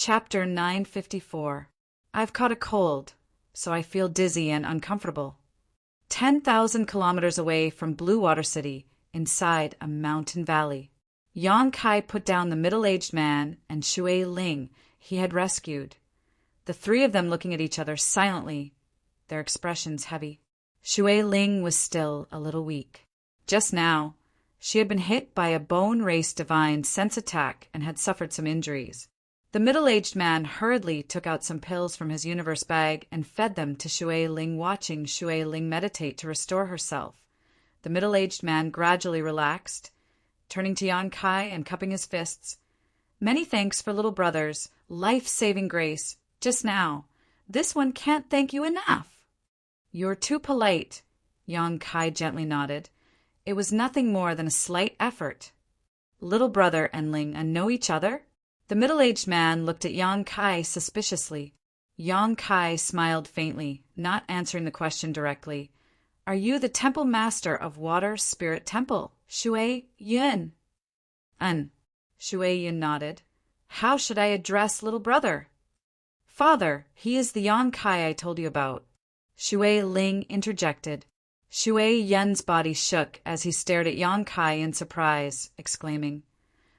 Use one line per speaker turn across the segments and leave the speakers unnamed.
Chapter 954. I've caught a cold, so I feel dizzy and uncomfortable. 10,000 kilometers away from Blue Water City, inside a mountain valley, Yang Kai put down the middle-aged man and Shui Ling he had rescued. The three of them looking at each other silently, their expressions heavy. Shui Ling was still a little weak. Just now, she had been hit by a bone-race divine sense attack and had suffered some injuries. The middle-aged man hurriedly took out some pills from his universe bag and fed them to Shui Ling, watching Shui Ling meditate to restore herself. The middle-aged man gradually relaxed, turning to Yang Kai and cupping his fists. "Many thanks for little brother's life-saving grace just now. This one can't thank you enough." "You're too polite," Yang Kai gently nodded. "It was nothing more than a slight effort." "Little brother and Ling know each other?" The middle-aged man looked at Yang Kai suspiciously. Yang Kai smiled faintly, not answering the question directly. "Are you the temple master of Water Spirit Temple, Shui Yun?" Shui Yun nodded. "How should I address little brother?" "Father, he is the Yang Kai I told you about." Shui Ling interjected. Shui Yun's body shook as he stared at Yang Kai in surprise, exclaiming,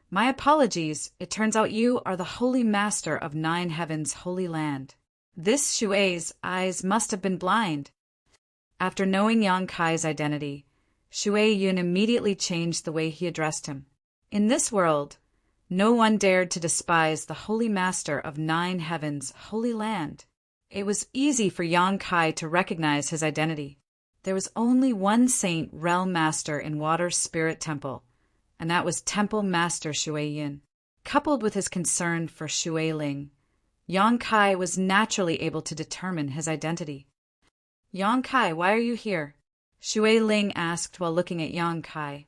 "My apologies, it turns out you are the holy master of Nine Heaven's holy land." This Shui's eyes must have been blind. After knowing Yang Kai's identity, Shui Yun immediately changed the way he addressed him. In this world, no one dared to despise the holy master of Nine Heaven's holy land. It was easy for Yang Kai to recognize his identity. There was only one saint realm master in Water Spirit Temple, and that was Temple Master Shui Yun. Coupled with his concern for Shui Ling, Yang Kai was naturally able to determine his identity. "Yang Kai, why are you here?" Shui Ling asked while looking at Yang Kai.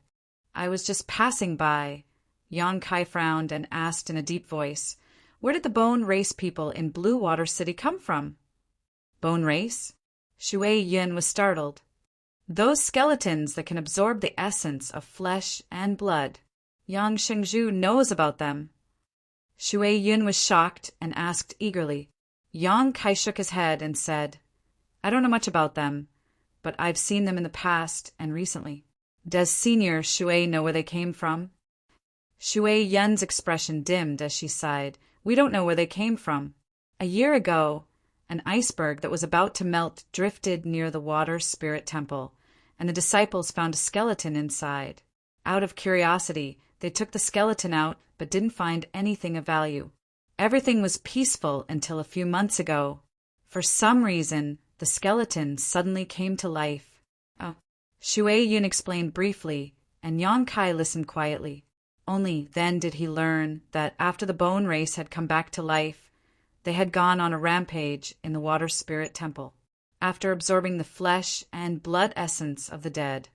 "I was just passing by." Yang Kai frowned and asked in a deep voice, "Where did the Bone Race people in Blue Water City come from?" "Bone Race?" Shui Yun was startled. "Those skeletons that can absorb the essence of flesh and blood. Yang Shengzhu knows about them." Shui Yun was shocked and asked eagerly. Yang Kai shook his head and said, "I don't know much about them, but I've seen them in the past and recently." "Does Senior Shui know where they came from?" Shui Yun's expression dimmed as she sighed. "We don't know where they came from. A year ago, an iceberg that was about to melt drifted near the Water Spirit Temple, and the disciples found a skeleton inside. Out of curiosity, they took the skeleton out but didn't find anything of value. Everything was peaceful until a few months ago. For some reason, the skeleton suddenly came to life." Shui Yun explained briefly, and Yang Kai listened quietly. Only then did he learn that after the Bone Race had come back to life, they had gone on a rampage in the Water Spirit Temple. After absorbing the flesh and blood essence of the dead,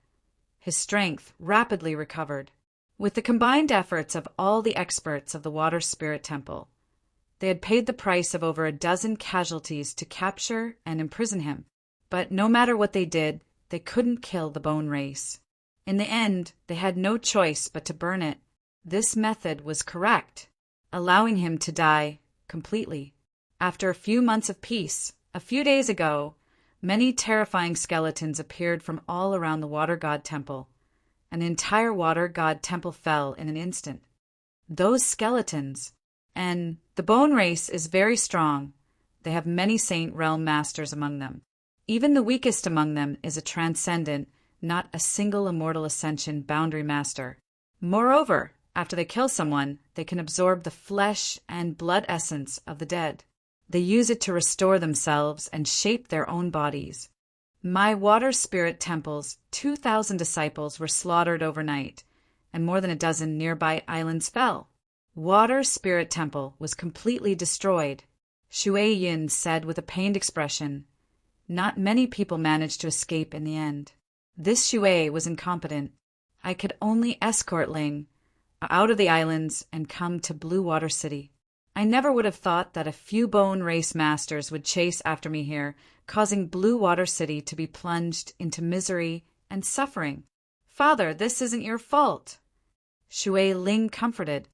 his strength rapidly recovered. With the combined efforts of all the experts of the Water Spirit Temple, they had paid the price of over a dozen casualties to capture and imprison him. But no matter what they did, they couldn't kill the Bone Race. In the end, they had no choice but to burn it. This method was correct, allowing him to die completely. After a few months of peace, a few days ago, many terrifying skeletons appeared from all around the Water God Temple, and the entire Water God Temple fell in an instant. Those skeletons, and the Bone Race is very strong. They have many Saint Realm Masters among them. Even the weakest among them is a transcendent, not a single immortal ascension boundary master. Moreover, after they kill someone, they can absorb the flesh and blood essence of the dead. They use it to restore themselves and shape their own bodies. My Water Spirit Temple's 2,000 disciples were slaughtered overnight, and more than a dozen nearby islands fell. Water Spirit Temple was completely destroyed. Shui Yun said with a pained expression. Not many people managed to escape in the end. This Shui was incompetent. I could only escort Ling out of the islands and come to Blue Water City. I never would have thought that a few Bone Race masters would chase after me here, causing Blue Water City to be plunged into misery and suffering. Father, this isn't your fault. Shui Ling comforted.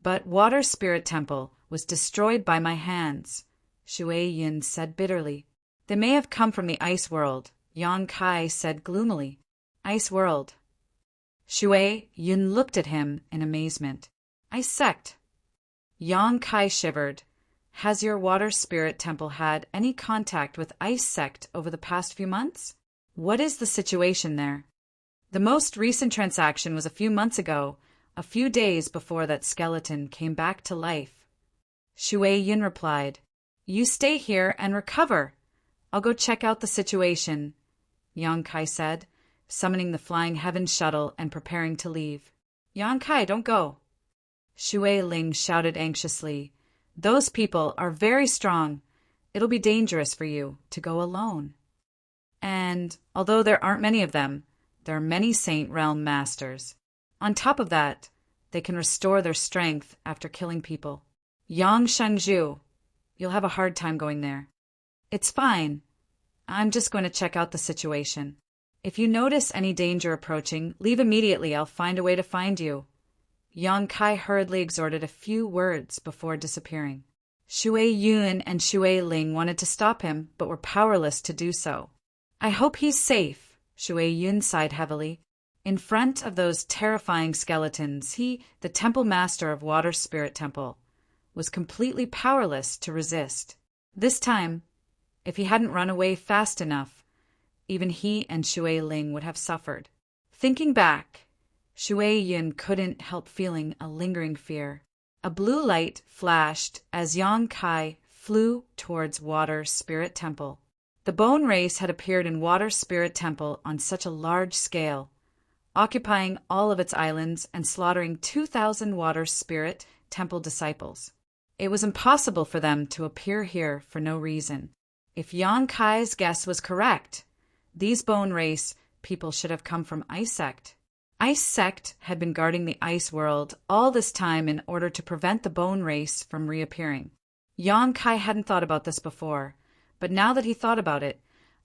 But Water Spirit Temple was destroyed by my hands, Shui Yin said bitterly. They may have come from the ice world, Yang Kai said gloomily. Ice world. Shui Yin looked at him in amazement. Ice sect. Yang Kai shivered. Has your water spirit temple had any contact with ice sect over the past few months? What is the situation there? The most recent transaction was a few months ago, a few days before that skeleton came back to life. Shui Yin replied, You stay here and recover. I'll go check out the situation, Yang Kai said, summoning the Flying Heaven shuttle and preparing to leave. Yang Kai, don't go. Shui Ling shouted anxiously. Those people are very strong. It'll be dangerous for you to go alone. And, although there aren't many of them, there are many Saint Realm Masters. On top of that, they can restore their strength after killing people. Yang Shengzhu, you'll have a hard time going there. It's fine. I'm just going to check out the situation. If you notice any danger approaching, leave immediately. I'll find a way to find you. Yang Kai hurriedly exhorted a few words before disappearing. Shui Yun and Shui Ling wanted to stop him, but were powerless to do so. I hope he's safe, Shui Yun sighed heavily. In front of those terrifying skeletons, he, the Temple Master of Water Spirit Temple, was completely powerless to resist. This time, if he hadn't run away fast enough, even he and Shui Ling would have suffered. Thinking back, Shui Yun couldn't help feeling a lingering fear. A blue light flashed as Yang Kai flew towards Water Spirit Temple. The Bone Race had appeared in Water Spirit Temple on such a large scale, occupying all of its islands and slaughtering 2,000 Water Spirit Temple disciples. It was impossible for them to appear here for no reason. If Yang Kai's guess was correct, these Bone Race people should have come from Ice Sect. Ice Sect had been guarding the Ice World all this time in order to prevent the Bone Race from reappearing. Yang Kai hadn't thought about this before, but now that he thought about it,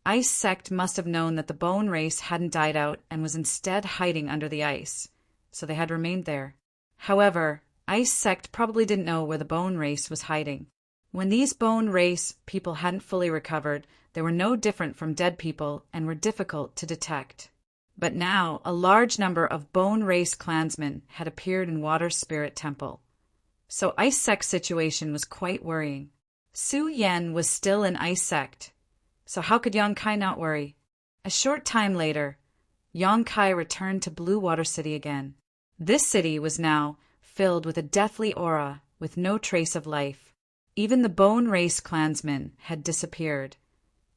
Ice Sect must have known that the Bone Race hadn't died out and was instead hiding under the ice, so they had remained there. However, Ice Sect probably didn't know where the Bone Race was hiding. When these Bone Race people hadn't fully recovered, they were no different from dead people and were difficult to detect. But now, a large number of Bone Race clansmen had appeared in Water Spirit Temple. So Ice Sect's situation was quite worrying. Su Yen was still in Ice Sect, so how could Yang Kai not worry? A short time later, Yang Kai returned to Blue Water City again. This city was now filled with a deathly aura with no trace of life. Even the Bone Race clansmen had disappeared,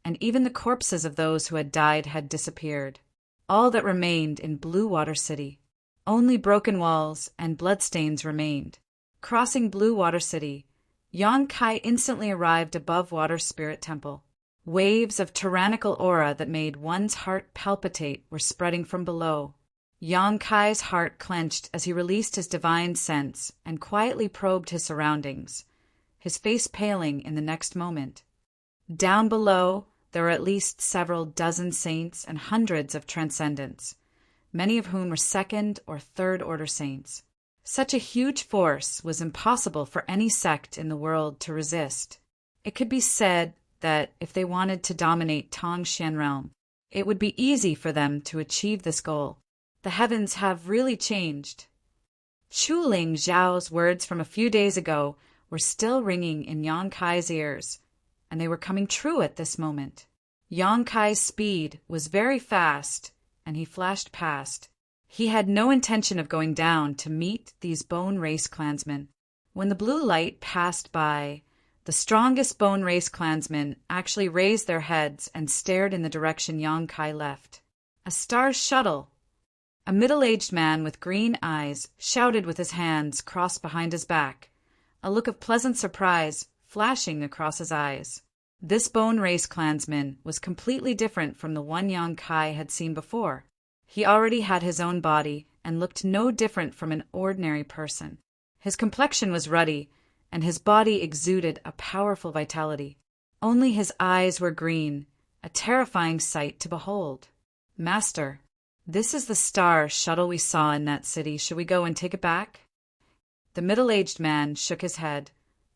and even the corpses of those who had died had disappeared. All that remained in Blue Water City. Only broken walls and bloodstains remained. Crossing Blue Water City, Yang Kai instantly arrived above Water Spirit Temple. Waves of tyrannical aura that made one's heart palpitate were spreading from below. Yang Kai's heart clenched as he released his divine sense and quietly probed his surroundings, his face paling in the next moment. Down below, there were at least several dozen saints and hundreds of transcendents, many of whom were second or third order saints. Such a huge force was impossible for any sect in the world to resist. It could be said that if they wanted to dominate Tongxian Realm, it would be easy for them to achieve this goal. The heavens have really changed. Chuling Zhao's words from a few days ago were still ringing in Yang Kai's ears, and they were coming true at this moment. Yang Kai's speed was very fast, and he flashed past. He had no intention of going down to meet these Bone Race clansmen. When the blue light passed by, the strongest Bone Race clansmen actually raised their heads and stared in the direction Yang Kai left. A star shuttle! A middle-aged man with green eyes shouted with his hands crossed behind his back, a look of pleasant surprise flashing across his eyes. This Bone Race clansman was completely different from the one Yang Kai had seen before. He already had his own body and looked no different from an ordinary person. His complexion was ruddy, and his body exuded a powerful vitality. Only his eyes were green, a terrifying sight to behold. Master, this is the star shuttle we saw in that city. Should we go and take it back? The middle-aged man shook his head.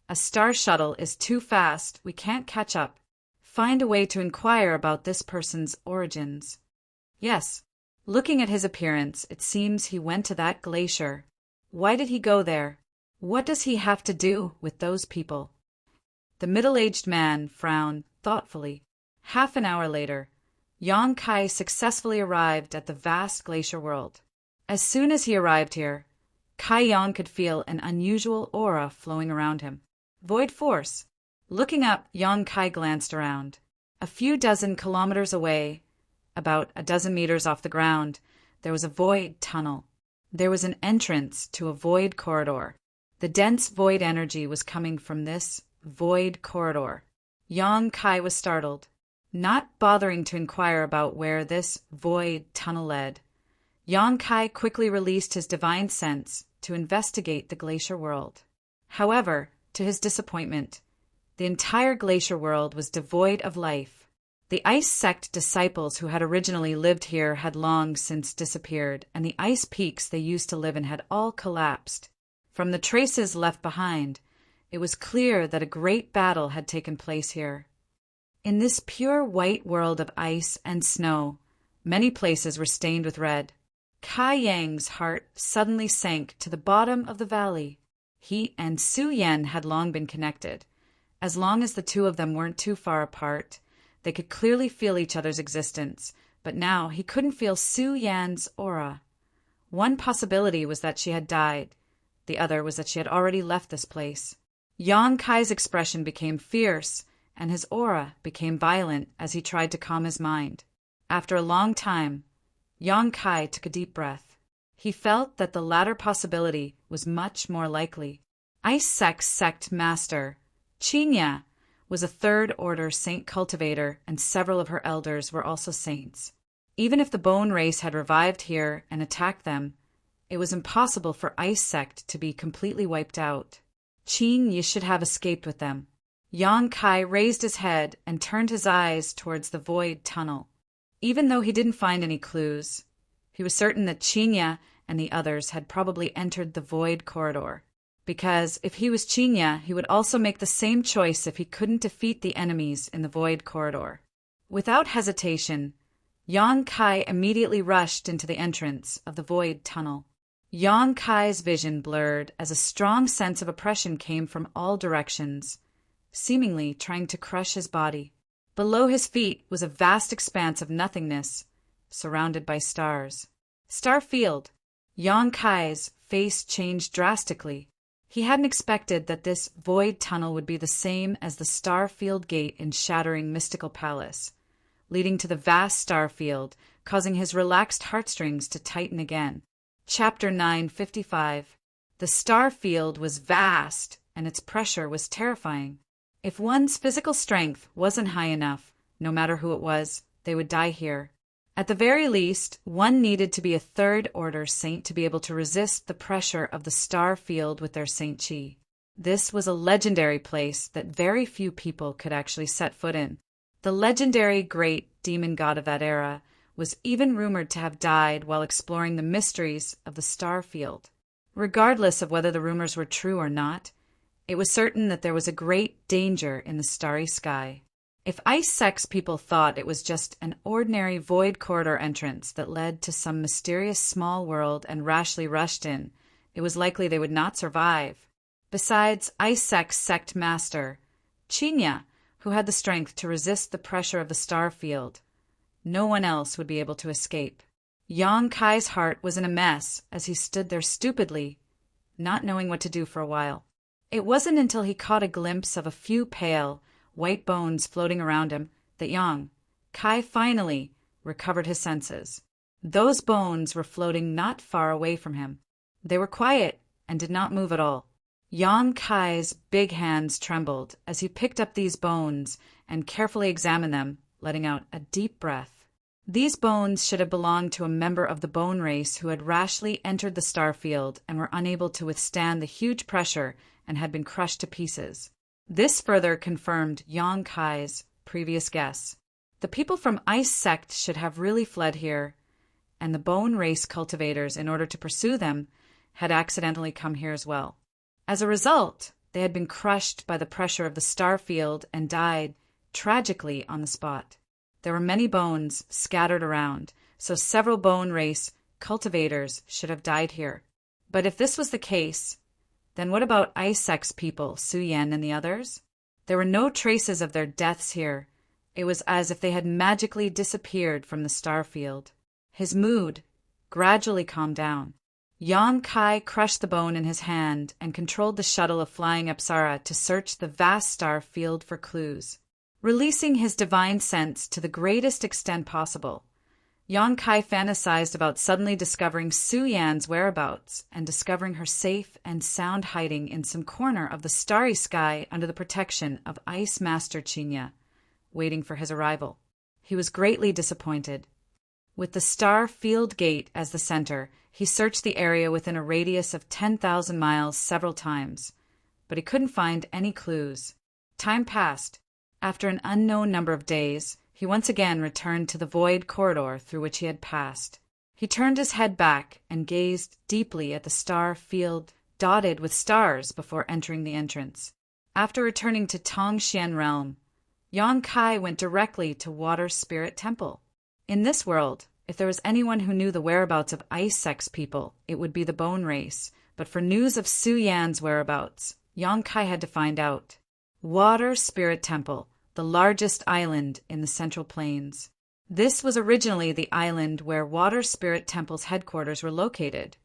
A star shuttle is too fast, we can't catch up. Find a way to inquire about this person's origins. Yes. Looking at his appearance, it seems he went to that glacier. Why did he go there? What does he have to do with those people? The middle-aged man frowned thoughtfully. Half an hour later, Yang Kai successfully arrived at the vast glacier world. As soon as he arrived here, Kai Yang could feel an unusual aura flowing around him. Void force. Looking up, Yang Kai glanced around. A few dozen kilometers away, about a dozen meters off the ground, there was a void tunnel. There was an entrance to a void corridor. The dense void energy was coming from this void corridor. Yang Kai was startled. Not bothering to inquire about where this void tunnel led, Yang Kai quickly released his divine sense to investigate the glacier world. However, to his disappointment, the entire glacier world was devoid of life. The ice sect disciples who had originally lived here had long since disappeared, and the ice peaks they used to live in had all collapsed. From the traces left behind, it was clear that a great battle had taken place here. In this pure white world of ice and snow, many places were stained with red. Kai Yang's heart suddenly sank to the bottom of the valley. He and Su Yan had long been connected. As long as the two of them weren't too far apart, they could clearly feel each other's existence, but now he couldn't feel Su Yan's aura. One possibility was that she had died. The other was that she had already left this place. Yang Kai's expression became fierce, and his aura became violent as he tried to calm his mind. After a long time, Yang Kai took a deep breath. He felt that the latter possibility was much more likely. Ice sect master Chinya was a third-order saint cultivator, and several of her elders were also saints. Even if the bone race had revived here and attacked them, it was impossible for Ice Sect to be completely wiped out. Qin should have escaped with them. Yang Kai raised his head and turned his eyes towards the void tunnel. Even though he didn't find any clues, he was certain that Chinya and the others had probably entered the void corridor. Because if he was Chinya, he would also make the same choice if he couldn't defeat the enemies in the void corridor. Without hesitation, Yang Kai immediately rushed into the entrance of the void tunnel. Yang Kai's vision blurred as a strong sense of oppression came from all directions, seemingly trying to crush his body. Below his feet was a vast expanse of nothingness, surrounded by stars. Star Field. Yang Kai's face changed drastically. He hadn't expected that this void tunnel would be the same as the Star Field gate in Shattering Mystical Palace, leading to the vast star field, causing his relaxed heartstrings to tighten again. Chapter 955. The star field was vast, and its pressure was terrifying. If one's physical strength wasn't high enough, no matter who it was, they would die here. At the very least, one needed to be a third-order saint to be able to resist the pressure of the star field with their Saint Chi. This was a legendary place that very few people could actually set foot in. The legendary great demon god of that era was even rumored to have died while exploring the mysteries of the star field. Regardless of whether the rumors were true or not, it was certain that there was a great danger in the starry sky. If Ice Sect's people thought it was just an ordinary void corridor entrance that led to some mysterious small world and rashly rushed in, it was likely they would not survive. Besides Ice Sect's sect master, Chinya, who had the strength to resist the pressure of the star field, no one else would be able to escape. Yang Kai's heart was in a mess as he stood there stupidly, not knowing what to do for a while. It wasn't until he caught a glimpse of a few pale, white bones floating around him that Yang Kai finally recovered his senses. Those bones were floating not far away from him. They were quiet and did not move at all. Yang Kai's big hands trembled as he picked up these bones and carefully examined them, letting out a deep breath. These bones should have belonged to a member of the bone race who had rashly entered the star field and were unable to withstand the huge pressure and had been crushed to pieces. This further confirmed Yang Kai's previous guess. The people from Ice Sect should have really fled here, and the bone race cultivators, in order to pursue them, had accidentally come here as well. As a result, They had been crushed by the pressure of the star field and died, tragically, on the spot. There were many bones scattered around, so several bone race cultivators should have died here. But if this was the case, then what about Ice-Sex people, Su Yan and the others? There were no traces of their deaths here. It was as if they had magically disappeared from the star field. His mood gradually calmed down. Yan Kai crushed the bone in his hand and controlled the shuttle of flying Apsara to search the vast star field for clues. Releasing his divine sense to the greatest extent possible, Yan Kai fantasized about suddenly discovering Su Yan's whereabouts and discovering her safe and sound hiding in some corner of the starry sky under the protection of Ice Master Chinya, waiting for his arrival. He was greatly disappointed. With the star field gate as the center, he searched the area within a radius of 10,000 miles several times, but he couldn't find any clues. Time passed. After an unknown number of days, he once again returned to the void corridor through which he had passed. He turned his head back and gazed deeply at the star field dotted with stars before entering the entrance. After returning to Tongxian Realm, Yan Kai went directly to Water Spirit Temple. In this world, if there was anyone who knew the whereabouts of Ice-Sex people, it would be the Bone Race, but for news of Su Yan's whereabouts, Yan Kai had to find out. Water Spirit Temple, the largest island in the Central Plains. This was originally the island where Water Spirit Temple's headquarters were located,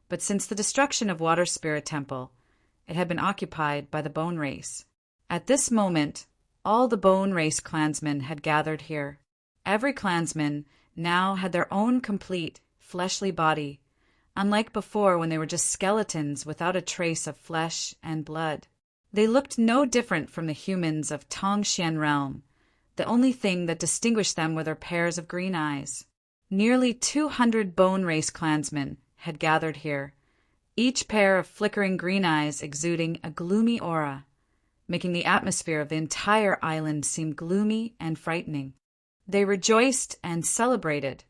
but since the destruction of Water Spirit Temple, it had been occupied by the Bone Race. At this moment, all the Bone Race clansmen had gathered here. Every clansman now had their own complete, fleshly body, unlike before when they were just skeletons without a trace of flesh and blood. They looked no different from the humans of Tongxian Realm. The only thing that distinguished them were their pairs of green eyes. Nearly 200 Bone Race clansmen had gathered here, each pair of flickering green eyes exuding a gloomy aura, making the atmosphere of the entire island seem gloomy and frightening. They rejoiced and celebrated,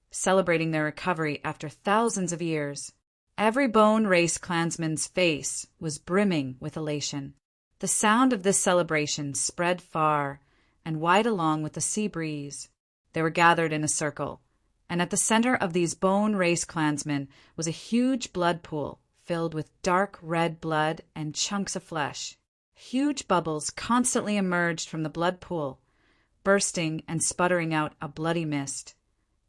celebrating their recovery after thousands of years. Every Bone Race clansman's face was brimming with elation. The sound of this celebration spread far and wide along with the sea breeze. They were gathered in a circle, and at the center of these Bone Race clansmen was a huge blood pool filled with dark red blood and chunks of flesh. Huge bubbles constantly emerged from the blood pool, bursting and sputtering out a bloody mist,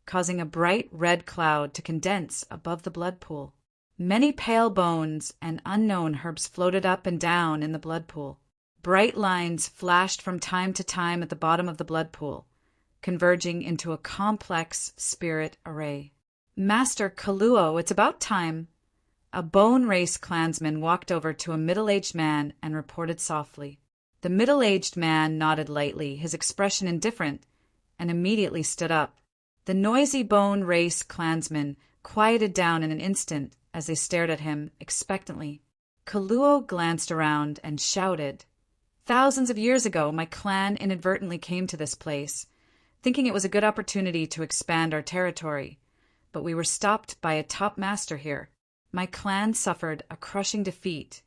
causing a bright red cloud to condense above the blood pool. Many pale bones and unknown herbs floated up and down in the blood pool. Bright lines flashed from time to time at the bottom of the blood pool, converging into a complex spirit array. Master Kaluo, it's about time. A Bone Race clansman walked over to a middle-aged man and reported softly. The middle-aged man nodded lightly, his expression indifferent, and immediately stood up. The noisy Bone Race clansmen quieted down in an instant as they stared at him expectantly. Kaluo glanced around and shouted, "Thousands of years ago, my clan inadvertently came to this place, thinking it was a good opportunity to expand our territory, but we were stopped by a top master here. My clan suffered a crushing defeat,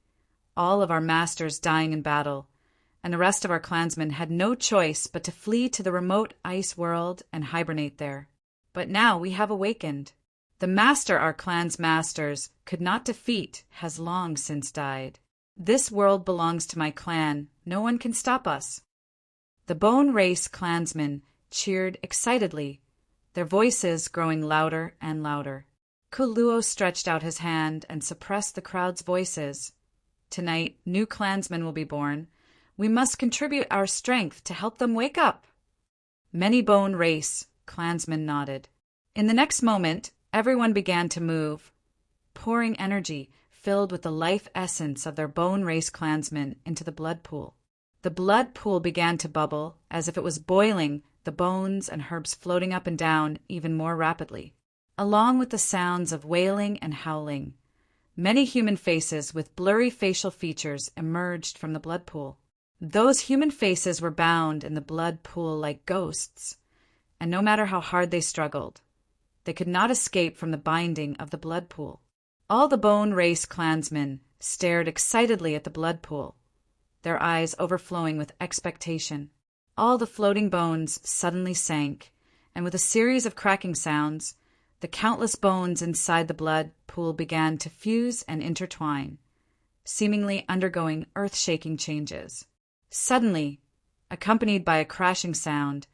all of our masters dying in battle, and the rest of our clansmen had no choice but to flee to the remote ice world and hibernate there. But now we have awakened. The master our clan's masters could not defeat has long since died. This world belongs to my clan. No one can stop us." The Bone Race clansmen cheered excitedly, their voices growing louder and louder. Kaluo stretched out his hand and suppressed the crowd's voices. "Tonight, new clansmen will be born. We must contribute our strength to help them wake up." Many Bone Race clansmen nodded. In the next moment, everyone began to move, pouring energy filled with the life essence of their Bone Race clansmen into the blood pool. The blood pool began to bubble as if it was boiling, the bones and herbs floating up and down even more rapidly. Along with the sounds of wailing and howling, many human faces with blurry facial features emerged from the blood pool. Those human faces were bound in the blood pool like ghosts, and no matter how hard they struggled, they could not escape from the binding of the blood pool. All the Bone Race clansmen stared excitedly at the blood pool, their eyes overflowing with expectation. All the floating bones suddenly sank, and with a series of cracking sounds, the countless bones inside the blood pool began to fuse and intertwine, seemingly undergoing earth-shaking changes. Suddenly, accompanied by a crashing sound,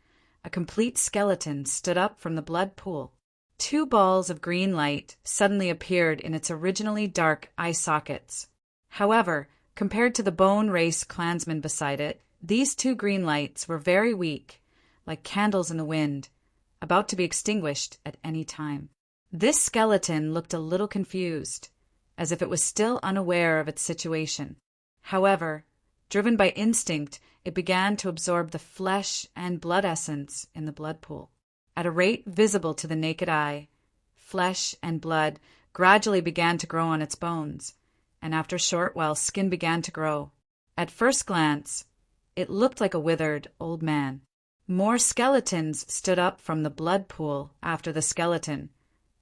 a complete skeleton stood up from the blood pool. 2 balls of green light suddenly appeared in its originally dark eye sockets. However, compared to the bone-race clansman beside it, these 2 green lights were very weak, like candles in the wind, about to be extinguished at any time. This skeleton looked a little confused, as if it was still unaware of its situation. However, driven by instinct, it began to absorb the flesh and blood essence in the blood pool. At a rate visible to the naked eye, flesh and blood gradually began to grow on its bones, and after a short while skin began to grow. At first glance, it looked like a withered old man. More skeletons stood up from the blood pool after the skeleton,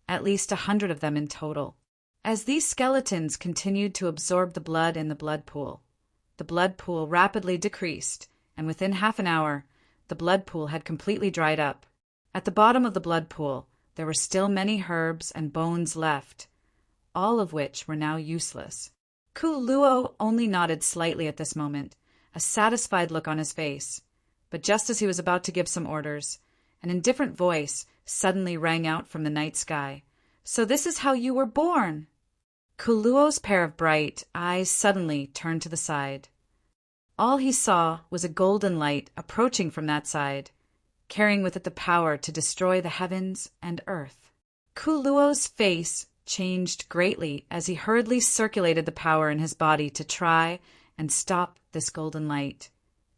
at least 100 of them in total. As these skeletons continued to absorb the blood in the blood pool rapidly decreased, and within half an hour, the blood pool had completely dried up. At the bottom of the blood pool, there were still many herbs and bones left, all of which were now useless. Kuluo only nodded slightly at this moment, a satisfied look on his face. But just as he was about to give some orders, an indifferent voice suddenly rang out from the night sky. "So this is how you were born!" Kuluo's pair of bright eyes suddenly turned to the side. All he saw was a golden light approaching from that side, carrying with it the power to destroy the heavens and earth. Kuluo's face changed greatly as he hurriedly circulated the power in his body to try and stop this golden light.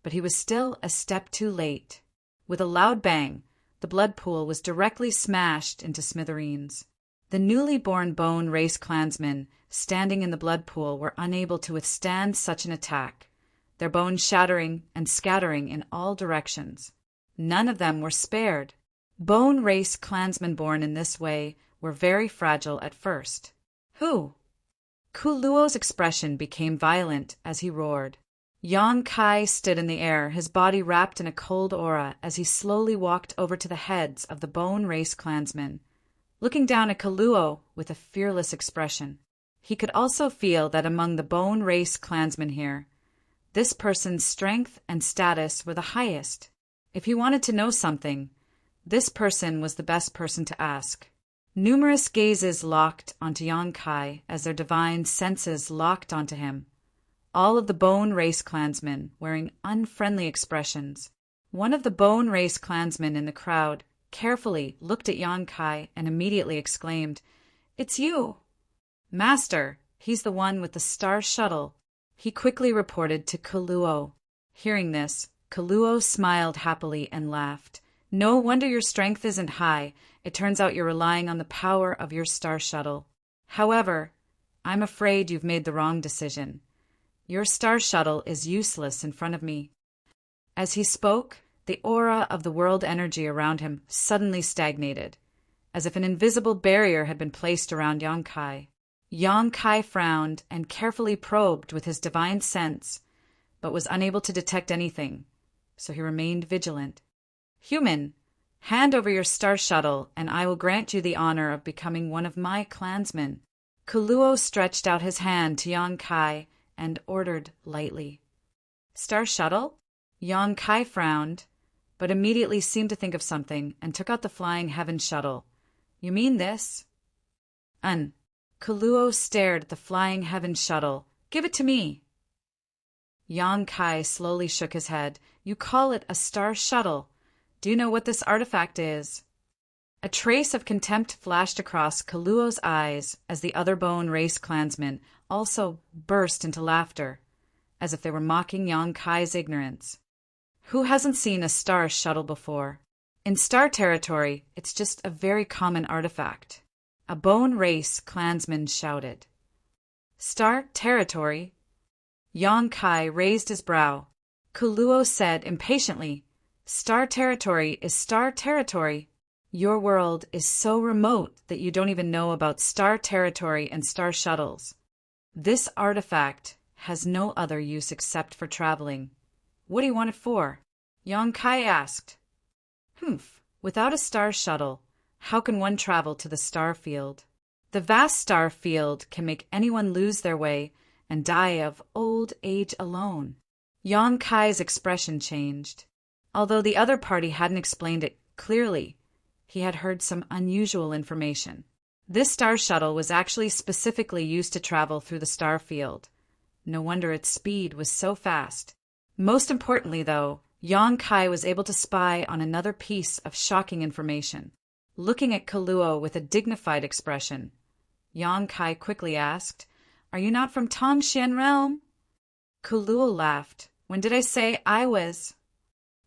But he was still a step too late. With a loud bang, the blood pool was directly smashed into smithereens. The newly born bone race clansmen standing in the blood pool were unable to withstand such an attack, their bones shattering and scattering in all directions. None of them were spared. Bone race clansmen born in this way were very fragile at first. Who? Kuluo's expression became violent as he roared. Yang Kai stood in the air, his body wrapped in a cold aura as he slowly walked over to the heads of the bone race clansmen, looking down at Kuluo with a fearless expression. He could also feel that among the bone race clansmen here, this person's strength and status were the highest. If he wanted to know something, this person was the best person to ask. Numerous gazes locked onto Yang Kai as their divine senses locked onto him. All of the bone race clansmen wearing unfriendly expressions. One of the bone race clansmen in the crowd carefully looked at Yang Kai and immediately exclaimed, "It's you!" "Master, he's the one with the star shuttle," he quickly reported to Kuluo. Hearing this, Kuluo smiled happily and laughed. "No wonder your strength isn't high. It turns out you're relying on the power of your star shuttle. However, I'm afraid you've made the wrong decision. Your star shuttle is useless in front of me." As he spoke, the aura of the world energy around him suddenly stagnated, as if an invisible barrier had been placed around Yang Kai. Yang Kai frowned and carefully probed with his divine sense, but was unable to detect anything, so he remained vigilant. "Human, hand over your star shuttle, and I will grant you the honor of becoming one of my clansmen." Kuluo stretched out his hand to Yang Kai and ordered lightly. "Star shuttle?" Yang Kai frowned, but immediately seemed to think of something and took out the flying heaven shuttle. "You mean this?" Kuluo stared at the flying heaven shuttle. "Give it to me." Yang Kai slowly shook his head. "You call it a star shuttle. Do you know what this artifact is?" A trace of contempt flashed across Kuluo's eyes as the other bone race clansmen also burst into laughter, as if they were mocking Yang Kai's ignorance. Who hasn't seen a star shuttle before? In star territory, it's just a very common artifact. A bone race clansman shouted. "Star territory?" Yang Kai raised his brow. Kuluo said impatiently, "Star territory is star territory. Your world is so remote that you don't even know about star territory and star shuttles. This artifact has no other use except for traveling. What do you want it for? Yang Kai asked. Humph, without a star shuttle, how can one travel to the star field? The vast star field can make anyone lose their way and die of old age alone. Yang Kai's expression changed. Although the other party hadn't explained it clearly, he had heard some unusual information. This star shuttle was actually specifically used to travel through the star field. No wonder its speed was so fast. Most importantly, though, Yang Kai was able to spy on another piece of shocking information. Looking at Kaluo with a dignified expression, Yang Kai quickly asked, "Are you not from Tongxian realm?" Kaluo laughed. "When did I say I was?"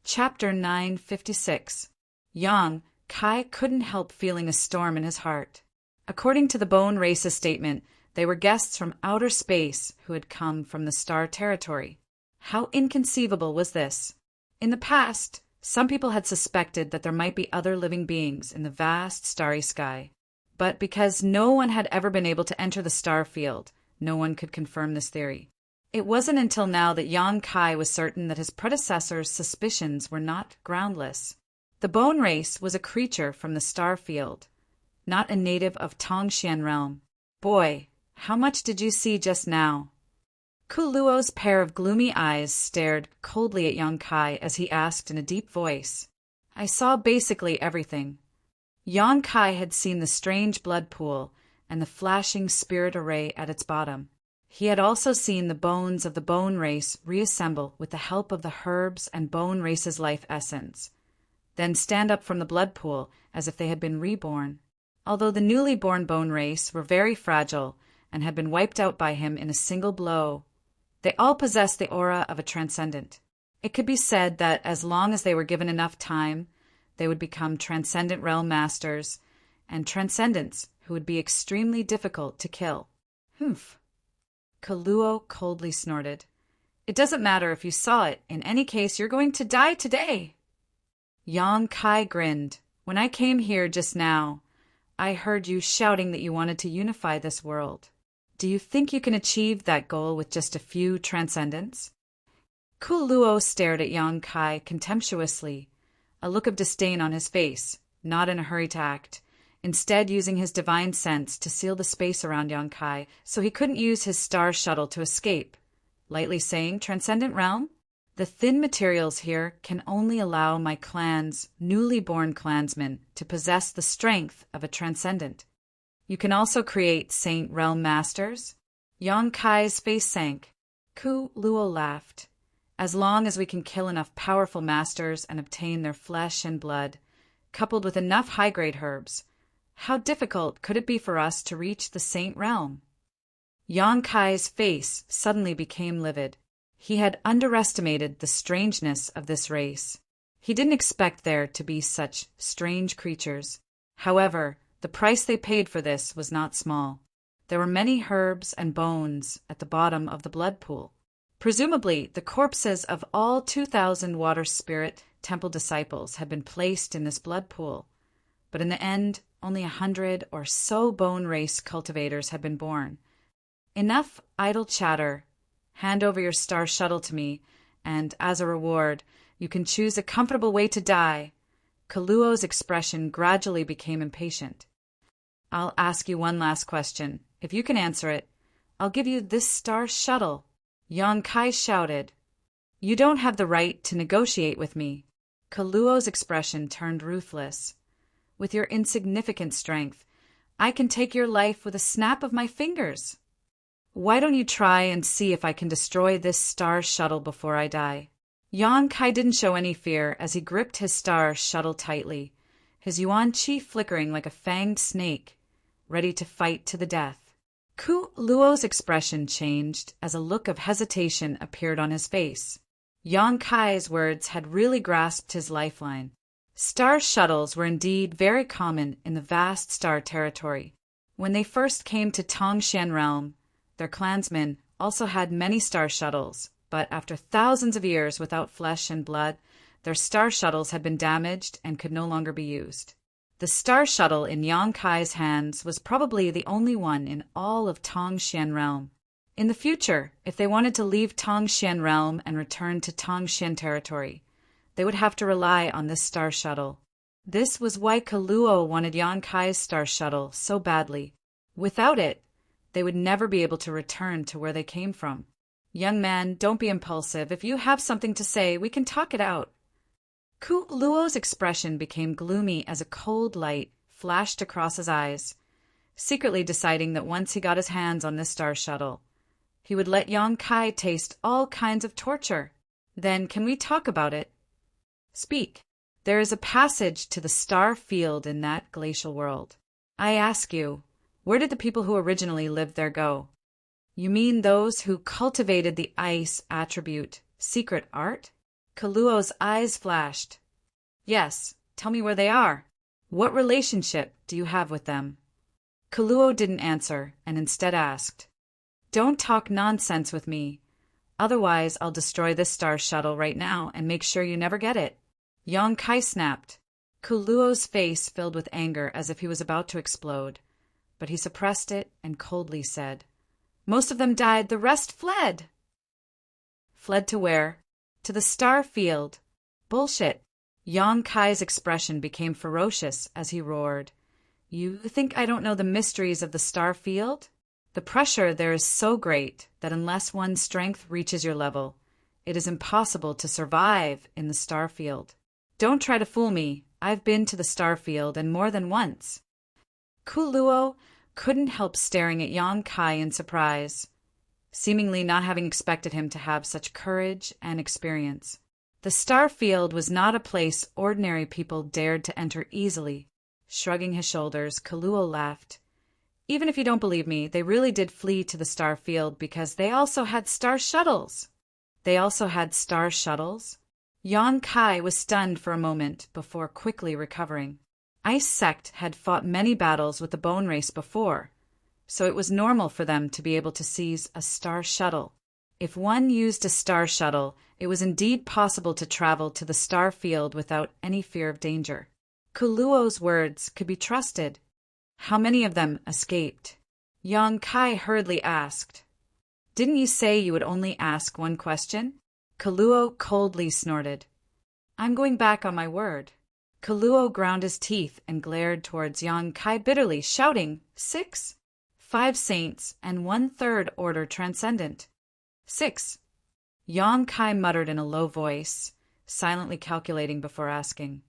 Chapter 956. Yang Kai couldn't help feeling a storm in his heart. According to the Bone Race's statement, they were guests from outer space who had come from the star territory. How inconceivable was this? In the past, some people had suspected that there might be other living beings in the vast starry sky. But because no one had ever been able to enter the star field, no one could confirm this theory. It wasn't until now that Yang Kai was certain that his predecessor's suspicions were not groundless. The Bone Race was a creature from the star field, not a native of Tongxian realm. Boy, how much did you see just now? Kuluo's pair of gloomy eyes stared coldly at Yang Kai as he asked in a deep voice. I saw basically everything. Yang Kai had seen the strange blood pool and the flashing spirit array at its bottom. He had also seen the bones of the Bone Race reassemble with the help of the herbs and Bone Race's life essence, then stand up from the blood pool as if they had been reborn. Although the newly born Bone Race were very fragile and had been wiped out by him in a single blow, they all possessed the aura of a transcendent. It could be said that as long as they were given enough time, they would become transcendent realm masters, and transcendents who would be extremely difficult to kill. Humph. Kaluo coldly snorted. It doesn't matter if you saw it. In any case, you're going to die today. Yang Kai grinned. When I came here just now, I heard you shouting that you wanted to unify this world. Do you think you can achieve that goal with just a few transcendents? Kaluo stared at Yang Kai contemptuously, a look of disdain on his face, not in a hurry to act, instead using his divine sense to seal the space around Yang Kai so he couldn't use his star shuttle to escape, lightly saying, Transcendent realm? The thin materials here can only allow my clan's newly born clansmen to possess the strength of a transcendent. You can also create Saint Realm Masters? Yang Kai's face sank. Ku Luo laughed. As long as we can kill enough powerful masters and obtain their flesh and blood, coupled with enough high-grade herbs, how difficult could it be for us to reach the Saint Realm? Yang Kai's face suddenly became livid. He had underestimated the strangeness of this race. He didn't expect there to be such strange creatures. However, the price they paid for this was not small. There were many herbs and bones at the bottom of the blood pool. Presumably, the corpses of all 2,000 water spirit temple disciples had been placed in this blood pool. But in the end, only 100 or so bone race cultivators had been born. Enough idle chatter. Hand over your star shuttle to me, and as a reward, you can choose a comfortable way to die. Kaluo's expression gradually became impatient. I'll ask you one last question. If you can answer it, I'll give you this star shuttle. Yang Kai shouted. You don't have the right to negotiate with me. Kaluo's expression turned ruthless. With your insignificant strength, I can take your life with a snap of my fingers. Why don't you try and see if I can destroy this star shuttle before I die? Yang Kai didn't show any fear as he gripped his star shuttle tightly, his yuan qi flickering like a fanged snake, ready to fight to the death. Ku Luo's expression changed as a look of hesitation appeared on his face. Yang Kai's words had really grasped his lifeline. Star shuttles were indeed very common in the vast star territory. When they first came to Tongxian realm, their clansmen also had many star shuttles, but after thousands of years without flesh and blood, their star shuttles had been damaged and could no longer be used. The star shuttle in Yang Kai's hands was probably the only one in all of Tongxian realm. In the future, if they wanted to leave Tongxian realm and return to Tongxian territory, they would have to rely on this star shuttle. This was why Kaluo wanted Yan Kai's star shuttle so badly. Without it, they would never be able to return to where they came from. Young man, don't be impulsive. If you have something to say, we can talk it out. Kaluo's expression became gloomy as a cold light flashed across his eyes, secretly deciding that once he got his hands on this star shuttle, he would let Yan Kai taste all kinds of torture. Then can we talk about it? Speak. There is a passage to the star field in that glacial world. I ask you, where did the people who originally lived there go? You mean those who cultivated the ice attribute, secret art? Kaluo's eyes flashed. Yes, tell me where they are. What relationship do you have with them? Kaluo didn't answer and instead asked, Don't talk nonsense with me. Otherwise, I'll destroy this star shuttle right now and make sure you never get it. Yan Kai snapped. Kaluo's face filled with anger as if he was about to explode, but he suppressed it and coldly said, Most of them died, the rest fled. Fled to where? To the star field. Bullshit. Yan Kai's expression became ferocious as he roared. You think I don't know the mysteries of the star field? The pressure there is so great that unless one's strength reaches your level, it is impossible to survive in the star field. Don't try to fool me. I've been to the star field and more than once. Kaluo couldn't help staring at Yan Kai in surprise, seemingly not having expected him to have such courage and experience. The star field was not a place ordinary people dared to enter easily. Shrugging his shoulders, Kaluo laughed. Even if you don't believe me, they really did flee to the star field because they also had star shuttles. They also had star shuttles? Yan Kai was stunned for a moment before quickly recovering. Ice Sect had fought many battles with the Bone Race before, so it was normal for them to be able to seize a star shuttle. If one used a star shuttle, it was indeed possible to travel to the star field without any fear of danger. Kaluo's words could be trusted. How many of them escaped? Yan Kai hurriedly asked. Didn't you say you would only ask one question? Kaluo coldly snorted. I'm going back on my word. Kaluo ground his teeth and glared towards Yan Kai bitterly, shouting, 6? 5 saints and 1/3 order transcendent. 6. Yan Kai muttered in a low voice, silently calculating before asking,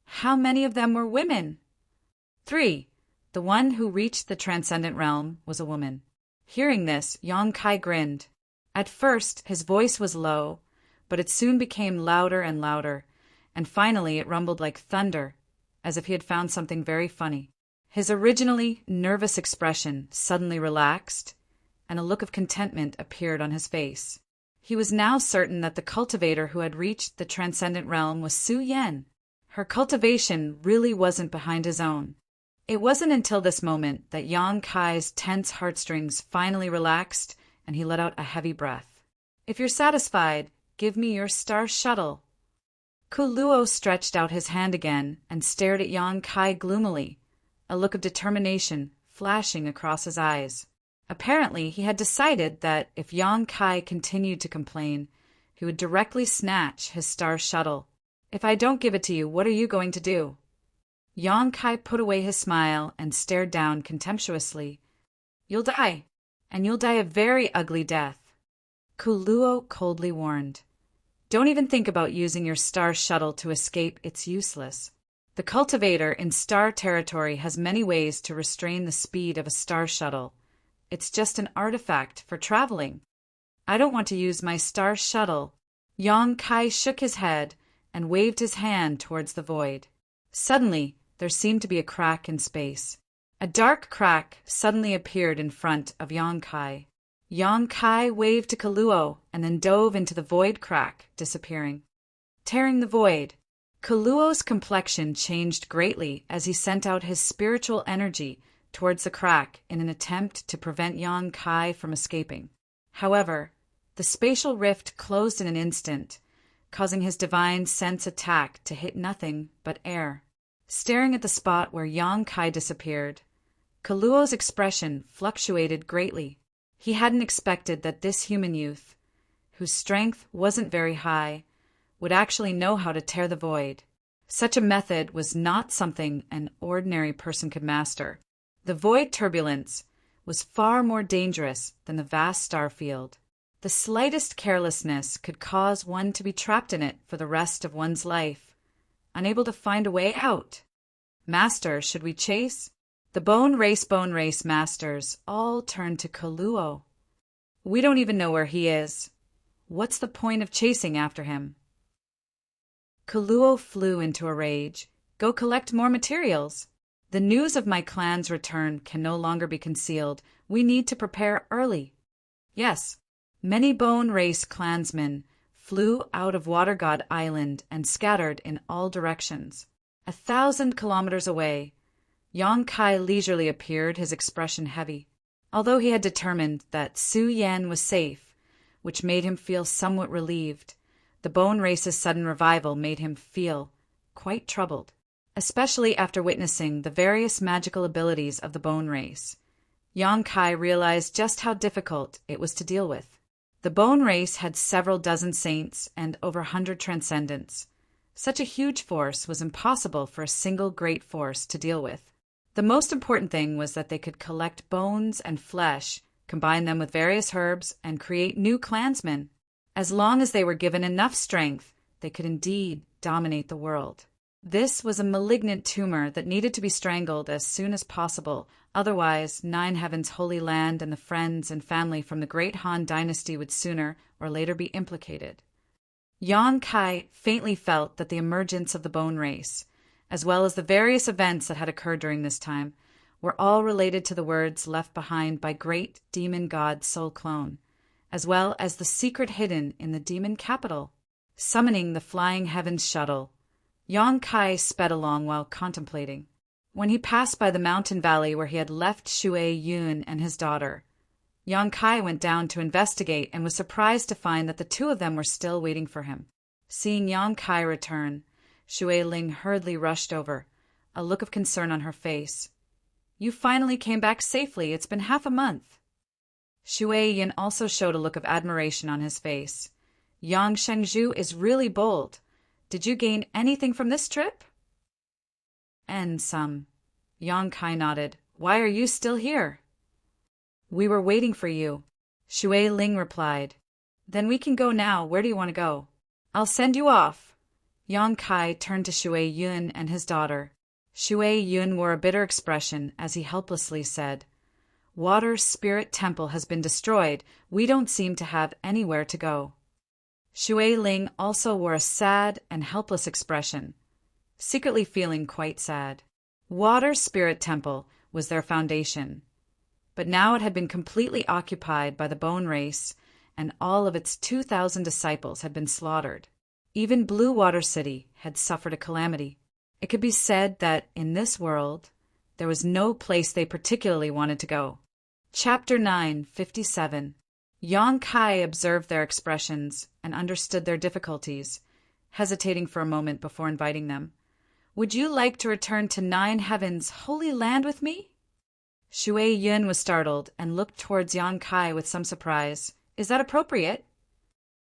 How many of them were women? 3. The one who reached the transcendent realm was a woman. Hearing this, Yan Kai grinned. At first, his voice was low, but it soon became louder and louder, and finally it rumbled like thunder, as if he had found something very funny. His originally nervous expression suddenly relaxed, and a look of contentment appeared on his face. He was now certain that the cultivator who had reached the transcendent realm was Su Yen. Her cultivation really wasn't behind his own. It wasn't until this moment that Yan Kai's tense heartstrings finally relaxed and he let out a heavy breath. If you're satisfied, give me your star shuttle. Kaluo stretched out his hand again and stared at Yan Kai gloomily, a look of determination flashing across his eyes. Apparently, he had decided that if Yan Kai continued to complain, he would directly snatch his star shuttle. If I don't give it to you, what are you going to do? Yan Kai put away his smile and stared down contemptuously. You'll die, and you'll die a very ugly death. Kaluo coldly warned. Don't even think about using your star shuttle to escape, it's useless. The cultivator in star territory has many ways to restrain the speed of a star shuttle. It's just an artifact for traveling. I don't want to use my star shuttle. Yan Kai shook his head and waved his hand towards the void. Suddenly, there seemed to be a crack in space. A dark crack suddenly appeared in front of Yan Kai. Yan Kai waved to Kaluo and then dove into the void crack, disappearing. Tearing the void. Kaluo's complexion changed greatly as he sent out his spiritual energy towards the crack in an attempt to prevent Yan Kai from escaping. However, the spatial rift closed in an instant, causing his divine sense attack to hit nothing but air. Staring at the spot where Yan Kai disappeared, Kaluo's expression fluctuated greatly. He hadn't expected that this human youth, whose strength wasn't very high, would actually know how to tear the void. Such a method was not something an ordinary person could master. The void turbulence was far more dangerous than the vast star field. The slightest carelessness could cause one to be trapped in it for the rest of one's life, unable to find a way out. Master, should we chase? The bone race masters all turned to Kaluo. We don't even know where he is. What's the point of chasing after him? Kaluo flew into a rage. Go collect more materials. The news of my clan's return can no longer be concealed. We need to prepare early. Yes, many bone race clansmen flew out of Water God Island and scattered in all directions. 1,000 kilometers away, Yang Kai leisurely appeared, his expression heavy. Although he had determined that Su Yan was safe, which made him feel somewhat relieved, the bone race's sudden revival made him feel quite troubled, especially after witnessing the various magical abilities of the bone race. Yang Kai realized just how difficult it was to deal with. The bone race had several dozen saints and over 100 transcendents. Such a huge force was impossible for a single great force to deal with. The most important thing was that they could collect bones and flesh, combine them with various herbs, and create new clansmen. As long as they were given enough strength, they could indeed dominate the world. This was a malignant tumor that needed to be strangled as soon as possible, otherwise Nine Heaven's Holy Land and the friends and family from the Great Han Dynasty would sooner or later be implicated. Yang Kai faintly felt that the emergence of the bone race, as well as the various events that had occurred during this time, were all related to the words left behind by great demon god Soul Clone, as well as the secret hidden in the demon capital. Summoning the Flying Heavens shuttle, Yang Kai sped along while contemplating. When he passed by the mountain valley where he had left Shui Yun and his daughter, Yang Kai went down to investigate and was surprised to find that the two of them were still waiting for him. Seeing Yang Kai return, Shui Ling hurriedly rushed over, a look of concern on her face. You finally came back safely. It's been half a month. Shui Yin also showed a look of admiration on his face. Yang Shengzhu is really bold. Did you gain anything from this trip? And some. Yang Kai nodded. Why are you still here? We were waiting for you. Shui Ling replied. Then we can go now. Where do you want to go? I'll send you off. Yang Kai turned to Shui Yun and his daughter. Shui Yun wore a bitter expression as he helplessly said, Water Spirit Temple has been destroyed. We don't seem to have anywhere to go. Shui Ling also wore a sad and helpless expression, secretly feeling quite sad. Water Spirit Temple was their foundation, but now it had been completely occupied by the bone race, and all of its 2,000 disciples had been slaughtered. Even Blue Water City had suffered a calamity. It could be said that in this world, there was no place they particularly wanted to go. Chapter 9:57. Yang Kai observed their expressions and understood their difficulties, hesitating for a moment before inviting them. Would you like to return to Nine Heaven's Holy Land with me? Shui Yun was startled and looked towards Yang Kai with some surprise. Is that appropriate?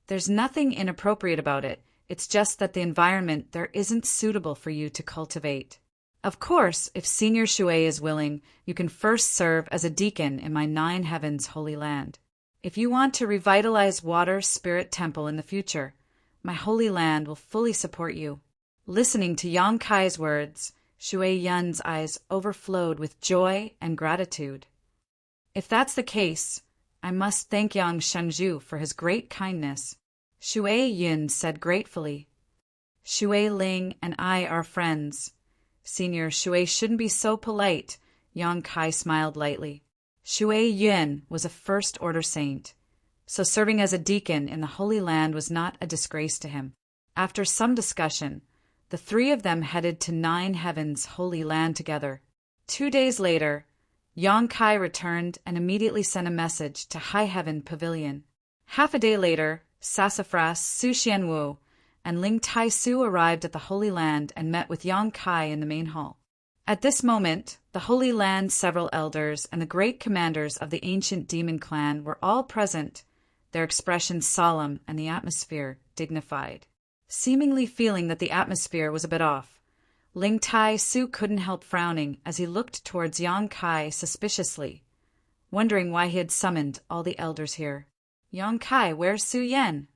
There's nothing inappropriate about it. It's just that the environment there isn't suitable for you to cultivate. Of course, if Senior Shui is willing, you can first serve as a deacon in my Nine Heavens Holy Land. If you want to revitalize Water Spirit Temple in the future, my Holy Land will fully support you. Listening to Yang Kai's words, Shui Yun's eyes overflowed with joy and gratitude. If that's the case, I must thank Yang Shengzhu for his great kindness. Shui Yun said gratefully. Shui Ling and I are friends. Senior Shui shouldn't be so polite. Yang Kai smiled lightly. Shui Yun was a first-order saint, so serving as a deacon in the Holy Land was not a disgrace to him. After some discussion, the three of them headed to Nine Heaven's Holy Land together. 2 days later, Yang Kai returned and immediately sent a message to High Heaven Pavilion. Half a day later, Sassafras, Su Xianwu, and Ling Tai Su arrived at the Holy Land and met with Yang Kai in the main hall. At this moment, the Holy Land's several elders and the great commanders of the ancient demon clan were all present, their expressions solemn and the atmosphere dignified. Seemingly feeling that the atmosphere was a bit off, Ling Tai Su couldn't help frowning as he looked towards Yang Kai suspiciously, wondering why he had summoned all the elders here. Yang Kai, where's Su Yan?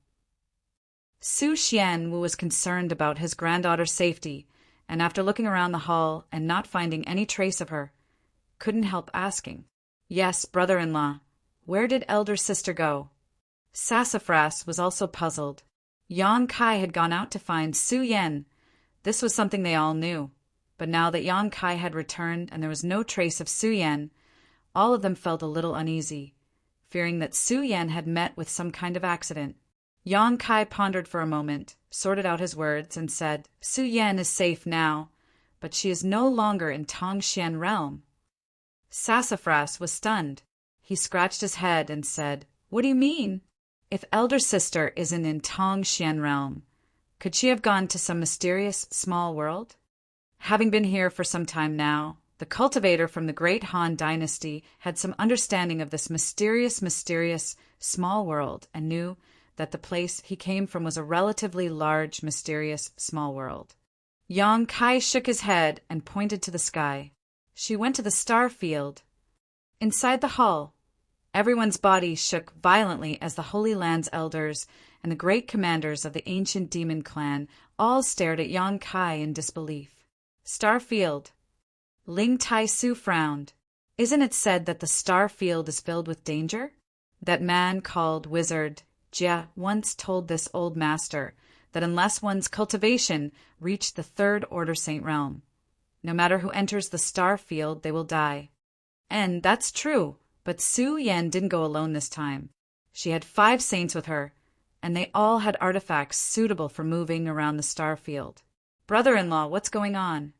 Su Xian was concerned about his granddaughter's safety, and after looking around the hall and not finding any trace of her, couldn't help asking, "Yes, brother-in-law, where did elder sister go?" Sassafras was also puzzled. Yang Kai had gone out to find Su Yan. This was something they all knew, but now that Yang Kai had returned and there was no trace of Su Yan, all of them felt a little uneasy, fearing that Su Yan had met with some kind of accident. Yang Kai pondered for a moment, sorted out his words, and said, "Su Yan is safe now, but she is no longer in Tongxian realm." Sassafras was stunned. He scratched his head and said, "What do you mean? If elder sister isn't in Tongxian realm, could she have gone to some mysterious small world?" Having been here for some time now, the cultivator from the great Han dynasty had some understanding of this mysterious small world and knew that the place he came from was a relatively large, mysterious small world. Yang Kai shook his head and pointed to the sky. She went to the star field. Inside the hall, everyone's body shook violently as the Holy Land's elders and the great commanders of the ancient demon clan all stared at Yang Kai in disbelief. Star field. Ling Tai Su frowned. Isn't it said that the star field is filled with danger? That man called Wizard Jia once told this old master that unless one's cultivation reached the third order saint realm, no matter who enters the star field, they will die. And that's true, but Su Yan didn't go alone this time. She had 5 saints with her, and they all had artifacts suitable for moving around the star field. "Brother-in-law, what's going on?"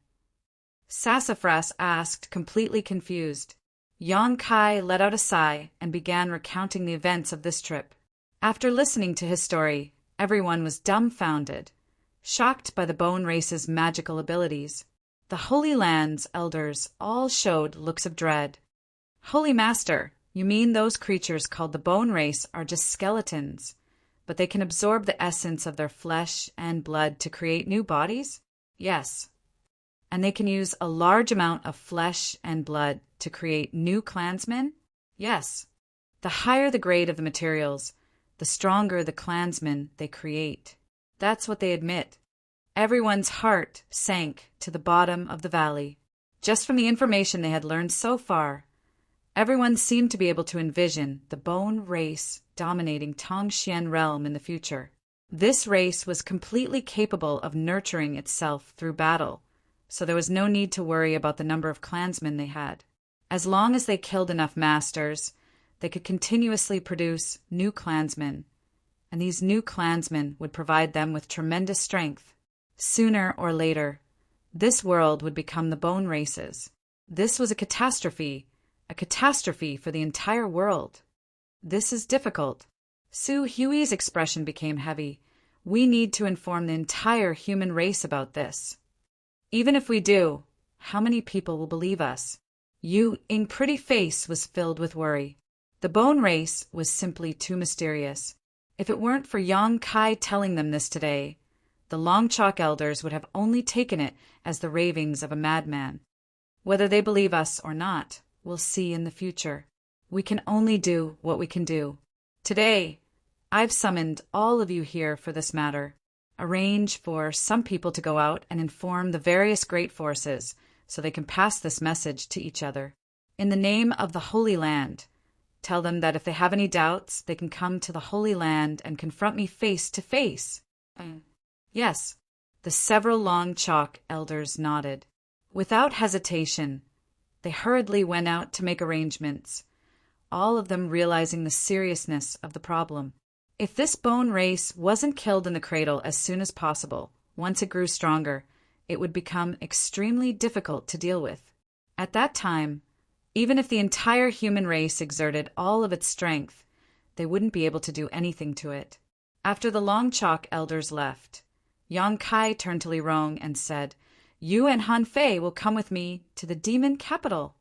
Sassafras asked, completely confused. Yang Kai let out a sigh and began recounting the events of this trip. After listening to his story, everyone was dumbfounded, shocked by the bone race's magical abilities. The Holy Land's elders all showed looks of dread. "Holy Master, you mean those creatures called the bone race are just skeletons, but they can absorb the essence of their flesh and blood to create new bodies?" "Yes. And they can use a large amount of flesh and blood to create new clansmen?" "Yes. The higher the grade of the materials, the stronger the clansmen they create." That's what they admit. Everyone's heart sank to the bottom of the valley. Just from the information they had learned so far, everyone seemed to be able to envision the bone race dominating Tongxian realm in the future. This race was completely capable of nurturing itself through battle, so there was no need to worry about the number of clansmen they had. As long as they killed enough masters, they could continuously produce new clansmen, and these new clansmen would provide them with tremendous strength. Sooner or later, this world would become the bone races. This was a catastrophe for the entire world. This is difficult. Su Hui's expression became heavy. We need to inform the entire human race about this. Even if we do, how many people will believe us? Yu Ying's pretty face was filled with worry. The bone race was simply too mysterious. If it weren't for Yang Kai telling them this today, the Long Chalk elders would have only taken it as the ravings of a madman. Whether they believe us or not, we'll see in the future. We can only do what we can do. Today, I've summoned all of you here for this matter. Arrange for some people to go out and inform the various great forces so they can pass this message to each other. In the name of the Holy Land, tell them that if they have any doubts, they can come to the Holy Land and confront me face to face. Yes, the several Long Chalk elders nodded. Without hesitation, they hurriedly went out to make arrangements, all of them realizing the seriousness of the problem. If this bone race wasn't killed in the cradle as soon as possible, once it grew stronger, it would become extremely difficult to deal with. At that time, even if the entire human race exerted all of its strength, they wouldn't be able to do anything to it. After the Long Chalk elders left, Yang Kai turned to Li Rong and said, You and Han Fei will come with me to the demon capital.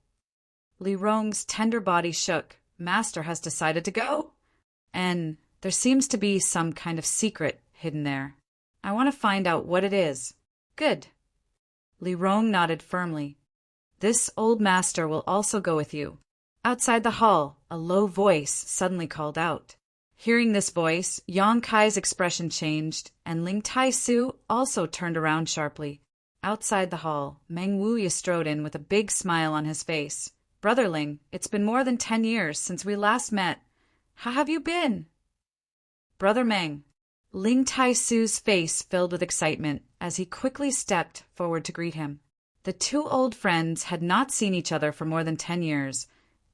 Li Rong's tender body shook. Master has decided to go. And there seems to be some kind of secret hidden there. I want to find out what it is. Good. Li Rong nodded firmly. This old master will also go with you. Outside the hall, a low voice suddenly called out. Hearing this voice, Yang Kai's expression changed, and Ling Tai-su also turned around sharply. Outside the hall, Meng Wuya strode in with a big smile on his face. Brother Ling, it's been more than 10 years since we last met. How have you been? Brother Meng. Ling Tai-su's face filled with excitement as he quickly stepped forward to greet him. The two old friends had not seen each other for more than 10 years,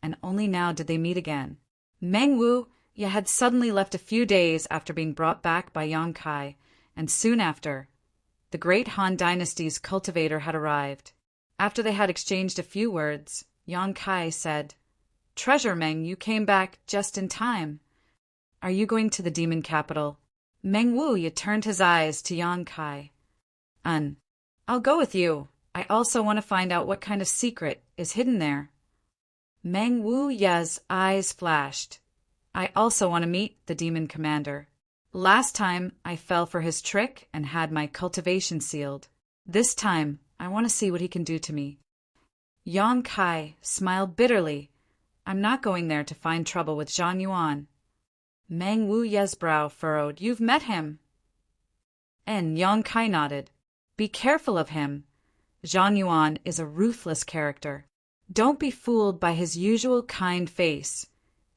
and only now did they meet again. Meng Wuya had suddenly left a few days after being brought back by Yang Kai, and soon after, the great Han dynasty's cultivator had arrived. After they had exchanged a few words, Yang Kai said, Treasure Meng, you came back just in time. Are you going to the demon capital? Meng Wuya turned his eyes to Yang Kai. I'll go with you. I also want to find out what kind of secret is hidden there. Meng Wuya's eyes flashed. I also want to meet the demon commander. Last time, I fell for his trick and had my cultivation sealed. This time, I want to see what he can do to me. Yang Kai smiled bitterly. I'm not going there to find trouble with Zhang Yuan. Meng Wuya's brow furrowed. You've met him. And Yang Kai nodded. Be careful of him. Zhang Yuan is a ruthless character. Don't be fooled by his usual kind face.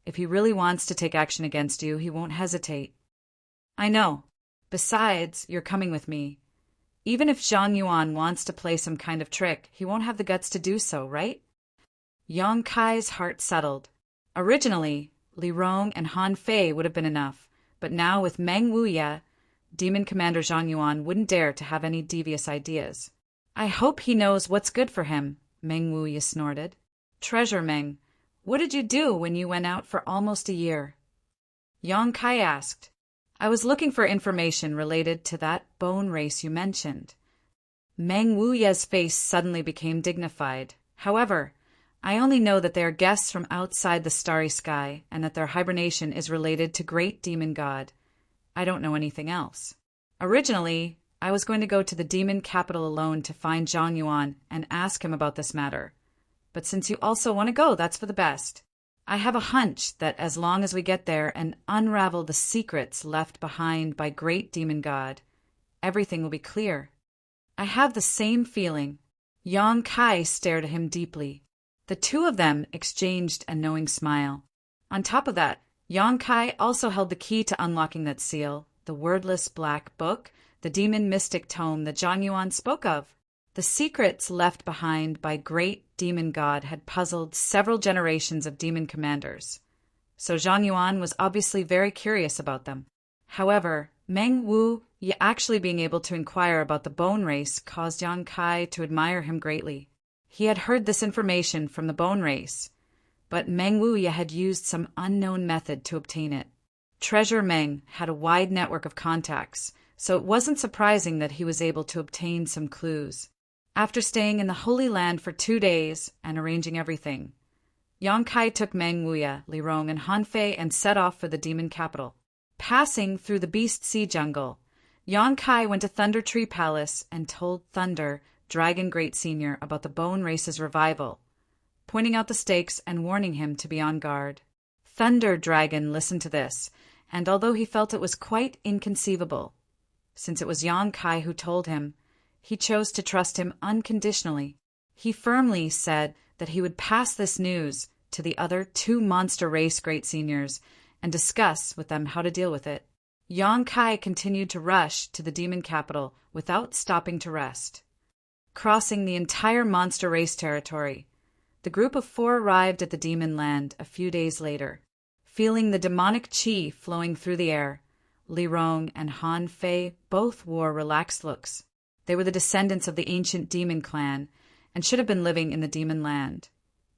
If he really wants to take action against you, he won't hesitate. I know. Besides, you're coming with me. Even if Zhang Yuan wants to play some kind of trick, he won't have the guts to do so, right? Yang Kai's heart settled. Originally, Li Rong and Han Fei would have been enough, but now with Meng Wuya, Demon Commander Zhang Yuan wouldn't dare to have any devious ideas. I hope he knows what's good for him, Meng Wuya snorted. Treasure Meng, what did you do when you went out for almost a year? Yang Kai asked. I was looking for information related to that bone race you mentioned. Meng Wuya's face suddenly became dignified. However, I only know that they are guests from outside the starry sky and that their hibernation is related to great demon god. I don't know anything else. Originally, I was going to go to the demon capital alone to find Zhang Yuan and ask him about this matter. But since you also want to go, that's for the best. I have a hunch that as long as we get there and unravel the secrets left behind by great demon god, everything will be clear. I have the same feeling. Yang Kai stared at him deeply. The two of them exchanged a knowing smile. On top of that, Yang Kai also held the key to unlocking that seal, the wordless black book, the demon mystic tome that Zhang Yuan spoke of. The secrets left behind by great demon god had puzzled several generations of demon commanders. So Zhang Yuan was obviously very curious about them. However, Meng Wuya actually being able to inquire about the bone race caused Yang Kai to admire him greatly. He had heard this information from the bone race, but Meng Wuya had used some unknown method to obtain it. Treasure Meng had a wide network of contacts, so it wasn't surprising that he was able to obtain some clues. After staying in the Holy Land for 2 days and arranging everything, Yang Kai took Meng Wuya, Li Rong, and Han Fei and set off for the demon capital. Passing through the Beast Sea jungle, Yang Kai went to Thunder Tree Palace and told Thunder, Dragon Great Senior, about the bone race's revival, pointing out the stakes and warning him to be on guard. Thunder Dragon listened to this, and although he felt it was quite inconceivable, since it was Yang Kai who told him, he chose to trust him unconditionally. He firmly said that he would pass this news to the other 2 monster race great seniors and discuss with them how to deal with it. Yang Kai continued to rush to the demon capital without stopping to rest. Crossing the entire monster race territory, the group of 4 arrived at the demon land a few days later. Feeling the demonic chi flowing through the air, Li Rong and Han Fei both wore relaxed looks. They were the descendants of the ancient demon clan and should have been living in the demon land.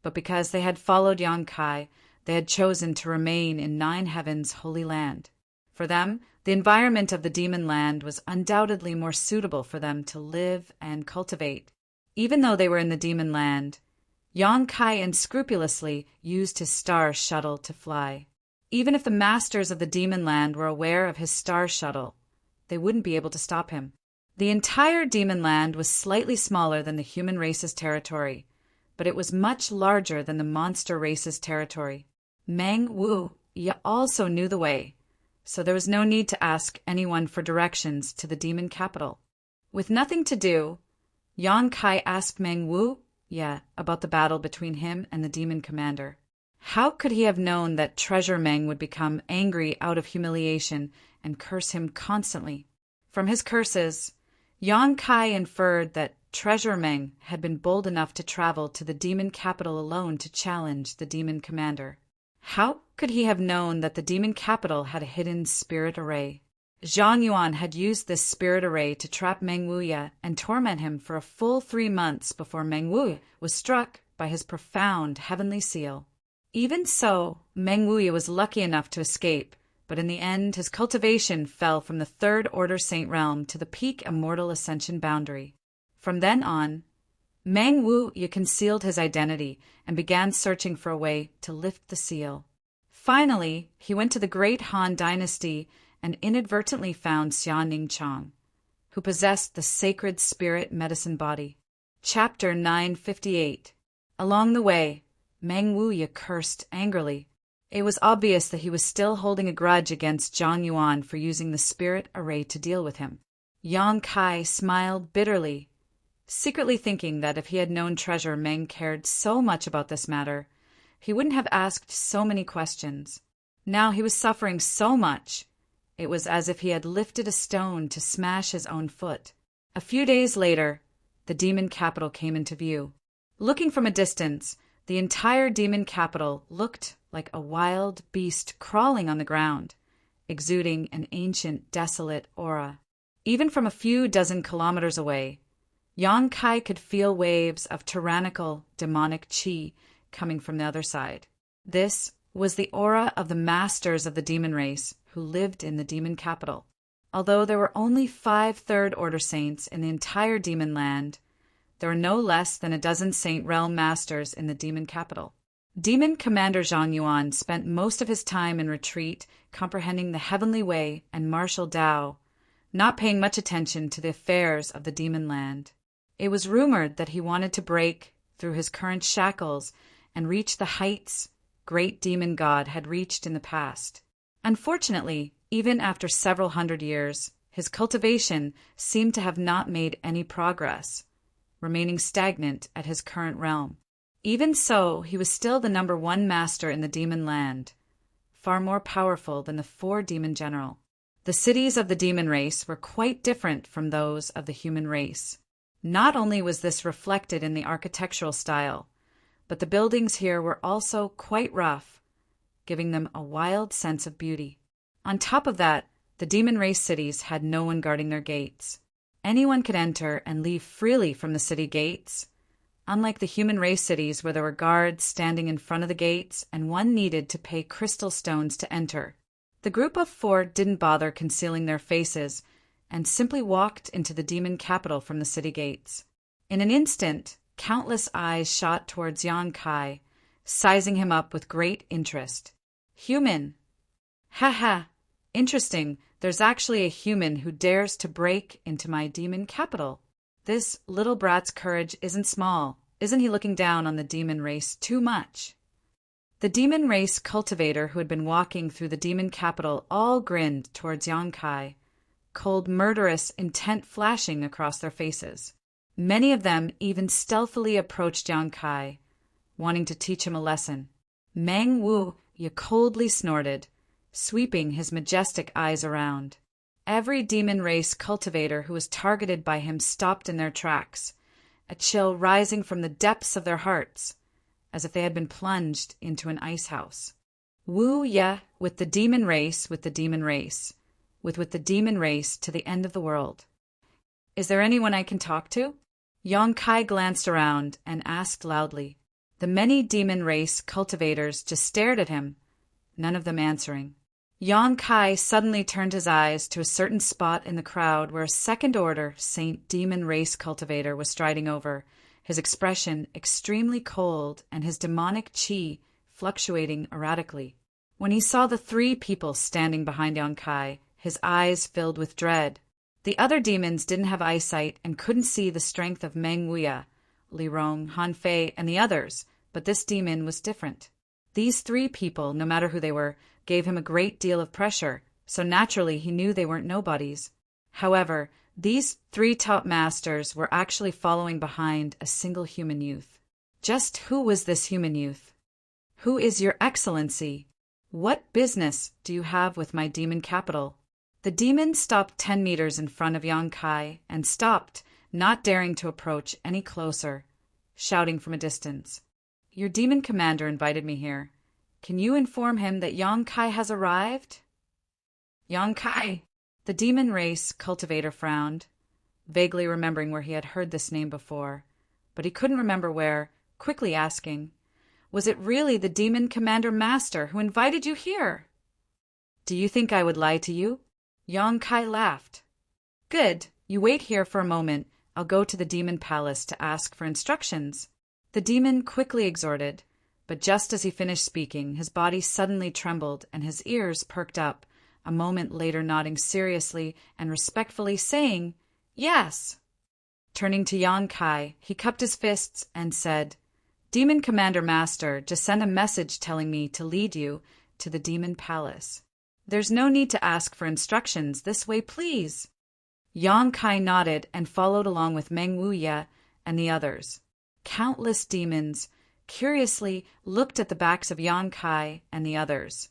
But because they had followed Yang Kai, they had chosen to remain in 9 Heavens' holy land. For them, The environment of the demon land was undoubtedly more suitable for them to live and cultivate. Even though they were in the demon land, Yang Kai unscrupulously used his star shuttle to fly. Even if the masters of the demon land were aware of his star shuttle, they wouldn't be able to stop him. The entire demon land was slightly smaller than the human race's territory, but it was much larger than the monster race's territory. Meng Wu also knew the way, so there was no need to ask anyone for directions to the demon capital. With nothing to do, Yang Kai asked Meng Wu about the battle between him and the demon commander. How could he have known that Treasure Meng would become angry out of humiliation and curse him constantly? From his curses, Yang Kai inferred that Treasure Meng had been bold enough to travel to the demon capital alone to challenge the demon commander. How could he have known that the demon capital had a hidden spirit array? Zhang Yuan had used this spirit array to trap Meng Wuya and torment him for a full 3 months before Meng Wuya was struck by his profound heavenly seal. Even so, Meng Wuya was lucky enough to escape, but in the end his cultivation fell from the Third Order Saint Realm to the peak Immortal Ascension boundary. From then on, Meng Wuya concealed his identity and began searching for a way to lift the seal. Finally, he went to the Great Han Dynasty and inadvertently found Xia Ningchang, who possessed the sacred spirit medicine body. Chapter 958. Along the way, Meng Wuya cursed angrily. It was obvious that he was still holding a grudge against Zhang Yuan for using the spirit array to deal with him. Yang Kai smiled bitterly, secretly thinking that if he had known Treasure Meng cared so much about this matter, he wouldn't have asked so many questions. Now he was suffering so much, it was as if he had lifted a stone to smash his own foot. A few days later, the demon capital came into view. Looking from a distance, the entire demon capital looked like a wild beast crawling on the ground, exuding an ancient, desolate aura. Even from a few dozen kilometers away, Yang Kai could feel waves of tyrannical, demonic qi coming from the other side. This was the aura of the masters of the demon race who lived in the demon capital. Although there were only 5 Third Order saints in the entire demon land, there were no less than a dozen Saint Realm masters in the demon capital. Demon Commander Zhang Yuan spent most of his time in retreat, comprehending the heavenly way and martial Tao, not paying much attention to the affairs of the demon land. It was rumored that he wanted to break through his current shackles and reach the heights great demon god had reached in the past. Unfortunately, even after several hundred years, his cultivation seemed to have not made any progress, remaining stagnant at his current realm. Even so, he was still the number 1 master in the demon land, far more powerful than the 4 demon general. The cities of the demon race were quite different from those of the human race. Not only was this reflected in the architectural style, but the buildings here were also quite rough, giving them a wild sense of beauty. On top of that, the demon race cities had no one guarding their gates. Anyone could enter and leave freely from the city gates, unlike the human race cities where there were guards standing in front of the gates and one needed to pay crystal stones to enter. The group of 4 didn't bother concealing their faces and simply walked into the demon capital from the city gates. In an instant, countless eyes shot towards Yang Kai, sizing him up with great interest. Human. Ha! Interesting. There's actually a human who dares to break into my demon capital. This little brat's courage isn't small. Isn't he looking down on the demon race too much? The demon race cultivator who had been walking through the demon capital all grinned towards Yang Kai, cold, murderous intent flashing across their faces. Many of them even stealthily approached Yang Kai, wanting to teach him a lesson. Meng Wu coldly snorted, sweeping his majestic eyes around. Every demon race cultivator who was targeted by him stopped in their tracks, a chill rising from the depths of their hearts, as if they had been plunged into an ice house. Wu with the demon race, with the demon race, with the demon race to the end of the world. Is there anyone I can talk to? Yang Kai glanced around and asked loudly. The many demon race cultivators just stared at him, none of them answering. Yang Kai suddenly turned his eyes to a certain spot in the crowd where a second-order Saint Demon race cultivator was striding over, his expression extremely cold and his demonic chi fluctuating erratically. When he saw the three people standing behind Yang Kai, his eyes filled with dread. The other demons didn't have eyesight and couldn't see the strength of Meng Wuya, Li Rong, Han Fei, and the others, but this demon was different. These three people, no matter who they were, gave him a great deal of pressure, so naturally he knew they weren't nobodies. However, these three top masters were actually following behind a single human youth. Just who was this human youth? "Who is your excellency? What business do you have with my demon capital?" The demon stopped 10 meters in front of Yang Kai and stopped, not daring to approach any closer, shouting from a distance, "Your demon commander invited me here. Can you inform him that Yang Kai has arrived?" Yang Kai! The demon race cultivator frowned, vaguely remembering where he had heard this name before, but he couldn't remember where, quickly asking, "Was it really the demon commander master who invited you here?" "Do you think I would lie to you?" Yang Kai laughed. "Good, you wait here for a moment. I'll go to the demon palace to ask for instructions." The demon quickly exhorted, but just as he finished speaking, his body suddenly trembled and his ears perked up, a moment later nodding seriously and respectfully, saying, "Yes." Turning to Yang Kai, he cupped his fists and said, "Demon Commander Master just sent a message telling me to lead you to the demon palace. There's no need to ask for instructions. This way, please." Yang Kai nodded and followed along with Meng Wuya and the others. Countless demons curiously looked at the backs of Yang Kai and the others,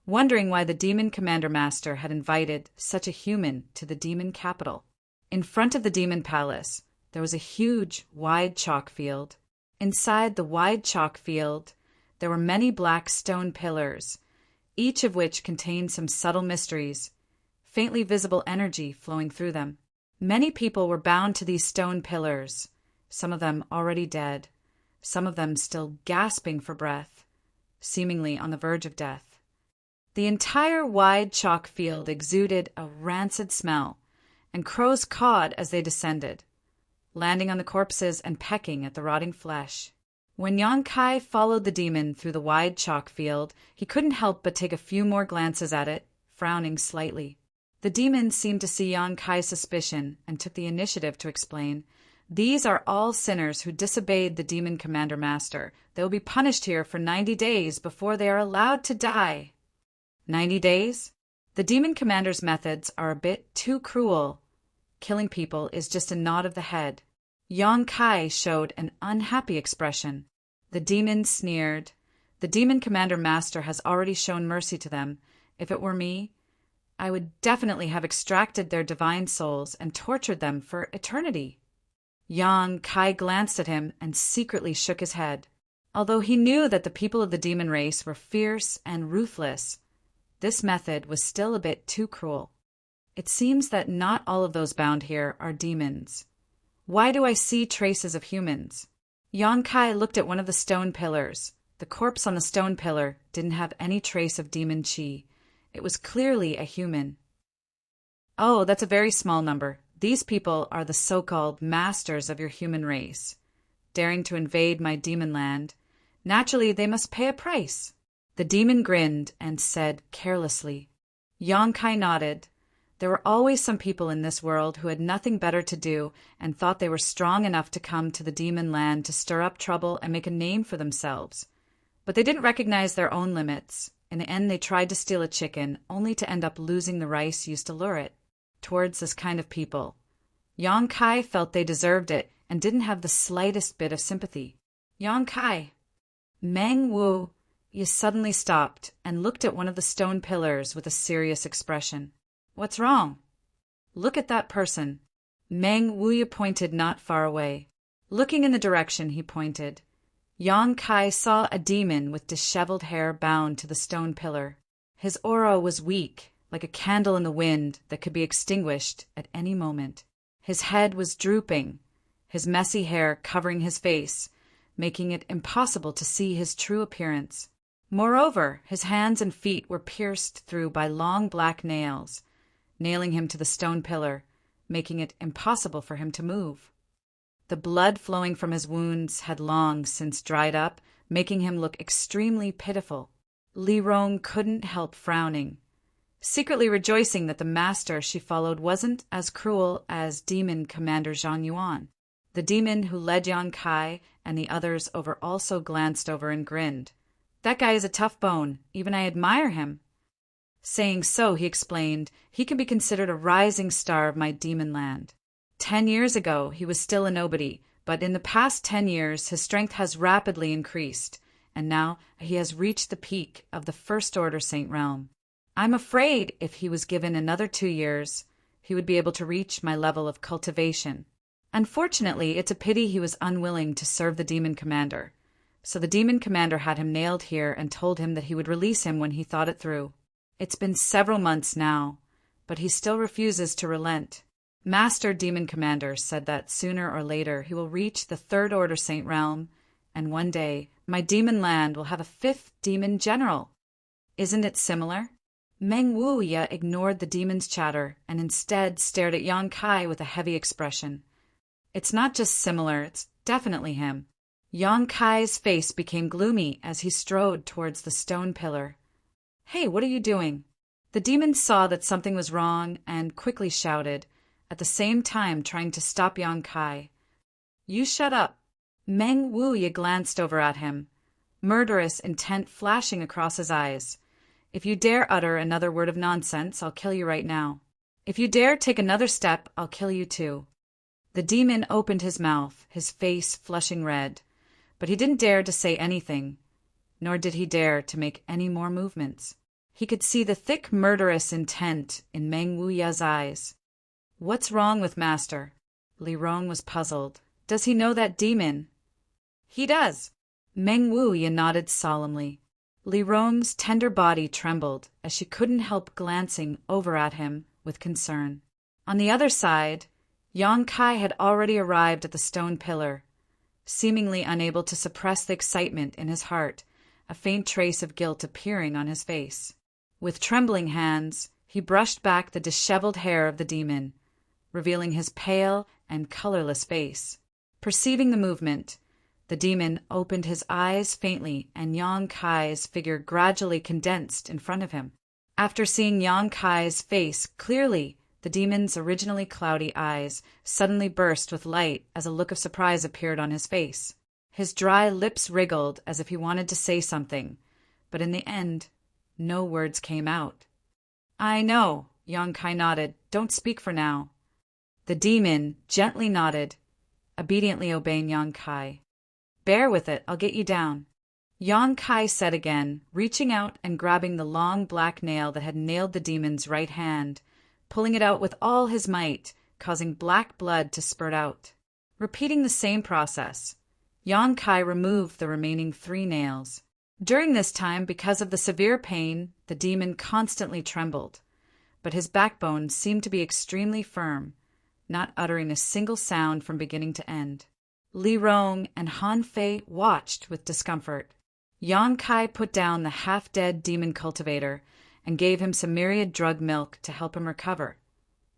wondering why the demon commander master had invited such a human to the demon capital. In front of the demon palace, there was a huge, wide chalk field. Inside the wide chalk field, there were many black stone pillars, each of which contained some subtle mysteries, faintly visible energy flowing through them. Many people were bound to these stone pillars, some of them already dead, some of them still gasping for breath, seemingly on the verge of death. The entire wide chalk field exuded a rancid smell, and crows cawed as they descended, landing on the corpses and pecking at the rotting flesh. When Yang Kai followed the demon through the wide chalk field, he couldn't help but take a few more glances at it, frowning slightly. The demon seemed to see Yang Kai's suspicion and took the initiative to explain, "These are all sinners who disobeyed the demon commander master. They will be punished here for 90 days before they are allowed to die." 90 days? The demon commander's methods are a bit too cruel. Killing people is just a nod of the head. Yang Kai showed an unhappy expression. The demon sneered. "The demon commander master has already shown mercy to them. If it were me, I would definitely have extracted their divine souls and tortured them for eternity." Yang Kai glanced at him and secretly shook his head. Although he knew that the people of the demon race were fierce and ruthless, this method was still a bit too cruel. It seems that not all of those bound here are demons. Why do I see traces of humans? Yang Kai looked at one of the stone pillars. The corpse on the stone pillar didn't have any trace of demon chi. It was clearly a human. "Oh, that's a very small number. These people are the so-called masters of your human race, daring to invade my demon land. Naturally, they must pay a price." The demon grinned and said carelessly. Yang Kai nodded. There were always some people in this world who had nothing better to do and thought they were strong enough to come to the demon land to stir up trouble and make a name for themselves. But they didn't recognize their own limits. In the end, they tried to steal a chicken, only to end up losing the rice used to lure it. Towards this kind of people, Yang Kai felt they deserved it and didn't have the slightest bit of sympathy. "Yang Kai." Meng Wu suddenly stopped and looked at one of the stone pillars with a serious expression. "What's wrong?" "Look at that person." Meng Wu pointed not far away. Looking in the direction he pointed, Yang Kai saw a demon with disheveled hair bound to the stone pillar. His aura was weak, like a candle in the wind that could be extinguished at any moment. His head was drooping, his messy hair covering his face, making it impossible to see his true appearance. Moreover, his hands and feet were pierced through by long black nails, nailing him to the stone pillar, making it impossible for him to move. The blood flowing from his wounds had long since dried up, making him look extremely pitiful. Li Rong couldn't help frowning, secretly rejoicing that the master she followed wasn't as cruel as Demon Commander Zhang Yuan. The demon who led Yang Kai and the others over also glanced over and grinned. That guy is a tough bone, even I admire him. Saying so, he explained, he can be considered a rising star of my demon land. 10 years ago, he was still a nobody, but in the past 10 years, his strength has rapidly increased, and now he has reached the peak of the First Order Saint Realm. I'm afraid if he was given another 2 years, he would be able to reach my level of cultivation. Unfortunately, it's a pity he was unwilling to serve the demon commander. So the demon commander had him nailed here and told him that he would release him when he thought it through. It's been several months now, but he still refuses to relent. Master Demon Commander said that sooner or later he will reach the Third Order Saint Realm, and one day my demon land will have a 5th demon general. Isn't it similar? Meng Wuya ignored the demon's chatter and instead stared at Yang Kai with a heavy expression. It's not just similar, it's definitely him. Yang Kai's face became gloomy as he strode towards the stone pillar. Hey, what are you doing? The demon saw that something was wrong and quickly shouted, at the same time trying to stop Yang Kai. You shut up. Meng Wuya glanced over at him, murderous intent flashing across his eyes. If you dare utter another word of nonsense, I'll kill you right now. If you dare take another step, I'll kill you too. The demon opened his mouth, his face flushing red, but he didn't dare to say anything, nor did he dare to make any more movements. He could see the thick murderous intent in Meng Wuya's eyes. What's wrong with Master? Li Rong was puzzled. Does he know that demon? He does. Meng Wuya nodded solemnly. Li Rong's tender body trembled as she couldn't help glancing over at him with concern. On the other side, Yang Kai had already arrived at the stone pillar, seemingly unable to suppress the excitement in his heart, a faint trace of guilt appearing on his face. With trembling hands, he brushed back the disheveled hair of the demon, revealing his pale and colorless face. Perceiving the movement, the demon opened his eyes faintly and Yang Kai's figure gradually condensed in front of him. After seeing Yang Kai's face clearly, the demon's originally cloudy eyes suddenly burst with light as a look of surprise appeared on his face. His dry lips wriggled as if he wanted to say something, but in the end, no words came out. I know, Yang Kai nodded. Don't speak for now. The demon gently nodded, obediently obeying Yang Kai. Bear with it, I'll get you down. Yang Kai said again, reaching out and grabbing the long black nail that had nailed the demon's right hand, pulling it out with all his might, causing black blood to spurt out. Repeating the same process, Yang Kai removed the remaining 3 nails. During this time, because of the severe pain, the demon constantly trembled, but his backbone seemed to be extremely firm, not uttering a single sound from beginning to end. Li Rong and Han Fei watched with discomfort. Yang Kai put down the half-dead demon cultivator and gave him some myriad drug milk to help him recover,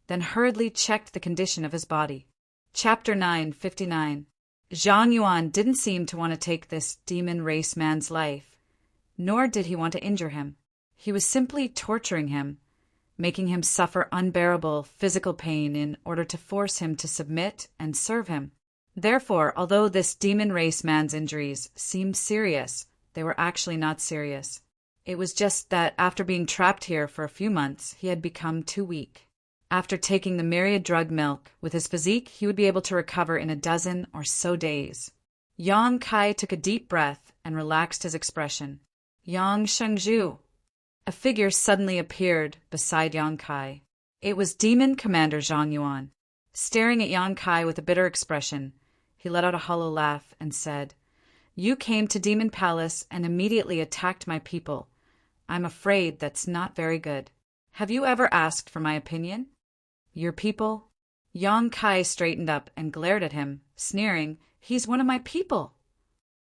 then hurriedly checked the condition of his body. Chapter 9:59. Zhang Yuan didn't seem to want to take this demon race man's life, nor did he want to injure him. He was simply torturing him, making him suffer unbearable physical pain in order to force him to submit and serve him. Therefore, although this demon race man's injuries seemed serious, they were actually not serious. It was just that after being trapped here for a few months, he had become too weak. After taking the myriad drug milk, with his physique, he would be able to recover in a dozen or so days. Yang Kai took a deep breath and relaxed his expression. Yang Shengzhu. A figure suddenly appeared beside Yang Kai. It was Demon Commander Zhang Yuan. Staring at Yang Kai with a bitter expression, he let out a hollow laugh and said, You came to Demon Palace and immediately attacked my people. I'm afraid that's not very good. Have you ever asked for my opinion? Your people? Yang Kai straightened up and glared at him, sneering, He's one of my people.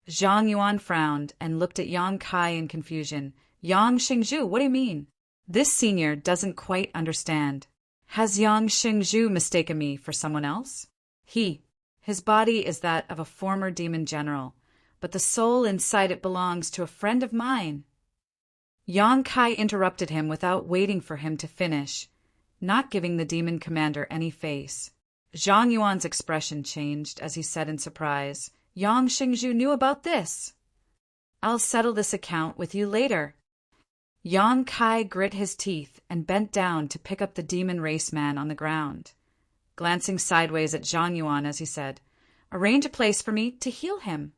Zhang Yuan frowned and looked at Yang Kai in confusion. Yang Xingzhu, what do you mean? This senior doesn't quite understand. Has Yang Xingzhu mistaken me for someone else? His body is that of a former demon general, but the soul inside it belongs to a friend of mine. Yang Kai interrupted him without waiting for him to finish, not giving the demon commander any face. Zhang Yuan's expression changed as he said in surprise, Yang Xingzhu knew about this. I'll settle this account with you later. Yang Kai grit his teeth and bent down to pick up the demon race man on the ground, glancing sideways at Zhang Yuan as he said, arrange a place for me to heal him.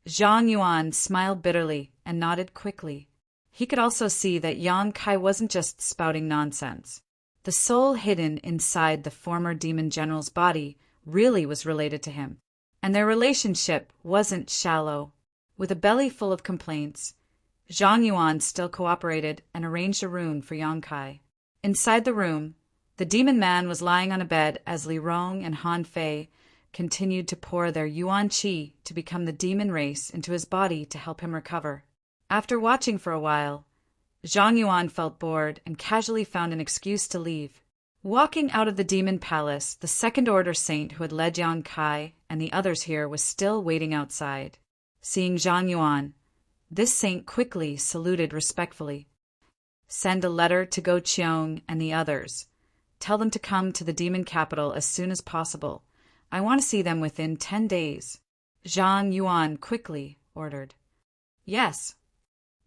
Zhang Yuan smiled bitterly and nodded quickly. He could also see that Yang Kai wasn't just spouting nonsense. The soul hidden inside the former demon general's body really was related to him, and their relationship wasn't shallow. With a belly full of complaints, Zhang Yuan still cooperated and arranged a room for Yang Kai. Inside the room, the demon man was lying on a bed as Li Rong and Han Fei continued to pour their yuan qi to become the demon race into his body to help him recover. After watching for a while, Zhang Yuan felt bored and casually found an excuse to leave. Walking out of the demon palace, the second-order saint who had led Yang Kai and the others here was still waiting outside. Seeing Zhang Yuan, this saint quickly saluted respectfully. Send a letter to Go Qiong and the others. Tell them to come to the demon capital as soon as possible. I want to see them within 10 days. Zhang Yuan quickly ordered. Yes.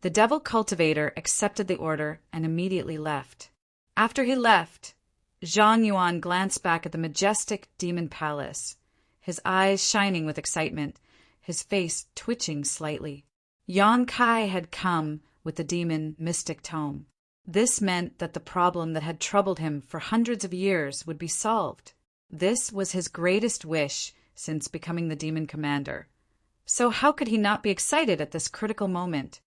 The devil cultivator accepted the order and immediately left. After he left, Zhang Yuan glanced back at the majestic demon palace, his eyes shining with excitement, his face twitching slightly. Yang Kai had come with the demon mystic tome. This meant that the problem that had troubled him for hundreds of years would be solved. This was his greatest wish since becoming the demon commander. So how could he not be excited at this critical moment?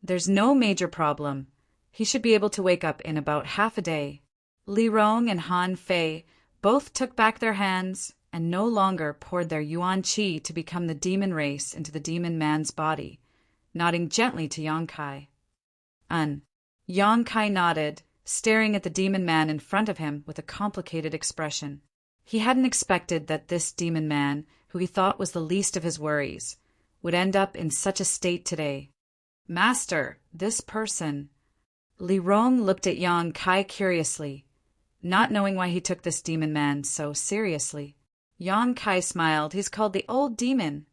There's no major problem. He should be able to wake up in about half a day. Li Rong and Han Fei both took back their hands and no longer poured their yuan qi to become the demon race into the demon man's body, nodding gently to Yang Kai. Yang Kai nodded, staring at the demon man in front of him with a complicated expression. He hadn't expected that this demon man, who he thought was the least of his worries, would end up in such a state today. Master, this person. Li Rong looked at Yang Kai curiously, not knowing why he took this demon man so seriously. Yang Kai smiled. He's called the Old Demon.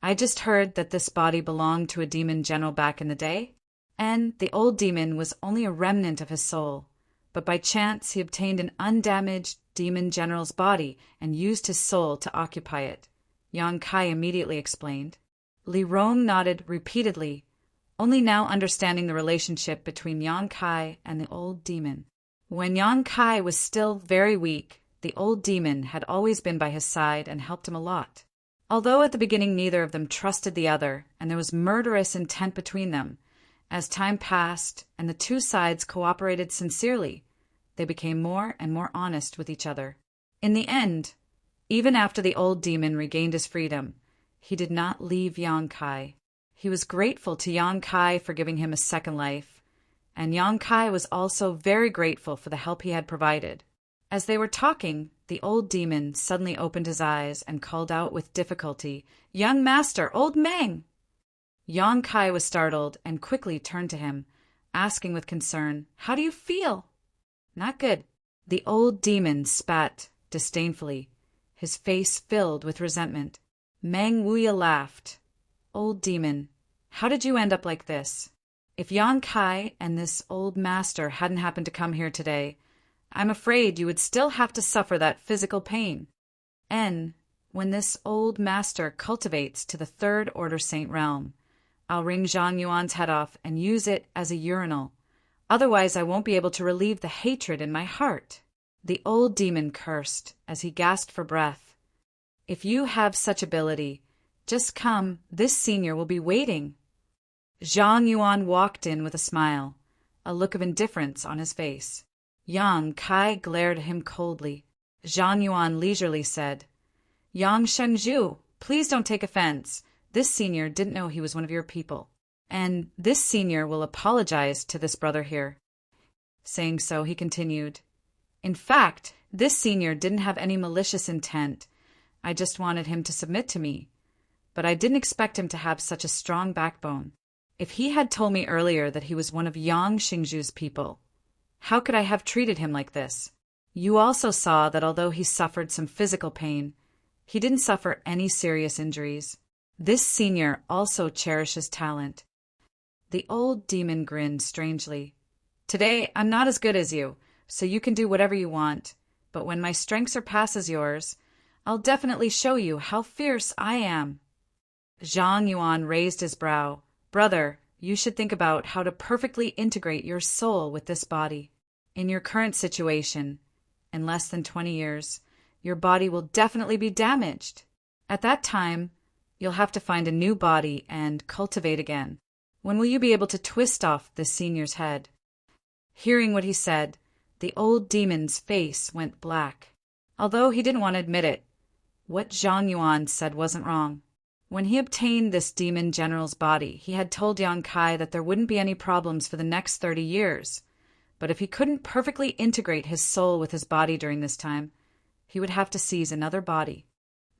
I just heard that this body belonged to a demon general back in the day, and the old demon was only a remnant of his soul, but by chance he obtained an undamaged demon general's body and used his soul to occupy it. Yang Kai immediately explained. Li Rong nodded repeatedly, only now understanding the relationship between Yang Kai and the old demon. When Yang Kai was still very weak, the old demon had always been by his side and helped him a lot. Although at the beginning neither of them trusted the other and there was murderous intent between them, as time passed and the two sides cooperated sincerely, they became more and more honest with each other. In the end, even after the old demon regained his freedom, he did not leave Yang Kai. He was grateful to Yang Kai for giving him a second life, and Yang Kai was also very grateful for the help he had provided. As they were talking, the old demon suddenly opened his eyes and called out with difficulty, "Young master, old Meng!" Yang Kai was startled and quickly turned to him, asking with concern, "How do you feel?" "Not good." The old demon spat disdainfully, his face filled with resentment. Meng Wuya laughed. "Old demon, how did you end up like this? If Yang Kai and this old master hadn't happened to come here today, I'm afraid you would still have to suffer that physical pain. And when this old master cultivates to the third order saint realm, I'll wring Zhang Yuan's head off and use it as a urinal. Otherwise I won't be able to relieve the hatred in my heart." The old demon cursed as he gasped for breath. "If you have such ability, just come, this senior will be waiting." Zhang Yuan walked in with a smile, a look of indifference on his face. Yang Kai glared at him coldly. Zhang Yuan leisurely said, "Yang Shengzhu, please don't take offense. This senior didn't know he was one of your people. And this senior will apologize to this brother here." Saying so, he continued, "In fact, this senior didn't have any malicious intent. I just wanted him to submit to me. But I didn't expect him to have such a strong backbone. If he had told me earlier that he was one of Yang Xingzhu's people, how could I have treated him like this? You also saw that although he suffered some physical pain, he didn't suffer any serious injuries. This senior also cherishes talent." The old demon grinned strangely. "Today, I'm not as good as you, so you can do whatever you want. But when my strength surpasses yours, I'll definitely show you how fierce I am." Zhang Yuan raised his brow. "Brother, you should think about how to perfectly integrate your soul with this body. In your current situation, in less than 20 years, your body will definitely be damaged. At that time, you'll have to find a new body and cultivate again. When will you be able to twist off this senior's head?" Hearing what he said, the old demon's face went black. Although he didn't want to admit it, what Zhang Yuan said wasn't wrong. When he obtained this demon general's body, he had told Yang Kai that there wouldn't be any problems for the next 30 years. But if he couldn't perfectly integrate his soul with his body during this time, he would have to seize another body.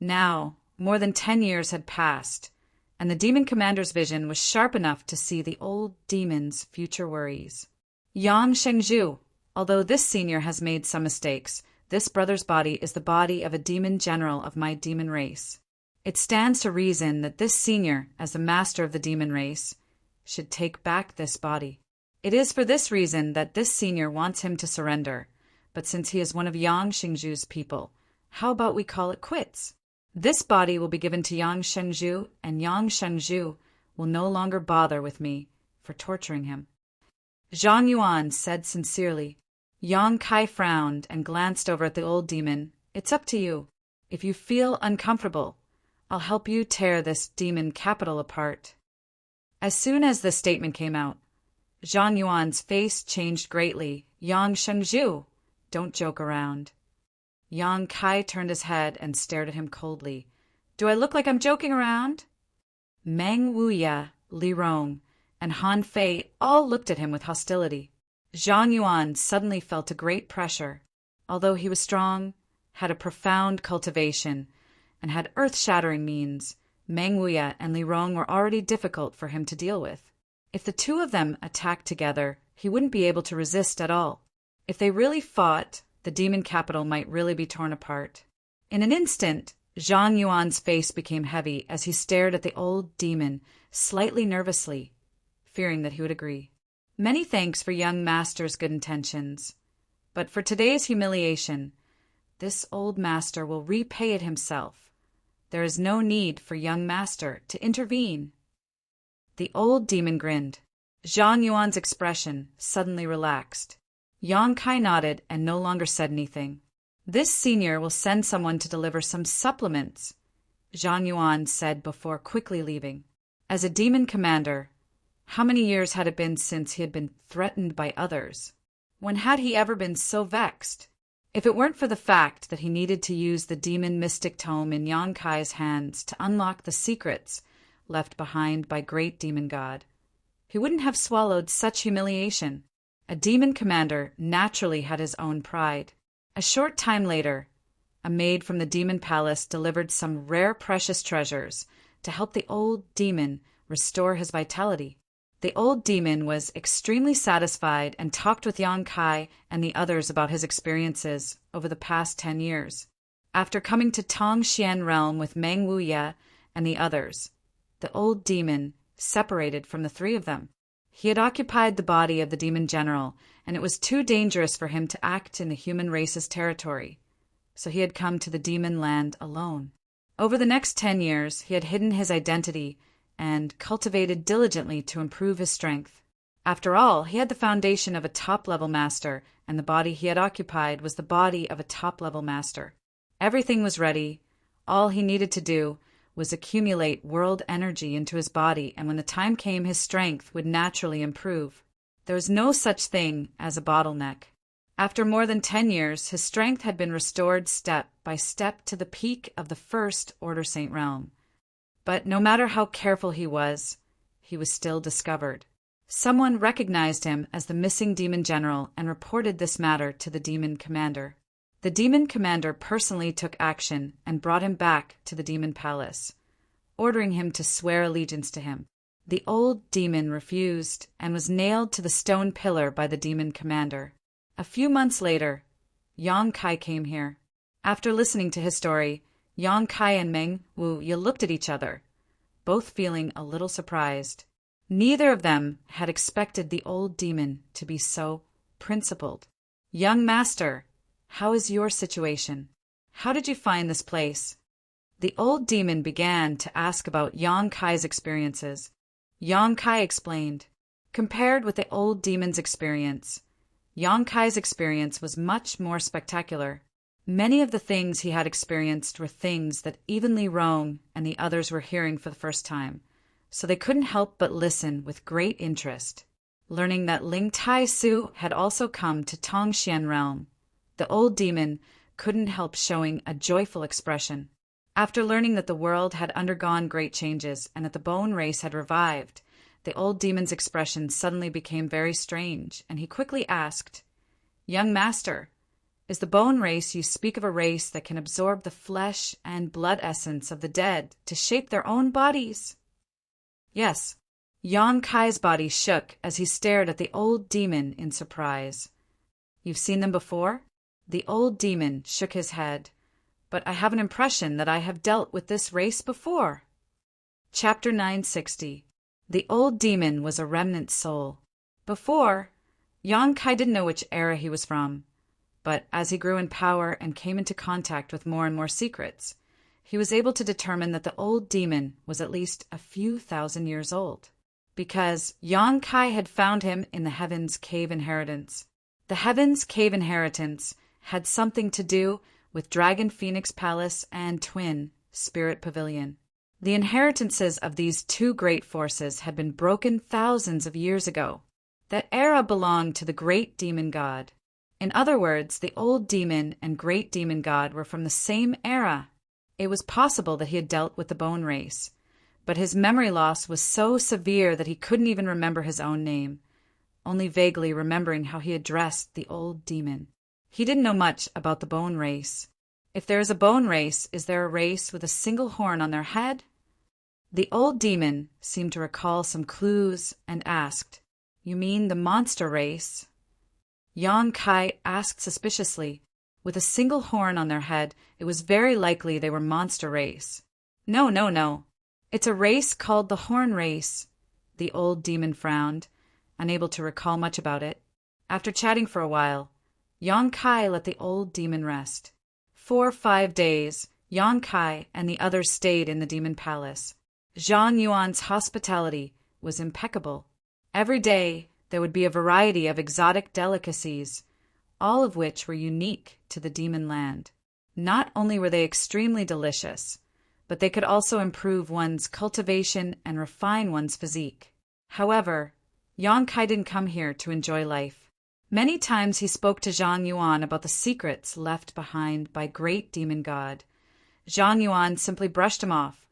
Now, more than 10 years had passed, and the demon commander's vision was sharp enough to see the old demon's future worries. "Yang Shengzhu, although this senior has made some mistakes, this brother's body is the body of a demon general of my demon race. It stands to reason that this senior, as the master of the demon race, should take back this body. It is for this reason that this senior wants him to surrender, but since he is one of Yang Xingzhu's people, how about we call it quits? This body will be given to Yang Shengzhu, and Yang Shengzhu will no longer bother with me for torturing him." Zhang Yuan said sincerely. Yang Kai frowned and glanced over at the old demon. "It's up to you. If you feel uncomfortable, I'll help you tear this demon capital apart." As soon as this statement came out, Zhang Yuan's face changed greatly. "Yang Shengzhu, don't joke around." Yang Kai turned his head and stared at him coldly. "Do I look like I'm joking around?" Meng Wuya, Li Rong, and Han Fei all looked at him with hostility. Zhang Yuan suddenly felt a great pressure. Although he was strong, had a profound cultivation, and had earth-shattering means, Meng Wuya and Li Rong were already difficult for him to deal with. If the two of them attacked together, he wouldn't be able to resist at all. If they really fought, the demon capital might really be torn apart. In an instant, Zhang Yuan's face became heavy as he stared at the old demon, slightly nervously, fearing that he would agree. Many thanks for young master's good intentions, but for today's humiliation, this old master will repay it himself. There is no need for young master to intervene." The old demon grinned. Zhang Yuan's expression suddenly relaxed. Yang Kai nodded and no longer said anything. "This senior will send someone to deliver some supplements," Zhang Yuan said before quickly leaving. As a demon commander, how many years had it been since he had been threatened by others? When had he ever been so vexed? If it weren't for the fact that he needed to use the demon mystic tome in Yang Kai's hands to unlock the secrets left behind by great demon god, he wouldn't have swallowed such humiliation. A demon commander naturally had his own pride. A short time later, a maid from the demon palace delivered some rare precious treasures to help the old demon restore his vitality. The old demon was extremely satisfied and talked with Yang Kai and the others about his experiences over the past 10 years. After coming to Tongxian realm with Meng Wuya and the others, the old demon separated from the three of them. He had occupied the body of the demon general, and it was too dangerous for him to act in the human race's territory, so he had come to the demon land alone. Over the next 10 years, he had hidden his identity and cultivated diligently to improve his strength. After all, he had the foundation of a top-level master, and the body he had occupied was the body of a top-level master. Everything was ready. All he needed to do was accumulate world energy into his body, and when the time came, his strength would naturally improve. There was no such thing as a bottleneck. After more than 10 years, his strength had been restored step by step to the peak of the first Order Saint realm. But no matter how careful he was still discovered. Someone recognized him as the missing demon general and reported this matter to the demon commander. The demon commander personally took action and brought him back to the demon palace, ordering him to swear allegiance to him. The old demon refused and was nailed to the stone pillar by the demon commander. A few months later, Yang Kai came here. After listening to his story, Yang Kai and Meng Wu looked at each other, both feeling a little surprised. Neither of them had expected the old demon to be so principled. "Young master, how is your situation? How did you find this place?" The old demon began to ask about Yang Kai's experiences. Yang Kai explained. Compared with the old demon's experience, Yang Kai's experience was much more spectacular. Many of the things he had experienced were things that even Li Rong and the others were hearing for the first time, so they couldn't help but listen with great interest. Learning that Ling Tai Su had also come to Tongxian realm, the old demon couldn't help showing a joyful expression. After learning that the world had undergone great changes and that the bone race had revived, the old demon's expression suddenly became very strange, and he quickly asked, "Young master, is the bone race you speak of a race that can absorb the flesh and blood essence of the dead to shape their own bodies?" "Yes." Yang Kai's body shook as he stared at the old demon in surprise. "You've seen them before?" The old demon shook his head. "But I have an impression that I have dealt with this race before." Chapter 960. The old demon was a remnant soul. Before, Yang Kai didn't know which era he was from, but as he grew in power and came into contact with more and more secrets, he was able to determine that the old demon was at least a few thousand years old, because Yang Kai had found him in the Heaven's Cave Inheritance. The Heaven's Cave Inheritance had something to do with Dragon Phoenix Palace and Twin Spirit Pavilion. The inheritances of these two great forces had been broken thousands of years ago. That era belonged to the great demon god. In other words, the old demon and great demon god were from the same era. It was possible that he had dealt with the bone race, but his memory loss was so severe that he couldn't even remember his own name, only vaguely remembering how he addressed the old demon. He didn't know much about the bone race. If there is a bone race, is there a race with a single horn on their head? The old demon seemed to recall some clues and asked, "You mean the monster race?" Yang Kai asked suspiciously. With a single horn on their head, it was very likely they were monster race. No. It's a race called the Horn Race." The old demon frowned, unable to recall much about it. After chatting for a while, Yang Kai let the old demon rest. For 5 days, Yang Kai and the others stayed in the demon palace. Zhang Yuan's hospitality was impeccable. Every day, there would be a variety of exotic delicacies, all of which were unique to the demon land. Not only were they extremely delicious, but they could also improve one's cultivation and refine one's physique. However, Yang Kai didn't come here to enjoy life. Many times he spoke to Zhang Yuan about the secrets left behind by great demon god. Zhang Yuan simply brushed him off,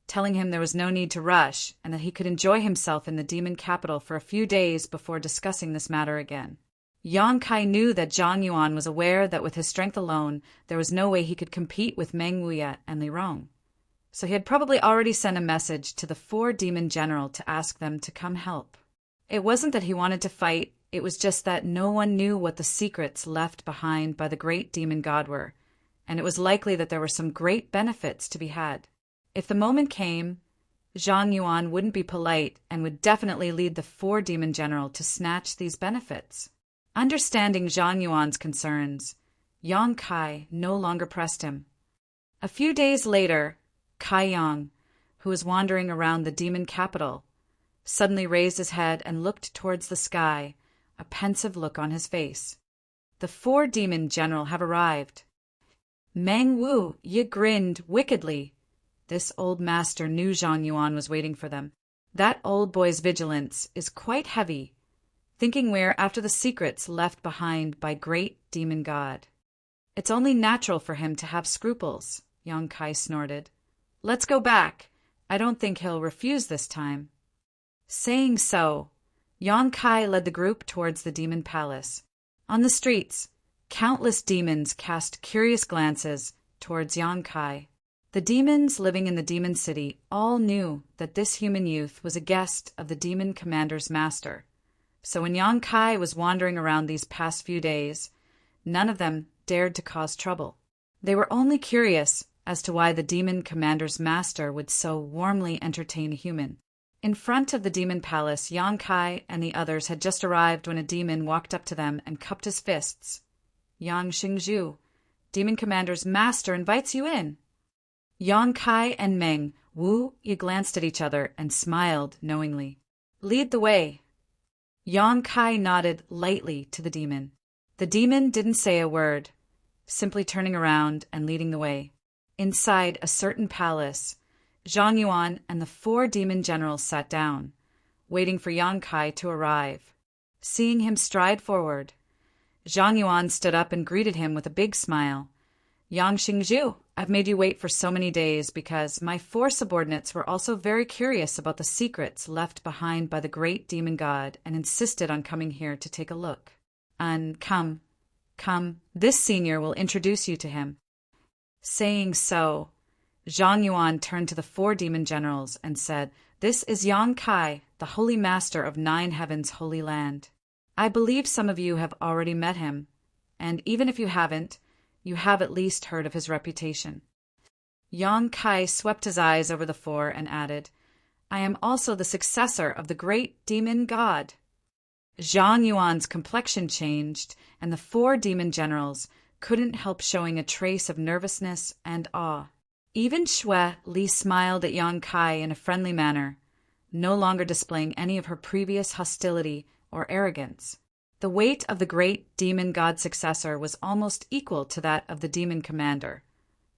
telling him there was no need to rush and that he could enjoy himself in the demon capital for a few days before discussing this matter again. Yang Kai knew that Zhang Yuan was aware that with his strength alone, there was no way he could compete with Meng Wuya and Li Rong. So he had probably already sent a message to the 4 demon general to ask them to come help. It wasn't that he wanted to fight, it was just that no one knew what the secrets left behind by the great demon god were, and it was likely that there were some great benefits to be had. If the moment came, Zhang Yuan wouldn't be polite and would definitely lead the 4 demon general to snatch these benefits. Understanding Zhang Yuan's concerns, Yang Kai no longer pressed him. A few days later, Kai Yang, who was wandering around the demon capital, suddenly raised his head and looked towards the sky, a pensive look on his face. "The 4 demon general have arrived." Meng Wu grinned wickedly. This old master knew Zhang Yuan was waiting for them. That old boy's vigilance is quite heavy, thinking we're after the secrets left behind by great demon god. It's only natural for him to have scruples, Yang Kai snorted. "Let's go back I don't think he'll refuse this time." Saying so, Yang Kai led the group towards the demon palace. On the streets, countless demons cast curious glances towards Yang Kai. The demons living in the demon city all knew that this human youth was a guest of the demon commander's master. So when Yang Kai was wandering around these past few days, none of them dared to cause trouble. They were only curious as to why the demon commander's master would so warmly entertain a human. In front of the demon palace, Yang Kai and the others had just arrived when a demon walked up to them and cupped his fists. "Yang Xingzhu, demon commander's master invites you in." Yang Kai and Meng Wu glanced at each other and smiled knowingly. "Lead the way." Yang Kai nodded lightly to the demon. The demon didn't say a word, simply turning around and leading the way. Inside a certain palace, Zhang Yuan and the 4 demon generals sat down, waiting for Yang Kai to arrive. Seeing him stride forward, Zhang Yuan stood up and greeted him with a big smile. "Yang Xingzhu, I've made you wait for so many days because my 4 subordinates were also very curious about the secrets left behind by the great demon god and insisted on coming here to take a look. And come, this senior will introduce you to him." Saying so, Zhang Yuan turned to the 4 demon generals and said, "This is Yang Kai, the holy master of 9 heavens' holy land. I believe some of you have already met him, and even if you haven't, you have at least heard of his reputation." Yang Kai swept his eyes over the 4 and added, "I am also the successor of the great demon god." Zhang Yuan's complexion changed, and the 4 demon generals couldn't help showing a trace of nervousness and awe. Even Xue Li smiled at Yang Kai in a friendly manner, no longer displaying any of her previous hostility or arrogance. The weight of the great demon god successor was almost equal to that of the demon commander,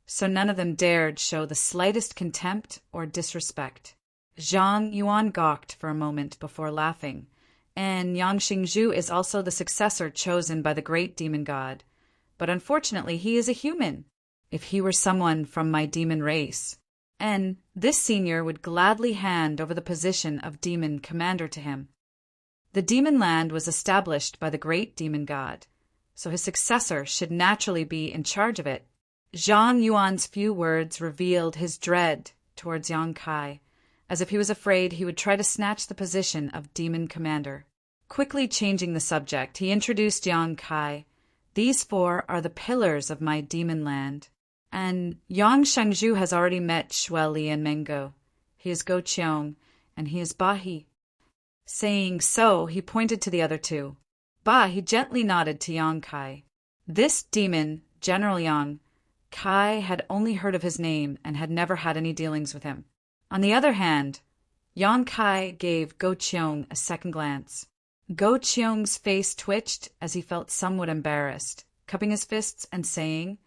so none of them dared show the slightest contempt or disrespect. Zhang Yuan gawked for a moment before laughing. "And Yang Xingzhu is also the successor chosen by the great demon god, but unfortunately he is a human. If he were someone from my demon race, and this senior would gladly hand over the position of demon commander to him." The demon land was established by the great demon god, so his successor should naturally be in charge of it. Zhang Yuan's few words revealed his dread towards Yang Kai, as if he was afraid he would try to snatch the position of demon commander. Quickly changing the subject, he introduced Yang Kai. "These 4 are the pillars of my demon land. And Yang Shangzhu has already met Xue Li and Mengo. He is Go Qiong, and he is Ba He." Saying so, he pointed to the other 2. Ba He gently nodded to Yang Kai. This demon, General Yang Kai, had only heard of his name and had never had any dealings with him. On the other hand, Yang Kai gave Go Qiong a second glance. Go Qiong's face twitched as he felt somewhat embarrassed, cupping his fists and saying,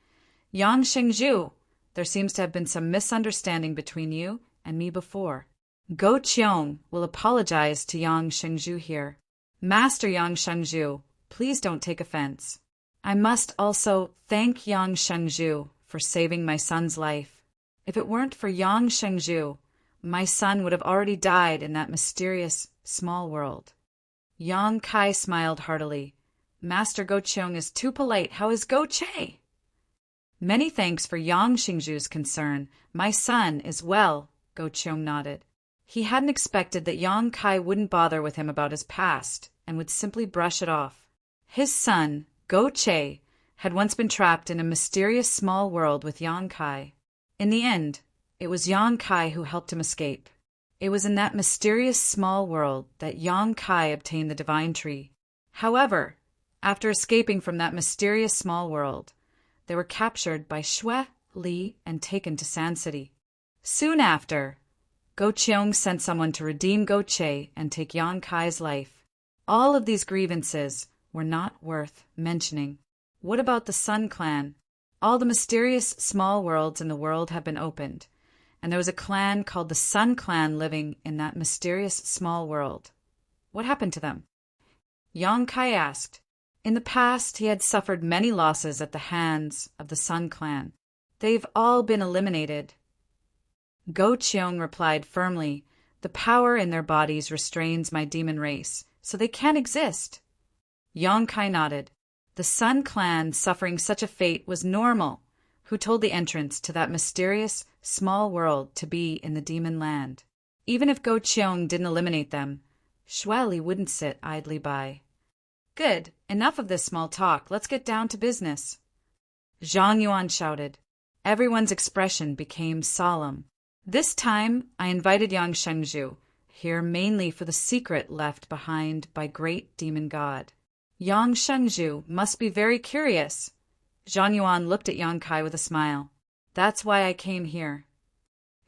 "Yang Shengzhu, there seems to have been some misunderstanding between you and me before. Go Qiong will apologize to Yang Shengzhu here. Master Yang Shengzhu, please don't take offense. I must also thank Yang Shengzhu for saving my son's life. If it weren't for Yang Shengzhu, my son would have already died in that mysterious small world." Yang Kai smiled heartily. "Master Go Qiong is too polite. How is Go Che?" "Many thanks for Yang Xingzhu's concern. My son is well," Go Qiong nodded. He hadn't expected that Yang Kai wouldn't bother with him about his past and would simply brush it off. His son, Go Che, had once been trapped in a mysterious small world with Yang Kai. In the end, it was Yang Kai who helped him escape. It was in that mysterious small world that Yang Kai obtained the divine tree. However, after escaping from that mysterious small world, they were captured by Xue Li and taken to Sand City. Soon after, Go Qiong sent someone to redeem Go Che and take Yang Kai's life. All of these grievances were not worth mentioning. What about the Sun Clan? All the mysterious small worlds in the world have been opened, and there was a clan called the Sun Clan living in that mysterious small world. What happened to them? Yang Kai asked. In the past, he had suffered many losses at the hands of the Sun Clan. They've all been eliminated. Go Cheong replied firmly, "The power in their bodies restrains my demon race, so they can't exist." Yong Kai nodded. The Sun clan suffering such a fate was normal. Who told the entrance to that mysterious, small world to be in the demon land? Even if Go Cheong didn't eliminate them, Shueli wouldn't sit idly by. "Good, enough of this small talk, let's get down to business," Zhang Yuan shouted. Everyone's expression became solemn. This time, I invited Yang Shengzhu, here mainly for the secret left behind by great demon god. Yang Shengzhu must be very curious. Zhang Yuan looked at Yang Kai with a smile. "That's why I came here."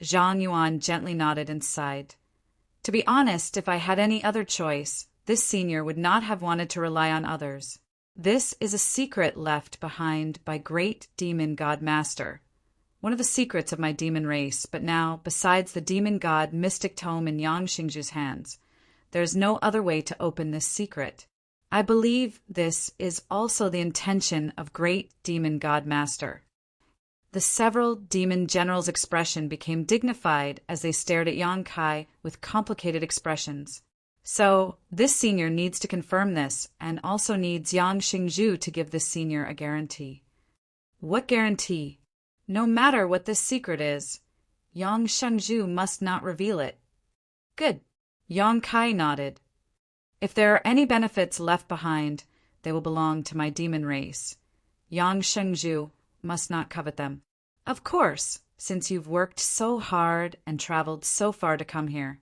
Zhang Yuan gently nodded and sighed. To be honest, if I had any other choice, this senior would not have wanted to rely on others. This is a secret left behind by great demon god master. One of the secrets of my demon race, but now, besides the demon god mystic tome in Yang Xingzhu's hands, there is no other way to open this secret. I believe this is also the intention of great demon god master. The several demon generals' expression became dignified as they stared at Yang Kai with complicated expressions. So, this senior needs to confirm this, and also needs Yang Xingzhu to give this senior a guarantee. What guarantee? No matter what this secret is, Yang Shengzhu must not reveal it. Good. Yang Kai nodded. If there are any benefits left behind, they will belong to my demon race. Yang Shengzhu must not covet them. Of course, since you've worked so hard and traveled so far to come here,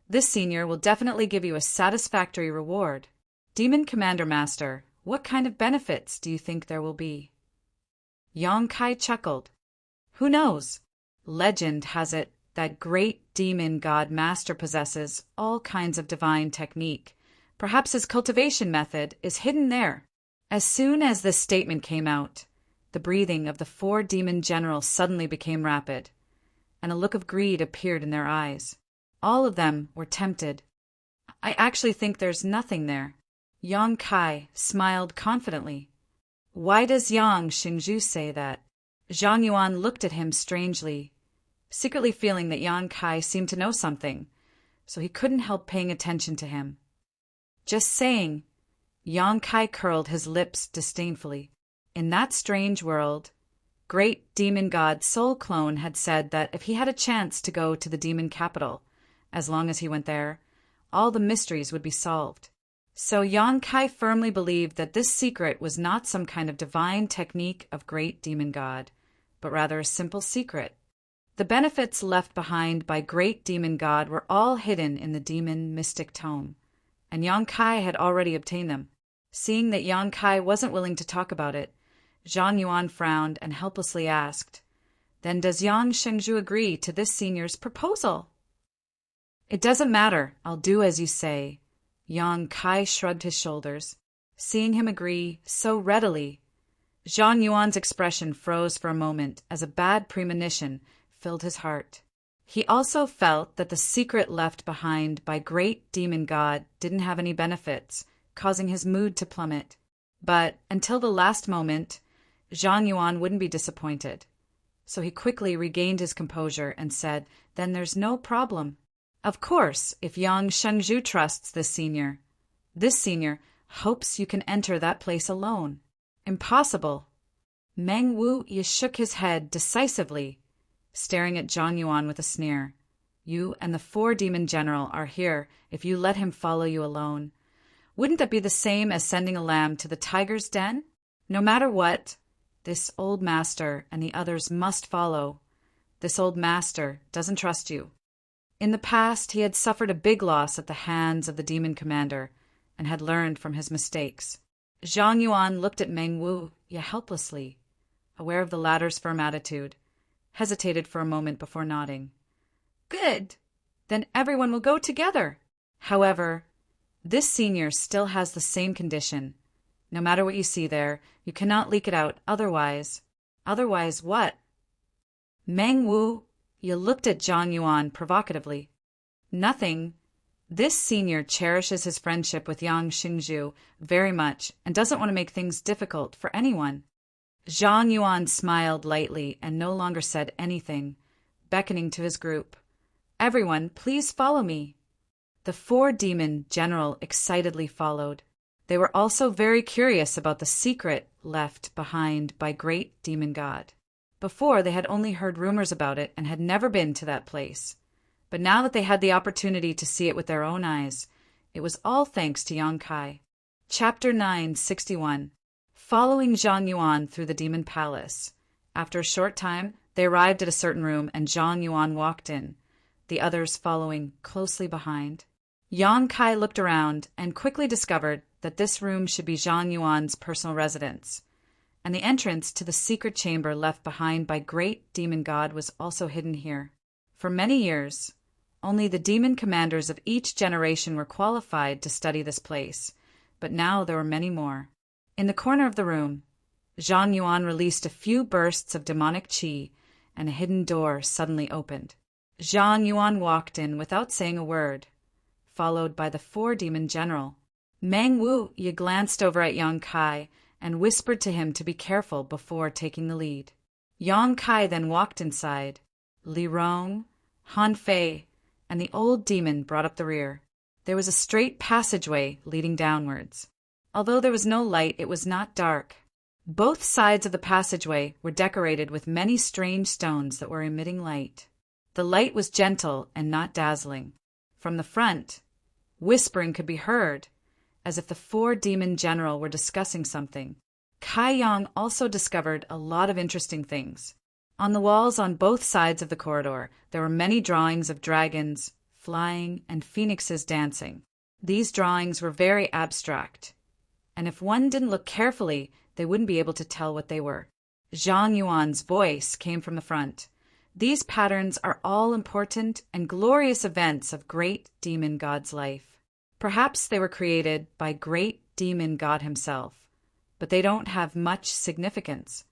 this senior will definitely give you a satisfactory reward. Demon Commander Master, what kind of benefits do you think there will be? Yang Kai chuckled. Who knows? Legend has it that great demon god master possesses all kinds of divine technique. Perhaps his cultivation method is hidden there. As soon as this statement came out, the breathing of the 4 demon generals suddenly became rapid, and a look of greed appeared in their eyes. All of them were tempted. I actually think there's nothing there. Yang Kai smiled confidently. Why does Yang Xingzhu say that? Zhang Yuan looked at him strangely, secretly feeling that Yang Kai seemed to know something, so he couldn't help paying attention to him. Just saying. Yang Kai curled his lips disdainfully. In that strange world, great demon god Soul Clone had said that if he had a chance to go to the demon capital, as long as he went there, all the mysteries would be solved. So Yang Kai firmly believed that this secret was not some kind of divine technique of great demon god, but rather a simple secret. The benefits left behind by great demon god were all hidden in the demon mystic tome, and Yang Kai had already obtained them. Seeing that Yang Kai wasn't willing to talk about it, Zhang Yuan frowned and helplessly asked, "Then does Yang Shengzhu agree to this senior's proposal?" "It doesn't matter. I'll do as you say." Yang Kai shrugged his shoulders. Seeing him agree so readily, Zhang Yuan's expression froze for a moment as a bad premonition filled his heart. He also felt that the secret left behind by great demon god didn't have any benefits, causing his mood to plummet. But until the last moment, Zhang Yuan wouldn't be disappointed. So he quickly regained his composure and said, "Then there's no problem. Of course, if Yang Shengzhu trusts this senior hopes you can enter that place alone." "Impossible." Meng Wu Yi shook his head decisively, staring at Zhang Yuan with a sneer. "You and the 4 demon general are here if you let him follow you alone. Wouldn't that be the same as sending a lamb to the tiger's den? No matter what, this old master and the others must follow. This old master doesn't trust you." In the past, he had suffered a big loss at the hands of the demon commander and had learned from his mistakes. Zhang Yuan looked at Meng Wu Ye helplessly, aware of the latter's firm attitude, hesitated for a moment before nodding. "Good. Then everyone will go together. However, this senior still has the same condition. No matter what you see there, you cannot leak it out otherwise." "Otherwise what?" Meng Wu Ye looked at Zhang Yuan provocatively. "Nothing. This senior cherishes his friendship with Yang Xingzhu very much and doesn't want to make things difficult for anyone." Zhang Yuan smiled lightly and no longer said anything, beckoning to his group. "Everyone, please follow me." The 4 demon general excitedly followed. They were also very curious about the secret left behind by Great Demon God. Before, they had only heard rumors about it and had never been to that place. But now that they had the opportunity to see it with their own eyes, it was all thanks to Yang Kai. Chapter 961. Following Zhang Yuan through the Demon Palace. After a short time, they arrived at a certain room and Zhang Yuan walked in, the others following closely behind. Yang Kai looked around and quickly discovered that this room should be Zhang Yuan's personal residence, and the entrance to the secret chamber left behind by Great Demon God was also hidden here. For many years, only the demon commanders of each generation were qualified to study this place, but now there were many more. In the corner of the room, Zhang Yuan released a few bursts of demonic qi, and a hidden door suddenly opened. Zhang Yuan walked in without saying a word, followed by the 4-demon general. Meng Wu Yi glanced over at Yang Kai and whispered to him to be careful before taking the lead. Yang Kai then walked inside. Li Rong, Han Fei, and the old demon brought up the rear. There was a straight passageway leading downwards. Although there was no light, it was not dark. Both sides of the passageway were decorated with many strange stones that were emitting light. The light was gentle and not dazzling. From the front, whispering could be heard, as if the 4-demon general were discussing something. Kai Yang also discovered a lot of interesting things. On the walls on both sides of the corridor, there were many drawings of dragons flying and phoenixes dancing. These drawings were very abstract, and if one didn't look carefully, they wouldn't be able to tell what they were. Zhang Yuan's voice came from the front. These patterns are all important and glorious events of Great Demon God's life. Perhaps they were created by Great Demon God himself, but they don't have much significance.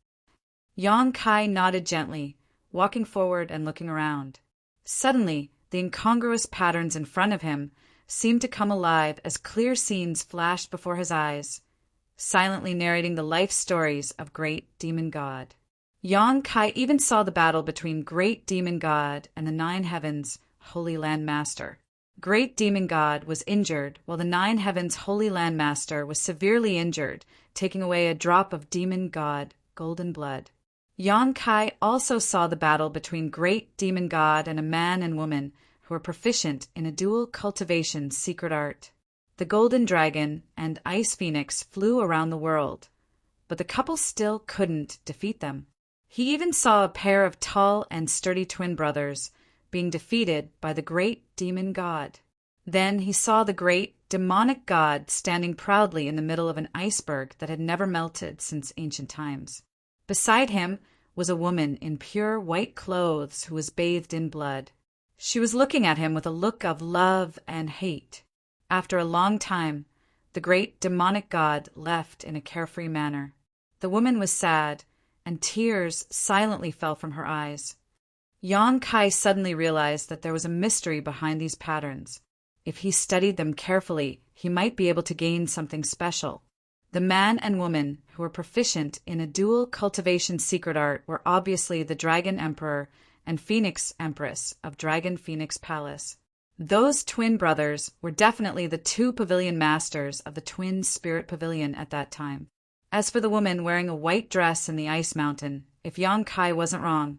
Yang Kai nodded gently, walking forward and looking around. Suddenly, the incongruous patterns in front of him seemed to come alive as clear scenes flashed before his eyes, silently narrating the life stories of Great Demon God. Yang Kai even saw the battle between Great Demon God and the 9 Heavens Holy Land Master. Great Demon God was injured, while the 9 Heavens Holy Land Master was severely injured, taking away a drop of Demon God golden blood. Yang Kai also saw the battle between Great Demon God and a man and woman who were proficient in a dual cultivation secret art. The Golden Dragon and Ice Phoenix flew around the world, but the couple still couldn't defeat them. He even saw a pair of tall and sturdy twin brothers being defeated by the Great Demon God. Then he saw the Great Demonic God standing proudly in the middle of an iceberg that had never melted since ancient times. Beside him was a woman in pure white clothes who was bathed in blood. She was looking at him with a look of love and hate. After a long time, the Great Demonic God left in a carefree manner. The woman was sad, and tears silently fell from her eyes. Yang Kai suddenly realized that there was a mystery behind these patterns. If he studied them carefully, he might be able to gain something special. The man and woman who were proficient in a dual cultivation secret art were obviously the Dragon Emperor and Phoenix Empress of Dragon Phoenix Palace. Those twin brothers were definitely the 2 pavilion masters of the Twin Spirit Pavilion at that time. As for the woman wearing a white dress in the Ice Mountain, if Yang Kai wasn't wrong,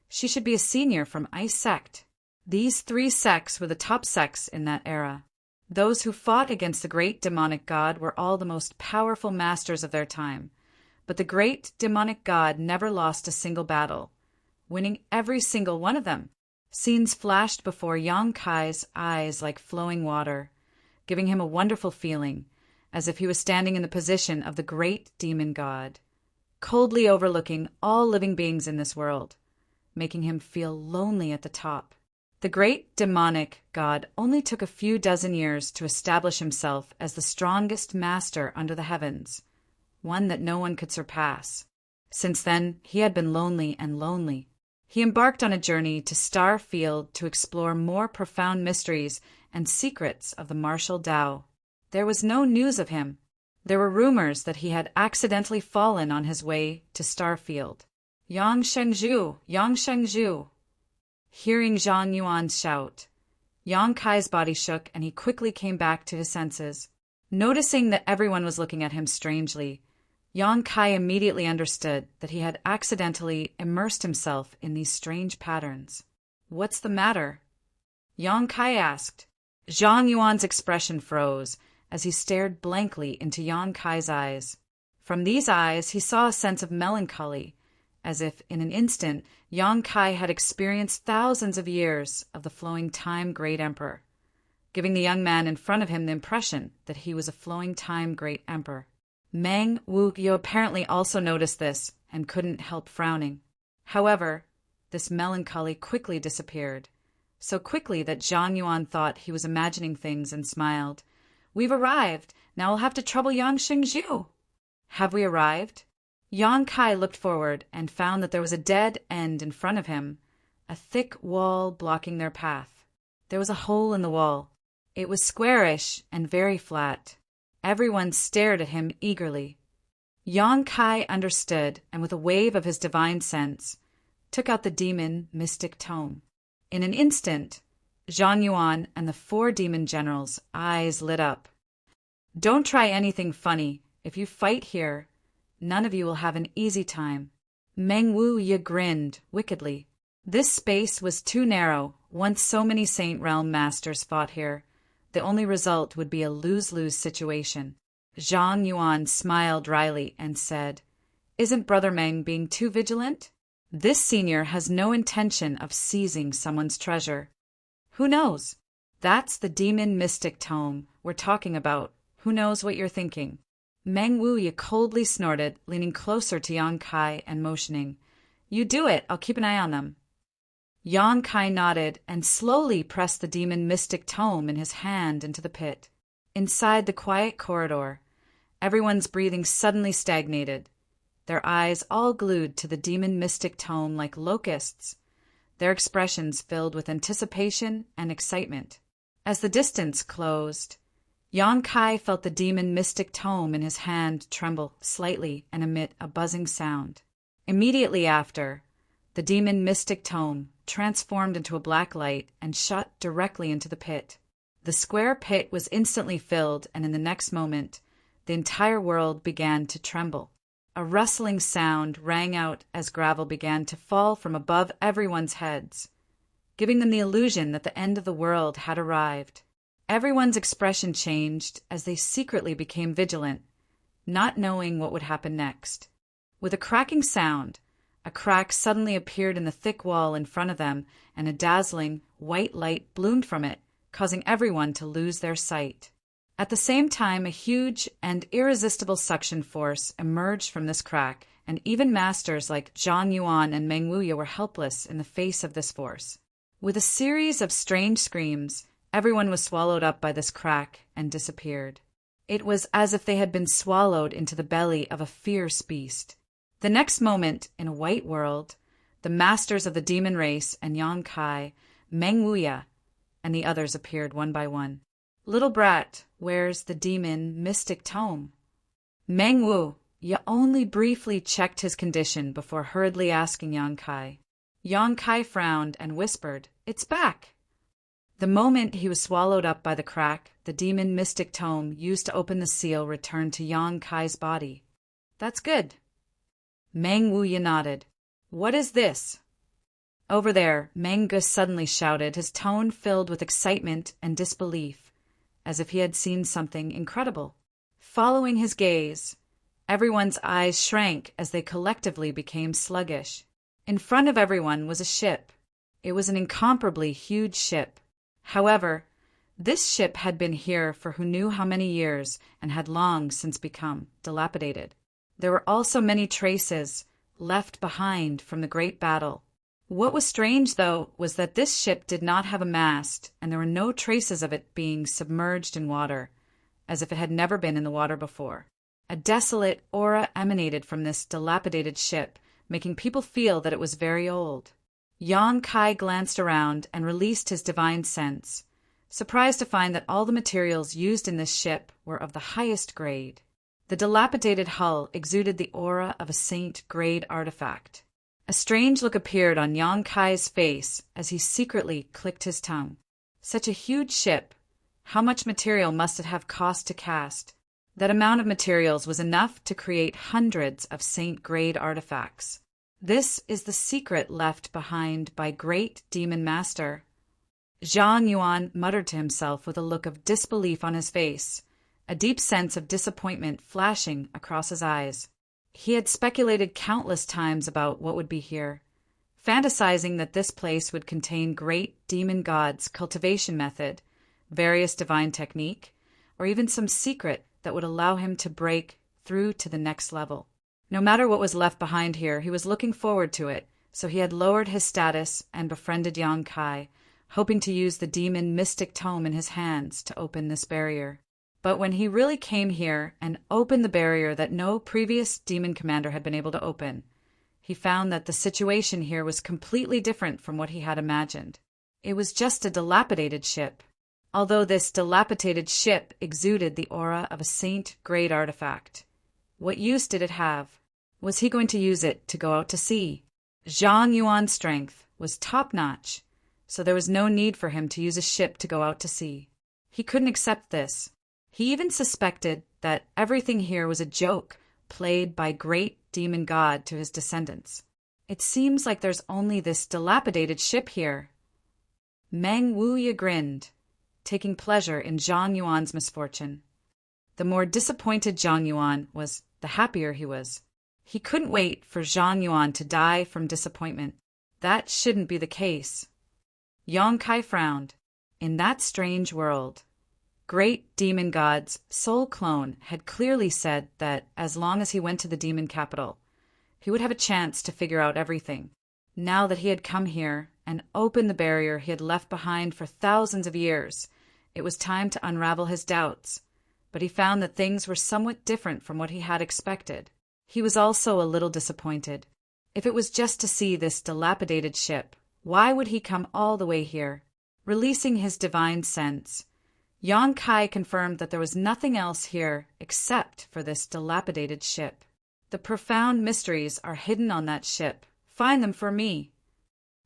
she should be a senior from Ice Sect. These 3 sects were the top sects in that era. Those who fought against the Great Demonic God were all the most powerful masters of their time, but the Great Demonic God never lost a single battle, winning every single one of them. Scenes flashed before Yang Kai's eyes like flowing water, giving him a wonderful feeling, as if he was standing in the position of the Great Demon God, coldly overlooking all living beings in this world, making him feel lonely at the top. The Great Demonic God only took a few dozen years to establish himself as the strongest master under the heavens, one that no one could surpass. Since then, he had been lonely and lonely. He embarked on a journey to Starfield to explore more profound mysteries and secrets of the martial Tao. There was no news of him. There were rumors that he had accidentally fallen on his way to Starfield. Yang Shengzhu, Yang Shengzhu. Hearing Zhang Yuan's shout, Yang Kai's body shook and he quickly came back to his senses. Noticing that everyone was looking at him strangely, Yang Kai immediately understood that he had accidentally immersed himself in these strange patterns. "What's the matter?" Yang Kai asked. Zhang Yuan's expression froze as he stared blankly into Yang Kai's eyes. From these eyes he saw a sense of melancholy, as if in an instant Yang Kai had experienced thousands of years of the flowing time great emperor, giving the young man in front of him the impression that he was a flowing time great emperor. Meng Wuyu apparently also noticed this and couldn't help frowning. However, this melancholy quickly disappeared, so quickly that Zhang Yuan thought he was imagining things and smiled. "We've arrived. Now we'll have to trouble Yang Xingzhu." "Have we arrived?" Yang Kai looked forward and found that there was a dead end in front of him, a thick wall blocking their path. There was a hole in the wall. It was squarish and very flat. Everyone stared at him eagerly. Yang Kai understood and with a wave of his divine sense, took out the demon mystic tome. In an instant, Zhang Yuan and the 4 demon generals' eyes lit up. "Don't try anything funny. If you fight here, none of you will have an easy time." Meng Wuyu grinned wickedly. This space was too narrow. Once so many Saint Realm masters fought here, the only result would be a lose-lose situation. Zhang Yuan smiled wryly and said, "Isn't Brother Meng being too vigilant? This senior has no intention of seizing someone's treasure. Who knows? That's the demon mystic tome we're talking about. Who knows what you're thinking?" Meng Wuyu coldly snorted, leaning closer to Yang Kai and motioning. "You do it, I'll keep an eye on them." Yang Kai nodded and slowly pressed the demon mystic tome in his hand into the pit. Inside the quiet corridor, everyone's breathing suddenly stagnated, their eyes all glued to the demon mystic tome like locusts, their expressions filled with anticipation and excitement. As the distance closed, Yang Kai felt the demon mystic tome in his hand tremble slightly and emit a buzzing sound. Immediately after, the demon mystic tome transformed into a black light and shot directly into the pit. The square pit was instantly filled, and in the next moment, the entire world began to tremble. A rustling sound rang out as gravel began to fall from above everyone's heads, giving them the illusion that the end of the world had arrived. Everyone's expression changed as they secretly became vigilant, not knowing what would happen next. With a cracking sound, a crack suddenly appeared in the thick wall in front of them, and a dazzling white light bloomed from it, causing everyone to lose their sight. At the same time, a huge and irresistible suction force emerged from this crack, and even masters like Zhang Yuan and Meng Wuyu were helpless in the face of this force. With a series of strange screams, everyone was swallowed up by this crack and disappeared. It was as if they had been swallowed into the belly of a fierce beast. The next moment, in a white world, the masters of the demon race and Yang Kai, Meng Wuyu, and the others appeared one by one. "Little brat, where's the demon mystic tome?" Meng Wuyu only briefly checked his condition before hurriedly asking Yang Kai. Yang Kai frowned and whispered, "It's back." The moment he was swallowed up by the crack, the demon mystic tome used to open the seal returned to Yang Kai's body. "That's good." Meng Wuyu nodded. "What is this?" "Over there," Meng Gus suddenly shouted, his tone filled with excitement and disbelief, as if he had seen something incredible. Following his gaze, everyone's eyes shrank as they collectively became sluggish. In front of everyone was a ship. It was an incomparably huge ship. However, this ship had been here for who knew how many years and had long since become dilapidated. There were also many traces left behind from the great battle. What was strange, though, was that this ship did not have a mast, and there were no traces of it being submerged in water, as if it had never been in the water before. A desolate aura emanated from this dilapidated ship, making people feel that it was very old. Yang Kai glanced around and released his divine sense, surprised to find that all the materials used in this ship were of the highest grade. The dilapidated hull exuded the aura of a saint-grade artifact. A strange look appeared on Yang Kai's face as he secretly clicked his tongue. Such a huge ship. How much material must it have cost to cast? That amount of materials was enough to create hundreds of saint-grade artifacts. This is the secret left behind by Great Demon Master. Zhang Yuan muttered to himself with a look of disbelief on his face, a deep sense of disappointment flashing across his eyes. He had speculated countless times about what would be here, fantasizing that this place would contain great demon gods' cultivation method, various divine technique, or even some secret that would allow him to break through to the next level. No matter what was left behind here, he was looking forward to it, so he had lowered his status and befriended Yang Kai, hoping to use the demon mystic tome in his hands to open this barrier. But when he really came here and opened the barrier that no previous demon commander had been able to open, he found that the situation here was completely different from what he had imagined. It was just a dilapidated ship. Although this dilapidated ship exuded the aura of a saint-grade artifact. What use did it have? Was he going to use it to go out to sea? Zhang Yuan's strength was top-notch, so there was no need for him to use a ship to go out to sea. He couldn't accept this. He even suspected that everything here was a joke played by great demon god to his descendants. It seems like there's only this dilapidated ship here. Meng Wuya grinned, taking pleasure in Zhang Yuan's misfortune. The more disappointed Zhang Yuan was, the happier he was. He couldn't wait for Zhang Yuan to die from disappointment. That shouldn't be the case. Yang Kai frowned. In that strange world, Great Demon God's soul clone had clearly said that as long as he went to the demon capital, he would have a chance to figure out everything. Now that he had come here and opened the barrier he had left behind for thousands of years, it was time to unravel his doubts. But he found that things were somewhat different from what he had expected. He was also a little disappointed. If it was just to see this dilapidated ship, why would he come all the way here? Releasing his divine sense, Yang Kai confirmed that there was nothing else here except for this dilapidated ship. The profound mysteries are hidden on that ship. Find them for me.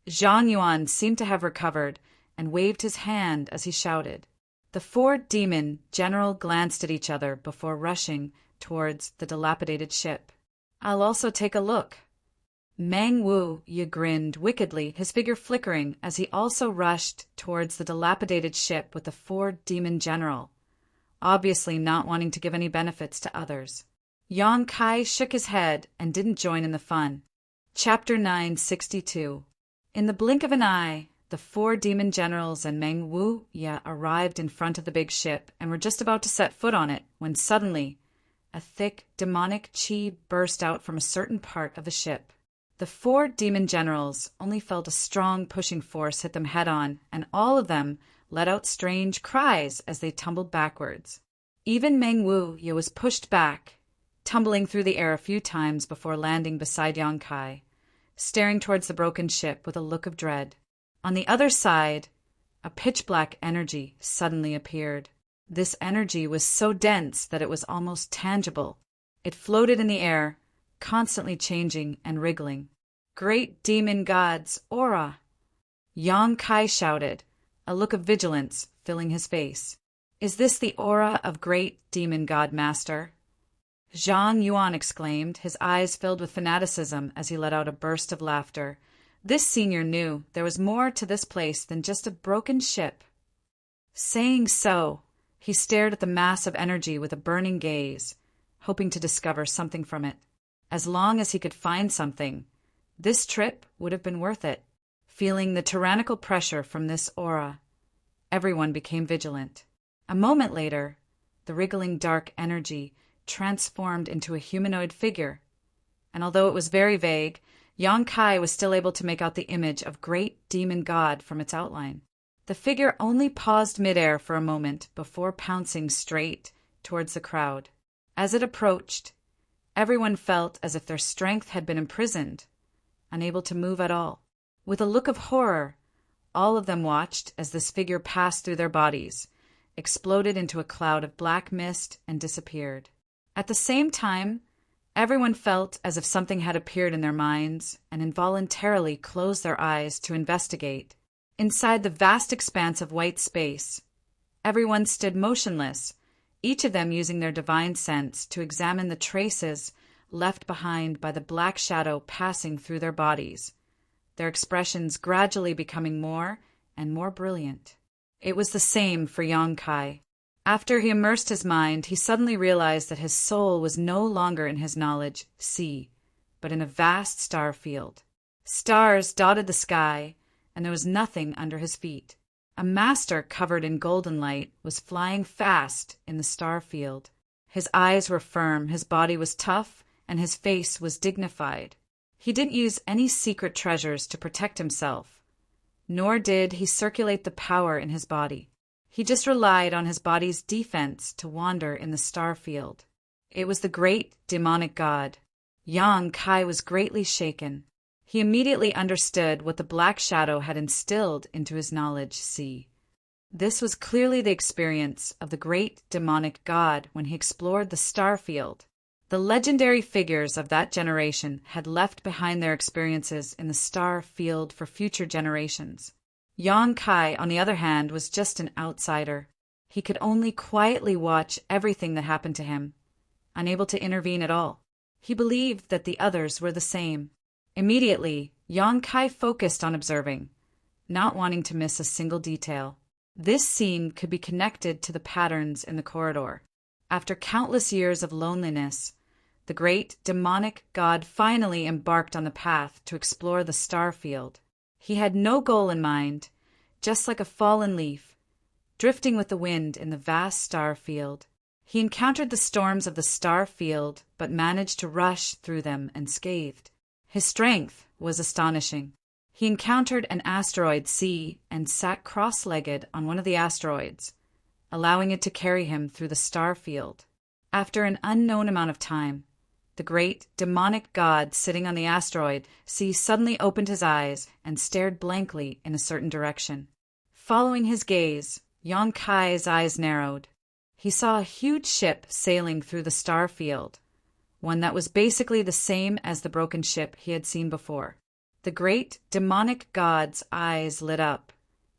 Zhang Yuan seemed to have recovered and waved his hand as he shouted. The four demon general glanced at each other before rushing towards the dilapidated ship. I'll also take a look. Meng Wu grinned wickedly, his figure flickering as he also rushed towards the dilapidated ship with the four demon general, obviously not wanting to give any benefits to others. Yang Kai shook his head and didn't join in the fun. Chapter 962. In the blink of an eye, the four demon generals and Meng Wu arrived in front of the big ship and were just about to set foot on it when suddenly a thick demonic chi burst out from a certain part of the ship. The four demon generals only felt a strong pushing force hit them head-on, and all of them let out strange cries as they tumbled backwards. Even Meng Wu was pushed back, tumbling through the air a few times before landing beside Yang Kai, staring towards the broken ship with a look of dread. On the other side, a pitch-black energy suddenly appeared. This energy was so dense that it was almost tangible. It floated in the air, constantly changing and wriggling. Great demon god's aura! Yang Kai shouted, a look of vigilance filling his face. Is this the aura of great demon god master? Zhang Yuan exclaimed, his eyes filled with fanaticism as he let out a burst of laughter. This senior knew there was more to this place than just a broken ship. Saying so, he stared at the mass of energy with a burning gaze, hoping to discover something from it. As long as he could find something, this trip would have been worth it. Feeling the tyrannical pressure from this aura, everyone became vigilant. A moment later, the wriggling dark energy transformed into a humanoid figure, and although it was very vague, Yang Kai was still able to make out the image of great demon god from its outline. The figure only paused midair for a moment before pouncing straight towards the crowd. As it approached, everyone felt as if their strength had been imprisoned, unable to move at all. With a look of horror, all of them watched as this figure passed through their bodies, exploded into a cloud of black mist, and disappeared. At the same time, Everyone felt as if something had appeared in their minds and involuntarily closed their eyes to investigate. Inside the vast expanse of white space, everyone stood motionless, each of them using their divine sense to examine the traces left behind by the black shadow passing through their bodies, their expressions gradually becoming more and more brilliant. It was the same for Yong-kai. After he immersed his mind, he suddenly realized that his soul was no longer in his knowledge sea, but in a vast star field. Stars dotted the sky, and there was nothing under his feet. A master covered in golden light was flying fast in the star field. His eyes were firm, his body was tough, and his face was dignified. He didn't use any secret treasures to protect himself, nor did he circulate the power in his body. He just relied on his body's defense to wander in the star field. It was the great demonic god. Yong-kai was greatly shaken. He immediately understood what the black shadow had instilled into his knowledge sea. This was clearly the experience of the great demonic god when he explored the star field. The legendary figures of that generation had left behind their experiences in the star field for future generations. Yong-kai, on the other hand, was just an outsider. He could only quietly watch everything that happened to him, unable to intervene at all. He believed that the others were the same. Immediately, Yong-kai focused on observing, not wanting to miss a single detail. This scene could be connected to the patterns in the corridor. After countless years of loneliness, the great demonic god finally embarked on the path to explore the star field. He had no goal in mind, just like a fallen leaf, drifting with the wind in the vast star field. He encountered the storms of the star field, but managed to rush through them unscathed. His strength was astonishing. He encountered an asteroid sea and sat cross-legged on one of the asteroids, allowing it to carry him through the star field. After an unknown amount of time, the great demonic god sitting on the asteroid sea suddenly opened his eyes and stared blankly in a certain direction. Following his gaze, Yong-kai's eyes narrowed. He saw a huge ship sailing through the star field, one that was basically the same as the broken ship he had seen before. The great demonic god's eyes lit up,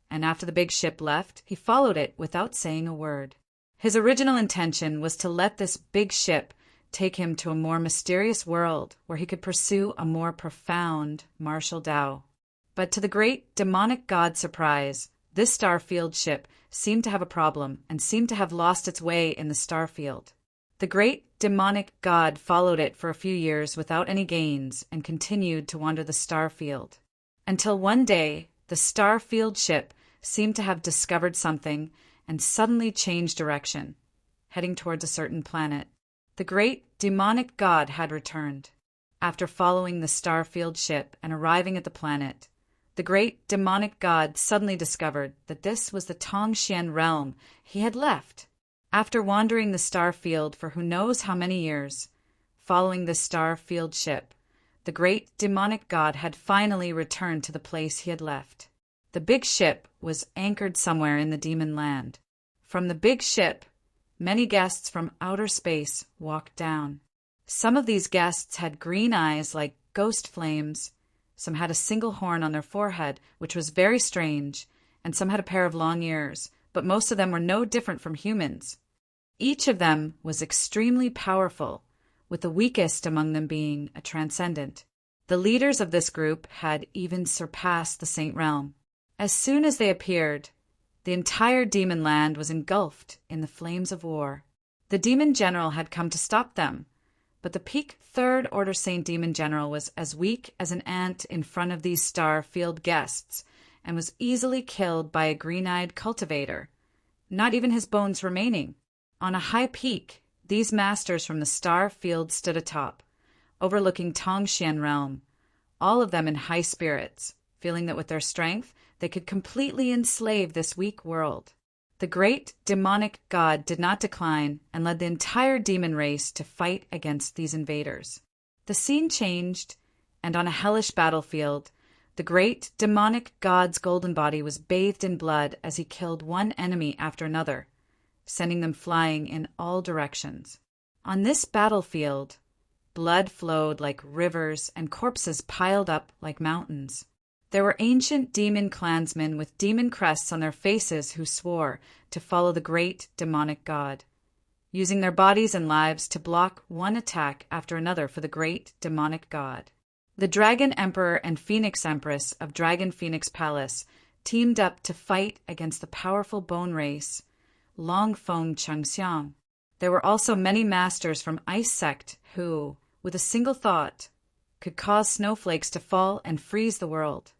and after the big ship left, he followed it without saying a word. His original intention was to let this big ship take him to a more mysterious world where he could pursue a more profound martial Tao. But to the great demonic god's surprise, this starfield ship seemed to have a problem and seemed to have lost its way in the starfield. The great demonic god followed it for a few years without any gains and continued to wander the starfield, until one day the starfield ship seemed to have discovered something and suddenly changed direction, heading towards a certain planet. The great demonic god had returned. After following the starfield ship and arriving at the planet, the great demonic god suddenly discovered that this was the Tongxian realm he had left. After wandering the star field for who knows how many years, following the star field ship, the great demonic god had finally returned to the place he had left. The big ship was anchored somewhere in the demon land. From the big ship, many guests from outer space walked down. Some of these guests had green eyes like ghost flames, some had a single horn on their forehead, which was very strange, and some had a pair of long ears, but most of them were no different from humans. Each of them was extremely powerful, with the weakest among them being a transcendent. The leaders of this group had even surpassed the Saint Realm. As soon as they appeared, the entire demon land was engulfed in the flames of war. The demon general had come to stop them, but the peak Third Order Saint Demon General was as weak as an ant in front of these star field guests and was easily killed by a green-eyed cultivator, not even his bones remaining. On a high peak, these masters from the star field stood atop, overlooking Tongxian realm, all of them in high spirits, feeling that with their strength they could completely enslave this weak world. The great demonic god did not decline and led the entire demon race to fight against these invaders. The scene changed, and on a hellish battlefield, the great demonic god's golden body was bathed in blood as he killed one enemy after another, sending them flying in all directions. On this battlefield, blood flowed like rivers and corpses piled up like mountains. There were ancient demon clansmen with demon crests on their faces who swore to follow the great demonic god, using their bodies and lives to block one attack after another for the great demonic god. The Dragon Emperor and Phoenix Empress of Dragon Phoenix Palace teamed up to fight against the powerful bone race, Longfeng Changxiang. There were also many masters from Ice Sect who, with a single thought, could cause snowflakes to fall and freeze the world.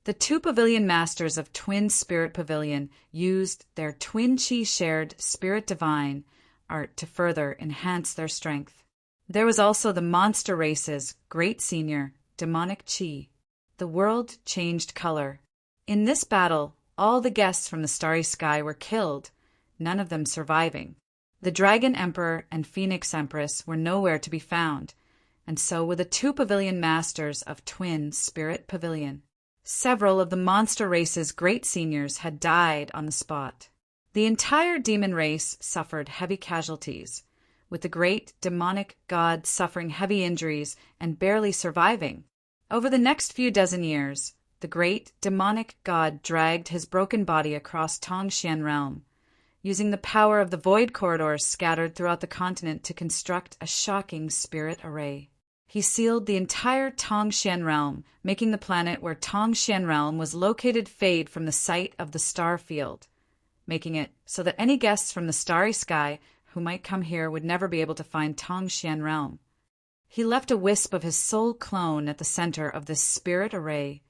The two pavilion masters of Twin Spirit Pavilion used their twin chi shared spirit divine art to further enhance their strength. There was also the monster race's great senior, demonic chi. The world changed color. In this battle, all the guests from the starry sky were killed, none of them surviving. The Dragon Emperor and Phoenix Empress were nowhere to be found, and so were the two pavilion masters of Twin Spirit Pavilion. Several of the monster race's great seniors had died on the spot. The entire demon race suffered heavy casualties, with the great demonic god suffering heavy injuries and barely surviving. Over the next few dozen years, the great demonic god dragged his broken body across Tongxian realm, using the power of the void corridors scattered throughout the continent to construct a shocking spirit array. He sealed the entire Tongxian realm, making the planet where Tongxian realm was located fade from the sight of the star field, making it so that any guests from the starry sky who might come here would never be able to find Tongxian realm. He left a wisp of his soul clone at the center of this spirit array,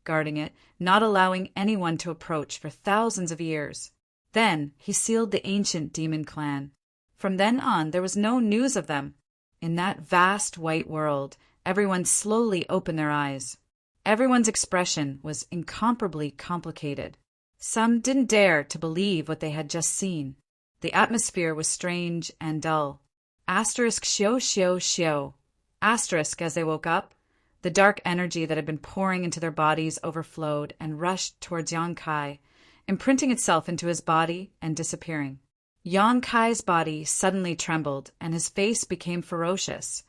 guarding it, not allowing anyone to approach for thousands of years. Then he sealed the ancient demon clan. From then on, there was no news of them. In that vast white world, everyone slowly opened their eyes. Everyone's expression was incomparably complicated. Some didn't dare to believe what they had just seen. The atmosphere was strange and dull. Asterisk shio shio shio. Asterisk as they woke up, the dark energy that had been pouring into their bodies overflowed and rushed towards Yang Kai, imprinting itself into his body and disappearing. Yang Kai's body suddenly trembled, and his face became ferocious,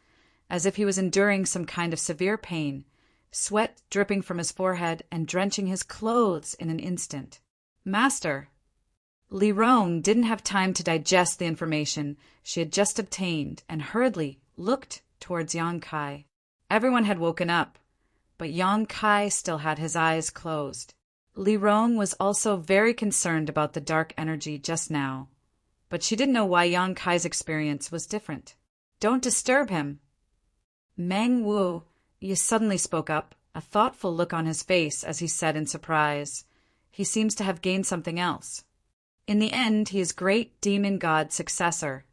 as if he was enduring some kind of severe pain, sweat dripping from his forehead and drenching his clothes in an instant. "Master!" Li Rong didn't have time to digest the information she had just obtained and hurriedly looked towards Yang Kai. Everyone had woken up, but Yang Kai still had his eyes closed. Li Rong was also very concerned about the dark energy just now, but she didn't know why Yang Kai's experience was different. "Don't disturb him." Meng Wu suddenly spoke up, a thoughtful look on his face as he said in surprise, "He seems to have gained something else. In the end, he is great demon god's successor.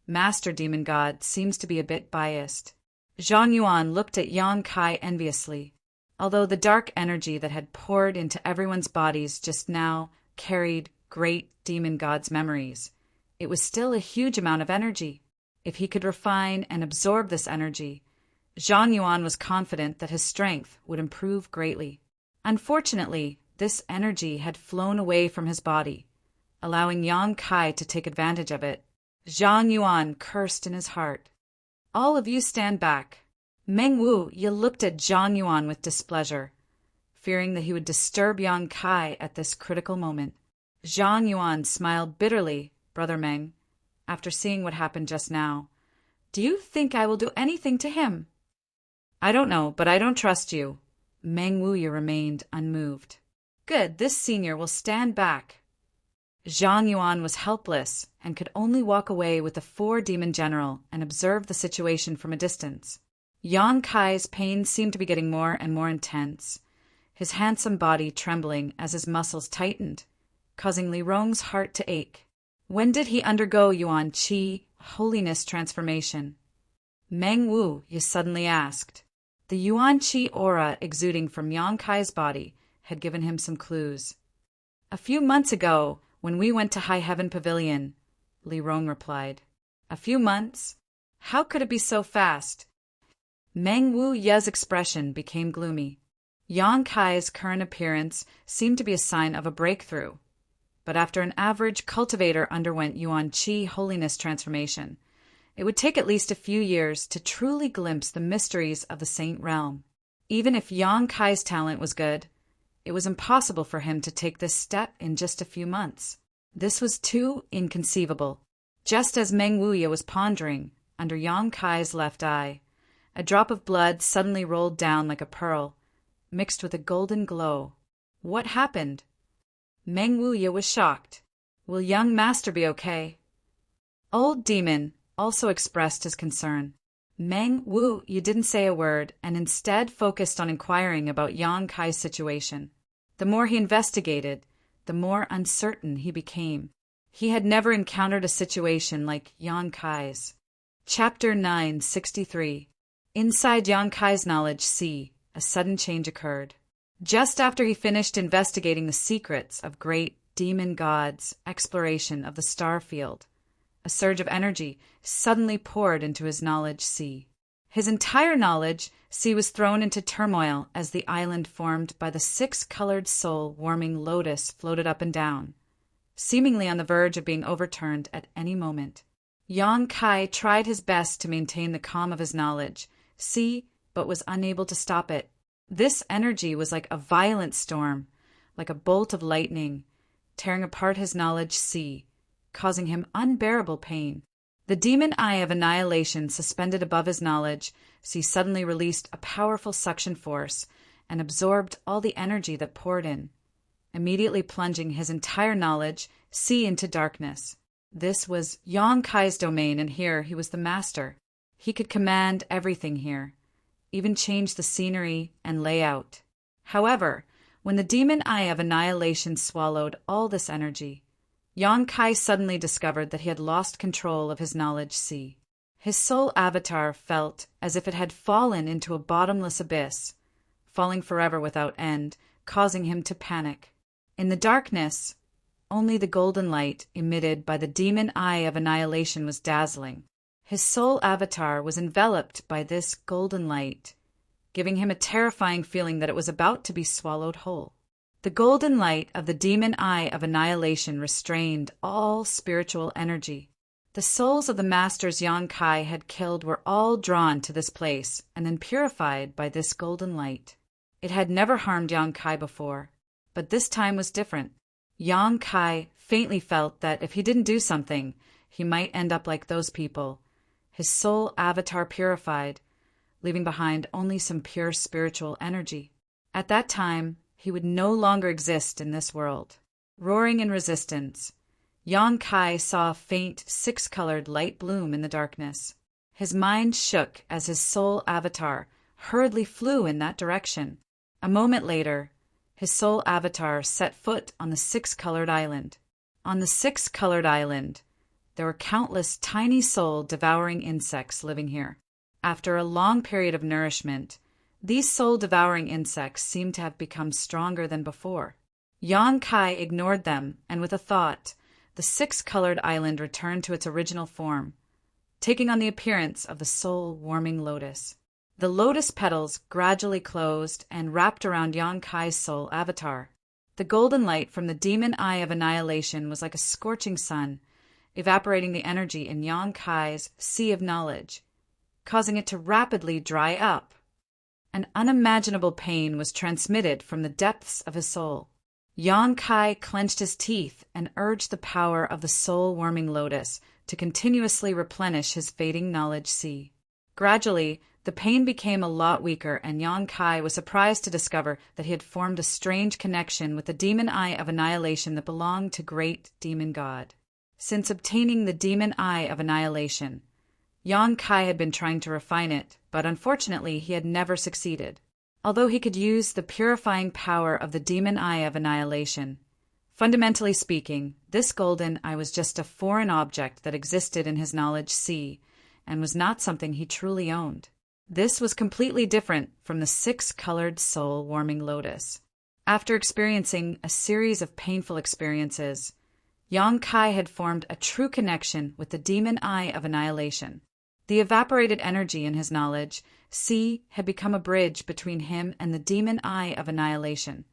Master demon god seems to be a bit biased." Zhang Yuan looked at Yang Kai enviously. Although the dark energy that had poured into everyone's bodies just now carried great demon god's memories, it was still a huge amount of energy. If he could refine and absorb this energy, Zhang Yuan was confident that his strength would improve greatly. Unfortunately, this energy had flown away from his body, allowing Yang Kai to take advantage of it. Zhang Yuan cursed in his heart. "All of you stand back." Meng Wu looked at Zhang Yuan with displeasure, fearing that he would disturb Yang Kai at this critical moment. Zhang Yuan smiled bitterly. "Brother Meng, after seeing what happened just now, do you think I will do anything to him?" "I don't know, but I don't trust you." Meng Wu remained unmoved. "Good, this senior will stand back." Zhang Yuan was helpless and could only walk away with the 4-demon general and observe the situation from a distance. Yang Kai's pain seemed to be getting more and more intense, his handsome body trembling as his muscles tightened, causing Li Rong's heart to ache. When did he undergo Yuan Qi holiness transformation? Meng Wu suddenly asked. The Yuan Qi aura exuding from Yang Kai's body had given him some clues. "A few months ago, when we went to High Heaven Pavilion," Li Rong replied. "A few months? How could it be so fast?" Meng Wu Ye's expression became gloomy. Yang Kai's current appearance seemed to be a sign of a breakthrough, but after an average cultivator underwent Yuan Qi holiness transformation, It would take at least a few years to truly glimpse the mysteries of the Saint Realm. Even if Yang Kai's talent was good, it was impossible for him to take this step in just a few months. This was too inconceivable. Just as Meng Wuya was pondering, under Yang Kai's left eye, a drop of blood suddenly rolled down like a pearl, mixed with a golden glow. What happened? Meng Wuya was shocked. Will young master be okay? Old Demon also expressed his concern. Meng Wu, you didn't say a word, and instead focused on inquiring about Yang Kai's situation. The more he investigated, the more uncertain he became. He had never encountered a situation like Yang Kai's. Chapter 963. Inside Yang Kai's knowledge sea, a sudden change occurred. Just after he finished investigating the secrets of great demon gods' exploration of the star field, a surge of energy suddenly poured into his knowledge sea. His entire knowledge sea was thrown into turmoil as the island formed by the six-colored soul-warming lotus floated up and down, seemingly on the verge of being overturned at any moment. Yang Kai tried his best to maintain the calm of his knowledge sea, but was unable to stop it. This energy was like a violent storm, like a bolt of lightning, tearing apart his knowledge sea, causing him unbearable pain. The demon eye of annihilation suspended above his knowledge sea suddenly released a powerful suction force and absorbed all the energy that poured in, immediately plunging his entire knowledge sea into darkness. This was Yang Kai's domain, and here he was the master. He could command everything here, even change the scenery and layout. However, when the demon eye of annihilation swallowed all this energy, Yang Kai suddenly discovered that he had lost control of his knowledge sea. His soul avatar felt as if it had fallen into a bottomless abyss, falling forever without end, causing him to panic. In the darkness, only the golden light emitted by the demon eye of annihilation was dazzling. His soul avatar was enveloped by this golden light, giving him a terrifying feeling that it was about to be swallowed whole. The golden light of the demon eye of annihilation restrained all spiritual energy. The souls of the masters Yang Kai had killed were all drawn to this place and then purified by this golden light. It had never harmed Yang Kai before, but this time was different. Yang Kai faintly felt that if he didn't do something, he might end up like those people. His soul avatar purified, leaving behind only some pure spiritual energy. At that time, he would no longer exist in this world. Roaring in resistance, Yang Kai saw a faint six-colored light bloom in the darkness. His mind shook as his soul avatar hurriedly flew in that direction. A moment later, his soul avatar set foot on the six-colored island. On the six-colored island, there were countless tiny soul-devouring insects living here. After a long period of nourishment, these soul-devouring insects seemed to have become stronger than before. Yang Kai ignored them, and with a thought, the six-colored island returned to its original form, taking on the appearance of the soul-warming lotus. The lotus petals gradually closed and wrapped around Yang Kai's soul avatar. The golden light from the demon eye of annihilation was like a scorching sun, evaporating the energy in Yang Kai's sea of knowledge, causing it to rapidly dry up. An unimaginable pain was transmitted from the depths of his soul. Yang Kai clenched his teeth and urged the power of the soul-warming lotus to continuously replenish his fading knowledge sea. Gradually, the pain became a lot weaker, and Yang Kai was surprised to discover that he had formed a strange connection with the demon eye of annihilation that belonged to great demon god. Since obtaining the demon eye of annihilation, Yang Kai had been trying to refine it, but unfortunately he had never succeeded. Although he could use the purifying power of the demon eye of annihilation, fundamentally speaking, this golden eye was just a foreign object that existed in his knowledge sea and was not something he truly owned. This was completely different from the six-colored soul-warming lotus. After experiencing a series of painful experiences, Yang Kai had formed a true connection with the demon eye of annihilation. The evaporated energy in his knowledge sea had become a bridge between him and the demon eye of annihilation,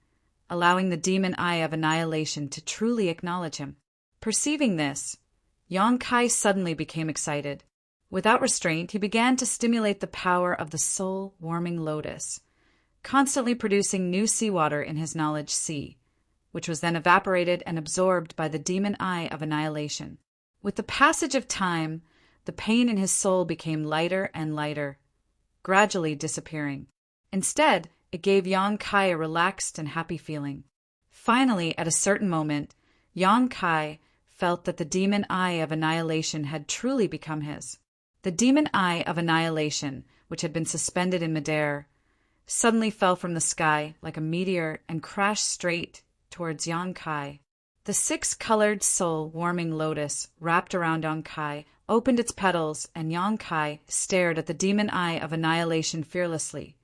allowing the demon eye of annihilation to truly acknowledge him. Perceiving this, Yang Kai suddenly became excited. Without restraint, he began to stimulate the power of the soul-warming lotus, constantly producing new seawater in his knowledge sea, which was then evaporated and absorbed by the demon eye of annihilation. With the passage of time, the pain in his soul became lighter and lighter, gradually disappearing. Instead, it gave Yang Kai a relaxed and happy feeling. Finally, at a certain moment, Yang Kai felt that the demon eye of annihilation had truly become his. The demon eye of annihilation, which had been suspended in midair, suddenly fell from the sky like a meteor and crashed straight towards Yang Kai. The six-colored soul-warming lotus wrapped around Yang Kai, opened its petals, and Yang Kai stared at the demon eye of annihilation fearlessly,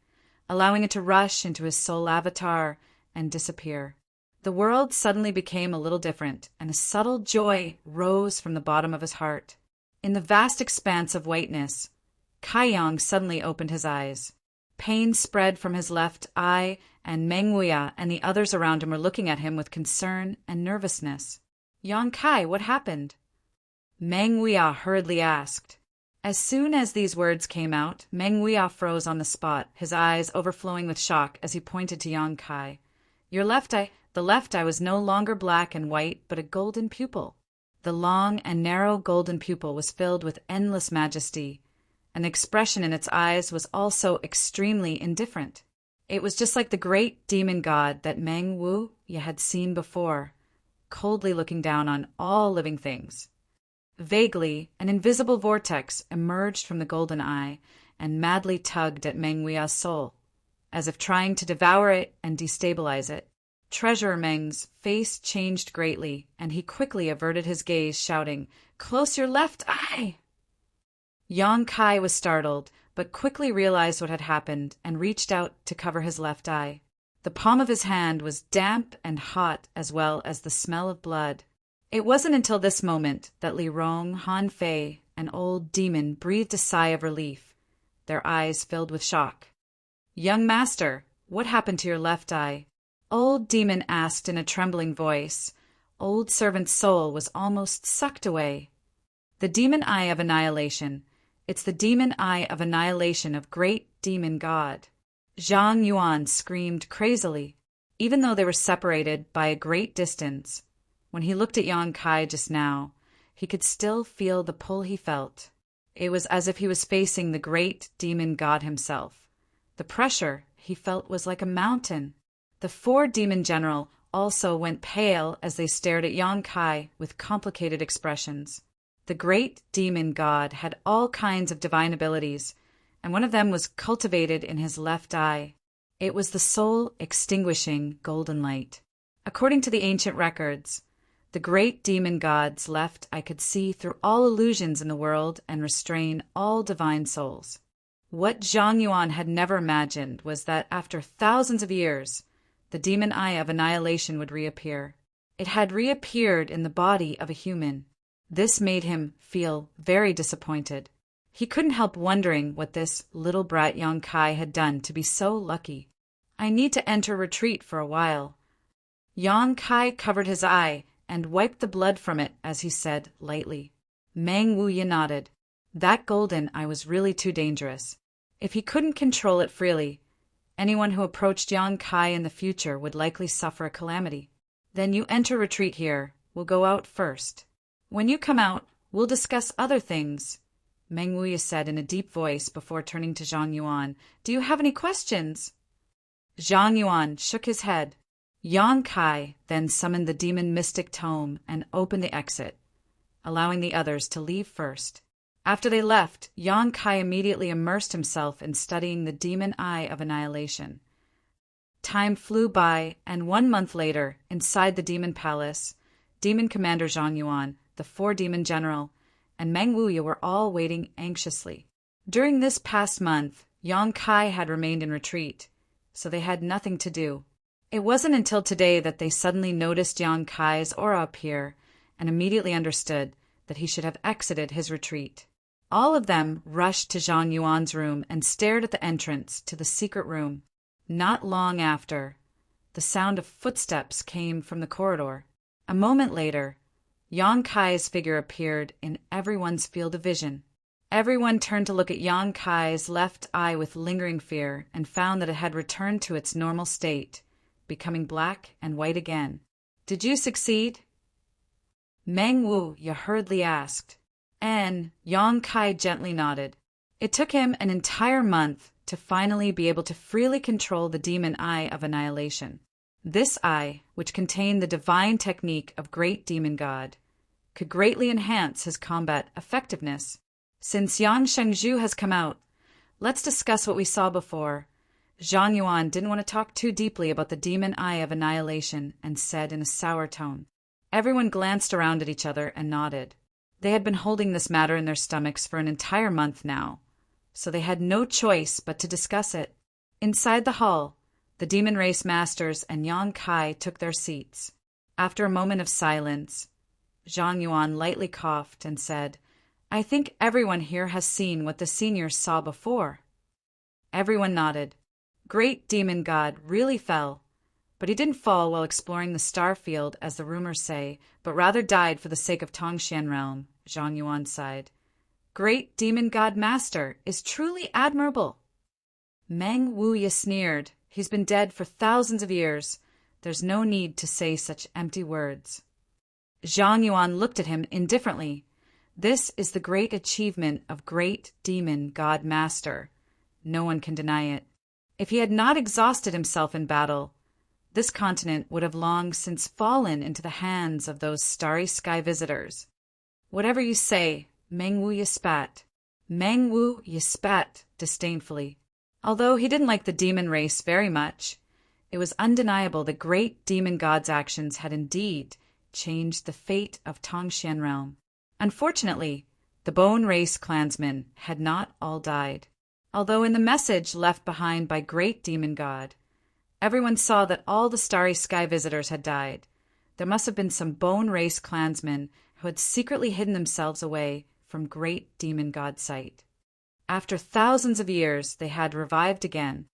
allowing it to rush into his soul avatar and disappear. The world suddenly became a little different, and a subtle joy rose from the bottom of his heart. In the vast expanse of whiteness, Kai Yang suddenly opened his eyes. Pain spread from his left eye, and Meng Wuya and the others around him were looking at him with concern and nervousness. "Yang Kai, what happened?" Meng Wuya hurriedly asked. As soon as these words came out, Meng Wuya froze on the spot, his eyes overflowing with shock as he pointed to Yang Kai. "Your left eye..." The left eye was no longer black and white, but a golden pupil. The long and narrow golden pupil was filled with endless majesty, and the expression in its eyes was also extremely indifferent. It was just like the great demon god that Meng Wuya had seen before, coldly looking down on all living things. Vaguely, an invisible vortex emerged from the golden eye and madly tugged at Meng Wuya's soul, as if trying to devour it and destabilize it. Treasurer Meng's face changed greatly, and he quickly averted his gaze, shouting, "Close your left eye!" Yang Kai was startled, but quickly realized what had happened and reached out to cover his left eye. The palm of his hand was damp and hot, as well as the smell of blood. It wasn't until this moment that Li Rong, Han Fei, an old demon, breathed a sigh of relief, their eyes filled with shock. "Young master, what happened to your left eye?" Old demon asked in a trembling voice. Old servant's soul was almost sucked away. "The demon eye of annihilation. It's the demon eye of annihilation of great demon god." Zhang Yuan screamed crazily. Even though they were separated by a great distance, when he looked at Yang Kai just now, he could still feel the pull he felt. It was as if he was facing the great demon god himself. The pressure he felt was like a mountain. The four demon general also went pale as they stared at Yang Kai with complicated expressions. The great demon god had all kinds of divine abilities, and one of them was cultivated in his left eye. It was the soul-extinguishing golden light. According to the ancient records, the great demon god's left eye could see through all illusions in the world and restrain all divine souls. What Zhang Yuan had never imagined was that after thousands of years, the demon eye of annihilation would reappear. It had reappeared in the body of a human. This made him feel very disappointed. He couldn't help wondering what this little brat Yang Kai had done to be so lucky. "I need to enter retreat for a while." Yang Kai covered his eye and wiped the blood from it as he said lightly. Meng Wuya nodded. That golden eye was really too dangerous. If he couldn't control it freely, anyone who approached Yang Kai in the future would likely suffer a calamity. "Then you enter retreat here. We'll go out first. When you come out, we'll discuss other things," Meng Wuya said in a deep voice before turning to Zhang Yuan. "Do you have any questions?" Zhang Yuan shook his head. Yang Kai then summoned the demon mystic tome and opened the exit, allowing the others to leave first. After they left, Yang Kai immediately immersed himself in studying the demon eye of annihilation. Time flew by, and 1 month later, inside the demon palace, Demon Commander Zhang Yuan, the four demon general, and Meng Wuya were all waiting anxiously. During this past month, Yang Kai had remained in retreat, so they had nothing to do. It wasn't until today that they suddenly noticed Yang Kai's aura appear and immediately understood that he should have exited his retreat. All of them rushed to Zhang Yuan's room and stared at the entrance to the secret room. Not long after, the sound of footsteps came from the corridor. A moment later, Yang Kai's figure appeared in everyone's field of vision. Everyone turned to look at Yang Kai's left eye with lingering fear and found that it had returned to its normal state, becoming black and white again. Did you succeed? Meng Wu hurriedly asked. Yang Kai gently nodded. It took him an entire month to finally be able to freely control the demon eye of annihilation. This eye, which contained the divine technique of Great Demon God, could greatly enhance his combat effectiveness. Since Yang Shengzhu has come out, let's discuss what we saw before. Zhang Yuan didn't want to talk too deeply about the demon eye of annihilation and said in a sour tone. Everyone glanced around at each other and nodded. They had been holding this matter in their stomachs for an entire month now, so they had no choice but to discuss it. Inside the hall, the demon race masters and Yang Kai took their seats. After a moment of silence, Zhang Yuan lightly coughed and said, I think everyone here has seen what the seniors saw before. Everyone nodded. Great Demon God really fell, but he didn't fall while exploring the star field, as the rumors say, but rather died for the sake of Tongxian realm, Zhang Yuan sighed. Great Demon God Master is truly admirable. Meng Wu sneered. He's been dead for thousands of years. There's no need to say such empty words. Zhang Yuan looked at him indifferently. This is the great achievement of Great Demon God Master. No one can deny it. If he had not exhausted himself in battle, this continent would have long since fallen into the hands of those starry sky visitors. Whatever you say, Meng Wu spat. Meng Wu spat disdainfully. Although he didn't like the demon race very much, it was undeniable that Great Demon God's actions had indeed changed the fate of Tongxian realm. Unfortunately, the Bone Race clansmen had not all died. Although in the message left behind by Great Demon God, everyone saw that all the starry sky visitors had died, there must have been some Bone Race clansmen who had secretly hidden themselves away from Great Demon God's sight. After thousands of years, they had revived again.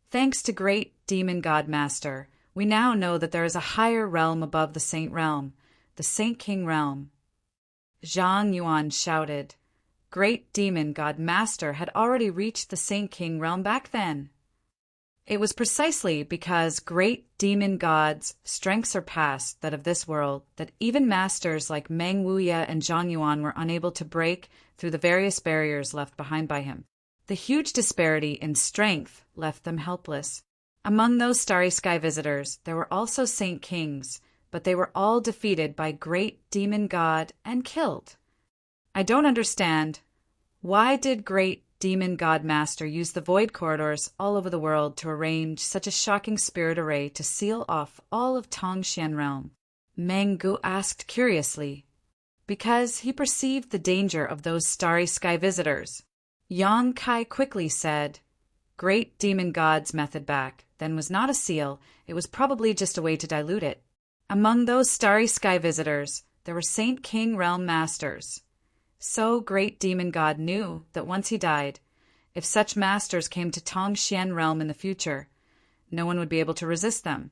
Thanks to Great Demon God Master, we now know that there is a higher realm above the Saint Realm, the Saint King Realm. Zhang Yuan shouted. Great Demon God Master had already reached the Saint King Realm back then. It was precisely because Great Demon God's strength surpassed that of this world that even masters like Meng Wuya and Zhang Yuan were unable to break through the various barriers left behind by him. The huge disparity in strength left them helpless. Among those starry sky visitors, there were also Saint Kings, but they were all defeated by Great Demon God and killed. I don't understand. Why did Great Demon God Master use the void corridors all over the world to arrange such a shocking spirit array to seal off all of Tongxian realm? Meng Gu asked curiously. Because he perceived the danger of those starry sky visitors. Yang Kai quickly said, Great Demon God's method back then was not a seal, it was probably just a way to dilute it. Among those starry sky visitors, there were Saint King Realm Masters. So Great Demon God knew that once he died, if such masters came to Tongxian realm in the future, no one would be able to resist them.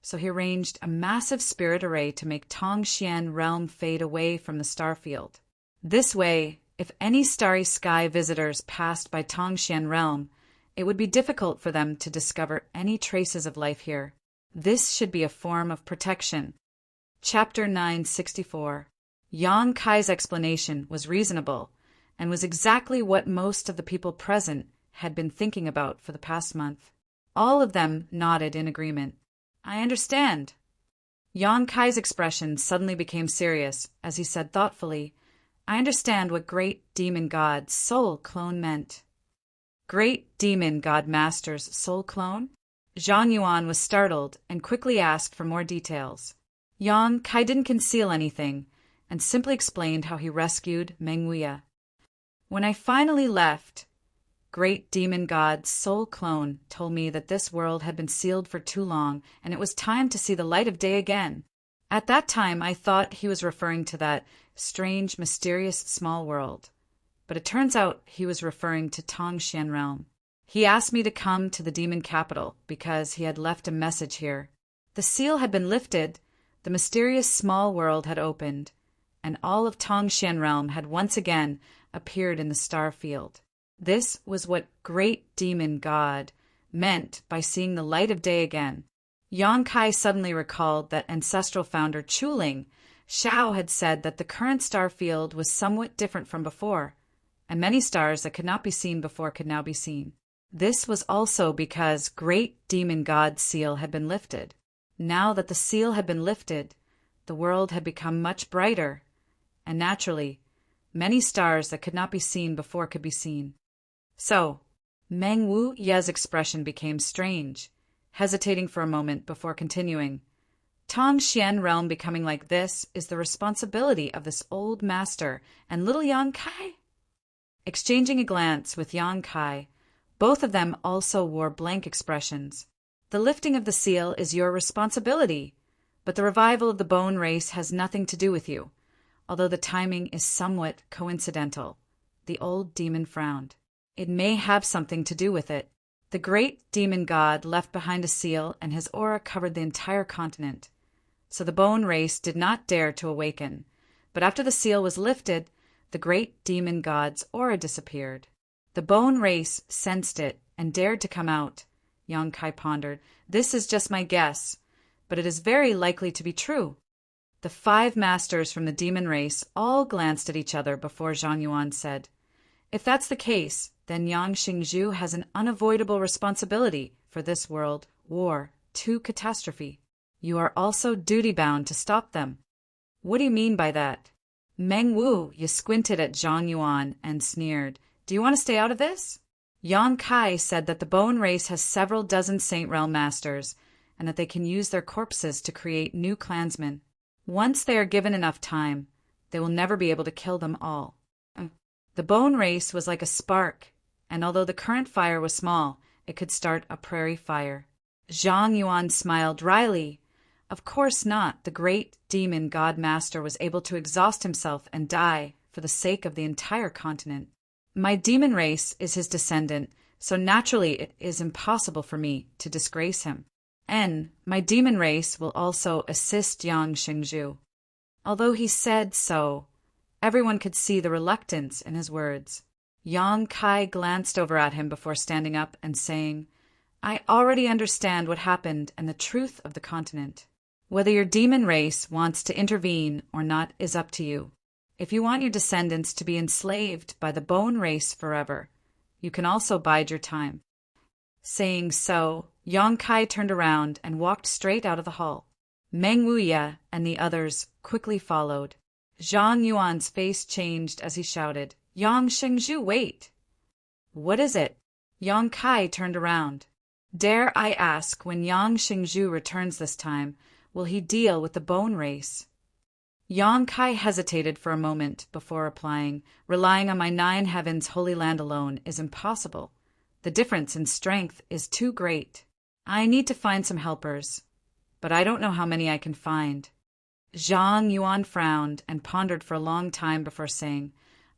So he arranged a massive spirit array to make Tongxian realm fade away from the starfield. This way, if any starry sky visitors passed by Tongxian realm, it would be difficult for them to discover any traces of life here. This should be a form of protection. Chapter 964. Yang Kai's explanation was reasonable and was exactly what most of the people present had been thinking about for the past month. All of them nodded in agreement. I understand. Yang Kai's expression suddenly became serious as he said thoughtfully, I understand what Great Demon God's soul clone meant. Great Demon God Master's soul clone? Zhang Yuan was startled and quickly asked for more details. Yang Kai didn't conceal anything and simply explained how he rescued Meng Wuya. When I finally left, Great Demon God's soul clone told me that this world had been sealed for too long and it was time to see the light of day again. At that time, I thought he was referring to that strange, mysterious small world. But it turns out he was referring to Tongxian realm. He asked me to come to the demon capital because he had left a message here. The seal had been lifted, the mysterious small world had opened, and all of Tongxian realm had once again appeared in the star field. This was what great demon god meant by seeing the light of day again. Yang Kai suddenly recalled that ancestral founder Chuling Shao had said that the current star field was somewhat different from before, and many stars that could not be seen before could now be seen. This was also because great demon god's seal had been lifted. Now that the seal had been lifted, the world had become much brighter, and naturally, many stars that could not be seen before could be seen. So, Meng Wu Ye's expression became strange, hesitating for a moment before continuing. Tongxian realm becoming like this is the responsibility of this old master and little Yang Kai. Exchanging a glance with Yang Kai, both of them also wore blank expressions. The lifting of the seal is your responsibility, but the revival of the bone race has nothing to do with you, although the timing is somewhat coincidental. The old demon frowned. It may have something to do with it. The great demon god left behind a seal, and his aura covered the entire continent. So the bone race did not dare to awaken, but after the seal was lifted, the great demon god's aura disappeared. The bone race sensed it and dared to come out. Yang Kai pondered. This is just my guess, but it is very likely to be true. The 5 masters from the demon race all glanced at each other before Zhang Yuan said, "If that's the case, then Yang Xingzhu has an unavoidable responsibility for this world war to catastrophe. You are also duty-bound to stop them." "What do you mean by that?" Meng Wu squinted at Zhang Yuan and sneered. "Do you want to stay out of this?" Yang Kai said that the bone race has several dozen Saint Realm masters, and that they can use their corpses to create new clansmen. Once they are given enough time, they will never be able to kill them all. The bone race was like a spark, and although the current fire was small, it could start a prairie fire. Zhang Yuan smiled wryly. Of course not. The great demon god master was able to exhaust himself and die for the sake of the entire continent. My demon race is his descendant, so naturally it is impossible for me to disgrace him. And my demon race will also assist Yang Xingzhu. Although he said so, everyone could see the reluctance in his words. Yang Kai glanced over at him before standing up and saying, "I already understand what happened and the truth of the continent. Whether your demon race wants to intervene or not is up to you. If you want your descendants to be enslaved by the bone race forever, you can also bide your time." Saying so, Yang Kai turned around and walked straight out of the hall. Meng Wuye and the others quickly followed. Zhang Yuan's face changed as he shouted, "Yang Xingzhu, wait!" "What is it?" Yang Kai turned around. "Dare I ask, when Yang Xingzhu returns this time, will he deal with the bone race?" Yang Kai hesitated for a moment before replying, "Relying on my 9 heavens holy land alone is impossible. The difference in strength is too great. I need to find some helpers, but I don't know how many I can find." Zhang Yuan frowned and pondered for a long time before saying,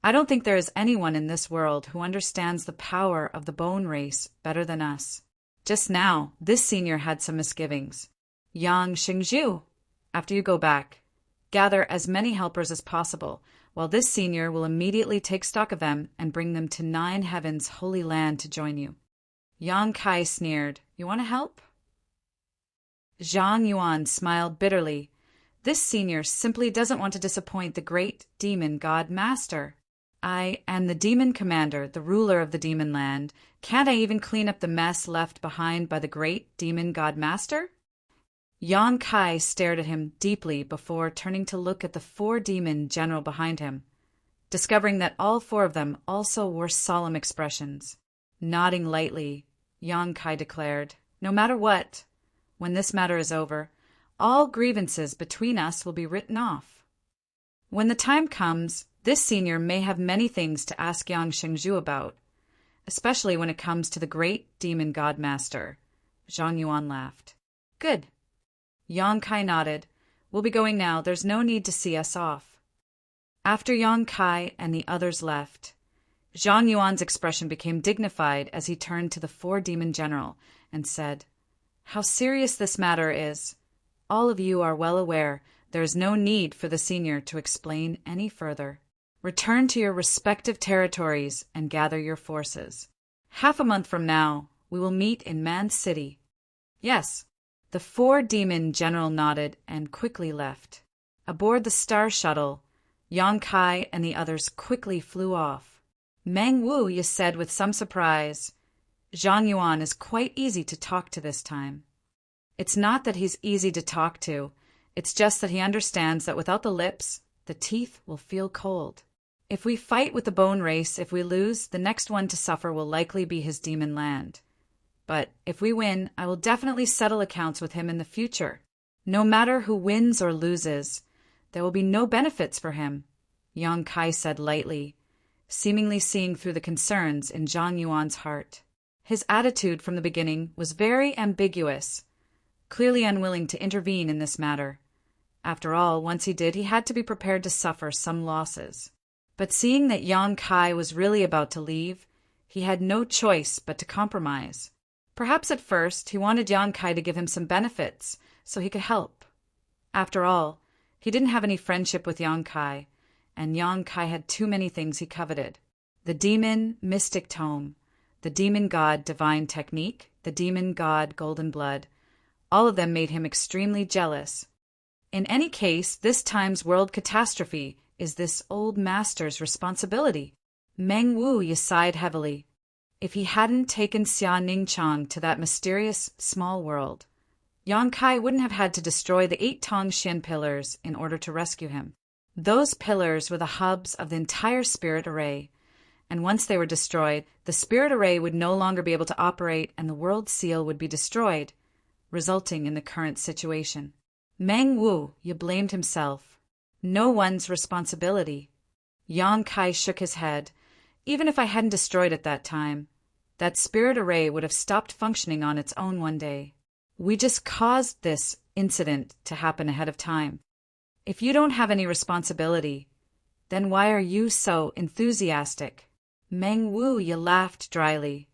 "I don't think there is anyone in this world who understands the power of the bone race better than us." Just now, this senior had some misgivings. "Yang Xingzhu, after you go back, gather as many helpers as possible, while this senior will immediately take stock of them and bring them to 9 heavens holy land to join you." Yang Kai sneered, "You want to help?" Zhang Yuan smiled bitterly. This senior simply doesn't want to disappoint the great demon god master. "I am the demon commander, the ruler of the demon land. Can't I even clean up the mess left behind by the great demon god master?" Yang Kai stared at him deeply before turning to look at the 4 demon general behind him, discovering that all 4 of them also wore solemn expressions. Nodding lightly, Yang Kai declared, "No matter what, when this matter is over, all grievances between us will be written off. When the time comes, this senior may have many things to ask Yang Xingzhu about, especially when it comes to the great demon god master." Zhang Yuan laughed. "Good." Yang Kai nodded. "We'll be going now. There's no need to see us off." After Yang Kai and the others left, Zhang Yuan's expression became dignified as he turned to the 4 demon general and said, "How serious this matter is. All of you are well aware There is no need for the senior to explain any further. Return to your respective territories and gather your forces. Half a month from now, we will meet in Man City. Yes. The four-demon general nodded and quickly left. Aboard the Star Shuttle, Yang Kai and the others quickly flew off. Meng Wu Ye said with some surprise, "Zhang Yuan is quite easy to talk to this time." It's not that he's easy to talk to, it's just that he understands that without the lips, the teeth will feel cold. If we fight with the bone race, if we lose, the next one to suffer will likely be his demon land. But if we win, I will definitely settle accounts with him in the future. No matter who wins or loses, there will be no benefits for him, Yang Kai said lightly, seemingly seeing through the concerns in Zhang Yuan's heart. His attitude from the beginning was very ambiguous, clearly unwilling to intervene in this matter. After all, once he did, he had to be prepared to suffer some losses. But seeing that Yang Kai was really about to leave, he had no choice but to compromise. Perhaps at first he wanted Yang Kai to give him some benefits so he could help. After all, he didn't have any friendship with Yang Kai, and Yang Kai had too many things he coveted. The demon mystic tome, the demon god divine technique, the demon god golden blood, all of them made him extremely jealous. In any case, this time's world catastrophe is this old master's responsibility. Meng Wu Ye sighed heavily. If he hadn't taken Xia Ningchang to that mysterious small world, Yang Kai wouldn't have had to destroy the 8 Tongxian pillars in order to rescue him. Those pillars were the hubs of the entire spirit array, and once they were destroyed, the spirit array would no longer be able to operate and the world seal would be destroyed, resulting in the current situation. Meng Wu Ye blamed himself. No one's responsibility. Yang Kai shook his head. Even if I hadn't destroyed it that time, that spirit array would have stopped functioning on its own one day. We just caused this incident to happen ahead of time. If you don't have any responsibility, then why are you so enthusiastic? Meng Wu Ye laughed dryly.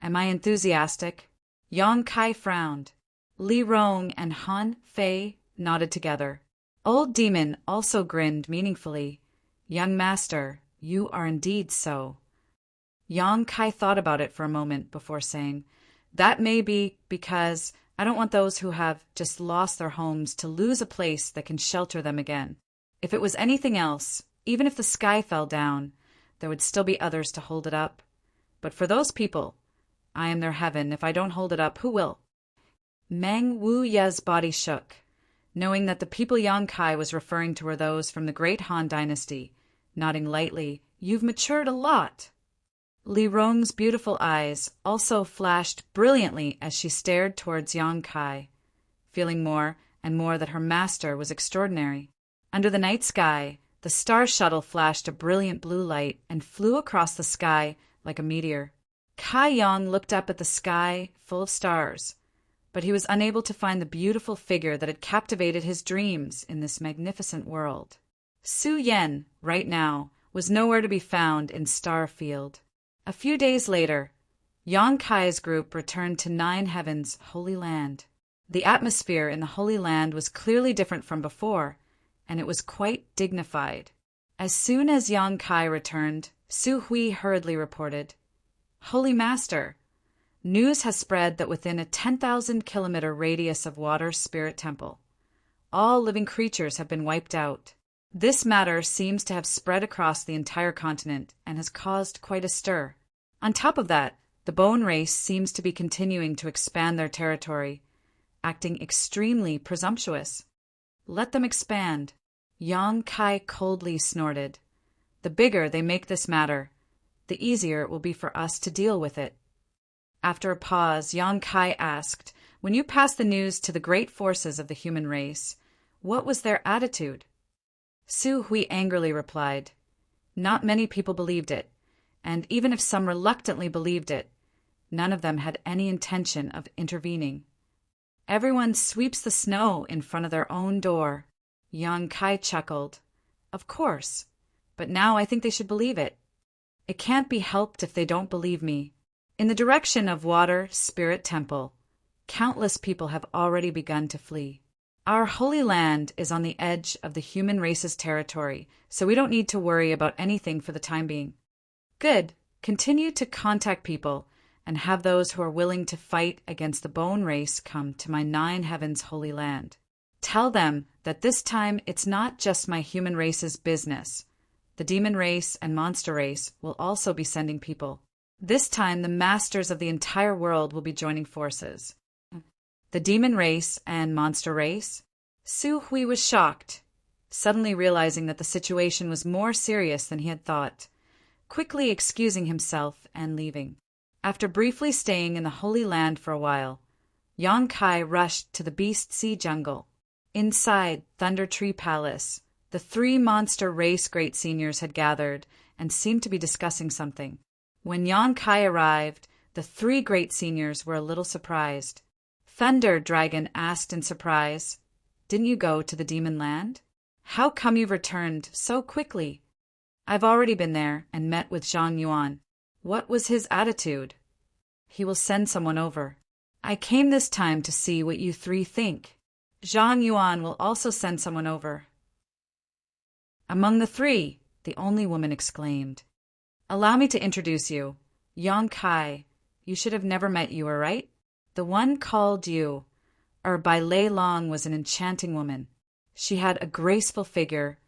Am I enthusiastic? Yang Kai frowned. Li Rong and Han Fei nodded together. Old Demon also grinned meaningfully. Young Master, you are indeed so. Yang Kai thought about it for a moment before saying, that may be because I don't want those who have just lost their homes to lose a place that can shelter them again. If it was anything else, even if the sky fell down, there would still be others to hold it up. But for those people, I am their heaven. If I don't hold it up, who will? Meng Wu Ye's body shook, knowing that the people Yang Kai was referring to were those from the great Han dynasty. Nodding lightly, you've matured a lot. Li Rong's beautiful eyes also flashed brilliantly as she stared towards Yang Kai, feeling more and more that her master was extraordinary. Under the night sky, the Star Shuttle flashed a brilliant blue light and flew across the sky like a meteor. Kai Yang looked up at the sky full of stars, but he was unable to find the beautiful figure that had captivated his dreams in this magnificent world. Su Yen, right now, was nowhere to be found in Starfield. A few days later, Yang Kai's group returned to Nine Heaven's Holy Land. The atmosphere in the Holy Land was clearly different from before, and it was quite dignified. As soon as Yang Kai returned, Su Hui hurriedly reported, Holy Master, news has spread that within a 10,000-kilometer radius of Water Spirit Temple, all living creatures have been wiped out. This matter seems to have spread across the entire continent and has caused quite a stir. On top of that, the Bone Race seems to be continuing to expand their territory, acting extremely presumptuous. Let them expand. Yang Kai coldly snorted. The bigger they make this matter, the easier it will be for us to deal with it. After a pause, Yang Kai asked, when you passed the news to the great forces of the human race, what was their attitude? Su Hui angrily replied, not many people believed it, and even if some reluctantly believed it, none of them had any intention of intervening. Everyone sweeps the snow in front of their own door. Yang Kai chuckled. Of course, but now I think they should believe it. It can't be helped if they don't believe me. In the direction of Water Spirit Temple, countless people have already begun to flee. Our holy land is on the edge of the human race's territory, so we don't need to worry about anything for the time being. Good. Continue to contact people and have those who are willing to fight against the bone race come to my 9 heavens holy land. Tell them that this time it's not just my human race's business. The demon race and monster race will also be sending people. This time the masters of the entire world will be joining forces. The demon race and monster race? Su Hui was shocked, suddenly realizing that the situation was more serious than he had thought, quickly excusing himself and leaving. After briefly staying in the Holy Land for a while, Yang Kai rushed to the Beast Sea Jungle. Inside Thunder Tree Palace, the 3 monster race great seniors had gathered and seemed to be discussing something. When Yang Kai arrived, the 3 great seniors were a little surprised. Thunder Dragon asked in surprise, "Didn't you go to the Demon Land? How come you've returned so quickly?" "I've already been there and met with Zhang Yuan." "What was his attitude?" "He will send someone over." "I came this time to see what you 3 think." "Zhang Yuan will also send someone over." "Among the 3, the only woman exclaimed. "Allow me to introduce you. Yang Kai. You should have never met Yu, right? The one called Yu, by Lei Long, was an enchanting woman. She had a graceful figure,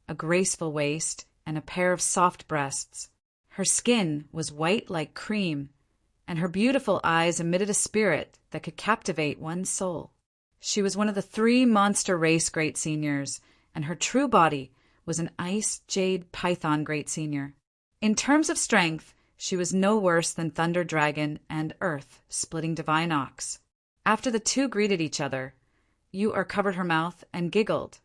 a graceful waist, and a pair of soft breasts. Her skin was white like cream, and her beautiful eyes emitted a spirit that could captivate one's soul. She was one of the 3 monster race great seniors, and her true body was an ice jade python great senior. In terms of strength, she was no worse than Thunder Dragon and Earth splitting Divine Ox. After the 2 greeted each other, Yu covered her mouth and giggled.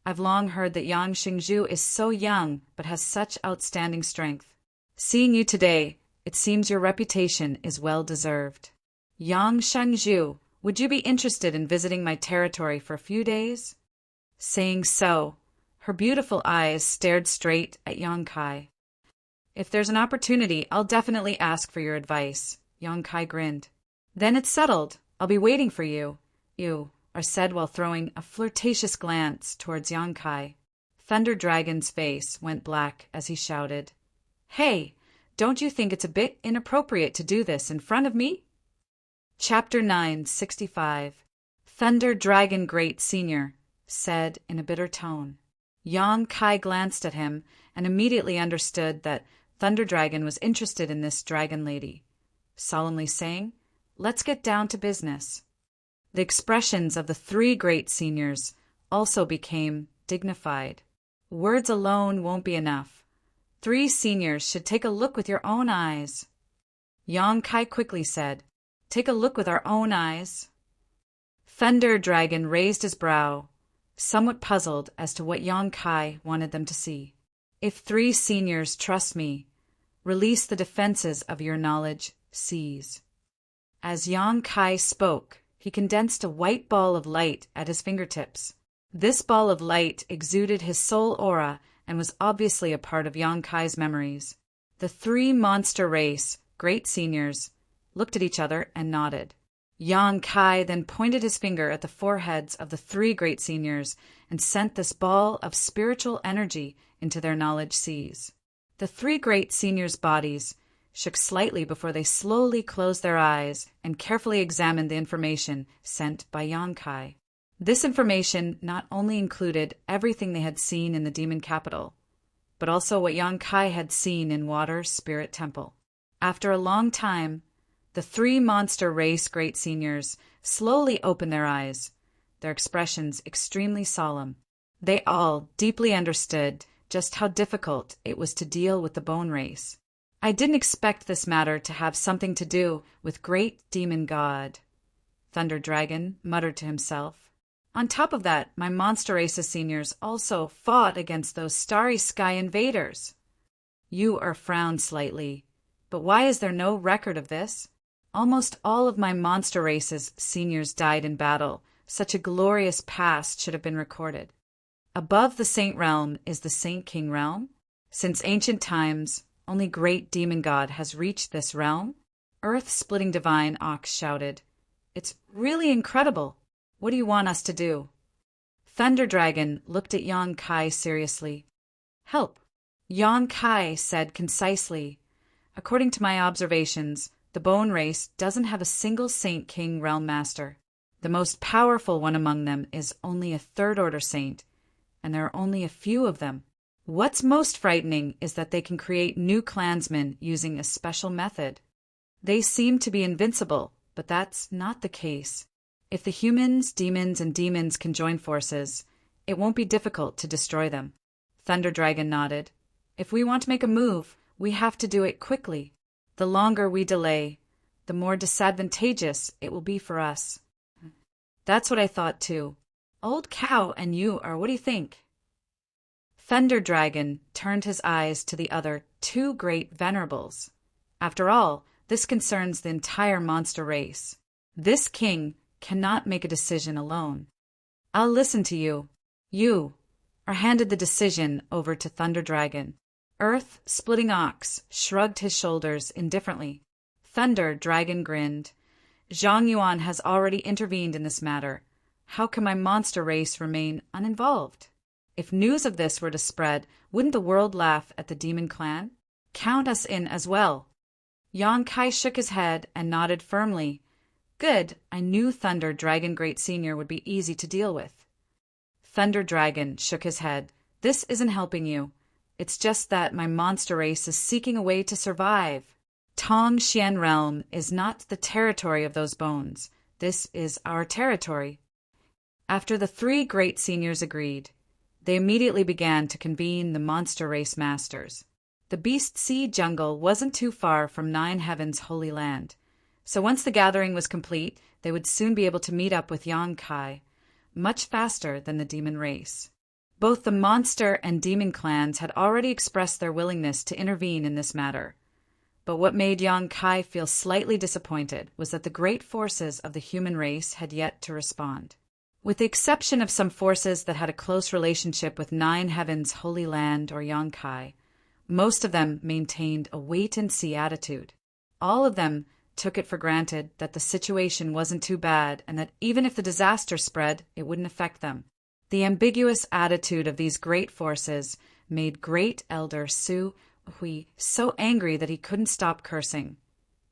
"I've long heard that Yang Xingzhu is so young but has such outstanding strength. Seeing you today, it seems your reputation is well deserved. Yang Xingzhu, would you be interested in visiting my territory for a few days?" Saying so, her beautiful eyes stared straight at Yang Kai. "If there's an opportunity, I'll definitely ask for your advice," Yang Kai grinned. "Then it's settled. I'll be waiting for you," Yu said while throwing a flirtatious glance towards Yang Kai. Thunder Dragon's face went black as he shouted, "Hey, don't you think it's a bit inappropriate to do this in front of me?" Chapter 965. Thunder Dragon Great Senior said in a bitter tone. Yang Kai glanced at him and immediately understood that Thunder Dragon was interested in this dragon lady, solemnly saying, "Let's get down to business." The expressions of the 3 great seniors also became dignified. Words alone won't be enough. 3 seniors should take a look with your own eyes. Yang Kai quickly said, "Take a look with our own eyes." Thunder Dragon raised his brow, somewhat puzzled as to what Yang Kai wanted them to see. "If 3 seniors trust me, release the defenses of your knowledge seas." As Yang Kai spoke, he condensed a white ball of light at his fingertips. This ball of light exuded his soul aura and was obviously a part of Yang Kai's memories. The 3 monster race, great seniors, looked at each other and nodded. Yang Kai then pointed his finger at the foreheads of the 3 great seniors and sent this ball of spiritual energy into their knowledge seas. The 3 great seniors' bodies shook slightly before they slowly closed their eyes and carefully examined the information sent by Yang Kai. This information not only included everything they had seen in the demon capital, but also what Yang Kai had seen in Water Spirit Temple. After a long time, the 3 monster race great seniors slowly opened their eyes, their expressions extremely solemn. They all deeply understood just how difficult it was to deal with the bone race. "I didn't expect this matter to have something to do with great demon god," Thunder Dragon muttered to himself. "On top of that, my monster race's seniors also fought against those starry sky invaders." Yu frowned slightly. "But why is there no record of this? Almost all of my monster race's seniors died in battle. Such a glorious past should have been recorded. Above the Saint Realm is the Saint King Realm. Since ancient times, only great demon god has reached this realm." Earth-splitting divine Ox shouted, "It's really incredible. What do you want us to do?" Thunder Dragon looked at Yang Kai seriously. Help, Yang Kai said concisely. According to my observations, the Bone Race doesn't have a single Saint King Realm Master. The most powerful one among them is only a third-order saint, and there are only a few of them. What's most frightening is that they can create new clansmen using a special method. They seem to be invincible, but that's not the case. If the humans, demons, and demons can join forces, it won't be difficult to destroy them. Thunder Dragon nodded. If we want to make a move, we have to do it quickly. The longer we delay, the more disadvantageous it will be for us. That's what I thought too. Old Cow and you are, what do you think? Thunder Dragon turned his eyes to the other two great venerables. After all, this concerns the entire monster race. This king cannot make a decision alone. I'll listen to you. You are handed the decision over to Thunder Dragon. Earth-splitting Ox shrugged his shoulders indifferently. Thunder Dragon grinned. Zhang Yuan has already intervened in this matter. How can my monster race remain uninvolved? If news of this were to spread, wouldn't the world laugh at the demon clan? Count us in as well. Yang Kai shook his head and nodded firmly. Good, I knew Thunder Dragon Great Senior would be easy to deal with. Thunder Dragon shook his head. This isn't helping you. It's just that my monster race is seeking a way to survive. Tong Xian Realm is not the territory of those bones. This is our territory. After the three great seniors agreed, they immediately began to convene the monster race masters. The Beast Sea jungle wasn't too far from Nine Heaven's Holy Land, so once the gathering was complete, they would soon be able to meet up with Yang Kai, much faster than the demon race. Both the monster and demon clans had already expressed their willingness to intervene in this matter. But what made Yang Kai feel slightly disappointed was that the great forces of the human race had yet to respond. With the exception of some forces that had a close relationship with Nine Heaven's Holy Land or Yang Kai, most of them maintained a wait-and-see attitude. All of them took it for granted that the situation wasn't too bad and that even if the disaster spread, it wouldn't affect them. The ambiguous attitude of these great forces made Great Elder Su Hui so angry that he couldn't stop cursing.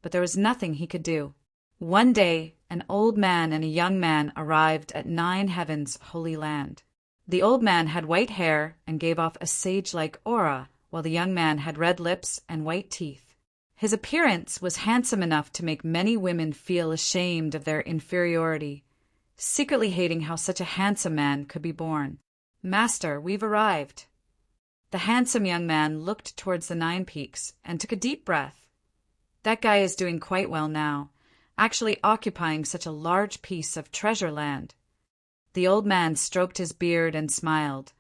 But there was nothing he could do. One day, an old man and a young man arrived at Nine Heaven's Holy Land. The old man had white hair and gave off a sage-like aura, while the young man had red lips and white teeth. His appearance was handsome enough to make many women feel ashamed of their inferiority, secretly hating how such a handsome man could be born. Master, we've arrived. The handsome young man looked towards the 9 peaks and took a deep breath. That guy is doing quite well now, actually occupying such a large piece of treasure land. The old man stroked his beard and smiled.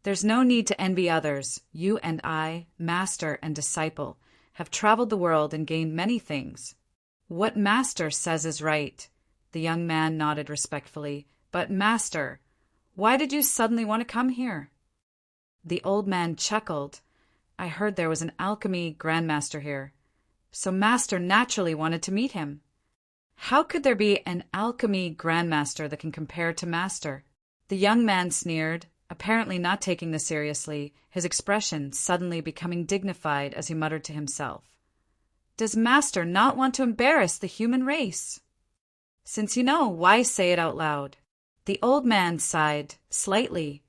There's no need to envy others. You and I, master and disciple, have traveled the world and gained many things. What master says is right. The young man nodded respectfully. But master, why did you suddenly want to come here? The old man chuckled. I heard there was an alchemy grandmaster here, so master naturally wanted to meet him. How could there be an alchemy grandmaster that can compare to master? The young man sneered, apparently not taking this seriously, his expression suddenly becoming dignified as he muttered to himself. Does master not want to embarrass the human race? Since you know, why say it out loud? The old man sighed, slightly.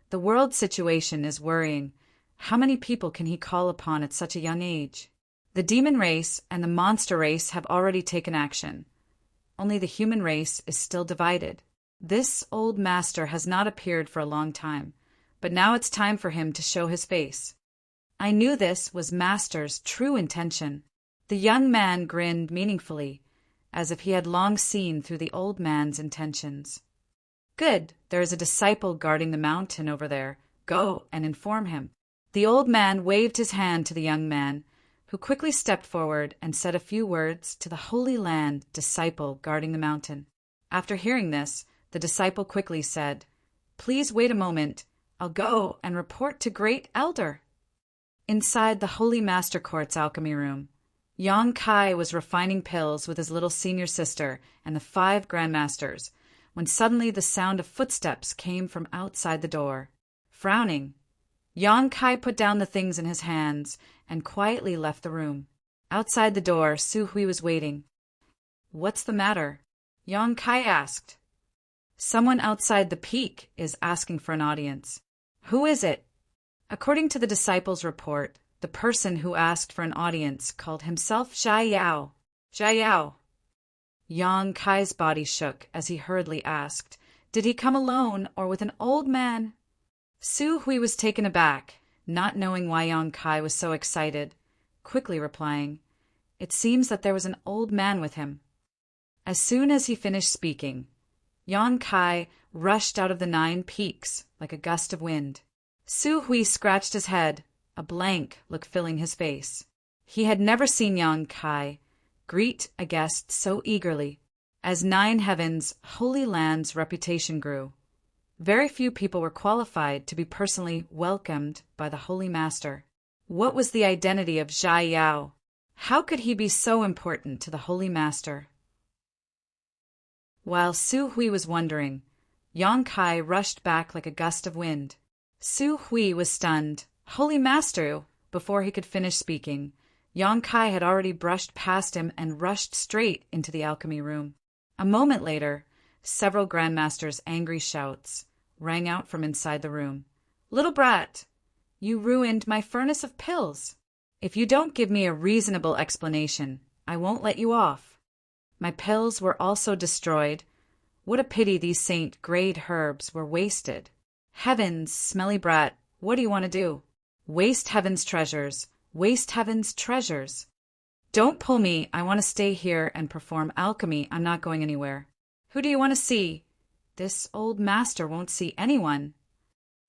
The world situation is worrying. How many people can he call upon at such a young age? The demon race and the monster race have already taken action. Only the human race is still divided. This old master has not appeared for a long time, but now it's time for him to show his face. I knew this was master's true intention. The young man grinned meaningfully, as if he had long seen through the old man's intentions. Good, there is a disciple guarding the mountain over there. Go and inform him. The old man waved his hand to the young man, who quickly stepped forward and said a few words to the Holy Land disciple guarding the mountain. After hearing this, the disciple quickly said, Please wait a moment. I'll go and report to Great Elder. Inside the Holy Master Court's alchemy room, Yang Kai was refining pills with his little senior sister and the 5 grandmasters, when suddenly the sound of footsteps came from outside the door. Frowning, Yang Kai put down the things in his hands and quietly left the room. Outside the door, Su Hui was waiting. "What's the matter?" Yang Kai asked. "Someone outside the peak is asking for an audience." "Who is it?" According to the disciples' report, the person who asked for an audience called himself Zhai Yao. Zhai Yao. Yang Kai's body shook as he hurriedly asked, "Did he come alone or with an old man?" Su Hui was taken aback, not knowing why Yang Kai was so excited, quickly replying, "It seems that there was an old man with him." As soon as he finished speaking, Yang Kai rushed out of the 9 peaks like a gust of wind. Su Hui scratched his head, a blank look filling his face. He had never seen Yang Kai greet a guest so eagerly. As 9 Heavens' Holy Land's reputation grew, very few people were qualified to be personally welcomed by the Holy Master. What was the identity of Zhai Yao? How could he be so important to the Holy Master? While Su Hui was wondering, Yang Kai rushed back like a gust of wind. Su Hui was stunned. "Holy Master!" Before he could finish speaking, Yang Kai had already brushed past him and rushed straight into the alchemy room. A moment later, several Grandmasters' angry shouts rang out from inside the room. "Little brat, you ruined my furnace of pills. If you don't give me a reasonable explanation, I won't let you off. My pills were also destroyed. What a pity these saint-grade herbs were wasted. Heavens, smelly brat, what do you want to do? Waste heaven's treasures, waste heaven's treasures. Don't pull me, I want to stay here and perform alchemy, I'm not going anywhere. Who do you want to see? This old master won't see anyone."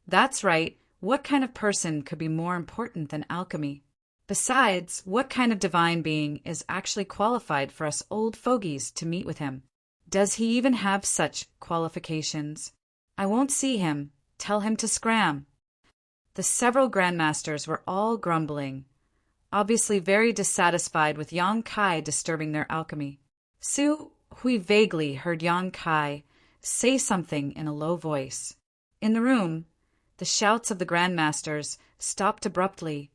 That's right, what kind of person could be more important than alchemy? Besides, what kind of divine being is actually qualified for us old fogies to meet with him? Does he even have such qualifications? I won't see him. Tell him to scram. The several Grandmasters were all grumbling, obviously very dissatisfied with Yang Kai disturbing their alchemy. Su Hui vaguely heard Yang Kai say something in a low voice. In the room, the shouts of the Grandmasters stopped abruptly,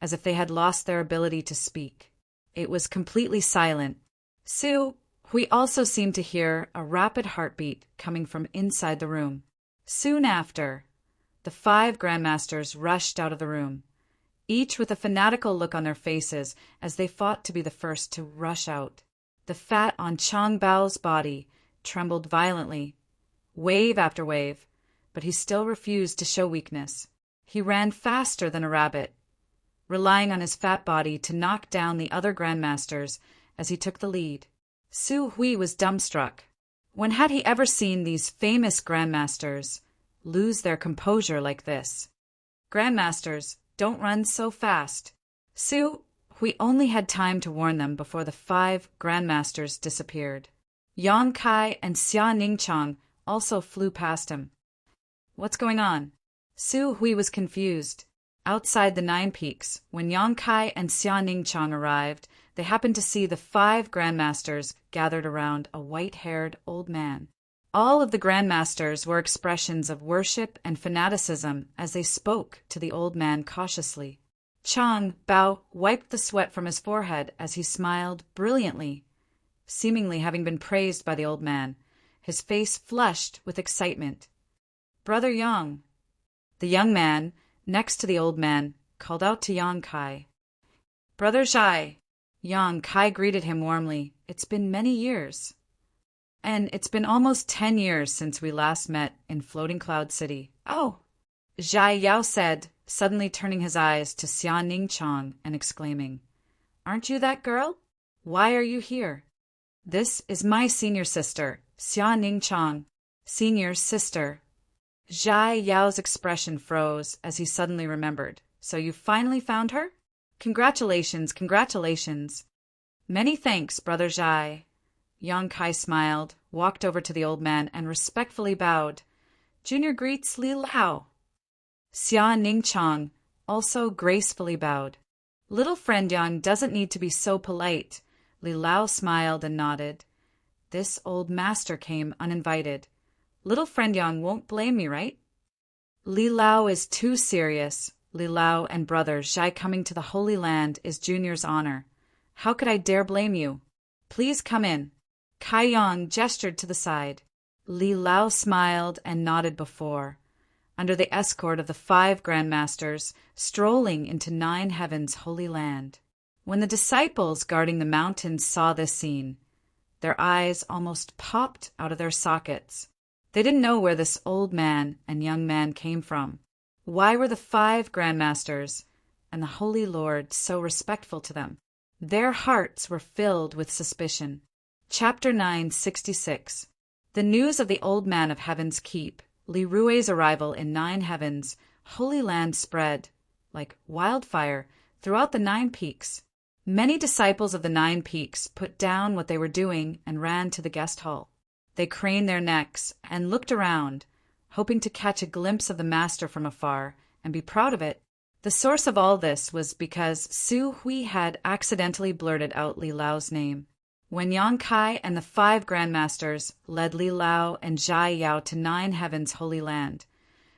as if they had lost their ability to speak. It was completely silent. Su Hui also seemed to hear a rapid heartbeat coming from inside the room. Soon after, the 5 Grandmasters rushed out of the room, each with a fanatical look on their faces as they fought to be the first to rush out. The fat on Chang Bao's body trembled violently, wave after wave, but he still refused to show weakness. He ran faster than a rabbit, relying on his fat body to knock down the other Grandmasters as he took the lead. Su Hui was dumbstruck. When had he ever seen these famous Grandmasters lose their composure like this? "Grandmasters, don't run so fast." Su Hui only had time to warn them before the 5 Grandmasters disappeared. Yang Kai and Xia Ningchang also flew past him. What's going on? Su Hui was confused. Outside the 9 peaks, when Yang Kai and Xia Ningchang arrived, they happened to see the 5 Grandmasters gathered around a white-haired old man. All of the Grandmasters were expressions of worship and fanaticism as they spoke to the old man cautiously. Chang Bao wiped the sweat from his forehead as he smiled brilliantly, seemingly having been praised by the old man, his face flushed with excitement. "Brother Yang." The young man, next to the old man, called out to Yang Kai. "Brother Zhai." Yang Kai greeted him warmly. "It's been many years." "And it's been almost 10 years since we last met in Floating Cloud City." "Oh," Zhai Yao said, suddenly turning his eyes to Xia Ningchang and exclaiming, "Aren't you that girl? Why are you here?" "This is my senior sister, Xia Ningchang." "Senior sister." Zhai Yao's expression froze as he suddenly remembered. "So you finally found her? Congratulations, congratulations." "Many thanks, Brother Zhai." Yang Kai smiled, walked over to the old man, and respectfully bowed. "Junior greets Li Lao." Xia Ningchang also gracefully bowed. "Little friend Yang doesn't need to be so polite." Li Lao smiled and nodded. This old master came uninvited. Little friend Yang won't blame me, right? Li Lao is too serious. Li Lao and brother Zhai coming to the Holy Land is Junior's honor. How could I dare blame you? Please come in. Kai Yang gestured to the side. Li Lao smiled and nodded before, under the escort of the 5 grandmasters, strolling into 9 heavens' holy land. When the disciples guarding the mountains saw this scene, their eyes almost popped out of their sockets. They didn't know where this old man and young man came from. Why were the 5 grandmasters and the Holy Lord so respectful to them? Their hearts were filled with suspicion. Chapter 966. The news of the old man of Heaven's Keep, Li Rui's arrival in 9 heavens, Holy Land spread, like wildfire, throughout the 9 peaks. Many disciples of the 9 peaks put down what they were doing and ran to the guest hall. They craned their necks and looked around, hoping to catch a glimpse of the master from afar and be proud of it. The source of all this was because Su Hui had accidentally blurted out Li Lao's name. When Yang Kai and the 5 grandmasters led Li Lao and Zhai Yao to 9 heavens' holy land,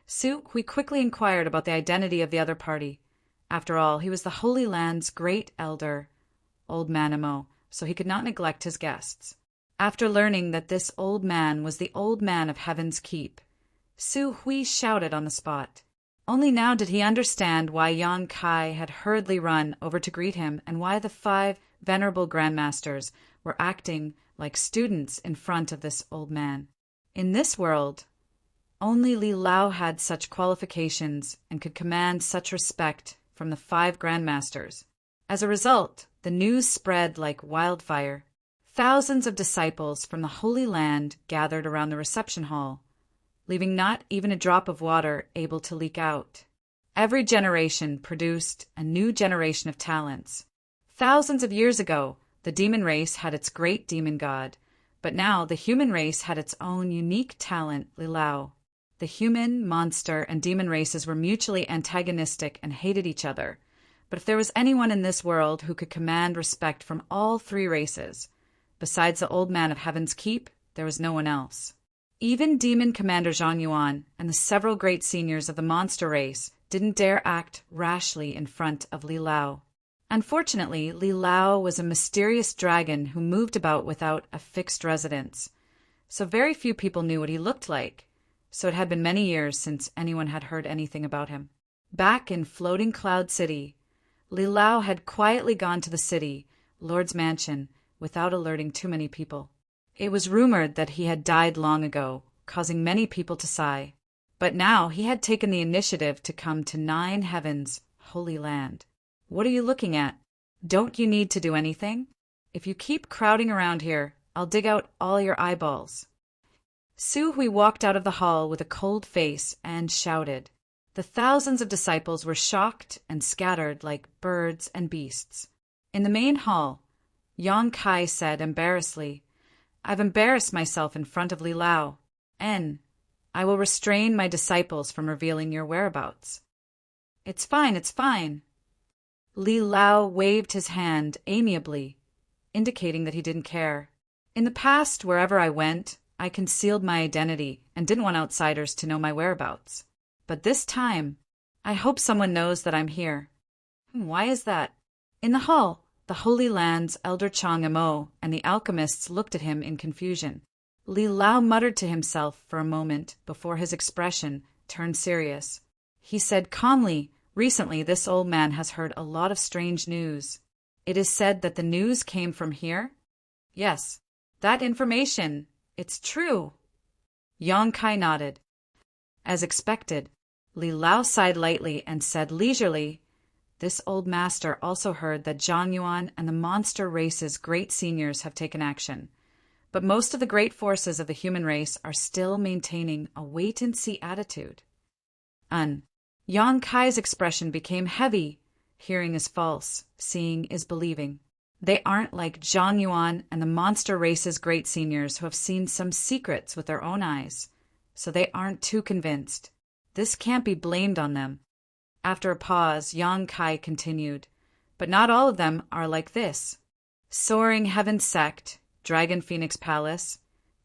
Su Hui quickly inquired about the identity of the other party. After all, he was the Holy Land's great elder, Old Manamo, so he could not neglect his guests. After learning that this old man was the old man of Heaven's Keep, Su Hui shouted on the spot. Only now did he understand why Yang Kai had hurriedly run over to greet him and why the 5 venerable grandmasters were acting like students in front of this old man. In this world, only Li Lao had such qualifications and could command such respect from the 5 grandmasters. As a result, the news spread like wildfire. Thousands of disciples from the Holy Land gathered around the reception hall, leaving not even a drop of water able to leak out. Every generation produced a new generation of talents. Thousands of years ago, the demon race had its great demon god, but now the human race had its own unique talent, Li Lao. The human, monster, and demon races were mutually antagonistic and hated each other. But if there was anyone in this world who could command respect from all 3 races, besides the old man of Heaven's Keep, there was no one else. Even Demon Commander Zhang Yuan and the several great seniors of the monster race didn't dare act rashly in front of Li Lao. Unfortunately, Li Lao was a mysterious dragon who moved about without a fixed residence, so very few people knew what he looked like. So it had been many years since anyone had heard anything about him. Back in Floating Cloud City, Li Lao had quietly gone to the city, Lord's mansion, without alerting too many people. It was rumored that he had died long ago, causing many people to sigh. But now he had taken the initiative to come to 9 heavens, Holy Land. What are you looking at? Don't you need to do anything? If you keep crowding around here, I'll dig out all your eyeballs. Su Hui walked out of the hall with a cold face and shouted. The thousands of disciples were shocked and scattered like birds and beasts. In the main hall, Yang Kai said embarrassedly, I've embarrassed myself in front of Li Lao, and I will restrain my disciples from revealing your whereabouts. It's fine, it's fine. Li Lao waved his hand amiably, indicating that he didn't care. In the past, wherever I went, I concealed my identity and didn't want outsiders to know my whereabouts. But this time, I hope someone knows that I'm here. Why is that? In the hall, the Holy Land's Elder Chang Mo and the alchemists looked at him in confusion. Li Lao muttered to himself for a moment before his expression turned serious. He said calmly, recently this old man has heard a lot of strange news. It is said that the news came from here? Yes. That information, it's true. Yang Kai nodded. As expected, Li Lao sighed lightly and said leisurely, this old master also heard that Zhang Yuan and the monster race's great seniors have taken action. But most of the great forces of the human race are still maintaining a wait-and-see attitude. Yang Kai's expression became heavy. Hearing is false, seeing is believing. They aren't like Zhang Yuan and the monster race's great seniors who have seen some secrets with their own eyes, so they aren't too convinced. This can't be blamed on them. After a pause, Yang Kai continued, but not all of them are like this. Soaring Heaven Sect, Dragon Phoenix Palace,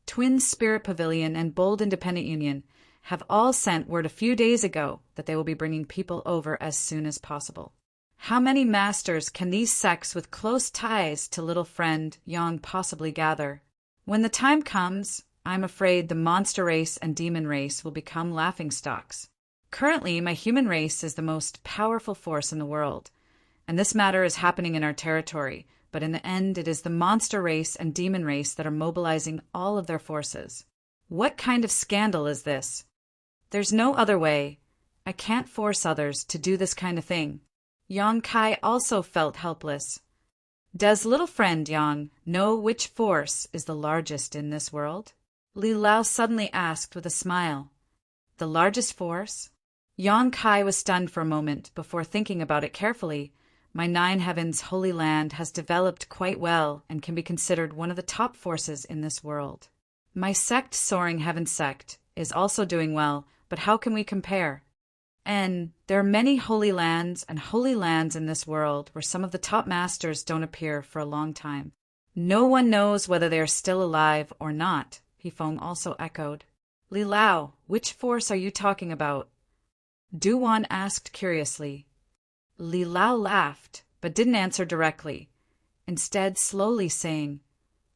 Twin Spirit Pavilion, and Bold Independent Union have all sent word a few days ago that they will be bringing people over as soon as possible. How many masters can these sects with close ties to little friend Yang possibly gather? When the time comes, I'm afraid the monster race and demon race will become laughingstocks. Currently, my human race is the most powerful force in the world, and this matter is happening in our territory, but in the end it is the monster race and demon race that are mobilizing all of their forces. What kind of scandal is this? There's no other way. I can't force others to do this kind of thing. Yang Kai also felt helpless. Does little friend Yang know which force is the largest in this world? Li Lao suddenly asked with a smile. The largest force? Yang Kai was stunned for a moment before thinking about it carefully. My Nine Heavens Holy Land has developed quite well and can be considered one of the top forces in this world. My sect, Soaring Heaven Sect, is also doing well, but how can we compare? And there are many holy lands and holy lands in this world where some of the top masters don't appear for a long time. No one knows whether they are still alive or not, Hifeng also echoed. Li Lao, which force are you talking about? Duwan asked curiously. Li Lao laughed, but didn't answer directly, instead slowly saying,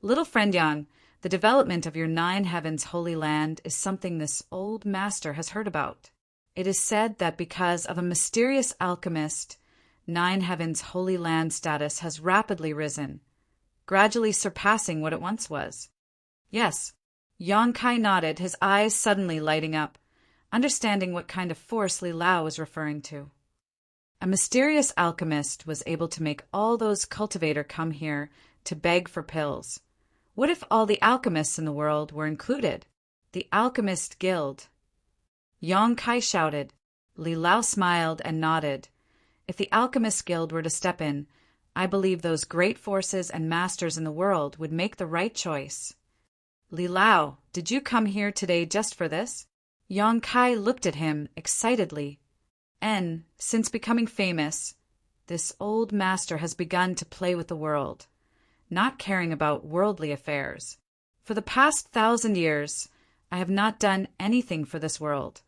Little friend Yang, the development of your Nine Heavens Holy Land is something this old master has heard about. It is said that because of a mysterious alchemist, Nine Heavens Holy Land status has rapidly risen, gradually surpassing what it once was. Yes, Yang Kai nodded, his eyes suddenly lighting up, understanding what kind of force Li Lao was referring to. A mysterious alchemist was able to make all those cultivators come here to beg for pills. What if all the alchemists in the world were included? The Alchemist Guild. Yang Kai shouted. Li Lao smiled and nodded. If the Alchemist Guild were to step in, I believe those great forces and masters in the world would make the right choice. Li Lao, did you come here today just for this? Yang Kai looked at him excitedly. And, since becoming famous, this old master has begun to play with the world, not caring about worldly affairs. For the past 1,000 years, I have not done anything for this world.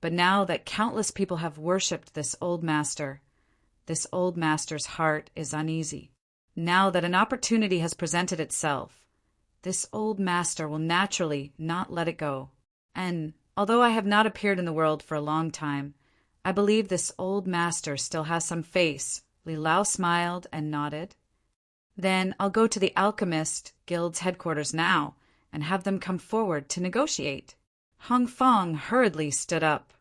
But now that countless people have worshipped this old master's heart is uneasy. Now that an opportunity has presented itself, this old master will naturally not let it go. And, although I have not appeared in the world for a long time, I believe this old master still has some face. Li Lao smiled and nodded. Then I'll go to the Alchemist Guild's headquarters now and have them come forward to negotiate. Hong Fong hurriedly stood up.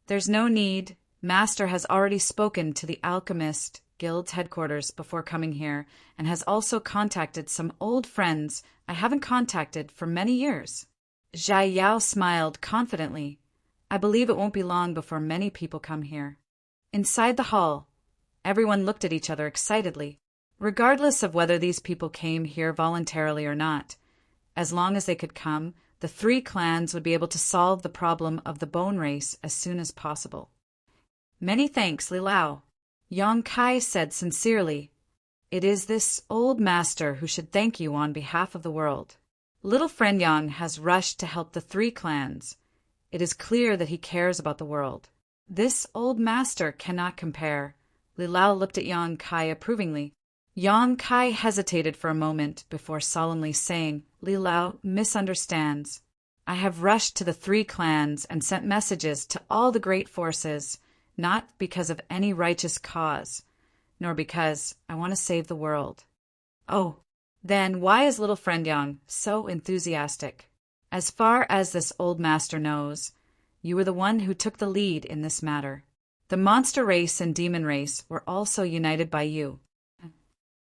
There's no need. Master has already spoken to the Alchemist Guild's headquarters before coming here and has also contacted some old friends I haven't contacted for many years. Zhai Yao smiled confidently. I believe it won't be long before many people come here. Inside the hall, everyone looked at each other excitedly. Regardless of whether these people came here voluntarily or not, as long as they could come, the three clans would be able to solve the problem of the bone race as soon as possible. Many thanks, Li Lao. Yang Kai said sincerely. It is this old master who should thank you on behalf of the world. Little friend Yang has rushed to help the three clans. It is clear that he cares about the world. This old master cannot compare. Li Lao looked at Yang Kai approvingly. Yang Kai hesitated for a moment before solemnly saying, Li Lao misunderstands. I have rushed to the three clans and sent messages to all the great forces, not because of any righteous cause, nor because I want to save the world. Oh, then why is little friend Yang so enthusiastic? As far as this old master knows, you were the one who took the lead in this matter. The monster race and demon race were also united by you.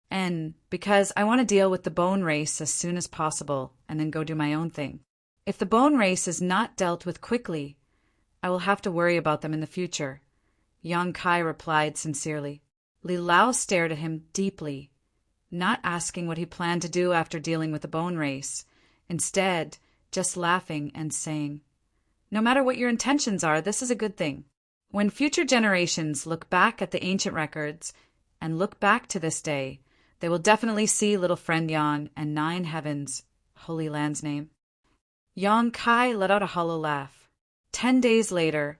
And because I want to deal with the bone race as soon as possible and then go do my own thing. If the bone race is not dealt with quickly, I will have to worry about them in the future. Yang Kai replied sincerely. Li Lao stared at him deeply, not asking what he planned to do after dealing with the bone race, instead just laughing and saying, No matter what your intentions are, this is a good thing. When future generations look back at the ancient records and look back to this day, They will definitely see little friend Yang and 9 heavens, Holy Land's name. Yang Kai let out a hollow laugh. 10 days later,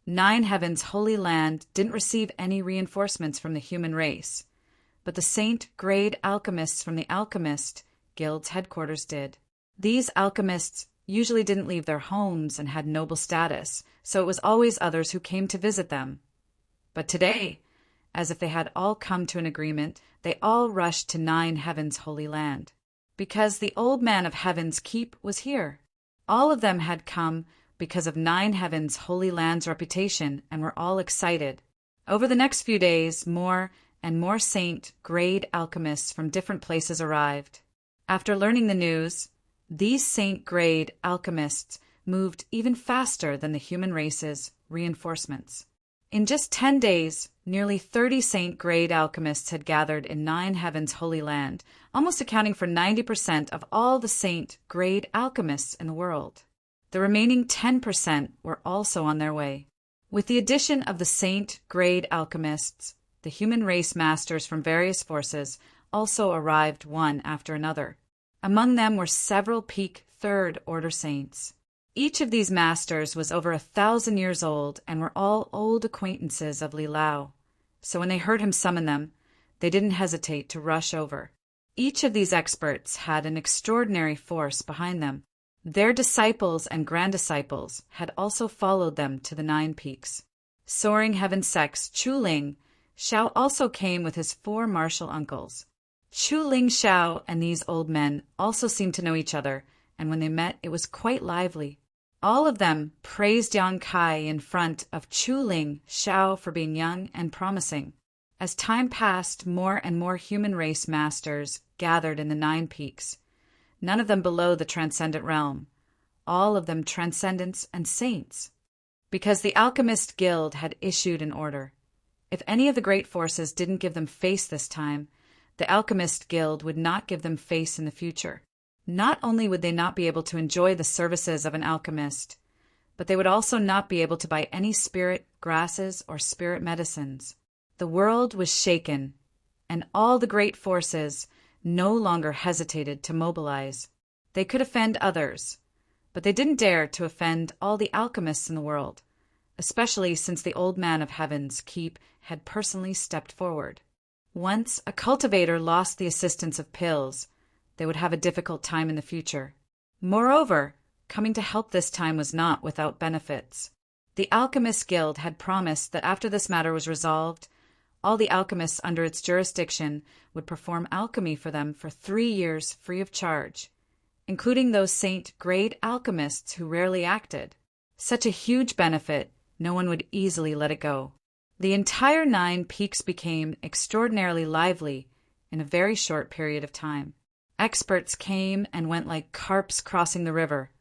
9 heavens, Holy Land didn't receive any reinforcements from the human race, but the saint-grade alchemists from the Alchemist Guild's headquarters did. These alchemists usually didn't leave their homes and had noble status, so it was always others who came to visit them. But today, as if they had all come to an agreement, they all rushed to 9 heavens, Holy Land, because the old man of Heaven's Keep was here. All of them had come because of 9 heavens, Holy Land's reputation, and were all excited. Over the next few days, more and more saint-grade alchemists from different places arrived. After learning the news, these saint-grade alchemists moved even faster than the human race's reinforcements. In just 10 days, nearly 30 saint-grade alchemists had gathered in 9 heavens, Holy Land, almost accounting for 90% of all the saint-grade alchemists in the world. The remaining 10% were also on their way. With the addition of the saint-grade alchemists, the human race masters from various forces also arrived one after another. Among them were several peak third-order saints. Each of these masters was over 1,000 years old and were all old acquaintances of Li Lao, so when they heard him summon them, they didn't hesitate to rush over. Each of these experts had an extraordinary force behind them. Their disciples and grand-disciples had also followed them to the 9 peaks. Soaring Heaven Sect's Chu Ling Xiao also came with his 4 martial uncles. Chu Ling Xiao and these old men also seemed to know each other, and when they met it was quite lively. All of them praised Yang Kai in front of Chu Ling Xiao for being young and promising. As time passed, more and more human race masters gathered in the 9 peaks, none of them below the transcendent realm, all of them transcendents and saints, because the Alchemist Guild had issued an order. If any of the great forces didn't give them face this time, the Alchemist Guild would not give them face in the future. Not only would they not be able to enjoy the services of an alchemist, but they would also not be able to buy any spirit grasses or spirit medicines. The world was shaken, and all the great forces no longer hesitated to mobilize. They could offend others, but they didn't dare to offend all the alchemists in the world, especially since the old man of Heaven's Keep had personally stepped forward. Once a cultivator lost the assistance of pills, they would have a difficult time in the future. Moreover, coming to help this time was not without benefits. The Alchemist Guild had promised that after this matter was resolved, all the alchemists under its jurisdiction would perform alchemy for them for 3 years free of charge, including those saint-grade alchemists who rarely acted. Such a huge benefit, no one would easily let it go. The entire 9 peaks became extraordinarily lively in a very short period of time. Experts came and went like carps crossing the river,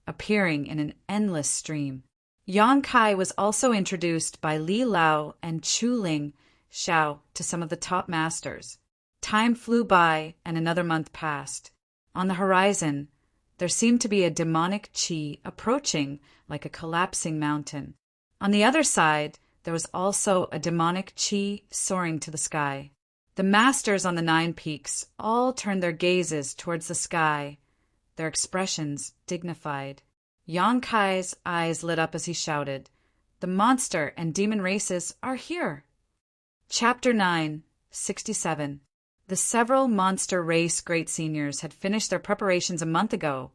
appearing in an endless stream. Yang Kai was also introduced by Li Lao and Chu Ling Xiao to some of the top masters. Time flew by and another month passed. On the horizon, there seemed to be a demonic qi approaching like a collapsing mountain. On the other side, there was also a demonic qi soaring to the sky. The masters on the 9 peaks all turned their gazes towards the sky, their expressions dignified. Yang Kai's eyes lit up as he shouted, "The monster and demon races are here!" Chapter 9, 67. The several monster race great seniors had finished their preparations a month ago,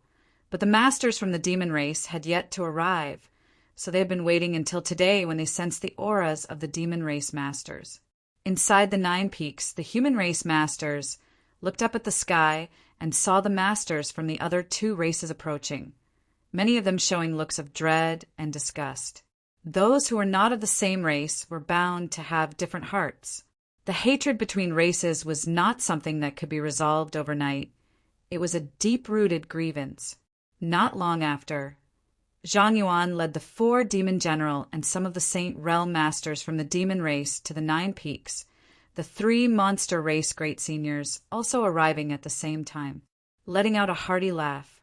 but the masters from the demon race had yet to arrive, so they had been waiting until today when they sensed the auras of the demon race masters. Inside the 9 peaks, the human race masters looked up at the sky and saw the masters from the other 2 races approaching, many of them showing looks of dread and disgust. Those who were not of the same race were bound to have different hearts. The hatred between races was not something that could be resolved overnight. It was a deep-rooted grievance. Not long after, Zhang Yuan led the 4 demon general and some of the saint realm masters from the demon race to the 9 peaks, the 3 monster race great seniors also arriving at the same time. Letting out a hearty laugh,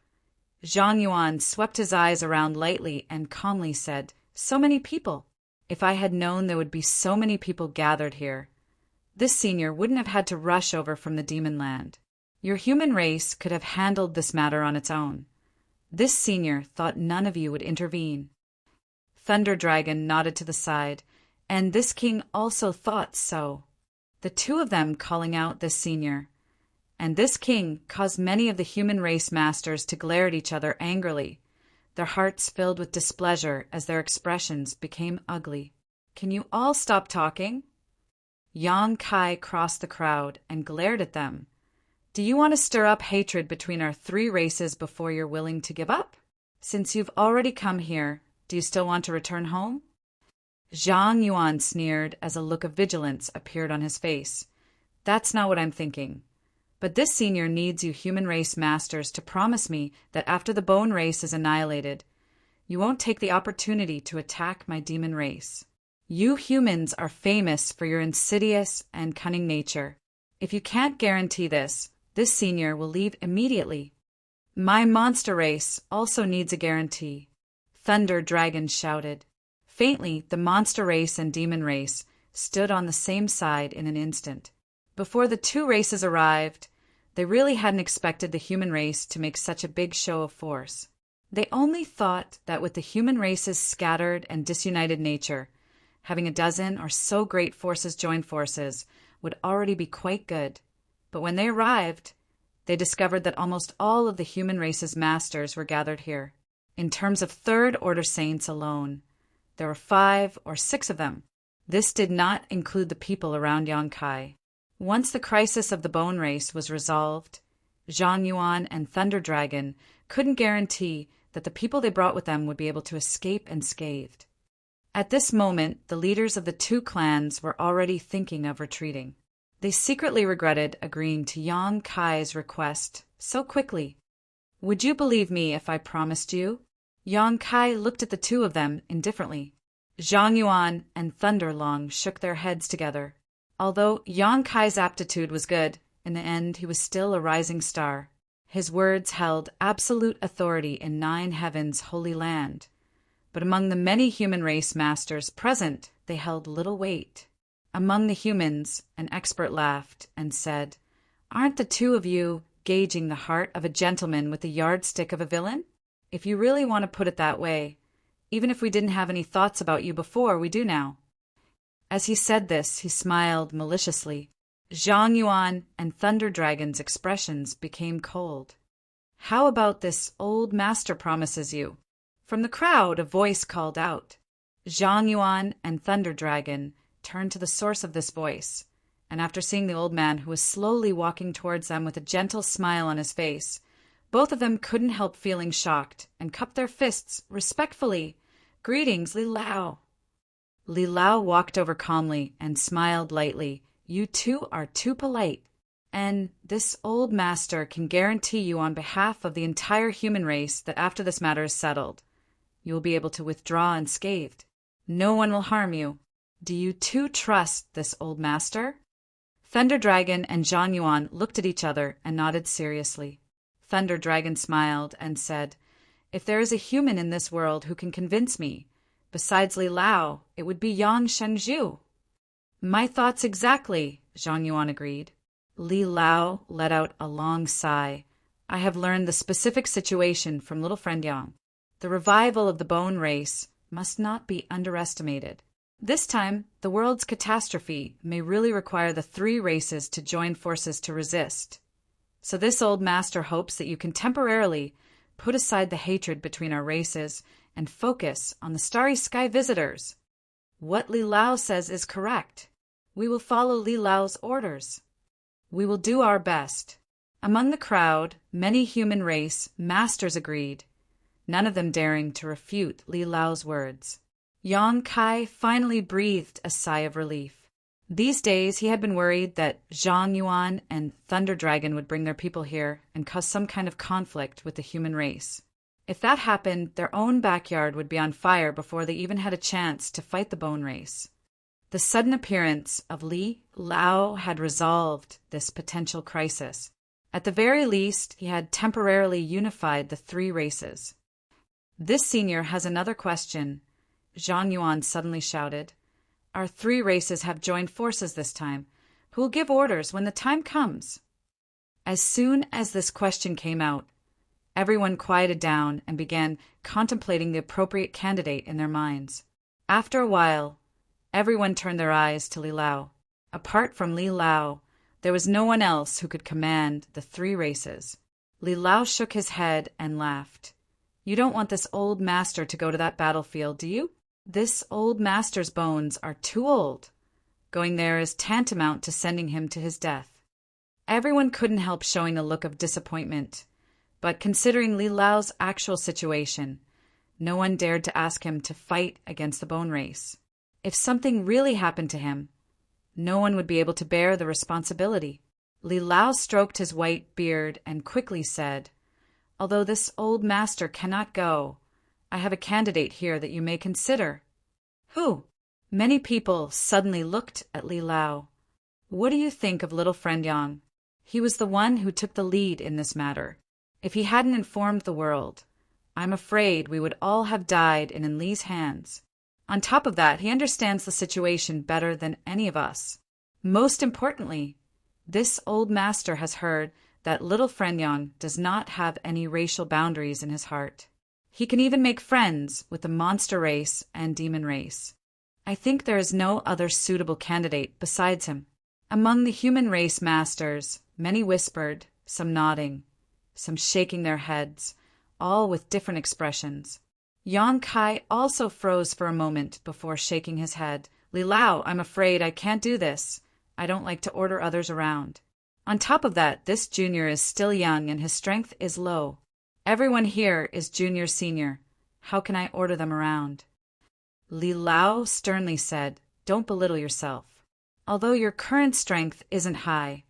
Zhang Yuan swept his eyes around lightly and calmly said, "So many people! If I had known there would be so many people gathered here, This senior wouldn't have had to rush over from the demon land. Your human race could have handled this matter on its own. This senior thought none of you would intervene. Thunder Dragon nodded to the side, and this king also thought so. The two of them calling out this senior. And this king caused many of the human race masters to glare at each other angrily, their hearts filled with displeasure as their expressions became ugly. Can you all stop talking? Yang Kai crossed the crowd and glared at them. Do you want to stir up hatred between our three races before you're willing to give up? Since you've already come here, do you still want to return home? Zhang Yuan sneered as a look of vigilance appeared on his face. That's not what I'm thinking. But this senior needs you human race masters to promise me that after the bone race is annihilated, you won't take the opportunity to attack my demon race. You humans are famous for your insidious and cunning nature. If you can't guarantee this senior will leave immediately. My monster race also needs a guarantee. Thunder Dragon shouted. Faintly, the monster race and demon race stood on the same side in an instant. Before the two races arrived, they really hadn't expected the human race to make such a big show of force. They only thought that with the human race's scattered and disunited nature, having a dozen or so great forces join forces would already be quite good. But when they arrived, they discovered that almost all of the human race's masters were gathered here. In terms of third-order saints alone, there were 5 or 6 of them. This did not include the people around Yang Kai. Once the crisis of the bone race was resolved, Zhang Yuan and Thunder Dragon couldn't guarantee that the people they brought with them would be able to escape unscathed. At this moment, the leaders of the two clans were already thinking of retreating. They secretly regretted agreeing to Yang Kai's request so quickly. Would you believe me if I promised you? Yang Kai looked at the two of them indifferently. Zhang Yuan and Thunder Long shook their heads together. Although Yang Kai's aptitude was good, in the end he was still a rising star. His words held absolute authority in 9 heavens' holy land. But among the many human race masters present, they held little weight. Among the humans, an expert laughed and said, Aren't the two of you gauging the heart of a gentleman with the yardstick of a villain? If you really want to put it that way, even if we didn't have any thoughts about you before, we do now. As he said this, he smiled maliciously. Zhang Yuan and Thunder Dragon's expressions became cold. How about this old master promises you? From the crowd, a voice called out. Zhang Yuan and Thunder Dragon turned to the source of this voice, and after seeing the old man who was slowly walking towards them with a gentle smile on his face, both of them couldn't help feeling shocked and cupped their fists respectfully. Greetings, Li Lao. Li Lao walked over calmly and smiled lightly. You two are too polite, and this old master can guarantee you on behalf of the entire human race that after this matter is settled, you will be able to withdraw unscathed. No one will harm you. Do you two trust this old master? Thunder Dragon and Zhang Yuan looked at each other and nodded seriously. Thunder Dragon smiled and said, If there is a human in this world who can convince me, besides Li Lao, it would be Yang Shengzhu. My thoughts exactly, Zhang Yuan agreed. Li Lao let out a long sigh. I have learned the specific situation from little friend Yang. The revival of the bone race must not be underestimated. This time, the world's catastrophe may really require the 3 races to join forces to resist. So this old master hopes that you can temporarily put aside the hatred between our races and focus on the starry sky visitors. What Li Lao says is correct. We will follow Li Lao's orders. We will do our best. Among the crowd, many human race masters agreed, none of them daring to refute Li Lao's words. Yang Kai finally breathed a sigh of relief. These days he had been worried that Zhang Yuan and Thunder Dragon would bring their people here and cause some kind of conflict with the human race. If that happened, their own backyard would be on fire before they even had a chance to fight the bone race. The sudden appearance of Li Lao had resolved this potential crisis. At the very least, he had temporarily unified the 3 races. This senior has another question, Zhang Yuan suddenly shouted. Our 3 races have joined forces this time, Who will give orders when the time comes? As soon as this question came out, everyone quieted down and began contemplating the appropriate candidate in their minds. After a while, everyone turned their eyes to Li Lao. Apart from Li Lao, there was no one else who could command the three races. Li Lao shook his head and laughed. You don't want this old master to go to that battlefield, do you? This old master's bones are too old. Going there is tantamount to sending him to his death. Everyone couldn't help showing a look of disappointment, but considering Li Lao's actual situation, no one dared to ask him to fight against the bone race. If something really happened to him, no one would be able to bear the responsibility. Li Lao stroked his white beard and quickly said, Although this old master cannot go, I have a candidate here that you may consider. Who? Many people suddenly looked at Li Lao. What do you think of little friend Yang? He was the one who took the lead in this matter. If he hadn't informed the world, I'm afraid we would all have died in Li's hands. On top of that, he understands the situation better than any of us. Most importantly, this old master has heard that little friend Yang does not have any racial boundaries in his heart. He can even make friends with the monster race and demon race. I think there is no other suitable candidate besides him. Among the human race masters, many whispered, some nodding, some shaking their heads, all with different expressions. Yang Kai also froze for a moment before shaking his head. Li Lao, I'm afraid I can't do this. I don't like to order others around. On top of that, this junior is still young and his strength is low. Everyone here is junior senior. How can I order them around? Li Lao sternly said, Don't belittle yourself. Although your current strength isn't high,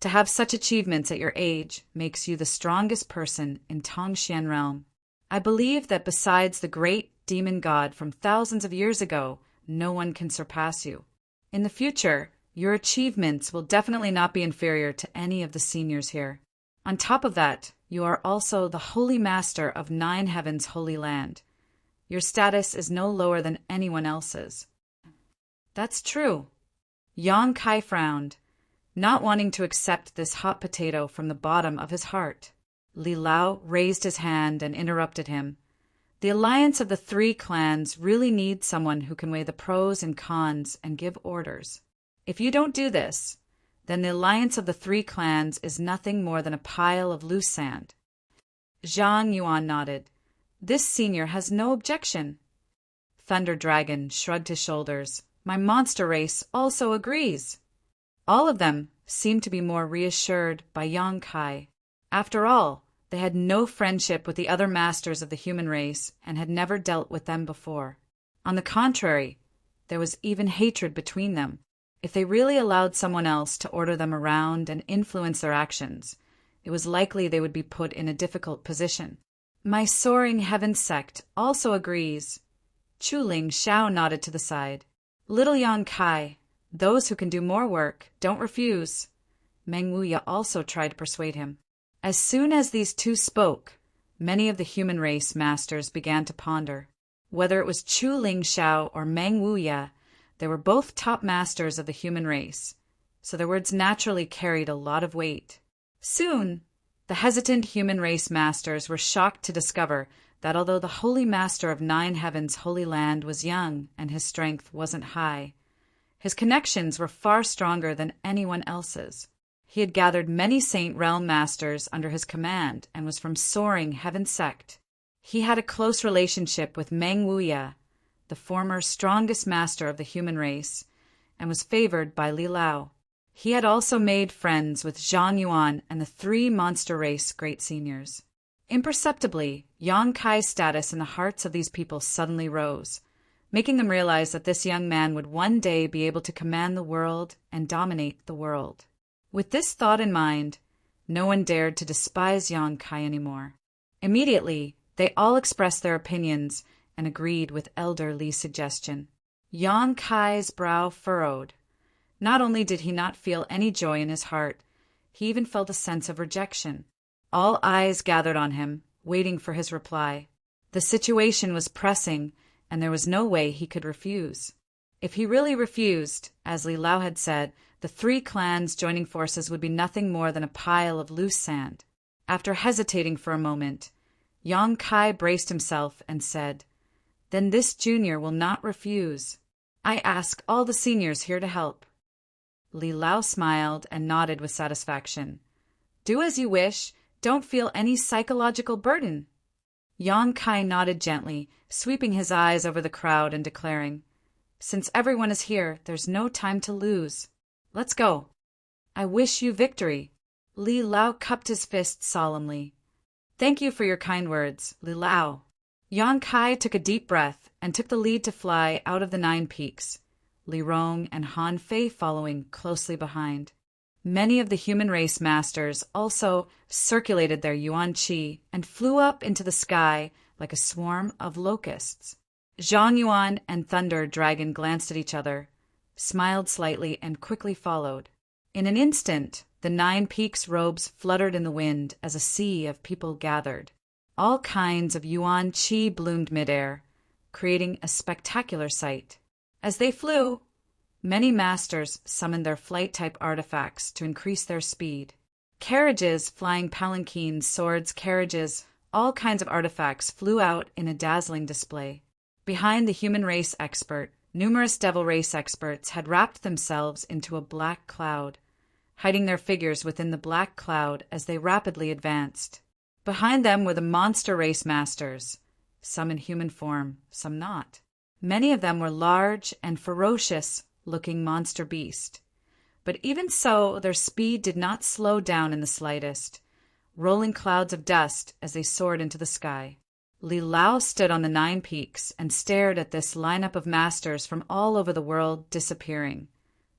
to have such achievements at your age makes you the strongest person in Tongxian realm. I believe that besides the great demon god from thousands of years ago, no one can surpass you. In the future, your achievements will definitely not be inferior to any of the seniors here. On top of that, you are also the holy master of 9 Heavens' holy land. Your status is no lower than anyone else's. That's true. Yang Kai frowned, not wanting to accept this hot potato from the bottom of his heart. Li Lao raised his hand and interrupted him. The alliance of the 3 clans really needs someone who can weigh the pros and cons and give orders. If you don't do this, then the alliance of the 3 clans is nothing more than a pile of loose sand. Zhang Yuan nodded. This senior has no objection. Thunder Dragon shrugged his shoulders. My monster race also agrees. All of them seemed to be more reassured by Yang Kai. After all, they had no friendship with the other masters of the human race and had never dealt with them before. On the contrary, there was even hatred between them. If they really allowed someone else to order them around and influence their actions, it was likely they would be put in a difficult position. My soaring heaven sect also agrees. Chuling Xiao nodded to the side. Little Yang Kai, those who can do more work, don't refuse. Meng Wuya also tried to persuade him. As soon as these 2 spoke, many of the human race masters began to ponder. Whether it was Chuling Xiao or Meng Wuya, they were both top masters of the human race, so their words naturally carried a lot of weight. Soon, the hesitant human race masters were shocked to discover that although the holy master of 9 Heavens' holy land was young and his strength wasn't high, his connections were far stronger than anyone else's. He had gathered many Saint Realm masters under his command and was from soaring heaven sect. He had a close relationship with Meng Wuya, the former strongest master of the human race, and was favored by Li Lao. He had also made friends with Zhang Yuan and the 3 monster race great seniors. Imperceptibly, Yang Kai's status in the hearts of these people suddenly rose, making them realize that this young man would one day be able to command the world and dominate the world. With this thought in mind, no one dared to despise Yang Kai anymore. Immediately, they all expressed their opinions and agreed with Elder Li's suggestion. Yang Kai's brow furrowed. Not only did he not feel any joy in his heart, he even felt a sense of rejection. All eyes gathered on him, waiting for his reply. The situation was pressing, and there was no way he could refuse. If he really refused, as Li Lao had said, the three clans joining forces would be nothing more than a pile of loose sand. After hesitating for a moment, Yang Kai braced himself and said, "Then this junior will not refuse. I ask all the seniors here to help." Li Lao smiled and nodded with satisfaction. "Do as you wish. Don't feel any psychological burden." Yang Kai nodded gently, sweeping his eyes over the crowd and declaring, "Since everyone is here, there's no time to lose. Let's go. I wish you victory." Li Lao cupped his fist solemnly. "Thank you for your kind words, Li Lao." Yang Kai took a deep breath and took the lead to fly out of the 9 peaks, Li Rong and Han Fei following closely behind. Many of the human race masters also circulated their yuan qi and flew up into the sky like a swarm of locusts. Zhang Yuan and Thunder Dragon glanced at each other, smiled slightly, and quickly followed. In an instant, the 9 peaks' robes fluttered in the wind as a sea of people gathered. All kinds of yuan qi bloomed midair, creating a spectacular sight. As they flew, many masters summoned their flight-type artifacts to increase their speed. Carriages, flying palanquins, swords, carriages, all kinds of artifacts flew out in a dazzling display. Behind the human race expert, numerous devil race experts had wrapped themselves into a black cloud, hiding their figures within the black cloud as they rapidly advanced. Behind them were the monster race masters, some in human form, some not. Many of them were large and ferocious-looking monster beasts. But even so, their speed did not slow down in the slightest, rolling clouds of dust as they soared into the sky. Li Lao stood on the 9 peaks and stared at this lineup of masters from all over the world disappearing,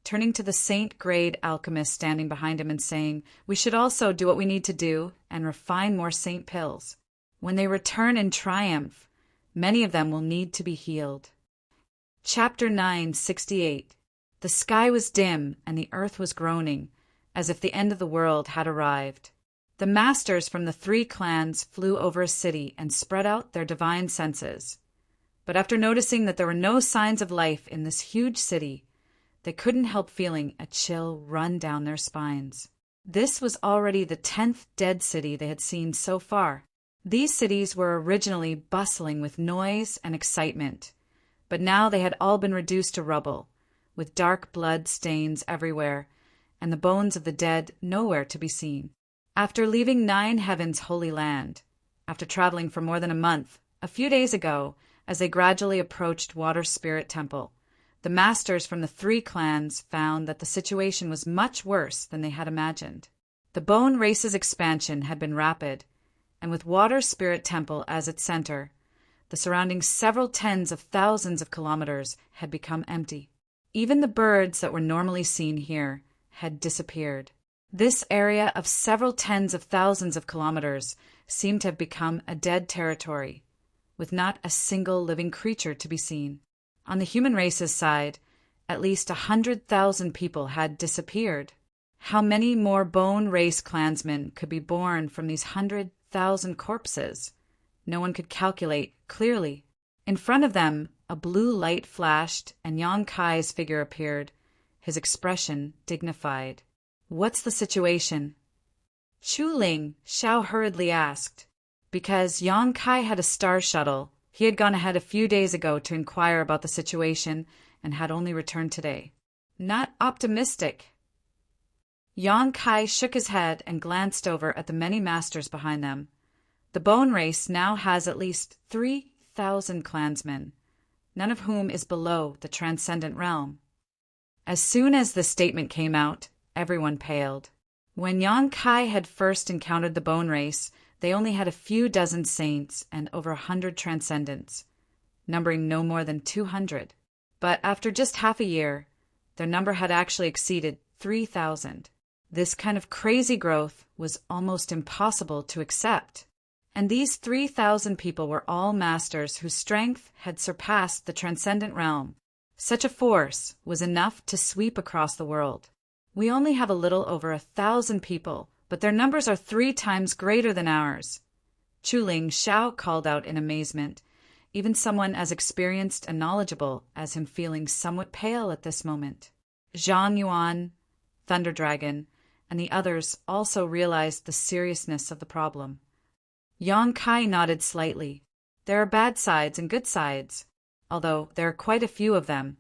turning to the saint-grade alchemist standing behind him and saying, "We should also do what we need to do and refine more saint pills. When they return in triumph, many of them will need to be healed." Chapter 968. The sky was dim and the earth was groaning, as if the end of the world had arrived. The masters from the 3 clans flew over a city and spread out their divine senses. But after noticing that there were no signs of life in this huge city, they couldn't help feeling a chill run down their spines. This was already the 10th dead city they had seen so far. These cities were originally bustling with noise and excitement, but now they had all been reduced to rubble, with dark blood stains everywhere, and the bones of the dead nowhere to be seen. After leaving 9 Heaven's holy land, after traveling for more than a month, a few days ago, as they gradually approached Water Spirit Temple, the masters from the 3 clans found that the situation was much worse than they had imagined. The Bone Race's expansion had been rapid, and with Water Spirit Temple as its center, the surrounding several tens of thousands of kilometers had become empty. Even the birds that were normally seen here had disappeared. This area of several tens of thousands of kilometers seemed to have become a dead territory, with not a single living creature to be seen. On the human race's side, at least 100,000 people had disappeared. How many more Bone Race clansmen could be born from these 100,000 corpses? No one could calculate clearly. In front of them, a blue light flashed, and Yang Kai's figure appeared, his expression dignified. "What's the situation?" Chu Ling, Xiao hurriedly asked. Because Yang Kai had a star shuttle, he had gone ahead a few days ago to inquire about the situation and had only returned today. Not optimistic. Yang Kai shook his head and glanced over at the many masters behind them. The Bone Race now has at least 3,000 clansmen, none of whom is below the transcendent realm. As soon as the statement came out, everyone paled. When Yang Kai had first encountered the Bone Race, they only had a few dozen saints and over 100 transcendents, numbering no more than 200. But after just half a year, their number had actually exceeded 3,000. This kind of crazy growth was almost impossible to accept. And these 3,000 people were all masters whose strength had surpassed the transcendent realm. Such a force was enough to sweep across the world. We only have a little over 1,000 people, but their numbers are 3 times greater than ours. Chu Ling Xiao called out in amazement. even someone as experienced and knowledgeable as him feeling somewhat pale at this moment. Zhang Yuan, Thunder Dragon, and the others also realized the seriousness of the problem. Yang Kai nodded slightly. There are bad sides and good sides, although there are quite a few of them.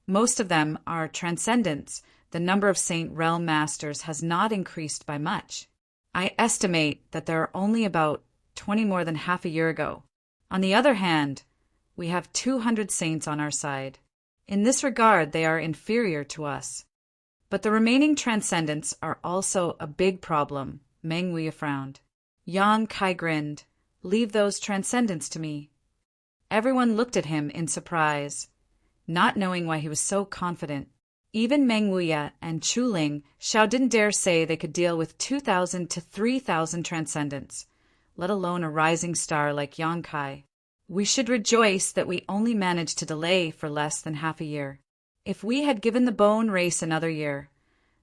Most of them are transcendents. The number of Saint Realm Masters has not increased by much. I estimate that there are only about 20 more than half a year ago. On the other hand, we have 200 saints on our side. In this regard, they are inferior to us. But the remaining transcendents are also a big problem, Meng Wei frowned. Yang Kai grinned. Leave those transcendents to me. Everyone looked at him in surprise, not knowing why he was so confident. Even Meng Wuya and Chu Ling Xiao didn't dare say they could deal with 2,000 to 3,000 transcendents, let alone a rising star like Yang Kai. We should rejoice that we only managed to delay for less than half a year. If we had given the bone race another year,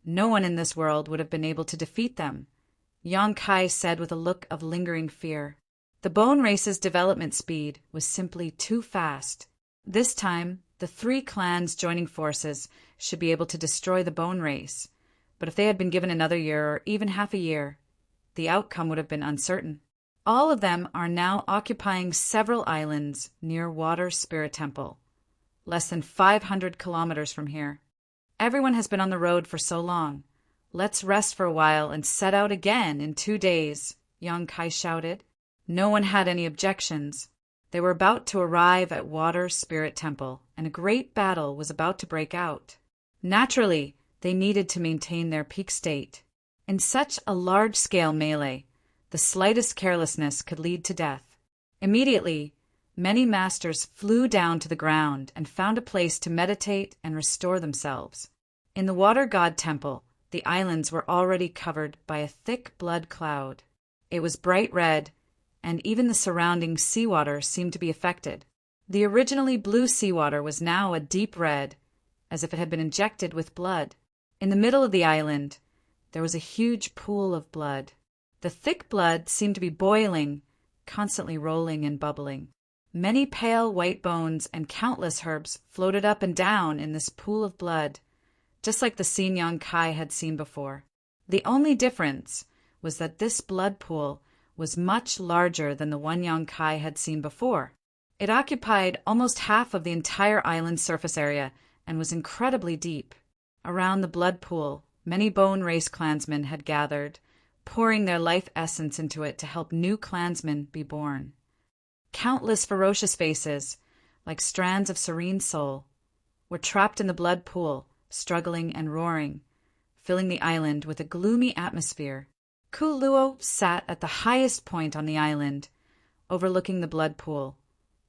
no one in this world would have been able to defeat them, Yang Kai said with a look of lingering fear. The bone race's development speed was simply too fast. This time, the 3 clans joining forces should be able to destroy the bone race, but if they had been given another year or even half a year, the outcome would have been uncertain. All of them are now occupying several islands near Water Spirit Temple, less than 500 kilometers from here. Everyone has been on the road for so long. Let's rest for a while and set out again in 2 days, Yang Kai shouted. No one had any objections. They were about to arrive at Water Spirit Temple, and a great battle was about to break out. Naturally, they needed to maintain their peak state. In such a large-scale melee, the slightest carelessness could lead to death. Immediately, many masters flew down to the ground and found a place to meditate and restore themselves. In the Water God Temple, the islands were already covered by a thick blood cloud. It was bright red, and even the surrounding seawater seemed to be affected. The originally blue seawater was now a deep red, as if it had been injected with blood. In the middle of the island, there was a huge pool of blood. The thick blood seemed to be boiling, constantly rolling and bubbling. Many pale white bones and countless herbs floated up and down in this pool of blood, just like the scene Yang Kai had seen before. The only difference was that this blood pool was much larger than the one Yang Kai had seen before. It occupied almost half of the entire island's surface area and was incredibly deep. Around the blood pool, many bone race clansmen had gathered, pouring their life essence into it to help new clansmen be born. Countless ferocious faces, like strands of serene soul, were trapped in the blood pool, struggling and roaring, filling the island with a gloomy atmosphere. Ku Luo sat at the highest point on the island, overlooking the blood pool,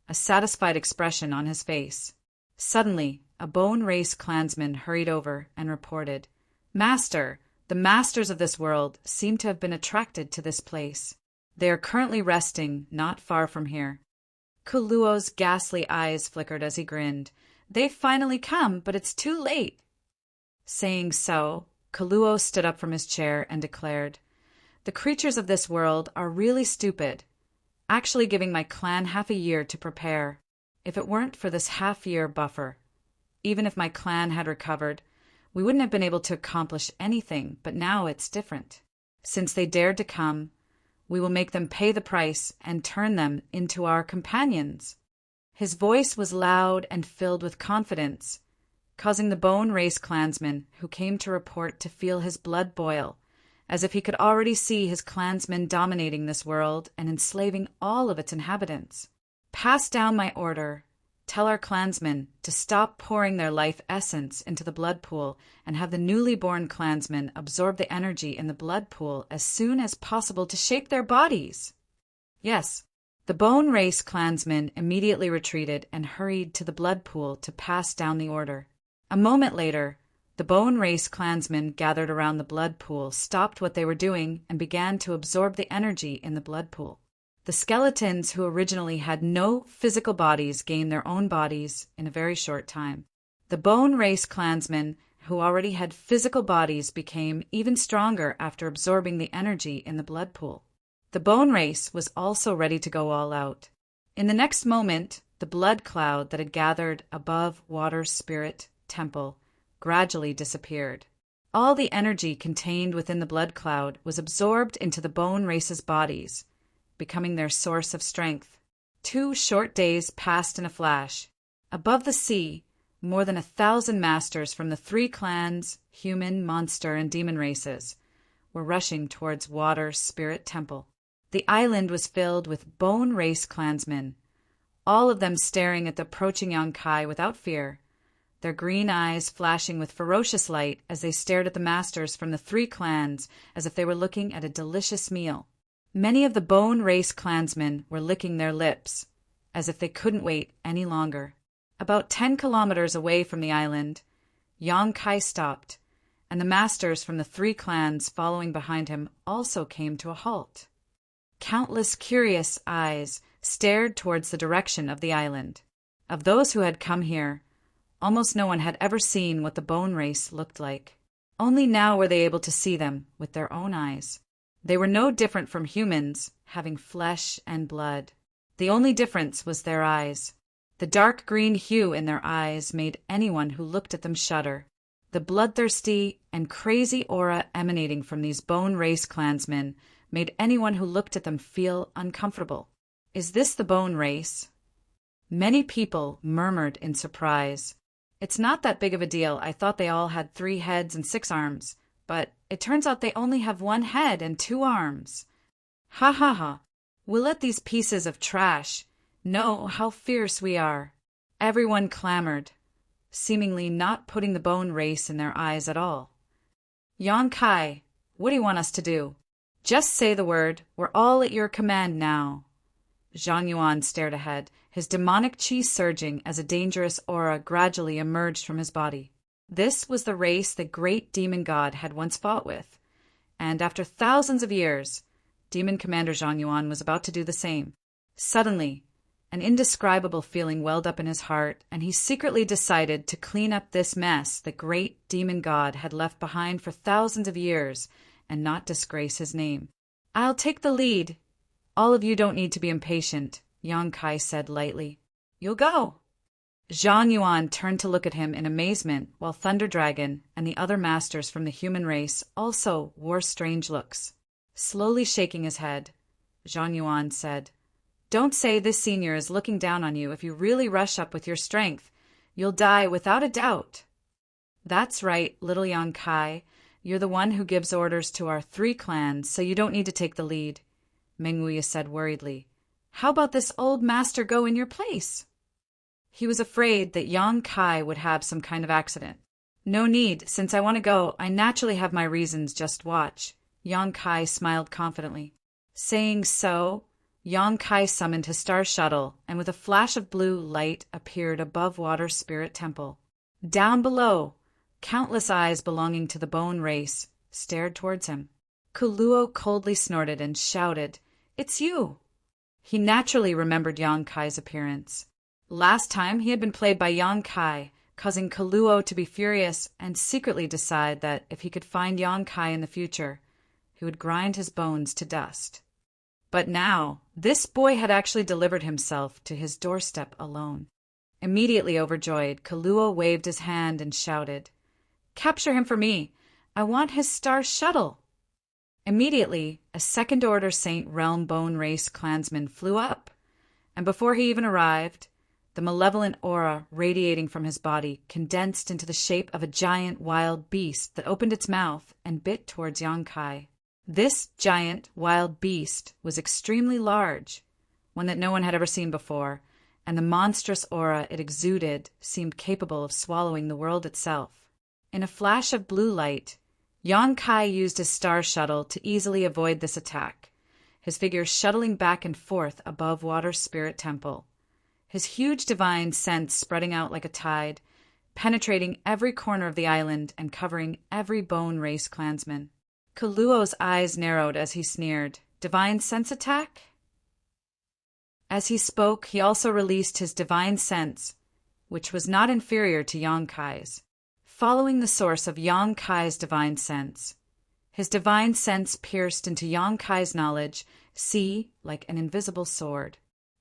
a satisfied expression on his face. Suddenly, a bone race clansman hurried over and reported, "Master, the masters of this world seem to have been attracted to this place. They are currently resting not far from here." Ku Luo's ghastly eyes flickered as he grinned. "They've finally come, but it's too late." Saying so, Ku Luo stood up from his chair and declared, "The creatures of this world are really stupid, actually giving my clan half a year to prepare. If it weren't for this half-year buffer, even if my clan had recovered, we wouldn't have been able to accomplish anything, but now it's different. Since they dared to come, we will make them pay the price and turn them into our companions." His voice was loud and filled with confidence, causing the bone race clansmen who came to report to feel his blood boil, as if he could already see his clansmen dominating this world and enslaving all of its inhabitants. "Pass down my order. Tell our clansmen to stop pouring their life essence into the blood pool and have the newly born clansmen absorb the energy in the blood pool as soon as possible to shape their bodies." Yes, the bone race clansmen immediately retreated and hurried to the blood pool to pass down the order. A moment later, the bone race clansmen gathered around the blood pool stopped what they were doing and began to absorb the energy in the blood pool. The skeletons who originally had no physical bodies gained their own bodies in a very short time. The bone race clansmen who already had physical bodies became even stronger after absorbing the energy in the blood pool. The bone race was also ready to go all out. In the next moment, the blood cloud that had gathered above Water Spirit Temple gradually disappeared. All the energy contained within the blood cloud was absorbed into the bone race's bodies, becoming their source of strength. 2 short days passed in a flash. Above the sea, more than 1,000 masters from the 3 clans, human, monster, and demon races, were rushing towards Water Spirit Temple. The island was filled with bone race clansmen, all of them staring at the approaching Yonkai without fear, their green eyes flashing with ferocious light as they stared at the masters from the 3 clans as if they were looking at a delicious meal. Many of the bone race clansmen were licking their lips, as if they couldn't wait any longer. About 10 kilometers away from the island, Yonkai stopped, and the masters from the 3 clans following behind him also came to a halt. Countless curious eyes stared towards the direction of the island. Of those who had come here, almost no one had ever seen what the bone race looked like. Only now were they able to see them with their own eyes. They were no different from humans, having flesh and blood. The only difference was their eyes. The dark green hue in their eyes made anyone who looked at them shudder. The bloodthirsty and crazy aura emanating from these bone race clansmen made anyone who looked at them feel uncomfortable. Is this the bone race? Many people murmured in surprise. It's not that big of a deal. I thought they all had 3 heads and 6 arms, but it turns out they only have 1 head and 2 arms. Ha ha ha. We'll let these pieces of trash know how fierce we are. Everyone clamored, seemingly not putting the bone race in their eyes at all. Yonkai, what do you want us to do? Just say the word. We're all at your command now. Zhang Yuan stared ahead, his demonic chi surging as a dangerous aura gradually emerged from his body. This was the race the great demon god had once fought with, and after thousands of years, Demon Commander Zhang Yuan was about to do the same. Suddenly, an indescribable feeling welled up in his heart, and he secretly decided to clean up this mess the great demon god had left behind for thousands of years and not disgrace his name. I'll take the lead. All of you don't need to be impatient, Yonkai said lightly. You'll go. Zhang Yuan turned to look at him in amazement, while Thunder Dragon and the other masters from the human race also wore strange looks. Slowly shaking his head, Zhang Yuan said, Don't say this senior is looking down on you. If you really rush up with your strength, you'll die without a doubt. That's right, little Yonkai. You're the one who gives orders to our 3 clans, so you don't need to take the lead, Meng Wuya said worriedly. How about this old master go in your place? He was afraid that Yonkai would have some kind of accident. No need. Since I want to go, I naturally have my reasons. Just watch. Yonkai smiled confidently. Saying so, Yonkai summoned his star shuttle, and with a flash of blue light appeared above Water Spirit Temple. Down below, countless eyes belonging to the bone race stared towards him. Kuluo coldly snorted and shouted, It's you! He naturally remembered Yonkai's appearance. Last time he had been played by Yonkai, causing Kuluo to be furious and secretly decide that if he could find Yonkai in the future, he would grind his bones to dust. But now, this boy had actually delivered himself to his doorstep alone. Immediately overjoyed, Kuluo waved his hand and shouted, Capture him for me! I want his star shuttle! Immediately, a second-order Saint Realm Bone Race clansman flew up, and before he even arrived, the malevolent aura radiating from his body condensed into the shape of a giant wild beast that opened its mouth and bit towards Yonkai. This giant wild beast was extremely large, one that no one had ever seen before, and the monstrous aura it exuded seemed capable of swallowing the world itself. In a flash of blue light, Yonkai used his star shuttle to easily avoid this attack, his figure shuttling back and forth above Water Spirit Temple, his huge divine sense spreading out like a tide, penetrating every corner of the island and covering every bone race clansman. Kuluo's eyes narrowed as he sneered, Divine sense attack? As he spoke, he also released his divine sense, which was not inferior to Yonkai's. Following the source of Yonkai's divine sense, his divine sense pierced into Yonkai's knowledge, see, like an invisible sword.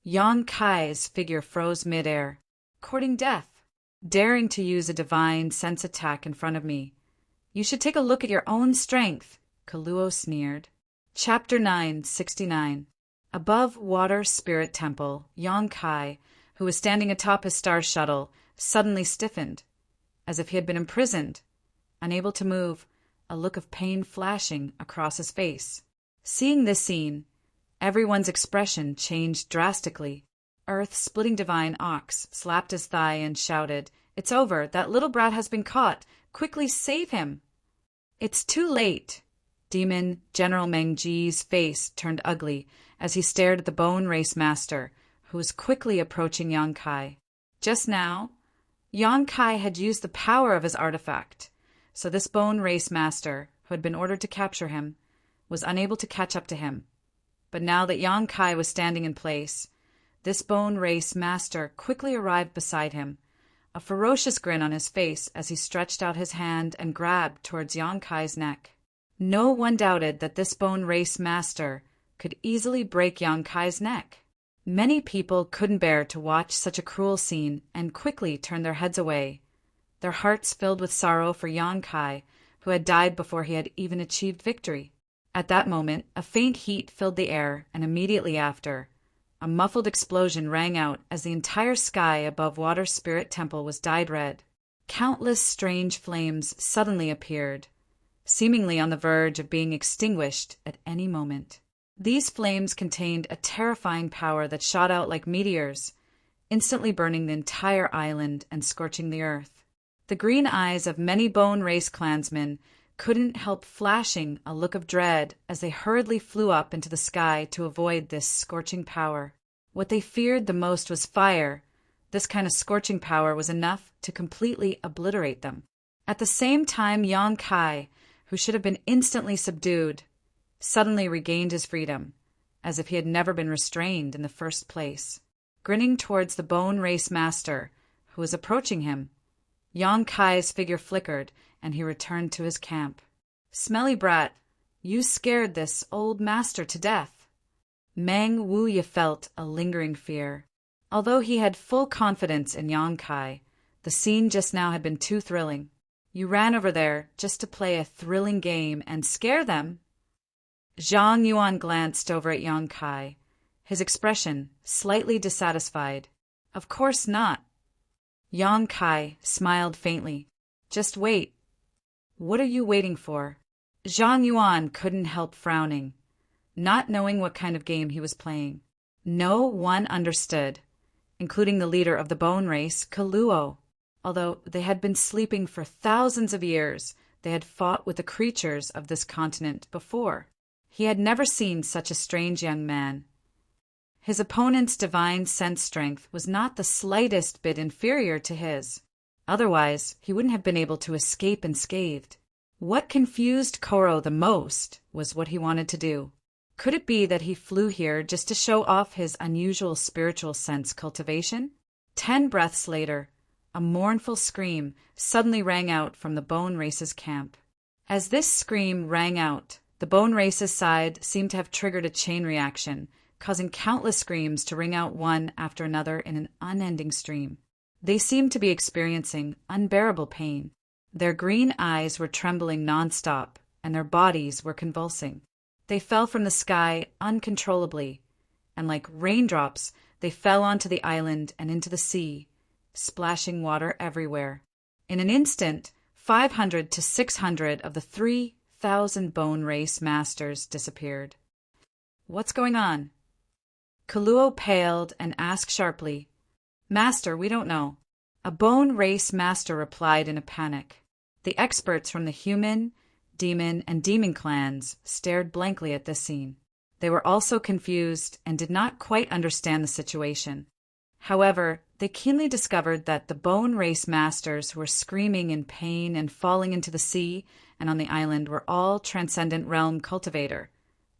Yang Kai's figure froze midair, courting death, daring to use a divine sense attack in front of me. You should take a look at your own strength, Kaluo sneered. Chapter 969. Above Water Spirit Temple, Yang Kai, who was standing atop his star shuttle, suddenly stiffened, as if he had been imprisoned, unable to move, a look of pain flashing across his face. Seeing this scene, everyone's expression changed drastically. Earth-splitting Divine Ox slapped his thigh and shouted, "It's over! That little brat has been caught! Quickly save him!" "It's too late!" Demon General Mengji's face turned ugly as he stared at the Bone Race Master, who was quickly approaching Yang Kai. Just now, Yang Kai had used the power of his artifact, so this Bone Race Master, who had been ordered to capture him, was unable to catch up to him. But now that Yang Kai was standing in place, this Bone Race Master quickly arrived beside him, a ferocious grin on his face as he stretched out his hand and grabbed towards Yang Kai's neck. No one doubted that this Bone Race Master could easily break Yang Kai's neck. Many people couldn't bear to watch such a cruel scene and quickly turned their heads away, their hearts filled with sorrow for Yang Kai, who had died before he had even achieved victory. At that moment, a faint heat filled the air, and immediately after, a muffled explosion rang out as the entire sky above Water Spirit Temple was dyed red. Countless strange flames suddenly appeared, seemingly on the verge of being extinguished at any moment. These flames contained a terrifying power that shot out like meteors, instantly burning the entire island and scorching the earth. The green eyes of many Bone Race clansmen couldn't help flashing a look of dread as they hurriedly flew up into the sky to avoid this scorching power. What they feared the most was fire. This kind of scorching power was enough to completely obliterate them. At the same time, Yang Kai, who should have been instantly subdued, suddenly regained his freedom, as if he had never been restrained in the first place. Grinning towards the Bone Race Master, who was approaching him, Yang Kai's figure flickered, and he returned to his camp. "Smelly brat, you scared this old master to death." Meng Wuya felt a lingering fear. Although he had full confidence in Yang Kai, the scene just now had been too thrilling. "You ran over there just to play a thrilling game and scare them?" Zhang Yuan glanced over at Yang Kai, his expression slightly dissatisfied. "Of course not." Yang Kai smiled faintly. "Just wait." "What are you waiting for?" Zhang Yuan couldn't help frowning, not knowing what kind of game he was playing. No one understood, including the leader of the Bone Race, Kaluo. Although they had been sleeping for thousands of years, they had fought with the creatures of this continent before. He had never seen such a strange young man. His opponent's divine sense strength was not the slightest bit inferior to his. Otherwise, he wouldn't have been able to escape unscathed. What confused Koro the most was what he wanted to do. Could it be that he flew here just to show off his unusual spiritual sense cultivation? 10 breaths later, a mournful scream suddenly rang out from the Bone Race's camp. As this scream rang out, the Bone Race's side seemed to have triggered a chain reaction, causing countless screams to ring out one after another in an unending stream. They seemed to be experiencing unbearable pain. Their green eyes were trembling nonstop, and their bodies were convulsing. They fell from the sky uncontrollably, and like raindrops, they fell onto the island and into the sea, splashing water everywhere. In an instant, 500 to 600 of the 3,000 Bone Race Masters disappeared. "What's going on?" Kaluo paled and asked sharply. "Master, we don't know." A Bone Race Master replied in a panic. The experts from the human, demon, and demon clans stared blankly at this scene. They were also confused and did not quite understand the situation. However, they keenly discovered that the Bone Race Masters who were screaming in pain and falling into the sea and on the island were all Transcendent Realm Cultivator,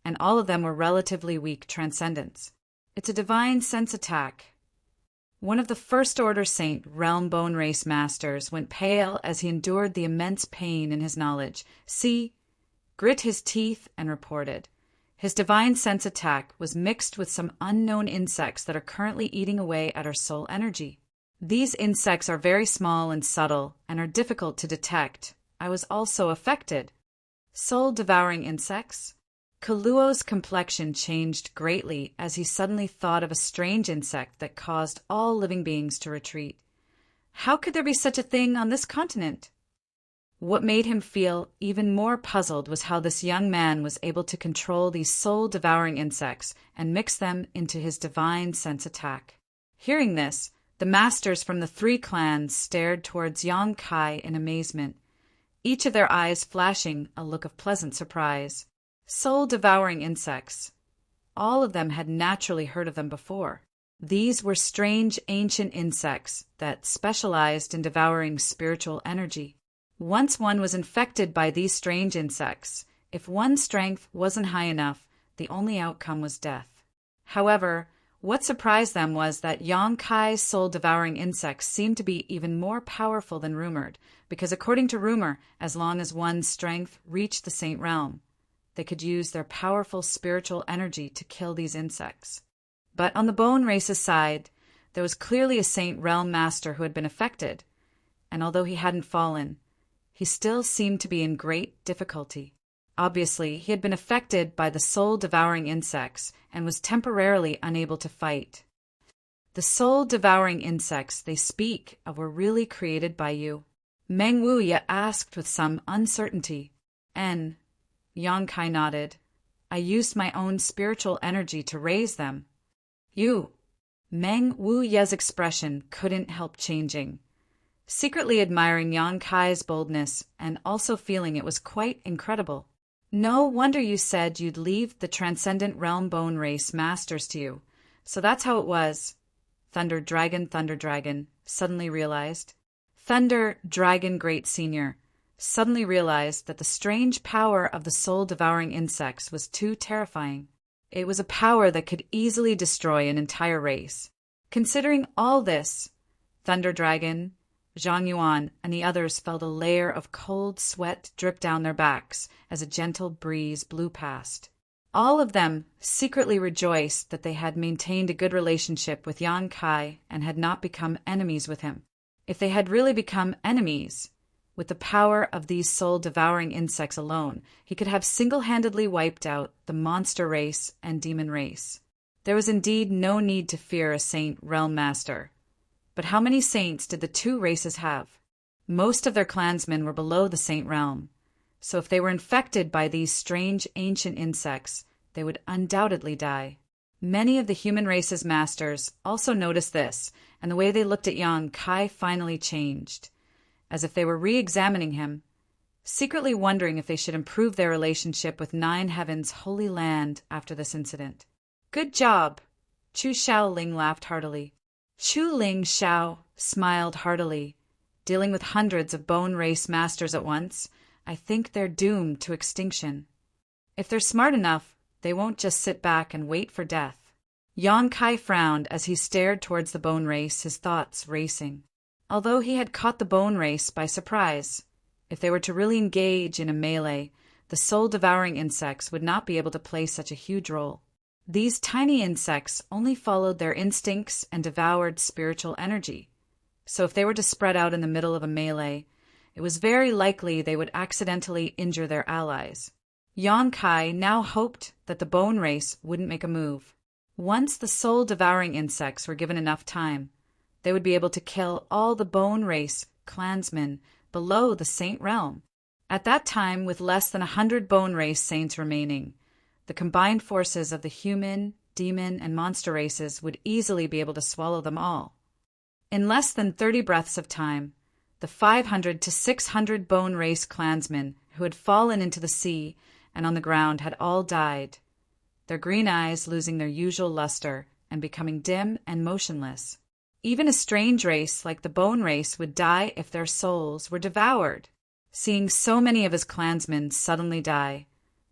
and all of them were relatively weak Transcendents. It's a divine sense attack. One of the First Order Saint Realm Bone Race Masters went pale as he endured the immense pain in his knowledge. Grit his teeth and reported. His divine sense attack was mixed with some unknown insects that are currently eating away at our soul energy. These insects are very small and subtle and are difficult to detect. I was also affected. Soul-devouring insects? Kaluo's complexion changed greatly as he suddenly thought of a strange insect that caused all living beings to retreat. How could there be such a thing on this continent? What made him feel even more puzzled was how this young man was able to control these soul-devouring insects and mix them into his divine sense attack. Hearing this, the masters from the 3 clans stared towards Yang Kai in amazement, each of their eyes flashing a look of pleasant surprise. Soul-devouring insects. All of them had naturally heard of them before. These were strange ancient insects that specialized in devouring spiritual energy. Once one was infected by these strange insects, if one's strength wasn't high enough, the only outcome was death. However, what surprised them was that Yang Kai's soul-devouring insects seemed to be even more powerful than rumored, because according to rumor, as long as one's strength reached the Saint Realm, they could use their powerful spiritual energy to kill these insects. But on the Bone Race's side, there was clearly a Saint Realm Master who had been affected, and although he hadn't fallen, he still seemed to be in great difficulty. Obviously, he had been affected by the soul-devouring insects and was temporarily unable to fight. The soul-devouring insects they speak of were really created by you? Meng Wuya asked with some uncertainty. Yang Kai nodded. I used my own spiritual energy to raise them. You. Meng Wuya's expression couldn't help changing, secretly admiring Yang Kai's boldness and also feeling it was quite incredible. No wonder you said you'd leave the Transcendent Realm Bone Race Masters to you. So that's how it was. Thunder Dragon suddenly realized. Thunder Dragon Great Senior suddenly realized that the strange power of the soul-devouring insects was too terrifying. It was a power that could easily destroy an entire race. Considering all this, Thunder Dragon, Zhang Yuan, and the others felt a layer of cold sweat drip down their backs as a gentle breeze blew past. All of them secretly rejoiced that they had maintained a good relationship with Yang Kai and had not become enemies with him. If they had really become enemies, with the power of these soul-devouring insects alone, he could have single-handedly wiped out the monster race and demon race. There was indeed no need to fear a Saint Realm Master. But how many saints did the 2 races have? Most of their clansmen were below the Saint Realm, so if they were infected by these strange ancient insects, they would undoubtedly die. Many of the human race's masters also noticed this, and the way they looked at Yang Kai finally changed, as if they were re-examining him, secretly wondering if they should improve their relationship with 9 Heaven's holy land after this incident. Good job! Chu Xiaoling laughed heartily. Chu Ling Xiao smiled heartily. Dealing with hundreds of bone race masters at once, I think they're doomed to extinction. If they're smart enough, they won't just sit back and wait for death. Yang Kai frowned as he stared towards the bone race, his thoughts racing. Although he had caught the bone race by surprise, if they were to really engage in a melee, the soul-devouring insects would not be able to play such a huge role. These tiny insects only followed their instincts and devoured spiritual energy. So if they were to spread out in the middle of a melee, it was very likely they would accidentally injure their allies. Yang Kai now hoped that the bone race wouldn't make a move. Once the soul-devouring insects were given enough time, they would be able to kill all the bone race clansmen below the Saint Realm. At that time, with less than 100 bone race saints remaining, the combined forces of the human, demon, and monster races would easily be able to swallow them all. In less than 30 breaths of time, the 500 to 600 bone race clansmen who had fallen into the sea and on the ground had all died, their green eyes losing their usual luster and becoming dim and motionless. Even a strange race like the bone race would die if their souls were devoured. Seeing so many of his clansmen suddenly die,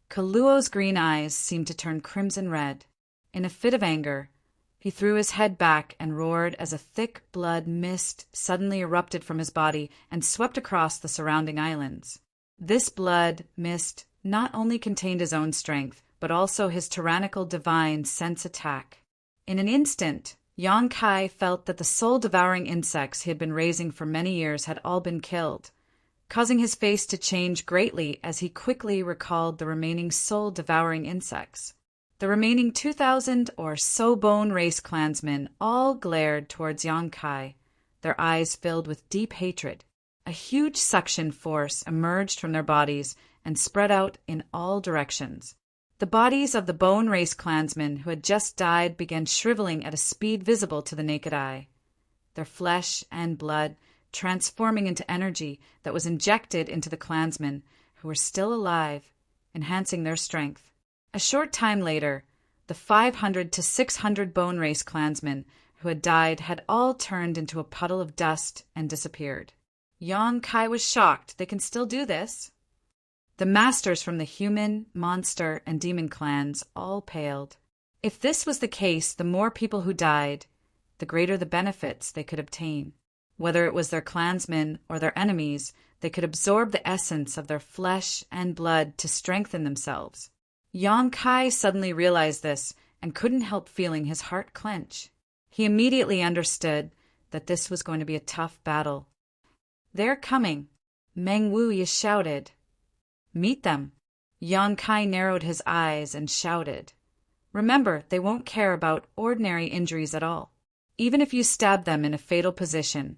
Kaluo's green eyes seemed to turn crimson red. In a fit of anger, he threw his head back and roared as a thick blood mist suddenly erupted from his body and swept across the surrounding islands. This blood mist not only contained his own strength, but also his tyrannical divine sense attack. In an instant, Yang Kai felt that the soul-devouring insects he had been raising for many years had all been killed, causing his face to change greatly as he quickly recalled the remaining soul-devouring insects. The remaining 2,000 or so bone race clansmen all glared towards Yang Kai, their eyes filled with deep hatred. A huge suction force emerged from their bodies and spread out in all directions. The bodies of the bone race clansmen who had just died began shriveling at a speed visible to the naked eye, their flesh and blood transforming into energy that was injected into the clansmen who were still alive, enhancing their strength. A short time later, the 500 to 600 bone race clansmen who had died had all turned into a puddle of dust and disappeared. Yang Kai was shocked. They can still do this. The masters from the human, monster, and demon clans all paled. If this was the case, the more people who died, the greater the benefits they could obtain. Whether it was their clansmen or their enemies, they could absorb the essence of their flesh and blood to strengthen themselves. Yang Kai suddenly realized this and couldn't help feeling his heart clench. He immediately understood that this was going to be a tough battle. "They're coming," Meng Wuyi shouted. "Meet them." Yang Kai narrowed his eyes and shouted. "Remember, they won't care about ordinary injuries at all. Even if you stab them in a fatal position,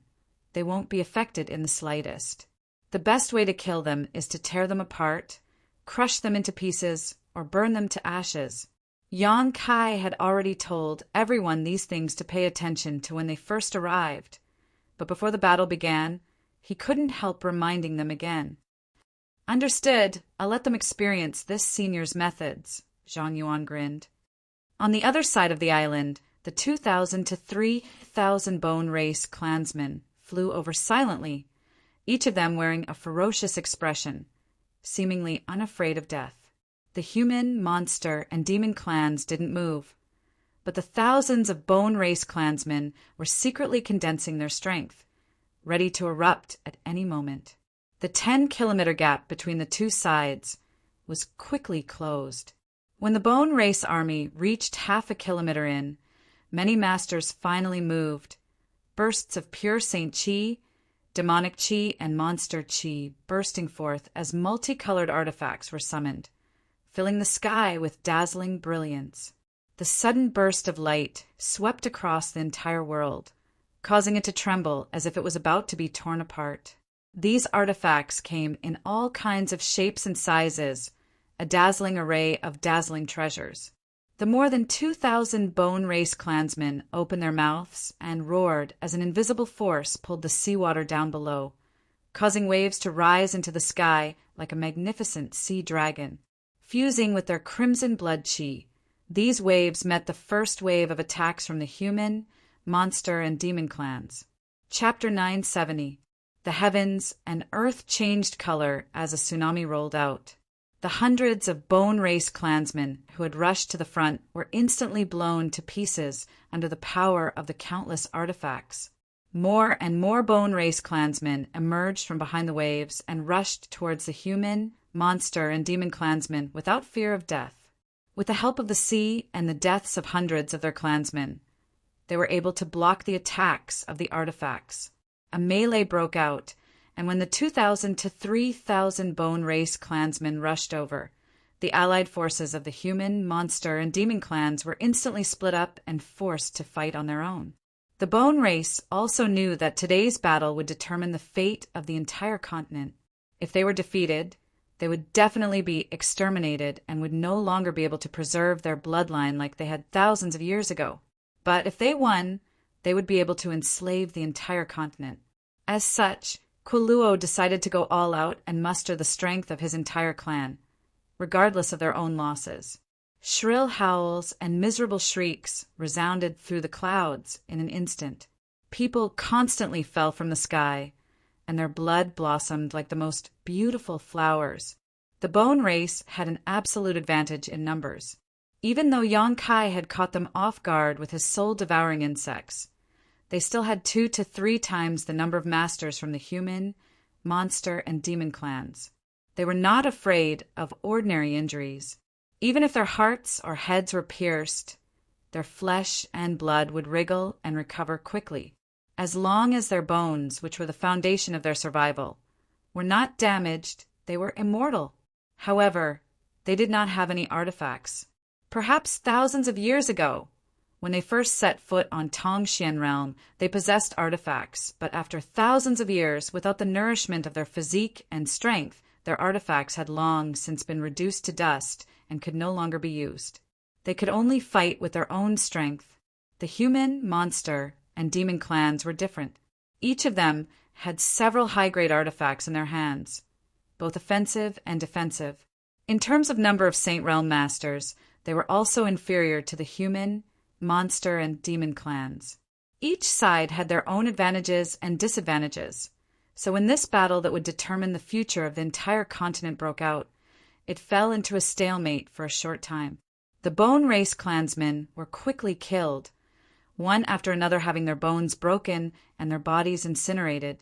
they won't be affected in the slightest. The best way to kill them is to tear them apart, crush them into pieces, or burn them to ashes." Yang Kai had already told everyone these things to pay attention to when they first arrived, but before the battle began, he couldn't help reminding them again. "Understood. I'll let them experience this senior's methods," Zhang Yuan grinned. On the other side of the island, the 2,000 to 3,000 bone race clansmen flew over silently, each of them wearing a ferocious expression, seemingly unafraid of death. The human, monster, and demon clans didn't move, but the thousands of bone race clansmen were secretly condensing their strength, ready to erupt at any moment. The 10-kilometer gap between the two sides was quickly closed. When the bone race army reached half a kilometer in, many masters finally moved. Bursts of pure Saint Qi, demonic Qi, and monster Qi bursting forth as multicolored artifacts were summoned, filling the sky with dazzling brilliance. The sudden burst of light swept across the entire world, causing it to tremble as if it was about to be torn apart. These artifacts came in all kinds of shapes and sizes, a dazzling array of dazzling treasures. The more than 2,000 bone race clansmen opened their mouths and roared as an invisible force pulled the seawater down below, causing waves to rise into the sky like a magnificent sea dragon. Fusing with their crimson blood Qi, these waves met the first wave of attacks from the human, monster, and demon clans. Chapter 970. The heavens and earth changed color as a tsunami rolled out. The hundreds of bone race clansmen who had rushed to the front were instantly blown to pieces under the power of the countless artifacts. More and more bone race clansmen emerged from behind the waves and rushed towards the human, monster, and demon clansmen without fear of death. With the help of the sea and the deaths of hundreds of their clansmen, they were able to block the attacks of the artifacts. A melee broke out, and when the 2,000 to 3,000 bone race clansmen rushed over, the allied forces of the human, monster, and demon clans were instantly split up and forced to fight on their own. The bone race also knew that today's battle would determine the fate of the entire continent. If they were defeated, they would definitely be exterminated and would no longer be able to preserve their bloodline like they had thousands of years ago. But if they won, they would be able to enslave the entire continent. As such, Kuluo decided to go all out and muster the strength of his entire clan, regardless of their own losses. Shrill howls and miserable shrieks resounded through the clouds in an instant. People constantly fell from the sky, and their blood blossomed like the most beautiful flowers. The bone race had an absolute advantage in numbers. Even though Yang Kai had caught them off guard with his soul-devouring insects, they still had 2 to 3 times the number of masters from the human, monster, and demon clans. They were not afraid of ordinary injuries. Even if their hearts or heads were pierced, their flesh and blood would wriggle and recover quickly. As long as their bones, which were the foundation of their survival, were not damaged, they were immortal. However, they did not have any artifacts. Perhaps thousands of years ago, when they first set foot on Tongxian realm, they possessed artifacts, but after thousands of years, without the nourishment of their physique and strength, their artifacts had long since been reduced to dust and could no longer be used. They could only fight with their own strength. The human, monster, and demon clans were different. Each of them had several high-grade artifacts in their hands, both offensive and defensive. In terms of number of Saint Realm masters, they were also inferior to the human, monster, and demon clans. Each side had their own advantages and disadvantages, so when this battle that would determine the future of the entire continent broke out, it fell into a stalemate for a short time. The Bone Race clansmen were quickly killed, one after another having their bones broken and their bodies incinerated,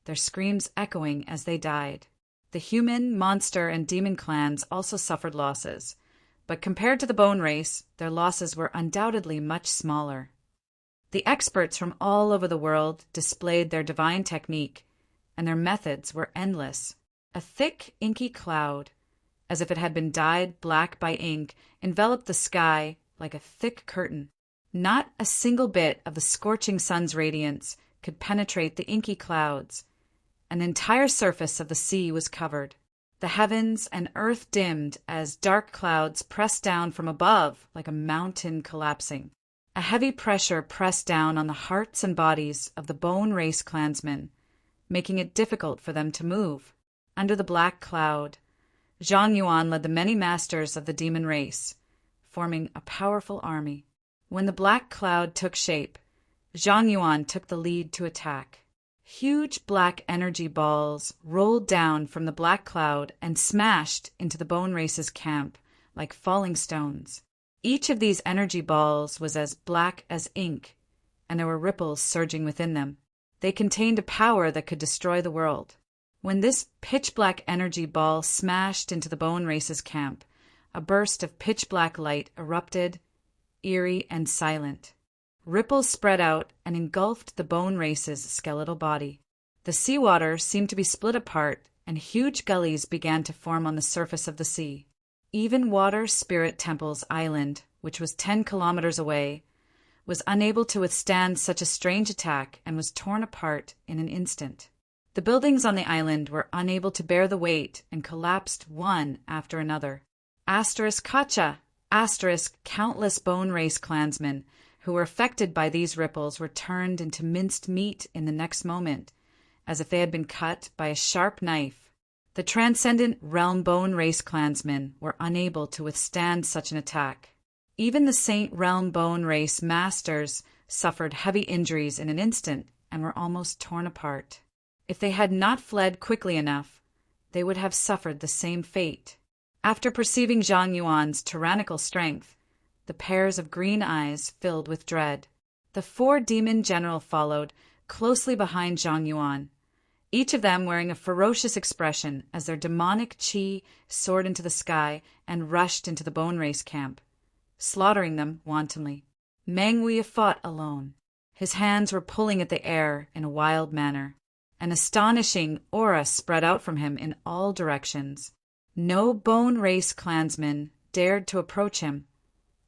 their screams echoing as they died. The human, monster, and demon clans also suffered losses, but compared to the Bone Race, their losses were undoubtedly much smaller. The experts from all over the world displayed their divine technique, and their methods were endless. A thick, inky cloud, as if it had been dyed black by ink, enveloped the sky like a thick curtain. Not a single bit of the scorching sun's radiance could penetrate the inky clouds, and the entire surface of the sea was covered. The heavens and earth dimmed as dark clouds pressed down from above like a mountain collapsing. A heavy pressure pressed down on the hearts and bodies of the Bone Race clansmen, making it difficult for them to move. Under the black cloud, Zhang Yuan led the many masters of the demon race, forming a powerful army. When the black cloud took shape, Zhang Yuan took the lead to attack. Huge black energy balls rolled down from the black cloud and smashed into the Bone Race's camp like falling stones. Each of these energy balls was as black as ink, and there were ripples surging within them. They contained a power that could destroy the world. When this pitch-black energy ball smashed into the Bone Race's camp, a burst of pitch-black light erupted, eerie and silent. Ripples spread out and engulfed the Bone Race's skeletal body. The seawater seemed to be split apart, and huge gullies began to form on the surface of the sea. Even Water Spirit Temple's island, which was 10 kilometers away, was unable to withstand such a strange attack and was torn apart in an instant. The buildings on the island were unable to bear the weight and collapsed one after another. *Kacha! Countless Bone Race clansmen who were affected by these ripples were turned into minced meat in the next moment, as if they had been cut by a sharp knife. The Transcendent Realm Bone Race clansmen were unable to withstand such an attack. Even the Saint Realm Bone Race masters suffered heavy injuries in an instant and were almost torn apart. If they had not fled quickly enough, they would have suffered the same fate. After perceiving Zhang Yuan's tyrannical strength, the pairs of green eyes filled with dread. The 4 demon generals followed closely behind Zhang Yuan, each of them wearing a ferocious expression as their demonic qi soared into the sky and rushed into the Bone Race camp, slaughtering them wantonly. Meng Wei fought alone. His hands were pulling at the air in a wild manner. An astonishing aura spread out from him in all directions. No Bone Race clansman dared to approach him,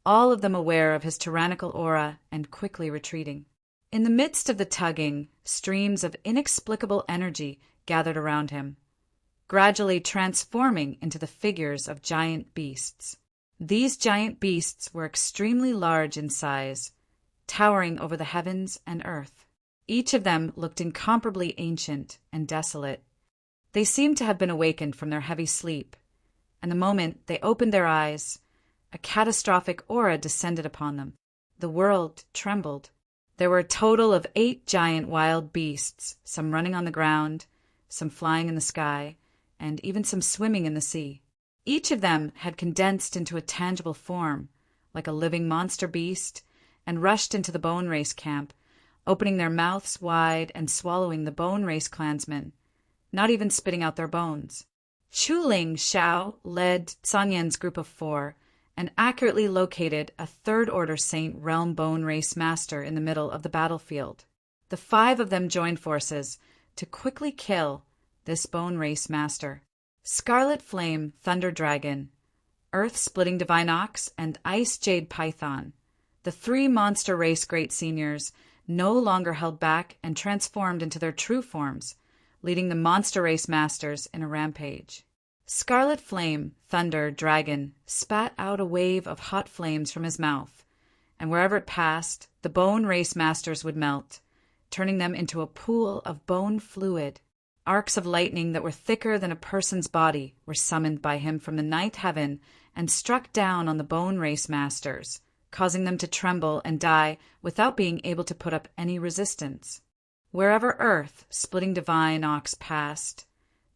all of them aware of his tyrannical aura and quickly retreating. In the midst of the tugging, streams of inexplicable energy gathered around him, gradually transforming into the figures of giant beasts. These giant beasts were extremely large in size, towering over the heavens and earth. Each of them looked incomparably ancient and desolate. They seemed to have been awakened from their heavy sleep, and the moment they opened their eyes, a catastrophic aura descended upon them. The world trembled. There were a total of 8 giant wild beasts, some running on the ground, some flying in the sky, and even some swimming in the sea. Each of them had condensed into a tangible form, like a living monster beast, and rushed into the Bone Race camp, opening their mouths wide and swallowing the Bone Race clansmen, not even spitting out their bones. Chu Ling Xiao led San Yan's group of 4, and accurately located a third-order Saint Realm Bone Race Master in the middle of the battlefield. The 5 of them joined forces to quickly kill this Bone Race Master. Scarlet Flame Thunder Dragon, Earth-Splitting Divine Ox, and Ice Jade Python, the 3 monster race great seniors, no longer held back and transformed into their true forms, leading the monster race masters in a rampage. Scarlet Flame Thunder Dragon spat out a wave of hot flames from his mouth, and wherever it passed, the Bone Race Masters would melt, turning them into a pool of bone fluid. Arcs of lightning that were thicker than a person's body were summoned by him from the ninth heaven and struck down on the Bone Race Masters, causing them to tremble and die without being able to put up any resistance. Wherever Earth-Splitting Divine Ox passed,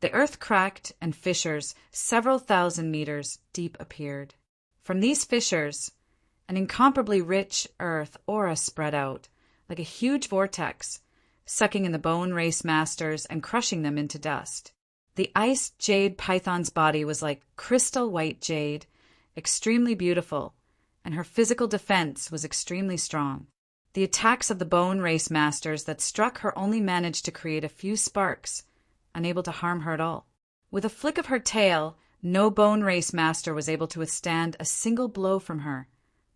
the earth cracked and fissures several thousand meters deep appeared. From these fissures, an incomparably rich earth aura spread out, like a huge vortex, sucking in the Bone Race Masters and crushing them into dust. The Ice Jade Python's body was like crystal white jade, extremely beautiful, and her physical defense was extremely strong. The attacks of the Bone Race Masters that struck her only managed to create a few sparks, unable to harm her at all. With a flick of her tail, no Bone Race Master was able to withstand a single blow from her,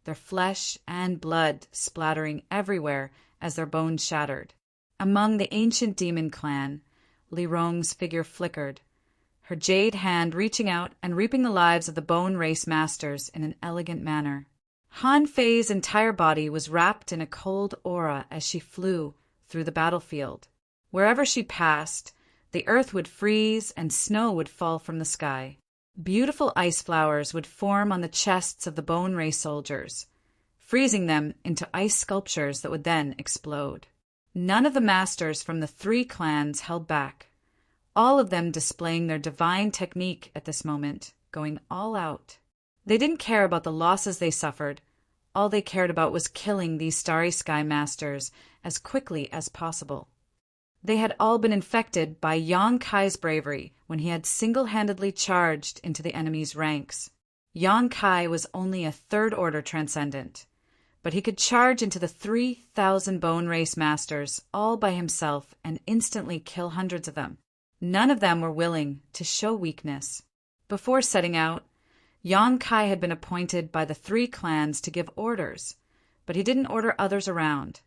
their flesh and blood splattering everywhere as their bones shattered. Among the ancient demon clan, Li Rong's figure flickered, her jade hand reaching out and reaping the lives of the Bone Race Masters in an elegant manner. Han Fei's entire body was wrapped in a cold aura as she flew through the battlefield. Wherever she passed, the earth would freeze and snow would fall from the sky. Beautiful ice flowers would form on the chests of the Bone Race soldiers, freezing them into ice sculptures that would then explode. None of the masters from the 3 clans held back, all of them displaying their divine technique at this moment, going all out. They didn't care about the losses they suffered. All they cared about was killing these Starry Sky Masters as quickly as possible. They had all been infected by Yang Kai's bravery when he had single-handedly charged into the enemy's ranks. Yang Kai was only a third-order transcendent, but he could charge into the 3,000 Bone Race Masters all by himself and instantly kill hundreds of them. None of them were willing to show weakness. Before setting out, Yang Kai had been appointed by the 3 clans to give orders, but he didn't order others around,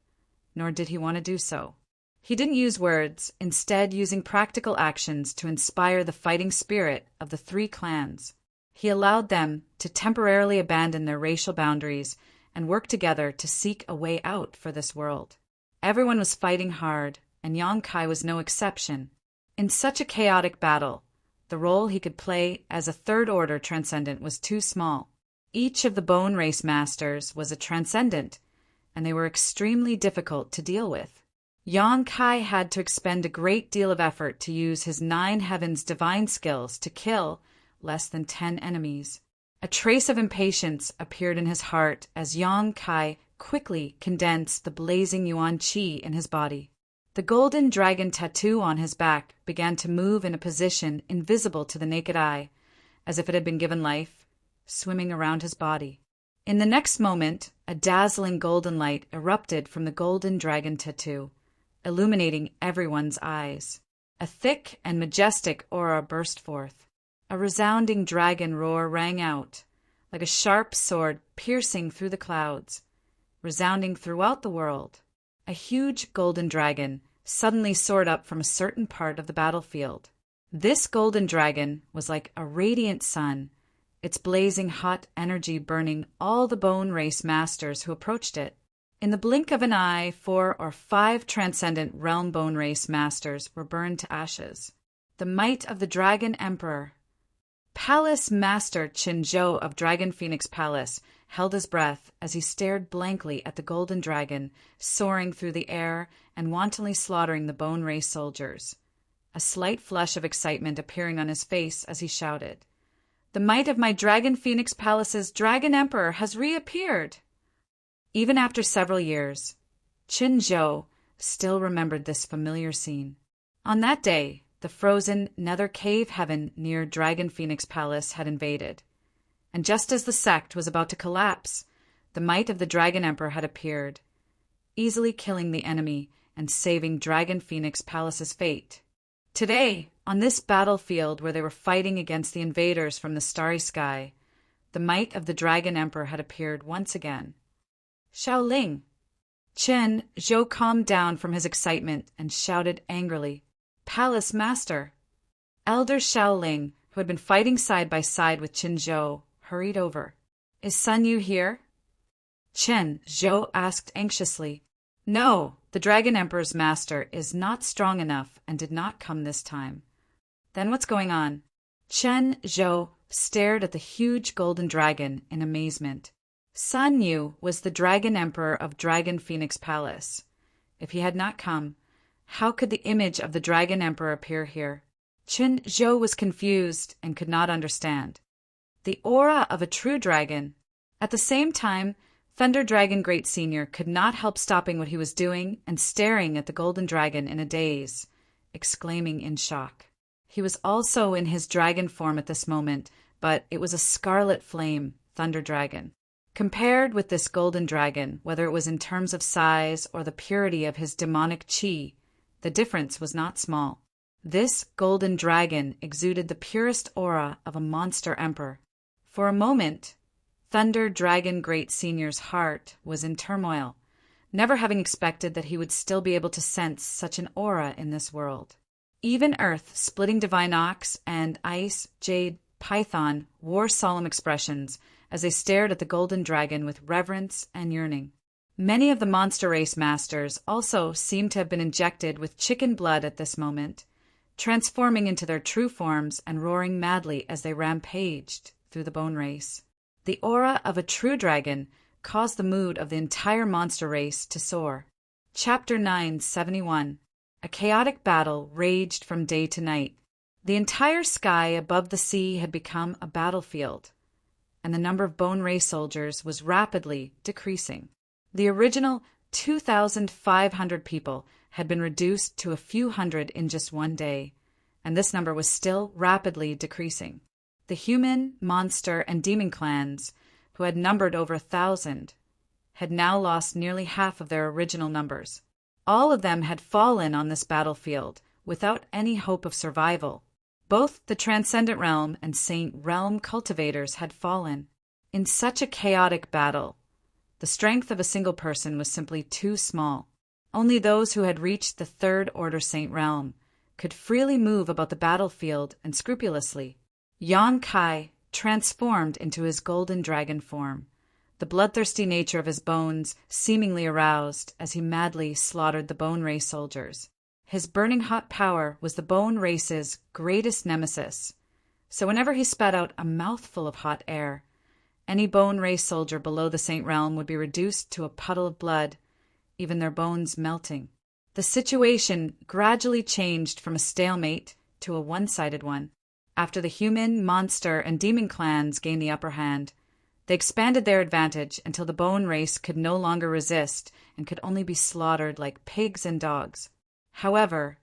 nor did he want to do so. He didn't use words, instead using practical actions to inspire the fighting spirit of the 3 clans. He allowed them to temporarily abandon their racial boundaries and work together to seek a way out for this world. Everyone was fighting hard, and Yang Kai was no exception. In such a chaotic battle, the role he could play as a third-order transcendent was too small. Each of the Bone Race Masters was a transcendent, and they were extremely difficult to deal with. Yang Kai had to expend a great deal of effort to use his 9 heavens divine skills to kill less than 10 enemies. A trace of impatience appeared in his heart as Yang Kai quickly condensed the blazing Yuan Qi in his body. The golden dragon tattoo on his back began to move in a position invisible to the naked eye, as if it had been given life, swimming around his body. In the next moment, a dazzling golden light erupted from the golden dragon tattoo, illuminating everyone's eyes. A thick and majestic aura burst forth. A resounding dragon roar rang out, like a sharp sword piercing through the clouds, resounding throughout the world. A huge golden dragon suddenly soared up from a certain part of the battlefield. This golden dragon was like a radiant sun, its blazing hot energy burning all the Bone Race Masters who approached it. In the blink of an eye, 4 or 5 transcendent realm Bone Race Masters were burned to ashes. The might of the Dragon Emperor. Palace Master Qinzhou of Dragon Phoenix Palace held his breath as he stared blankly at the golden dragon soaring through the air and wantonly slaughtering the Bone Race soldiers, a slight flush of excitement appearing on his face as he shouted, "The might of my Dragon Phoenix Palace's Dragon Emperor has reappeared!" Even after several years, Qinzhou still remembered this familiar scene. On that day, the frozen nether cave heaven near Dragon Phoenix Palace had invaded, And just as the sect was about to collapse, the might of the Dragon Emperor had appeared, easily killing the enemy and saving Dragon Phoenix Palace's fate. Today, on this battlefield where they were fighting against the invaders from the starry sky, the might of the Dragon Emperor had appeared once again. Xiaoling! Chen Zhou calmed down from his excitement and shouted angrily, "Palace Master!" Elder Xiaoling, who had been fighting side by side with Qin Zhou, hurried over. "Is Sun Yu here?" Chen Zhou asked anxiously. "No, the Dragon Emperor's master is not strong enough and did not come this time." "Then what's going on?" Chen Zhou stared at the huge golden dragon in amazement. Sun Yu was the Dragon Emperor of Dragon Phoenix Palace. If he had not come, how could the image of the Dragon Emperor appear here? Qin Zhou was confused and could not understand. The aura of a true dragon. At the same time, Thunder Dragon Great Senior could not help stopping what he was doing and staring at the golden dragon in a daze, exclaiming in shock. He was also in his dragon form at this moment, but it was a scarlet flame thunder dragon. Compared with this golden dragon, whether it was in terms of size or the purity of his demonic qi, the difference was not small. This golden dragon exuded the purest aura of a monster emperor. For a moment, Thunder Dragon Great Senior's heart was in turmoil, never having expected that he would still be able to sense such an aura in this world. Even Earth, Splitting Divine Ox, and Ice, Jade, Python wore solemn expressions as they stared at the golden dragon with reverence and yearning. Many of the monster race masters also seemed to have been injected with chicken blood at this moment, transforming into their true forms and roaring madly as they rampaged through the bone race. The aura of a true dragon caused the mood of the entire monster race to soar. Chapter 971. A chaotic battle raged from day to night. The entire sky above the sea had become a battlefield, and the number of bone race soldiers was rapidly decreasing. The original 2,500 people had been reduced to a few hundred in just one day, and this number was still rapidly decreasing. The human, monster, and demon clans, who had numbered over 1,000, had now lost nearly half of their original numbers. All of them had fallen on this battlefield without any hope of survival. Both the Transcendent Realm and Saint Realm cultivators had fallen. In such a chaotic battle, the strength of a single person was simply too small. Only those who had reached the Third Order Saint Realm could freely move about the battlefield and scrupulously. Yang Kai transformed into his golden dragon form, the bloodthirsty nature of his bones seemingly aroused as he madly slaughtered the bone race soldiers. His burning hot power was the bone race's greatest nemesis, so whenever he spat out a mouthful of hot air, any bone race soldier below the Saint Realm would be reduced to a puddle of blood, even their bones melting. The situation gradually changed from a stalemate to a one-sided one. After the human, monster, and demon clans gained the upper hand, they expanded their advantage until the bone race could no longer resist and could only be slaughtered like pigs and dogs. However,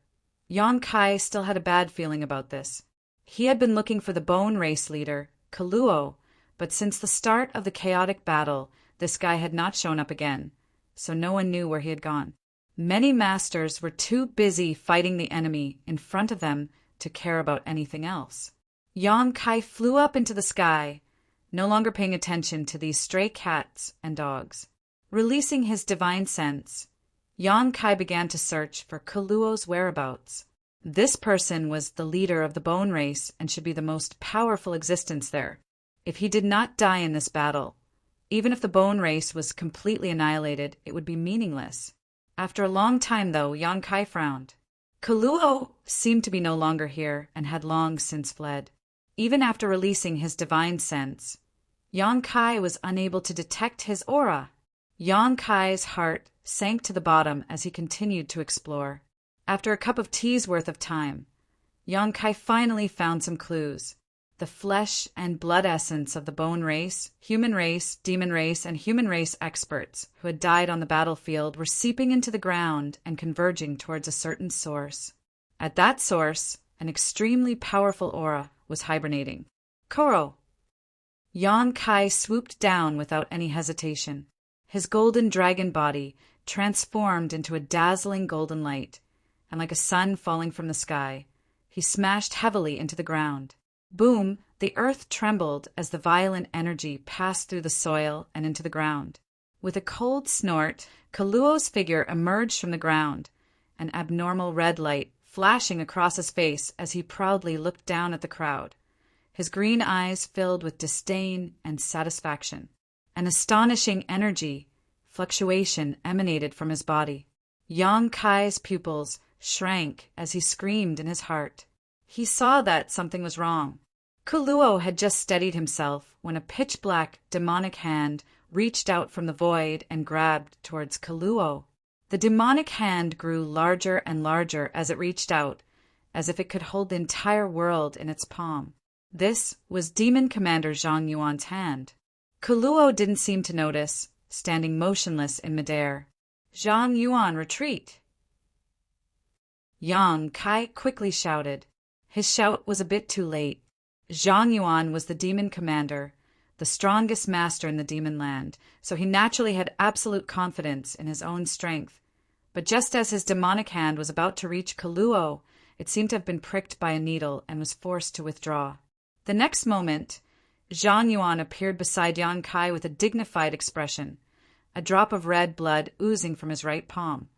Yang Kai still had a bad feeling about this. He had been looking for the bone race leader, Kaluo, but since the start of the chaotic battle, this guy had not shown up again, so no one knew where he had gone. Many masters were too busy fighting the enemy in front of them to care about anything else. Yang Kai flew up into the sky, no longer paying attention to these stray cats and dogs. Releasing his divine sense, Yang Kai began to search for Kaluo's whereabouts. This person was the leader of the bone race and should be the most powerful existence there. If he did not die in this battle, even if the bone race was completely annihilated, it would be meaningless. After a long time, though, Yang Kai frowned. Kaluo seemed to be no longer here and had long since fled. Even after releasing his divine sense, Yang Kai was unable to detect his aura. Yang Kai's heart sank to the bottom as he continued to explore. After a cup of tea's worth of time, Yang Kai finally found some clues. The flesh and blood essence of the bone race, human race, demon race, and human race experts who had died on the battlefield were seeping into the ground and converging towards a certain source. At that source, an extremely powerful aura was hibernating. Koro! Yan Kai swooped down without any hesitation. His golden dragon body transformed into a dazzling golden light, and like a sun falling from the sky, he smashed heavily into the ground. Boom! The earth trembled as the violent energy passed through the soil and into the ground. With a cold snort, Kaluo's figure emerged from the ground, an abnormal red light flashing across his face as he proudly looked down at the crowd. His green eyes filled with disdain and satisfaction. An astonishing energy, fluctuation emanated from his body. Yang Kai's pupils shrank as he screamed in his heart. He saw that something was wrong. Kaluo had just steadied himself when a pitch-black, demonic hand reached out from the void and grabbed towards Kaluo. The demonic hand grew larger and larger as it reached out, as if it could hold the entire world in its palm. This was Demon Commander Zhang Yuan's hand. Kaluo didn't seem to notice, standing motionless in midair. "Zhang Yuan, retreat!" Yang Kai quickly shouted. His shout was a bit too late. Zhang Yuan was the demon commander, the strongest master in the demon land, so he naturally had absolute confidence in his own strength. But just as his demonic hand was about to reach Kaluo, it seemed to have been pricked by a needle and was forced to withdraw. The next moment, Zhang Yuan appeared beside Yang Kai with a dignified expression, a drop of red blood oozing from his right palm,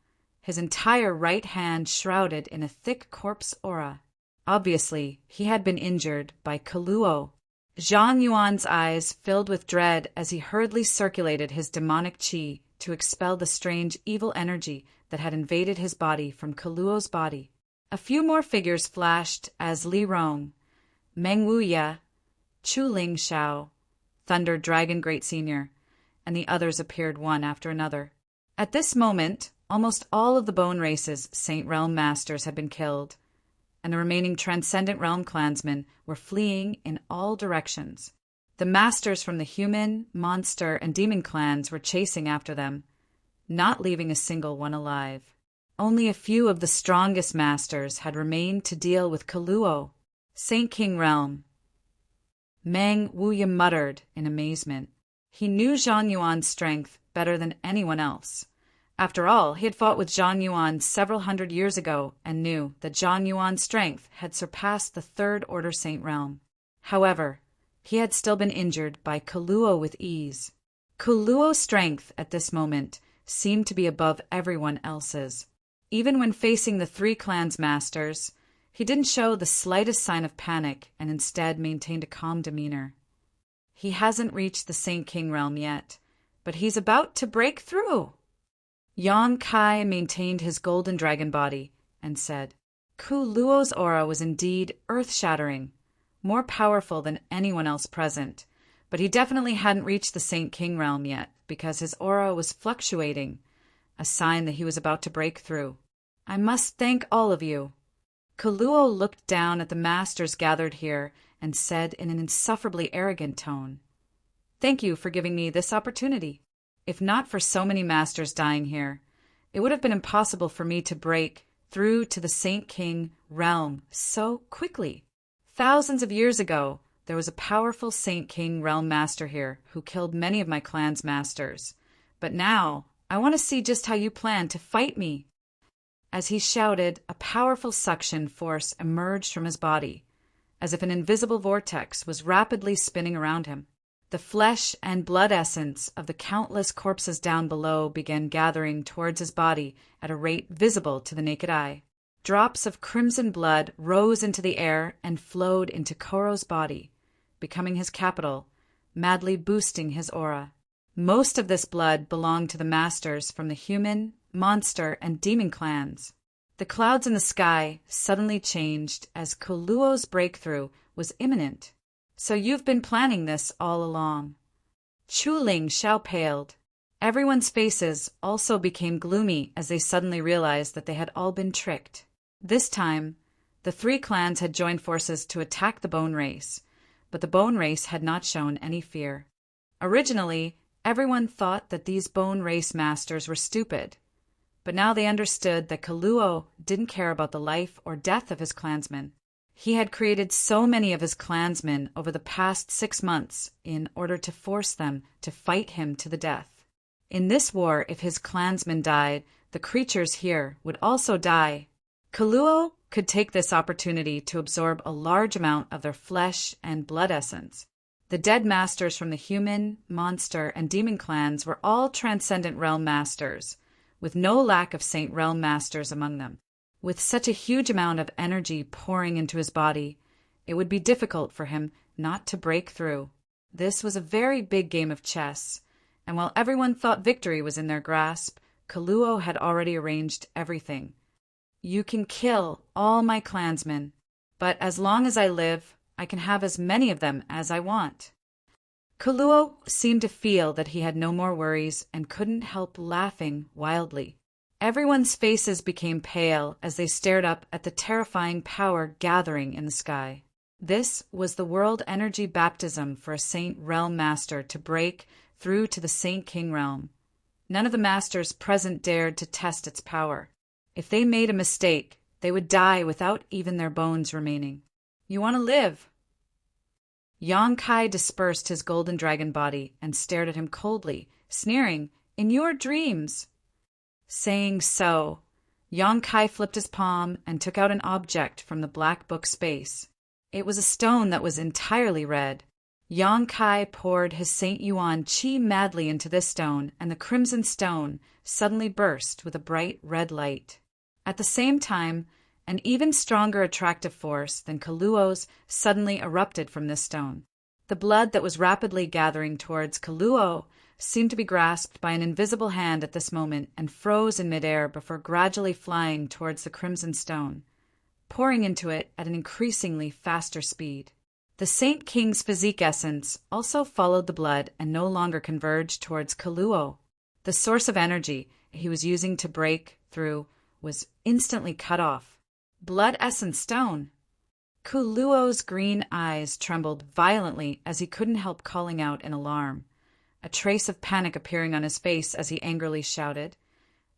his entire right hand shrouded in a thick corpse aura. Obviously, he had been injured by Kaluo. Zhang Yuan's eyes filled with dread as he hurriedly circulated his demonic qi to expel the strange evil energy that had invaded his body from Kaluo's body. A few more figures flashed as Li Rong, Meng Wuya, Chu Ling Xiao, Thunder Dragon Great Senior, and the others appeared one after another. At this moment, almost all of the Bone Race's Saint Realm Masters had been killed, and the remaining Transcendent Realm clansmen were fleeing in all directions. The Masters from the Human, Monster, and Demon clans were chasing after them, not leaving a single one alive. Only a few of the strongest Masters had remained to deal with Kaluo. Saint King Realm. Meng Wuya muttered in amazement. He knew Zhang Yuan's strength better than anyone else. After all, he had fought with Zhang Yuan several hundred years ago and knew that Zhang Yuan's strength had surpassed the Third Order Saint Realm. However, he had still been injured by Kaluo with ease. Kaluo's strength at this moment seemed to be above everyone else's. Even when facing the three clans' masters, he didn't show the slightest sign of panic and instead maintained a calm demeanor. He hasn't reached the Saint King realm yet, but he's about to break through. Yang Kai maintained his golden dragon body and said, Kaluo's aura was indeed earth-shattering, more powerful than anyone else present, but he definitely hadn't reached the Saint King realm yet because his aura was fluctuating, a sign that he was about to break through. I must thank all of you. Kaluo looked down at the masters gathered here and said in an insufferably arrogant tone, Thank you for giving me this opportunity. If not for so many masters dying here, it would have been impossible for me to break through to the Saint King realm so quickly. Thousands of years ago, there was a powerful Saint King realm master here who killed many of my clan's masters. But now, I want to see just how you plan to fight me. As he shouted, a powerful suction force emerged from his body, as if an invisible vortex was rapidly spinning around him. The flesh and blood essence of the countless corpses down below began gathering towards his body at a rate visible to the naked eye. Drops of crimson blood rose into the air and flowed into Koro's body, becoming his capital, madly boosting his aura. Most of this blood belonged to the masters from the human, monster, and demon clans. The clouds in the sky suddenly changed as Kaluo's breakthrough was imminent. So you've been planning this all along. Chu Ling Xiao paled. Everyone's faces also became gloomy as they suddenly realized that they had all been tricked. This time, the three clans had joined forces to attack the Bone Race, but the Bone Race had not shown any fear. Originally, everyone thought that these Bone Race masters were stupid, but now they understood that Kaluo didn't care about the life or death of his clansmen. He had created so many of his clansmen over the past 6 months in order to force them to fight him to the death. In this war, if his clansmen died, the creatures here would also die. Kaluo could take this opportunity to absorb a large amount of their flesh and blood essence. The dead masters from the human, monster, and demon clans were all transcendent realm masters, with no lack of Saint Realm masters among them. With such a huge amount of energy pouring into his body, it would be difficult for him not to break through. This was a very big game of chess, and while everyone thought victory was in their grasp, Kaluo had already arranged everything. You can kill all my clansmen, but as long as I live, I can have as many of them as I want. Kaluo seemed to feel that he had no more worries and couldn't help laughing wildly. Everyone's faces became pale as they stared up at the terrifying power gathering in the sky. This was the world energy baptism for a Saint Realm Master to break through to the Saint King Realm. None of the masters present dared to test its power. If they made a mistake, they would die without even their bones remaining. You want to live? Yong-kai dispersed his golden dragon body and stared at him coldly, sneering, "In your dreams!" Saying so, Yong-kai flipped his palm and took out an object from the black book space. It was a stone that was entirely red. Yong-kai poured his Saint Yuan chi madly into this stone, and the crimson stone suddenly burst with a bright red light. At the same time, an even stronger attractive force than Kaluo's suddenly erupted from this stone. The blood that was rapidly gathering towards Kaluo seemed to be grasped by an invisible hand at this moment and froze in midair before gradually flying towards the crimson stone, pouring into it at an increasingly faster speed. The Saint King's physique essence also followed the blood and no longer converged towards Kaluo. The source of energy he was using to break through was instantly cut off. Blood essence stone! Kaluo's green eyes trembled violently as he couldn't help calling out in alarm, a trace of panic appearing on his face as he angrily shouted,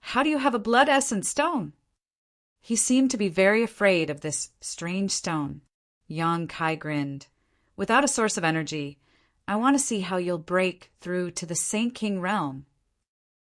"How do you have a blood essence stone?" He seemed to be very afraid of this strange stone. Yong-kai grinned. "Without a source of energy, I want to see how you'll break through to the Saint King realm."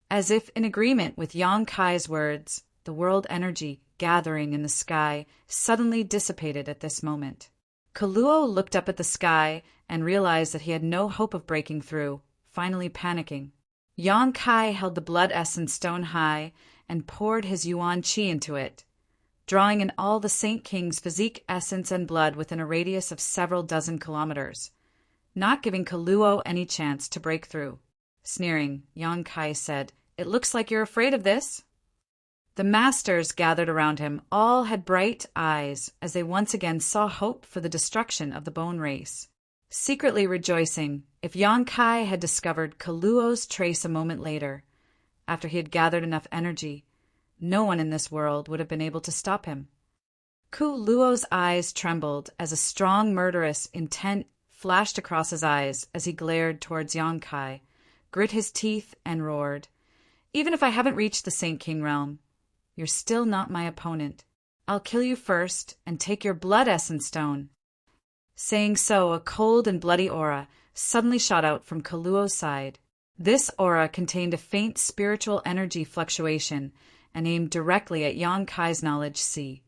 As if in agreement with Yong-kai's words, the world energy gathering in the sky suddenly dissipated at this moment. Kaluo looked up at the sky and realized that he had no hope of breaking through, finally panicking. Yong-kai held the blood essence stone high and poured his Yuan Chi into it, drawing in all the Saint King's physique essence and blood within a radius of several dozen kilometers, not giving Kaluo any chance to break through. Sneering, Yong-kai said, "It looks like you're afraid of this." The masters gathered around him all had bright eyes as they once again saw hope for the destruction of the bone race. Secretly rejoicing, if Yong-kai had discovered Kaluo's trace a moment later, after he had gathered enough energy, no one in this world would have been able to stop him. Kaluo's eyes trembled as a strong murderous intent flashed across his eyes as he glared towards Yong-kai, grit his teeth, and roared, "Even if I haven't reached the Saint King realm, you're still not my opponent. I'll kill you first and take your blood essence stone." Saying so, a cold and bloody aura suddenly shot out from Kaluo's side. This aura contained a faint spiritual energy fluctuation and aimed directly at Yong-kai's knowledge sea,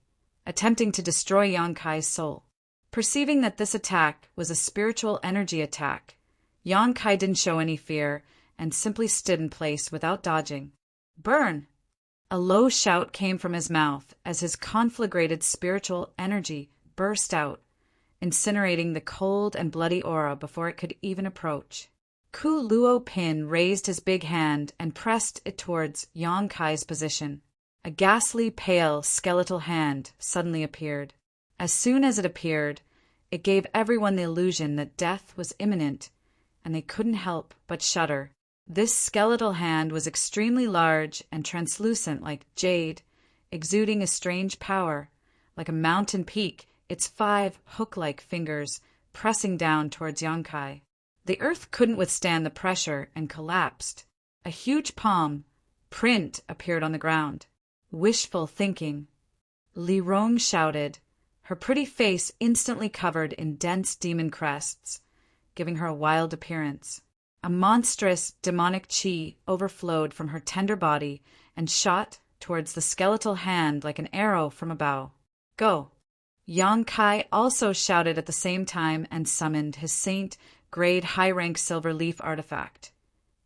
attempting to destroy Yong-kai's soul. Perceiving that this attack was a spiritual energy attack, Yong-kai didn't show any fear and simply stood in place without dodging. "Burn!" A low shout came from his mouth as his conflagrated spiritual energy burst out, incinerating the cold and bloody aura before it could even approach. Kaluo Pin raised his big hand and pressed it towards Yong-kai's position. A ghastly, pale, skeletal hand suddenly appeared. As soon as it appeared, it gave everyone the illusion that death was imminent, and they couldn't help but shudder. This skeletal hand was extremely large and translucent like jade, exuding a strange power, like a mountain peak, its 5 hook-like fingers pressing down towards Yong-kai. The earth couldn't withstand the pressure and collapsed. A huge palm print appeared on the ground. Wishful thinking. Li Rong shouted, her pretty face instantly covered in dense demon crests, giving her a wild appearance. A monstrous, demonic chi overflowed from her tender body and shot towards the skeletal hand like an arrow from a bow. Go! Yang Kai also shouted at the same time and summoned his Saint-grade high-rank silver leaf artifact,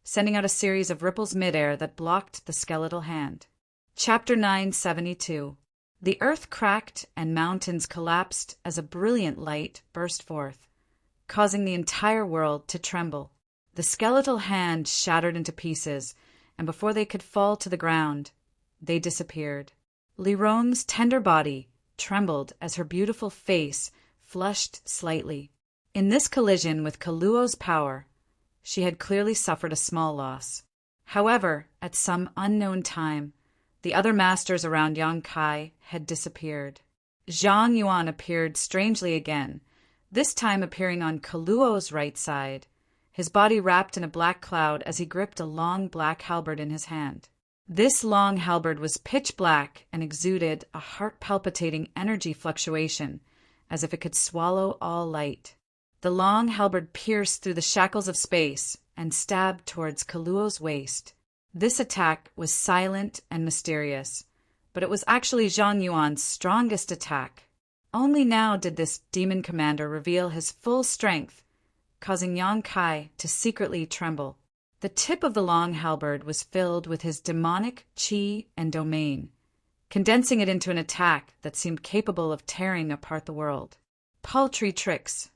sending out a series of ripples midair that blocked the skeletal hand. Chapter 972. The earth cracked and mountains collapsed as a brilliant light burst forth, causing the entire world to tremble. The skeletal hand shattered into pieces, and before they could fall to the ground, they disappeared. Lirong's tender body trembled as her beautiful face flushed slightly. In this collision with Kaluo's power, she had clearly suffered a small loss. However, at some unknown time, the other masters around Yang Kai had disappeared. Zhang Yuan appeared strangely again, this time appearing on Kaluo's right side, his body wrapped in a black cloud as he gripped a long black halberd in his hand. This long halberd was pitch black and exuded a heart-palpitating energy fluctuation, as if it could swallow all light. The long halberd pierced through the shackles of space and stabbed towards Kaluo's waist. This attack was silent and mysterious, but it was actually Zhang Yuan's strongest attack. Only now did this demon commander reveal his full strength, causing Yang Kai to secretly tremble. The tip of the long halberd was filled with his demonic chi and domain, condensing it into an attack that seemed capable of tearing apart the world. Paltry tricks.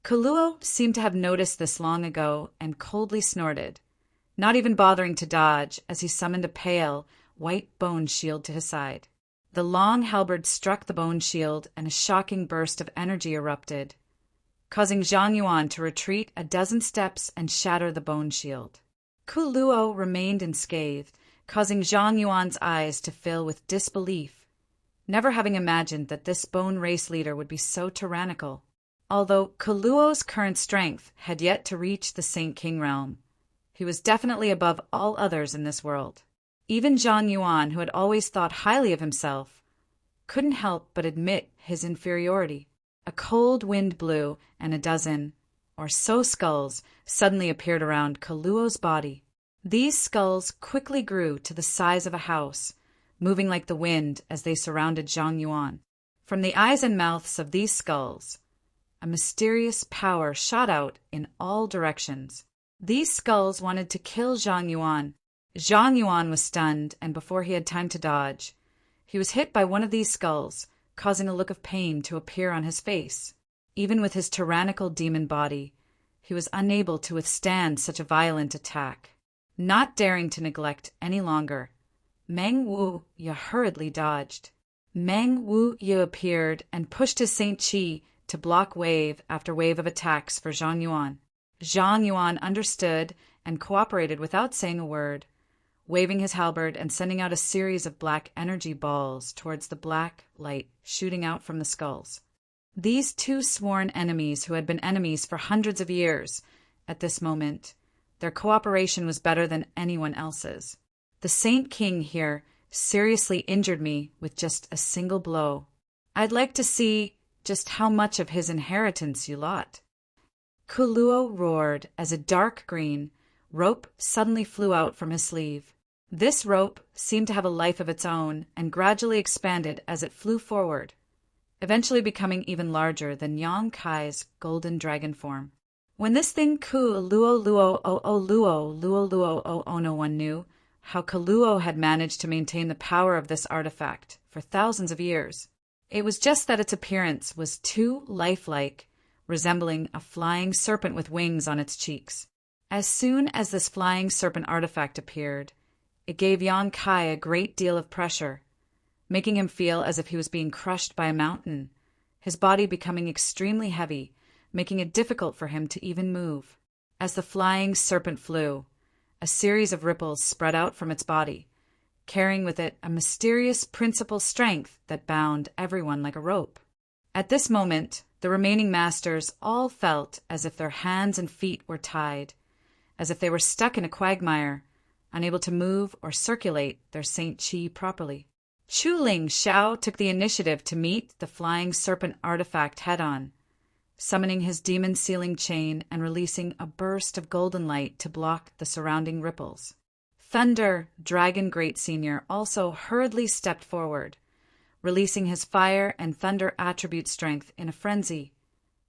Kaluo seemed to have noticed this long ago and coldly snorted, not even bothering to dodge as he summoned a pale, white bone shield to his side. The long halberd struck the bone shield and a shocking burst of energy erupted, causing Zhang Yuan to retreat a dozen steps and shatter the bone shield. Kaluo remained unscathed, causing Zhang Yuan's eyes to fill with disbelief, never having imagined that this bone race leader would be so tyrannical. Although Kaluo's current strength had yet to reach the Saint King realm, he was definitely above all others in this world. Even Zhang Yuan, who had always thought highly of himself, couldn't help but admit his inferiority. A cold wind blew, and a dozen, or so skulls, suddenly appeared around Kaluo's body. These skulls quickly grew to the size of a house, moving like the wind as they surrounded Zhang Yuan. From the eyes and mouths of these skulls, a mysterious power shot out in all directions. These skulls wanted to kill Zhang Yuan. Zhang Yuan was stunned, and before he had time to dodge, he was hit by one of these skulls, causing a look of pain to appear on his face. Even with his tyrannical demon body, he was unable to withstand such a violent attack. Not daring to neglect any longer, Meng Wu Ye hurriedly dodged. Meng Wu Ye appeared and pushed his Saint Chi to block wave after wave of attacks for Zhang Yuan. Zhang Yuan understood and cooperated without saying a word, waving his halberd and sending out a series of black energy balls towards the black light shooting out from the skulls. These two sworn enemies who had been enemies for hundreds of years, at this moment, their cooperation was better than anyone else's. The Saint King here seriously injured me with just a single blow. I'd like to see just how much of his inheritance you lot. Kaluo roared as a dark green rope suddenly flew out from his sleeve. This rope seemed to have a life of its own and gradually expanded as it flew forward, eventually becoming even larger than Yang Kai's golden dragon form. When this thing luo luo o o luo luo luo o o no one knew how Kaluo had managed to maintain the power of this artifact for thousands of years. It was just that its appearance was too lifelike, resembling a flying serpent with wings on its cheeks. As soon as this flying serpent artifact appeared, it gave Yang Kai a great deal of pressure, making him feel as if he was being crushed by a mountain, his body becoming extremely heavy, making it difficult for him to even move. As the flying serpent flew, a series of ripples spread out from its body, carrying with it a mysterious principal strength that bound everyone like a rope. At this moment, the remaining masters all felt as if their hands and feet were tied, as if they were stuck in a quagmire, unable to move or circulate their Saint Chi properly. Chu Ling Xiao took the initiative to meet the flying serpent artifact head-on, summoning his demon sealing chain and releasing a burst of golden light to block the surrounding ripples. Thunder Dragon Great Senior also hurriedly stepped forward, releasing his fire and thunder attribute strength in a frenzy,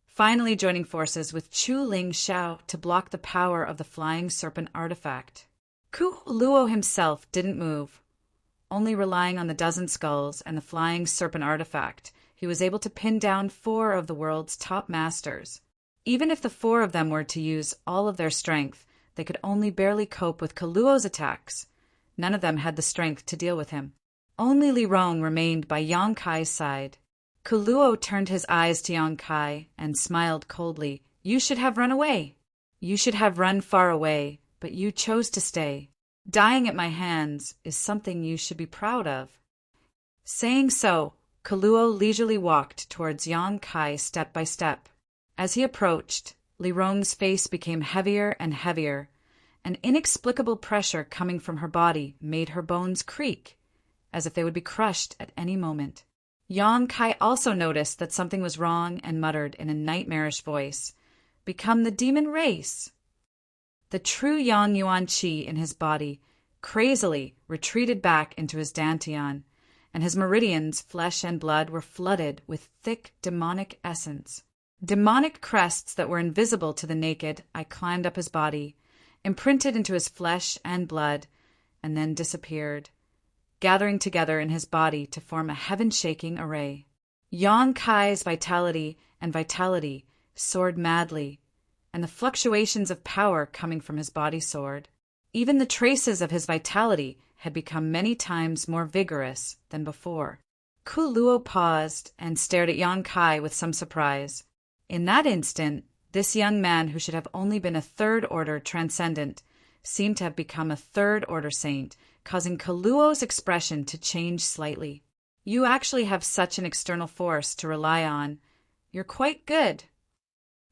finally joining forces with Chu Ling Xiao to block the power of the flying serpent artifact. Ku Luo himself didn't move. Only relying on the dozen skulls and the flying serpent artifact, he was able to pin down 4 of the world's top masters. Even if the 4 of them were to use all of their strength, they could only barely cope with Luo's attacks. None of them had the strength to deal with him. Only Li Rong remained by Yang Kai's side. Luo turned his eyes to Yang Kai and smiled coldly. "You should have run away. You should have run far away, but you chose to stay. Dying at my hands is something you should be proud of." Saying so, Luo leisurely walked towards Yang Kai step by step. As he approached, Li Rong's face became heavier and heavier. An inexplicable pressure coming from her body made her bones creak, as if they would be crushed at any moment. Yang Kai also noticed that something was wrong and muttered in a nightmarish voice, "Become the demon race." The true Yang Yuan Qi in his body crazily retreated back into his dantian, and his meridians, flesh and blood, were flooded with thick demonic essence. Demonic crests that were invisible to the naked eye climbed up his body, imprinted into his flesh and blood, and then disappeared, gathering together in his body to form a heaven-shaking array. Yang Kai's vitality soared madly, and the fluctuations of power coming from his body soared. Even the traces of his vitality had become many times more vigorous than before. Ku Luo paused and stared at Yang Kai with some surprise. In that instant, this young man who should have only been a third-order transcendent seemed to have become a third-order saint, causing Luo's expression to change slightly. "You actually have such an external force to rely on. You're quite good."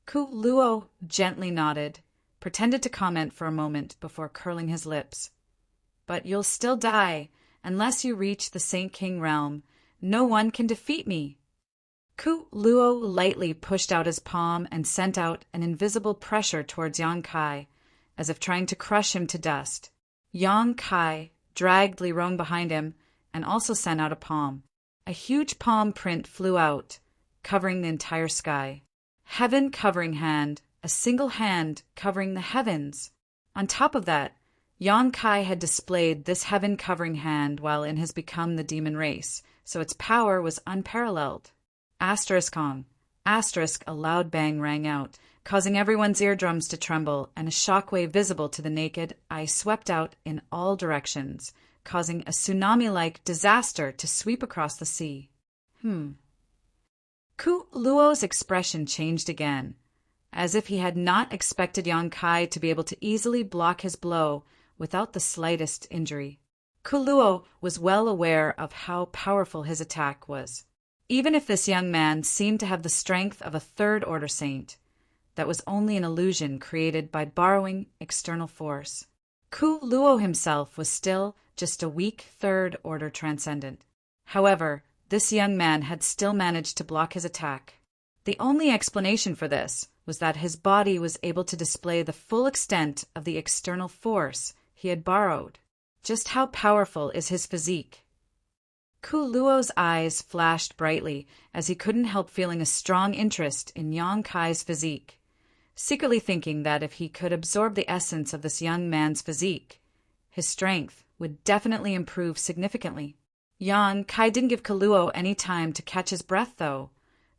Ku Luo gently nodded, pretended to comment for a moment before curling his lips. "But you'll still die. Unless you reach the Saint King realm, no one can defeat me." Ku Luo lightly pushed out his palm and sent out an invisible pressure towards Yang Kai, as if trying to crush him to dust. Yang Kai dragged Li Rong behind him and also sent out a palm. A huge palm print flew out, covering the entire sky. Heaven covering hand, a single hand covering the heavens. On top of that, Yang Kai had displayed this heaven covering hand while in his Become the Demon race, so its power was unparalleled. Kong. A loud bang rang out, causing everyone's eardrums to tremble, and a shockwave visible to the naked eye swept out in all directions, causing a tsunami-like disaster to sweep across the sea. Ku Luo's expression changed again, as if he had not expected Yang Kai to be able to easily block his blow without the slightest injury. Ku Luo was well aware of how powerful his attack was. Even if this young man seemed to have the strength of a third-order saint, that was only an illusion created by borrowing external force. Ku Luo himself was still just a weak third-order transcendent. However, this young man had still managed to block his attack. The only explanation for this was that his body was able to display the full extent of the external force he had borrowed. Just how powerful is his physique? Ku Luo's eyes flashed brightly as he couldn't help feeling a strong interest in Yang Kai's physique, secretly thinking that if he could absorb the essence of this young man's physique, his strength would definitely improve significantly. Yang Kai didn't give Ku Luo any time to catch his breath, though,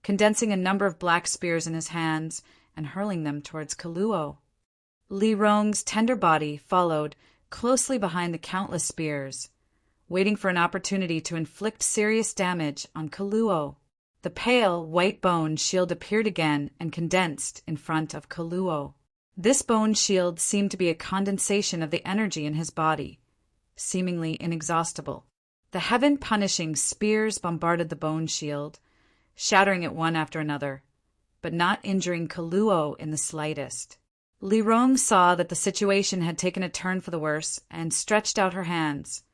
condensing a number of black spears in his hands and hurling them towards Ku Luo. Li Rong's tender body followed closely behind the countless spears, waiting for an opportunity to inflict serious damage on Ku Luo. The pale, white bone shield appeared again and condensed in front of Ku Luo. This bone shield seemed to be a condensation of the energy in his body, seemingly inexhaustible. The heaven-punishing spears bombarded the bone shield, shattering it one after another, but not injuring Ku Luo in the slightest. Li Rong saw that the situation had taken a turn for the worse and stretched out her hands,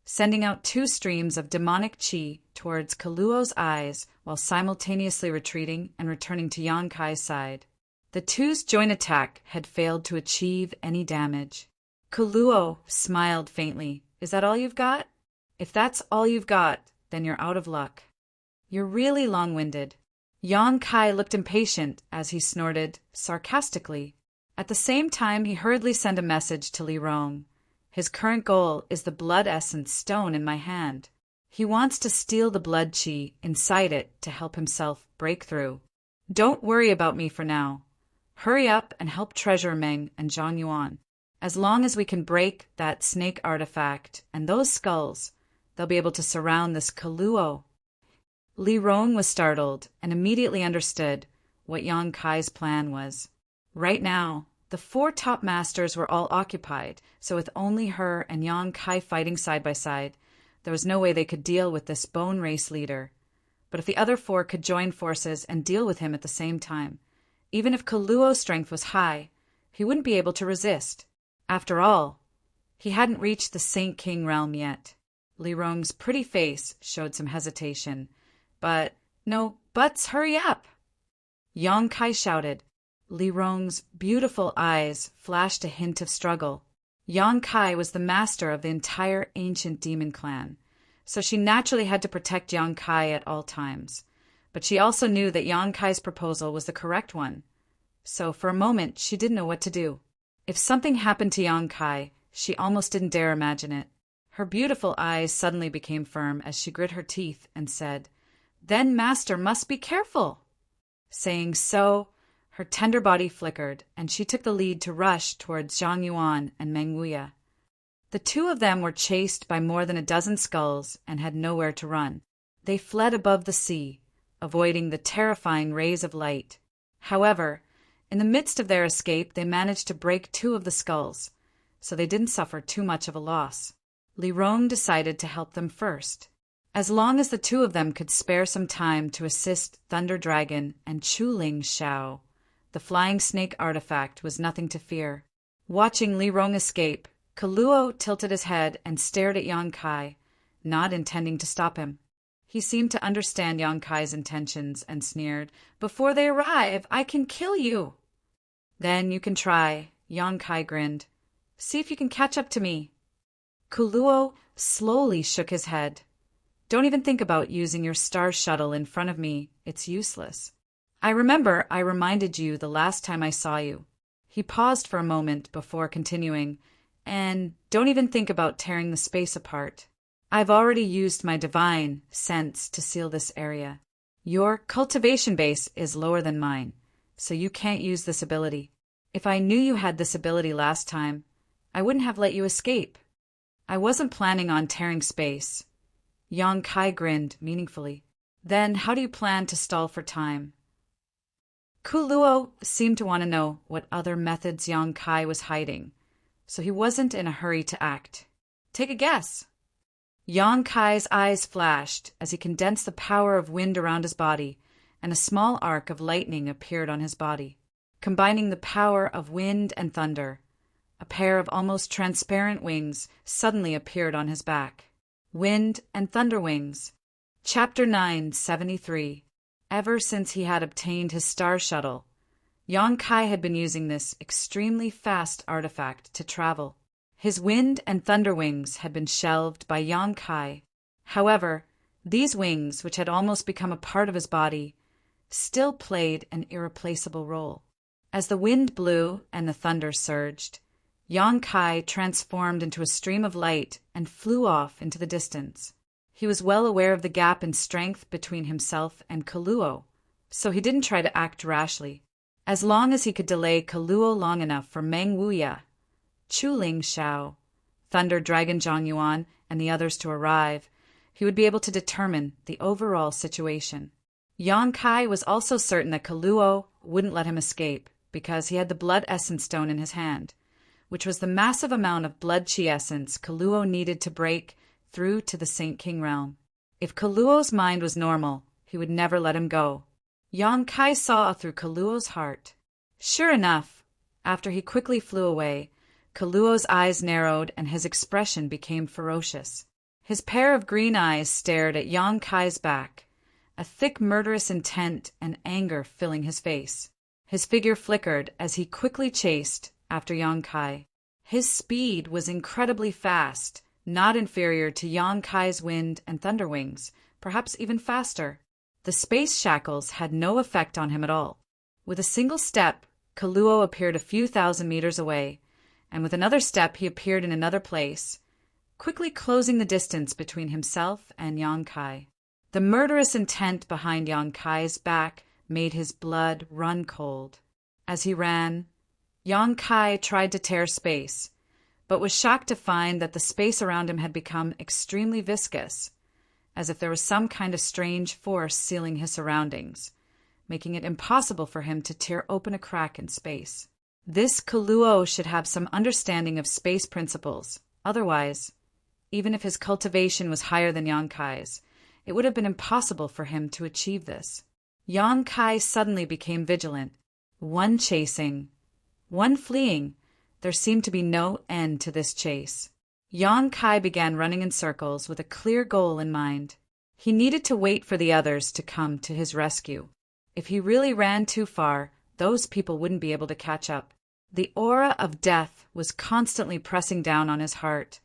sending out two streams of demonic chi towards Kaluo's eyes while simultaneously retreating and returning to Yonkai's side. The two's joint attack had failed to achieve any damage. Kaluo smiled faintly. Is that all you've got? If that's all you've got, then you're out of luck. You're really long-winded. Yonkai looked impatient as he snorted sarcastically. At the same time, he hurriedly sent a message to Li Rong. His current goal is the blood essence stone in my hand. He wants to steal the blood chi inside it to help himself break through. Don't worry about me for now. Hurry up and help treasure Meng and Zhang Yuan. As long as we can break that snake artifact and those skulls, they'll be able to surround this Kaluo. Li Rong was startled and immediately understood what Yonkai's plan was. Right now, the four top masters were all occupied, so with only her and Yonkai fighting side by side, there was no way they could deal with this bone race leader. But if the other four could join forces and deal with him at the same time, even if Kaluo's strength was high, he wouldn't be able to resist. After all, he hadn't reached the Saint King realm yet. Li Rong's pretty face showed some hesitation. But, no buts, hurry up! Yonkai shouted. Li Rong's beautiful eyes flashed a hint of struggle. Yonkai was the master of the entire ancient demon clan, so she naturally had to protect Yonkai at all times. But she also knew that Yonkai's proposal was the correct one. So for a moment, she didn't know what to do. If something happened to Yonkai, she almost didn't dare imagine it. Her beautiful eyes suddenly became firm as she grit her teeth and said, "Then Master must be careful." Saying so, her tender body flickered, and she took the lead to rush towards Zhang Yuan and Meng Wuya. The two of them were chased by more than a dozen skulls and had nowhere to run. They fled above the sea, avoiding the terrifying rays of light. However, in the midst of their escape, they managed to break two of the skulls, so they didn't suffer too much of a loss. Li Rong decided to help them first. As long as the two of them could spare some time to assist Thunder Dragon and Chuling Shao, the flying snake artifact was nothing to fear. Watching Li Rong escape, Kaluo tilted his head and stared at Yonkai, not intending to stop him. He seemed to understand Yonkai's intentions and sneered, "Before they arrive, I can kill you." "Then you can try," Yonkai grinned. "See if you can catch up to me." Kaluo slowly shook his head. "Don't even think about using your star shuttle in front of me. It's useless. I remember I reminded you the last time I saw you." He paused for a moment before continuing, "And don't even think about tearing the space apart. I've already used my divine sense to seal this area. Your cultivation base is lower than mine, so you can't use this ability. If I knew you had this ability last time, I wouldn't have let you escape. I wasn't planning on tearing space." Yonkai grinned meaningfully. "Then how do you plan to stall for time?" Kaluo seemed to want to know what other methods Yonkai was hiding, so he wasn't in a hurry to act. "Take a guess." Yonkai's eyes flashed as he condensed the power of wind around his body, and a small arc of lightning appeared on his body. Combining the power of wind and thunder, a pair of almost transparent wings suddenly appeared on his back. Wind and Thunder Wings. Chapter 973. Ever since he had obtained his star shuttle, Yonkai had been using this extremely fast artifact to travel. His wind and thunder wings had been shelved by Yonkai. However, these wings, which had almost become a part of his body, still played an irreplaceable role. As the wind blew and the thunder surged, Yonkai transformed into a stream of light and flew off into the distance. He was well aware of the gap in strength between himself and Kaluo, so he didn't try to act rashly. As long as he could delay Kaluo long enough for Meng Wuya, Chuling Shao, Thunder Dragon Zhang Yuan, and the others to arrive, he would be able to determine the overall situation. Yonkai was also certain that Kaluo wouldn't let him escape because he had the blood essence stone in his hand, which was the massive amount of blood chi essence Kaluo needed to break through to the Saint King realm. If Kaluo's mind was normal, he would never let him go. Yonkai saw through Kaluo's heart. Sure enough, after he quickly flew away, Kaluo's eyes narrowed and his expression became ferocious. His pair of green eyes stared at Yang Kai's back, a thick murderous intent and anger filling his face. His figure flickered as he quickly chased after Yang Kai. His speed was incredibly fast, not inferior to Yang Kai's wind and thunder wings, perhaps even faster. The space shackles had no effect on him at all. With a single step, Kaluo appeared a few thousand meters away, and with another step he appeared in another place, quickly closing the distance between himself and Yang Kai. The murderous intent behind Yang Kai's back made his blood run cold. As he ran, Yang Kai tried to tear space, but was shocked to find that the space around him had become extremely viscous, as if there was some kind of strange force sealing his surroundings, making it impossible for him to tear open a crack in space. This Kaluo should have some understanding of space principles. Otherwise, even if his cultivation was higher than Yang Kai's, it would have been impossible for him to achieve this. Yang Kai suddenly became vigilant. One chasing, one fleeing. There seemed to be no end to this chase. Yang Kai began running in circles with a clear goal in mind. He needed to wait for the others to come to his rescue. If he really ran too far, those people wouldn't be able to catch up. The aura of death was constantly pressing down on his heart,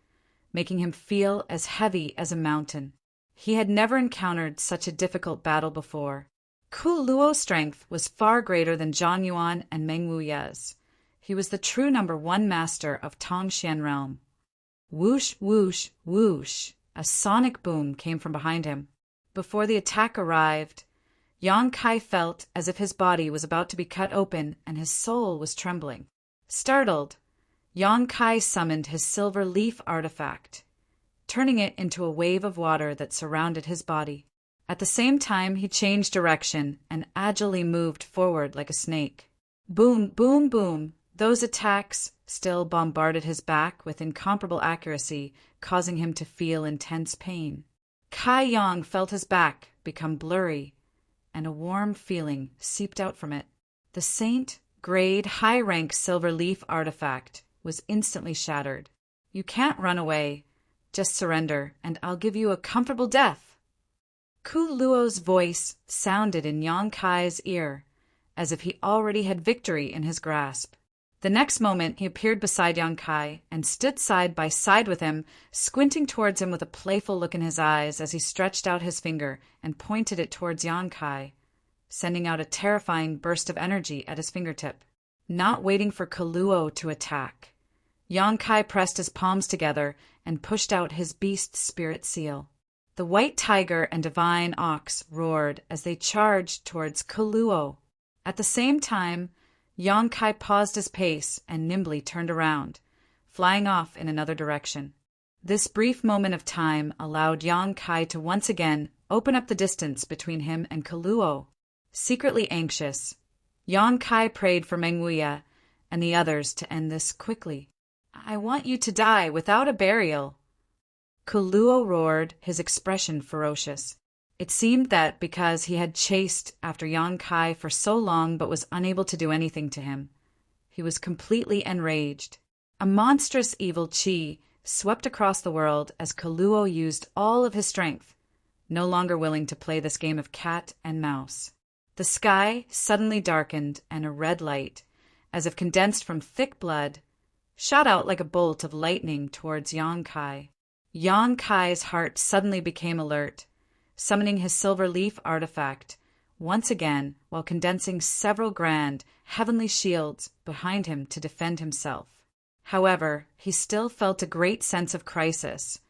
making him feel as heavy as a mountain. He had never encountered such a difficult battle before. Kuluo's strength was far greater than Zhang Yuan and Meng Wuye's. He was the true #1 master of Tongxian realm. Whoosh, whoosh, whoosh, a sonic boom came from behind him. Before the attack arrived, Yang Kai felt as if his body was about to be cut open and his soul was trembling. Startled, Yang Kai summoned his silver leaf artifact, turning it into a wave of water that surrounded his body. At the same time, he changed direction and agilely moved forward like a snake. Boom, boom, boom. Those attacks still bombarded his back with incomparable accuracy, causing him to feel intense pain. Kai Yang felt his back become blurry, and a warm feeling seeped out from it. The Saint-grade high-rank silver leaf artifact was instantly shattered. You can't run away. Just surrender, and I'll give you a comfortable death. Kuluo's voice sounded in Yang Kai's ear, as if he already had victory in his grasp. The next moment he appeared beside Yang Kai and stood side by side with him, squinting towards him with a playful look in his eyes as he stretched out his finger and pointed it towards Yang Kai, sending out a terrifying burst of energy at his fingertip. Not waiting for Kuluo to attack, Yang Kai pressed his palms together and pushed out his beast spirit seal. The white tiger and divine ox roared as they charged towards Kuluo. At the same time, Yang Kai paused his pace and nimbly turned around, flying off in another direction. This brief moment of time allowed Yang Kai to once again open up the distance between him and Kuluo. Secretly anxious, Yang Kai prayed for Meng Wuye and the others to end this quickly. I want you to die without a burial. Kuluo roared, his expression ferocious. It seemed that because he had chased after Yang Kai for so long but was unable to do anything to him, he was completely enraged. A monstrous evil chi swept across the world as Kuluo used all of his strength, no longer willing to play this game of cat and mouse. The sky suddenly darkened and a red light, as if condensed from thick blood, shot out like a bolt of lightning towards Yang Kai. Yang Kai's heart suddenly became alert, summoning his silver leaf artifact once again while condensing several grand, heavenly shields behind him to defend himself. However, he still felt a great sense of crisis,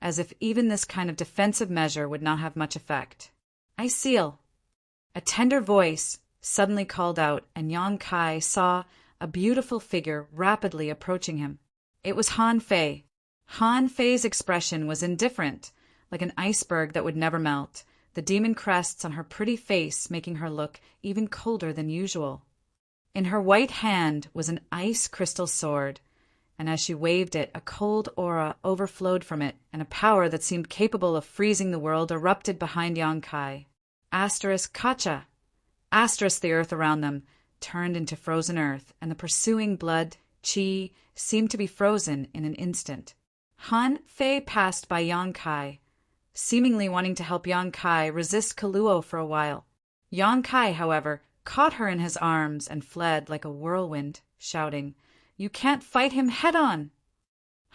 as if even this kind of defensive measure would not have much effect. I seal. A tender voice suddenly called out, and Yang Kai saw a beautiful figure rapidly approaching him. It was Han Fei. Han Fei's expression was indifferent, like an iceberg that would never melt, the demon crests on her pretty face making her look even colder than usual. In her white hand was an ice crystal sword, and as she waved it, a cold aura overflowed from it, and a power that seemed capable of freezing the world erupted behind Yang Kai. Kacha. The earth around them turned into frozen earth, and the pursuing blood, chi, seemed to be frozen in an instant. Han Fei passed by Yang Kai, seemingly wanting to help Yang Kai resist Kaluo for a while. Yang Kai, however, caught her in his arms and fled like a whirlwind, shouting, "You can't fight him head-on!"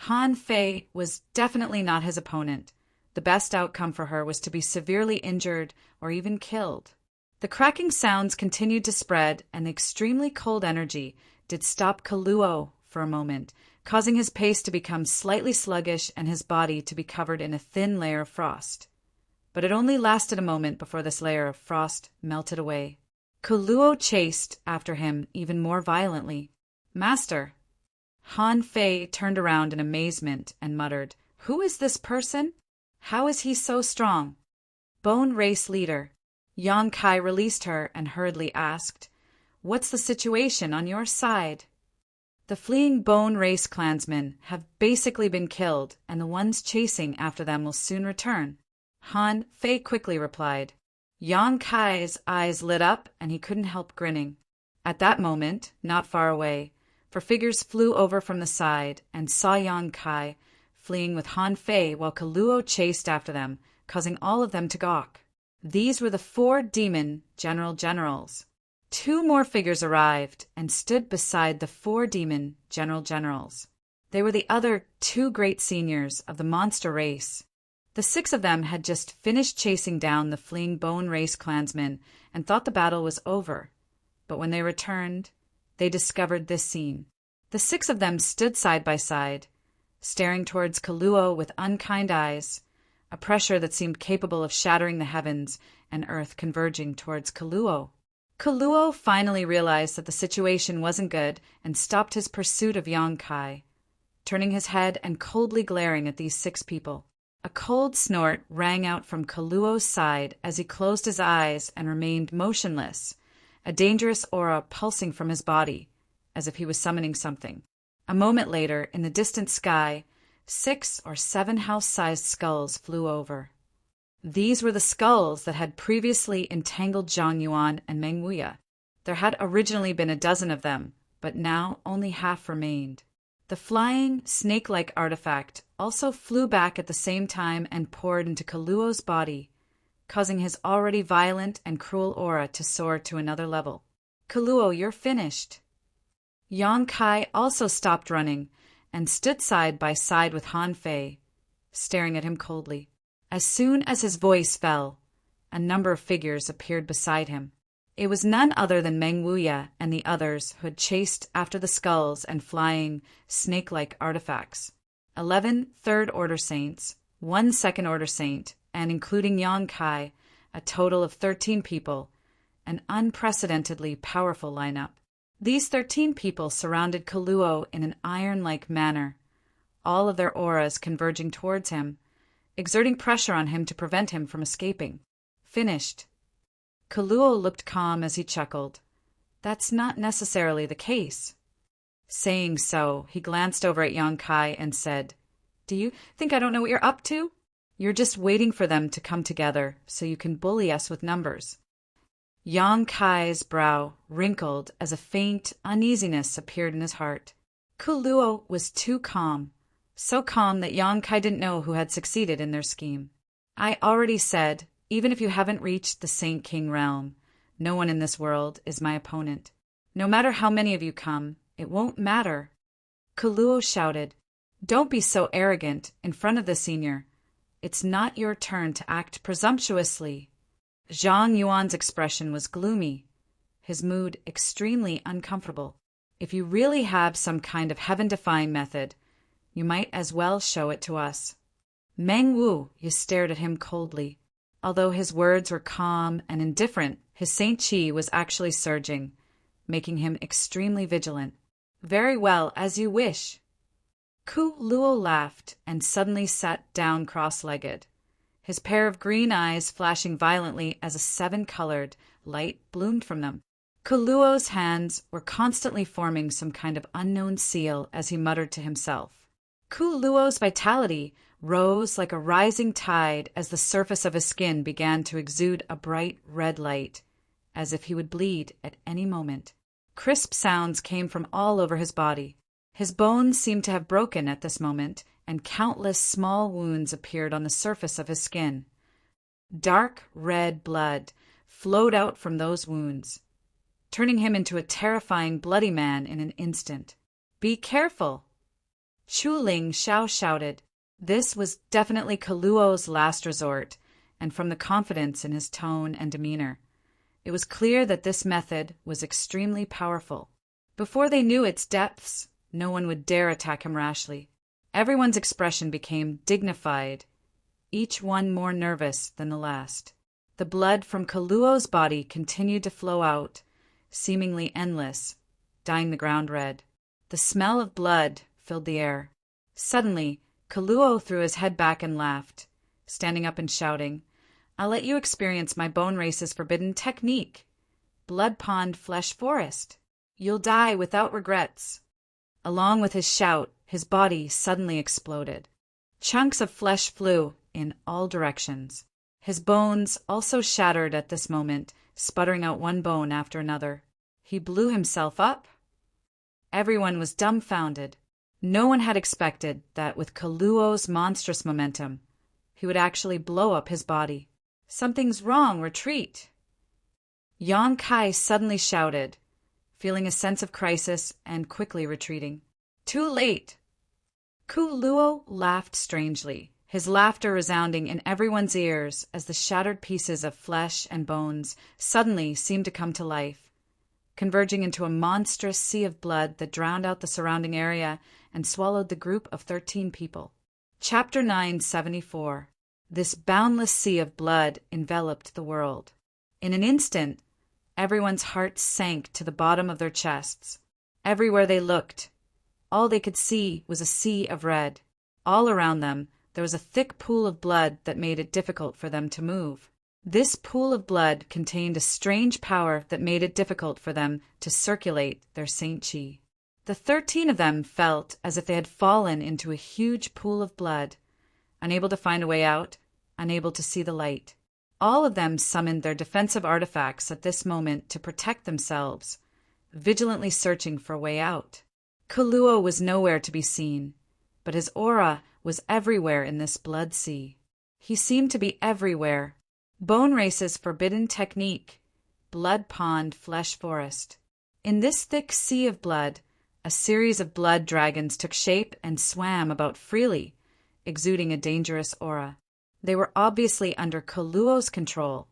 Han Fei was definitely not his opponent. The best outcome for her was to be severely injured or even killed. The cracking sounds continued to spread, and the extremely cold energy did stop Kaluo for a moment, causing his pace to become slightly sluggish and his body to be covered in a thin layer of frost. But it only lasted a moment before this layer of frost melted away. Kaluo chased after him even more violently. "Master!" Han Fei turned around in amazement and muttered, "Who is this person? How is he so strong?" "Bone Race Leader." Yang Kai released her and hurriedly asked, "What's the situation on your side?" "The fleeing Bone Race clansmen have basically been killed, and the ones chasing after them will soon return," Han Fei quickly replied. Yang Kai's eyes lit up and he couldn't help grinning. At that moment, not far away, for figures flew over from the side and saw Yang Kai fleeing with Han Fei while Kaluo chased after them, causing all of them to gawk. These were the 4 demon generals. 2 more figures arrived and stood beside the 4 demon generals. They were the other 2 great seniors of the monster race. The 6 of them had just finished chasing down the fleeing Bone Race clansmen and thought the battle was over. But when they returned, they discovered this scene. The 6 of them stood side by side, staring towards Kaluo with unkind eyes, a pressure that seemed capable of shattering the heavens and earth converging towards Kaluo. Kaluo finally realized that the situation wasn't good and stopped his pursuit of Yang Kai, turning his head and coldly glaring at these 6 people. A cold snort rang out from Kaluo's side as he closed his eyes and remained motionless, a dangerous aura pulsing from his body, as if he was summoning something. A moment later, in the distant sky, 6 or 7 house-sized skulls flew over. These were the skulls that had previously entangled Zhang Yuan and Meng Wuya. There had originally been a dozen of them, but now only half remained. The flying, snake-like artifact also flew back at the same time and poured into Kaluo's body, causing his already violent and cruel aura to soar to another level. "Kaluo, you're finished." Yang Kai also stopped running and stood side by side with Han Fei, staring at him coldly. As soon as his voice fell, a number of figures appeared beside him. It was none other than Meng Wuya and the others who had chased after the skulls and flying, snake-like artifacts. 11 third-order saints, 1 second-order saint, and including Yang Kai, a total of 13 people, an unprecedentedly powerful lineup. These 13 people surrounded Kaluo in an iron-like manner, all of their auras converging towards him, exerting pressure on him to prevent him from escaping. "Finished." Kaluo looked calm as he chuckled. "That's not necessarily the case." Saying so, he glanced over at Yang Kai and said, "Do you think I don't know what you're up to? You're just waiting for them to come together so you can bully us with numbers." Yang Kai's brow wrinkled as a faint uneasiness appeared in his heart. Kaluo was too calm, so calm that Yang Kai didn't know who had succeeded in their scheme. "I already said, even if you haven't reached the Saint King realm, no one in this world is my opponent. No matter how many of you come, it won't matter." Kaluo shouted, "Don't be so arrogant in front of the senior. It's not your turn to act presumptuously." Zhang Yuan's expression was gloomy, his mood extremely uncomfortable. "If you really have some kind of heaven-defying method, you might as well show it to us." Meng Wuya stared at him coldly. Although his words were calm and indifferent, his Saint Chi was actually surging, making him extremely vigilant. "Very well, as you wish." Kaluo laughed and suddenly sat down cross-legged, his pair of green eyes flashing violently as a 7-colored light bloomed from them. Kaluo's hands were constantly forming some kind of unknown seal as he muttered to himself. Kaluo's vitality rose like a rising tide as the surface of his skin began to exude a bright red light, as if he would bleed at any moment. Crisp sounds came from all over his body. His bones seemed to have broken at this moment, and countless small wounds appeared on the surface of his skin. Dark red blood flowed out from those wounds, turning him into a terrifying bloody man in an instant. "Be careful!" Chu Ling Xiao shouted. This was definitely Kaluo's last resort, and from the confidence in his tone and demeanor, it was clear that this method was extremely powerful. Before they knew its depths, no one would dare attack him rashly. Everyone's expression became dignified, each one more nervous than the last. The blood from Kaluo's body continued to flow out, seemingly endless, dyeing the ground red. The smell of blood filled the air. Suddenly, Kaluo threw his head back and laughed, standing up and shouting, "I'll let you experience my bone race's forbidden technique. Blood Pond Flesh Forest. You'll die without regrets." Along with his shout, his body suddenly exploded. Chunks of flesh flew in all directions. His bones also shattered at this moment, sputtering out one bone after another. He blew himself up? Everyone was dumbfounded. No one had expected that with Kaluo's monstrous momentum, he would actually blow up his body. "Something's wrong, retreat!" Yang Kai suddenly shouted, feeling a sense of crisis and quickly retreating. "Too late!" Kaluo laughed strangely, his laughter resounding in everyone's ears as the shattered pieces of flesh and bones suddenly seemed to come to life, converging into a monstrous sea of blood that drowned out the surrounding area and swallowed the group of 13 people. Chapter 974. This boundless sea of blood enveloped the world. In an instant, everyone's hearts sank to the bottom of their chests. Everywhere they looked, all they could see was a sea of red. All around them, there was a thick pool of blood that made it difficult for them to move. This pool of blood contained a strange power that made it difficult for them to circulate their Saint Chi. The 13 of them felt as if they had fallen into a huge pool of blood, unable to find a way out, unable to see the light. All of them summoned their defensive artifacts at this moment to protect themselves, vigilantly searching for a way out. Kaluo was nowhere to be seen, but his aura was everywhere in this blood sea. He seemed to be everywhere. Bone Race's forbidden technique, Blood Pond Flesh Forest. In this thick sea of blood, a series of blood dragons took shape and swam about freely, exuding a dangerous aura. They were obviously under Kaluo's control,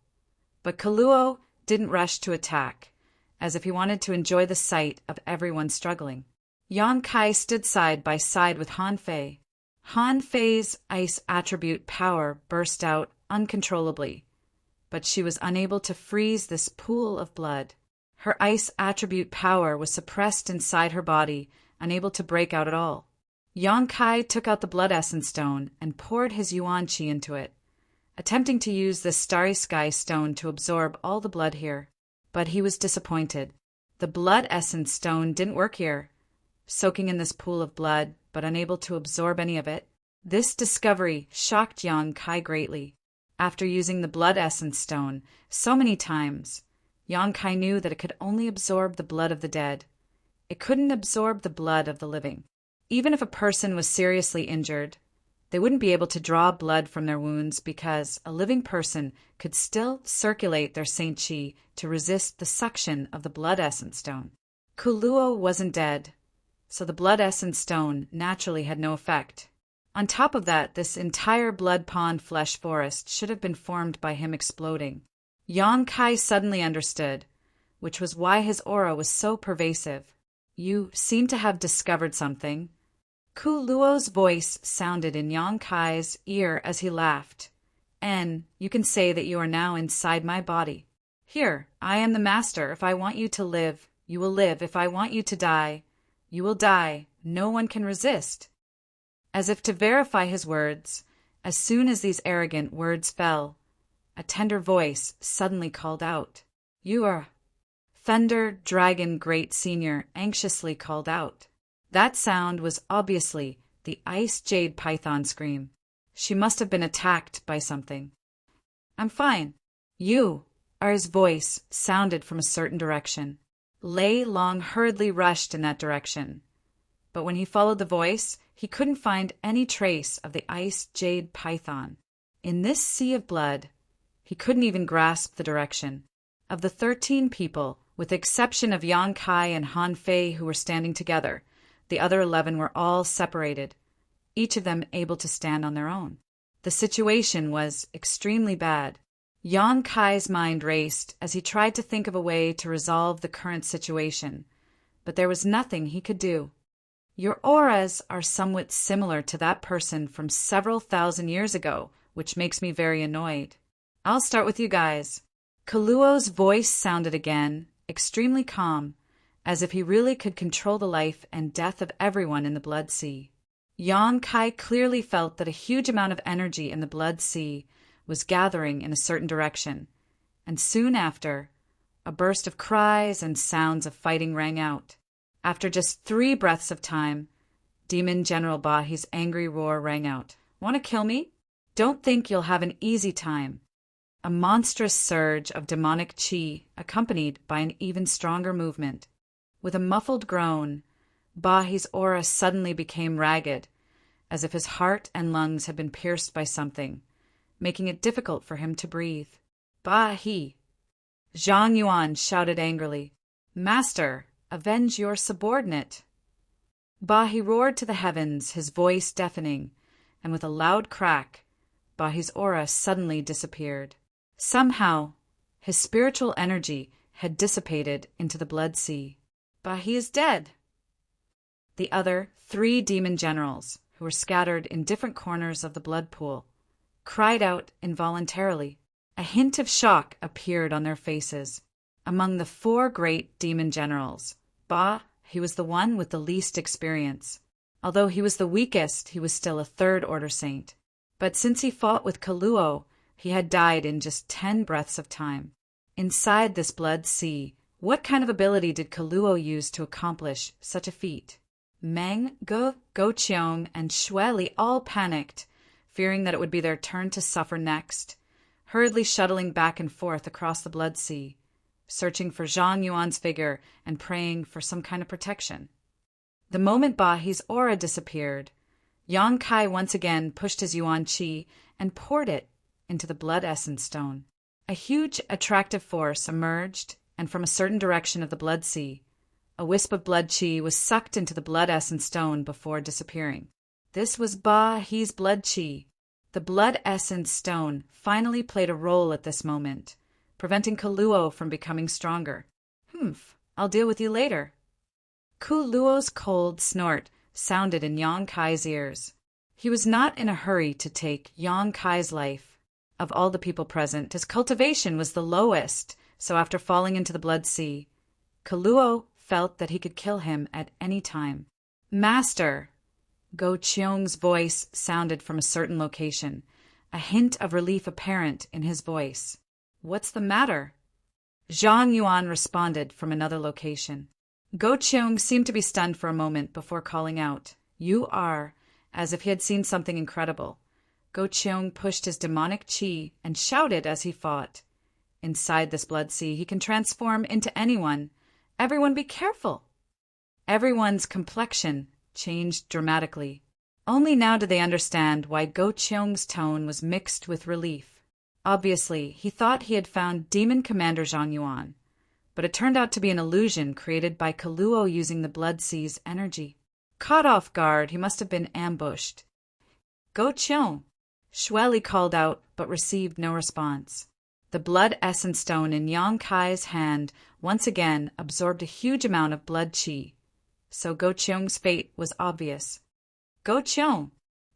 but Kaluo didn't rush to attack, as if he wanted to enjoy the sight of everyone struggling. Yang Kai stood side by side with Han Fei. Han Fei's ice attribute power burst out uncontrollably, but she was unable to freeze this pool of blood. Her ice attribute power was suppressed inside her body, unable to break out at all. Yang Kai took out the blood essence stone and poured his yuan qi into it, attempting to use this starry sky stone to absorb all the blood here. But he was disappointed. The blood essence stone didn't work here, soaking in this pool of blood, but unable to absorb any of it. This discovery shocked Yang Kai greatly. After using the blood essence stone so many times, Yang Kai knew that it could only absorb the blood of the dead. It couldn't absorb the blood of the living. Even if a person was seriously injured, they wouldn't be able to draw blood from their wounds because a living person could still circulate their Saint Chi to resist the suction of the blood essence stone. Kaluo wasn't dead, so the blood essence stone naturally had no effect. On top of that, this entire blood pond flesh forest should have been formed by him exploding. Yang Kai suddenly understood, which was why his aura was so pervasive. "You seem to have discovered something." Kaluo's voice sounded in Yang Kai's ear as he laughed. "And you can say that you are now inside my body. Here, I am the master. If I want you to live, you will live. If I want you to die, you will die. No one can resist." As if to verify his words, as soon as these arrogant words fell, a tender voice suddenly called out, "You are..." Thunder Dragon Great Senior anxiously called out. That sound was obviously the Ice Jade Python scream. She must have been attacked by something. "I'm fine." "You are..." His voice sounded from a certain direction. Lei Long hurriedly rushed in that direction, But when he followed the voice, he couldn't find any trace of the ice jade python. In this sea of blood, he couldn't even grasp the direction. Of the 13 people, with the exception of Yang Kai and Han Fei who were standing together, the other 11 were all separated, each of them able to stand on their own. The situation was extremely bad. Yang Kai's mind raced as he tried to think of a way to resolve the current situation, but there was nothing he could do. Your auras are somewhat similar to that person from several thousand years ago, which makes me very annoyed. I'll start with you guys. Kaluo's voice sounded again, extremely calm, as if he really could control the life and death of everyone in the Blood Sea. Yang Kai clearly felt that a huge amount of energy in the Blood Sea was gathering in a certain direction, and soon after, a burst of cries and sounds of fighting rang out. After just 3 breaths of time, Demon General Bahi's angry roar rang out. "Want to kill me? Don't think you'll have an easy time." A monstrous surge of demonic chi, accompanied by an even stronger movement. With a muffled groan, Bahi's aura suddenly became ragged, as if his heart and lungs had been pierced by something, making it difficult for him to breathe. "Bahi!" Zhang Yuan shouted angrily. "Master, avenge your subordinate." Bahi roared to the heavens, his voice deafening, and with a loud crack, Bahi's aura suddenly disappeared. Somehow, his spiritual energy had dissipated into the Blood Sea. Bahi is dead. The other 3 demon generals, who were scattered in different corners of the blood pool, cried out involuntarily. A hint of shock appeared on their faces. Among the 4 great demon generals, he was the one with the least experience. Although he was the weakest, he was still a 3rd order saint. But since he fought with Kaluo, he had died in just 10 breaths of time. Inside this Blood Sea, what kind of ability did Kaluo use to accomplish such a feat? Meng, Go Qiong, and Xue Li all panicked, fearing that it would be their turn to suffer next, hurriedly shuttling back and forth across the Blood Sea, searching for Zhang Yuan's figure and praying for some kind of protection. The moment Bahi's aura disappeared, Yang Kai once again pushed his Yuan Qi and poured it into the blood essence stone. A huge attractive force emerged, and from a certain direction of the Blood Sea, a wisp of blood Qi was sucked into the blood essence stone before disappearing. This was Bahi's blood Qi. The blood essence stone finally played a role at this moment, preventing Kaluo from becoming stronger. I'll deal with you later." Kaluo's cold snort sounded in Yang Kai's ears. He was not in a hurry to take Yang Kai's life. Of all the people present, his cultivation was the lowest, so after falling into the Blood Sea, Kaluo felt that he could kill him at any time. "Master!" Go Qiong's voice sounded from a certain location, a hint of relief apparent in his voice. "What's the matter?" Zhang Yuan responded from another location. Go Qiong seemed to be stunned for a moment before calling out, "You are," as if he had seen something incredible. Go Qiong pushed his demonic chi and shouted as he fought. "Inside this Blood Sea, he can transform into anyone. Everyone be careful!" Everyone's complexion changed dramatically. Only now did they understand why Go Qiong's tone was mixed with relief. Obviously, he thought he had found Demon Commander Zhang Yuan, but it turned out to be an illusion created by Kaluo using the Blood Sea's energy. Caught off guard, he must have been ambushed. "Go Qiong!" Xue Li called out, but received no response. The blood essence stone in Yang Kai's hand once again absorbed a huge amount of blood qi, so Go Qiong's fate was obvious. "Go Qiong!"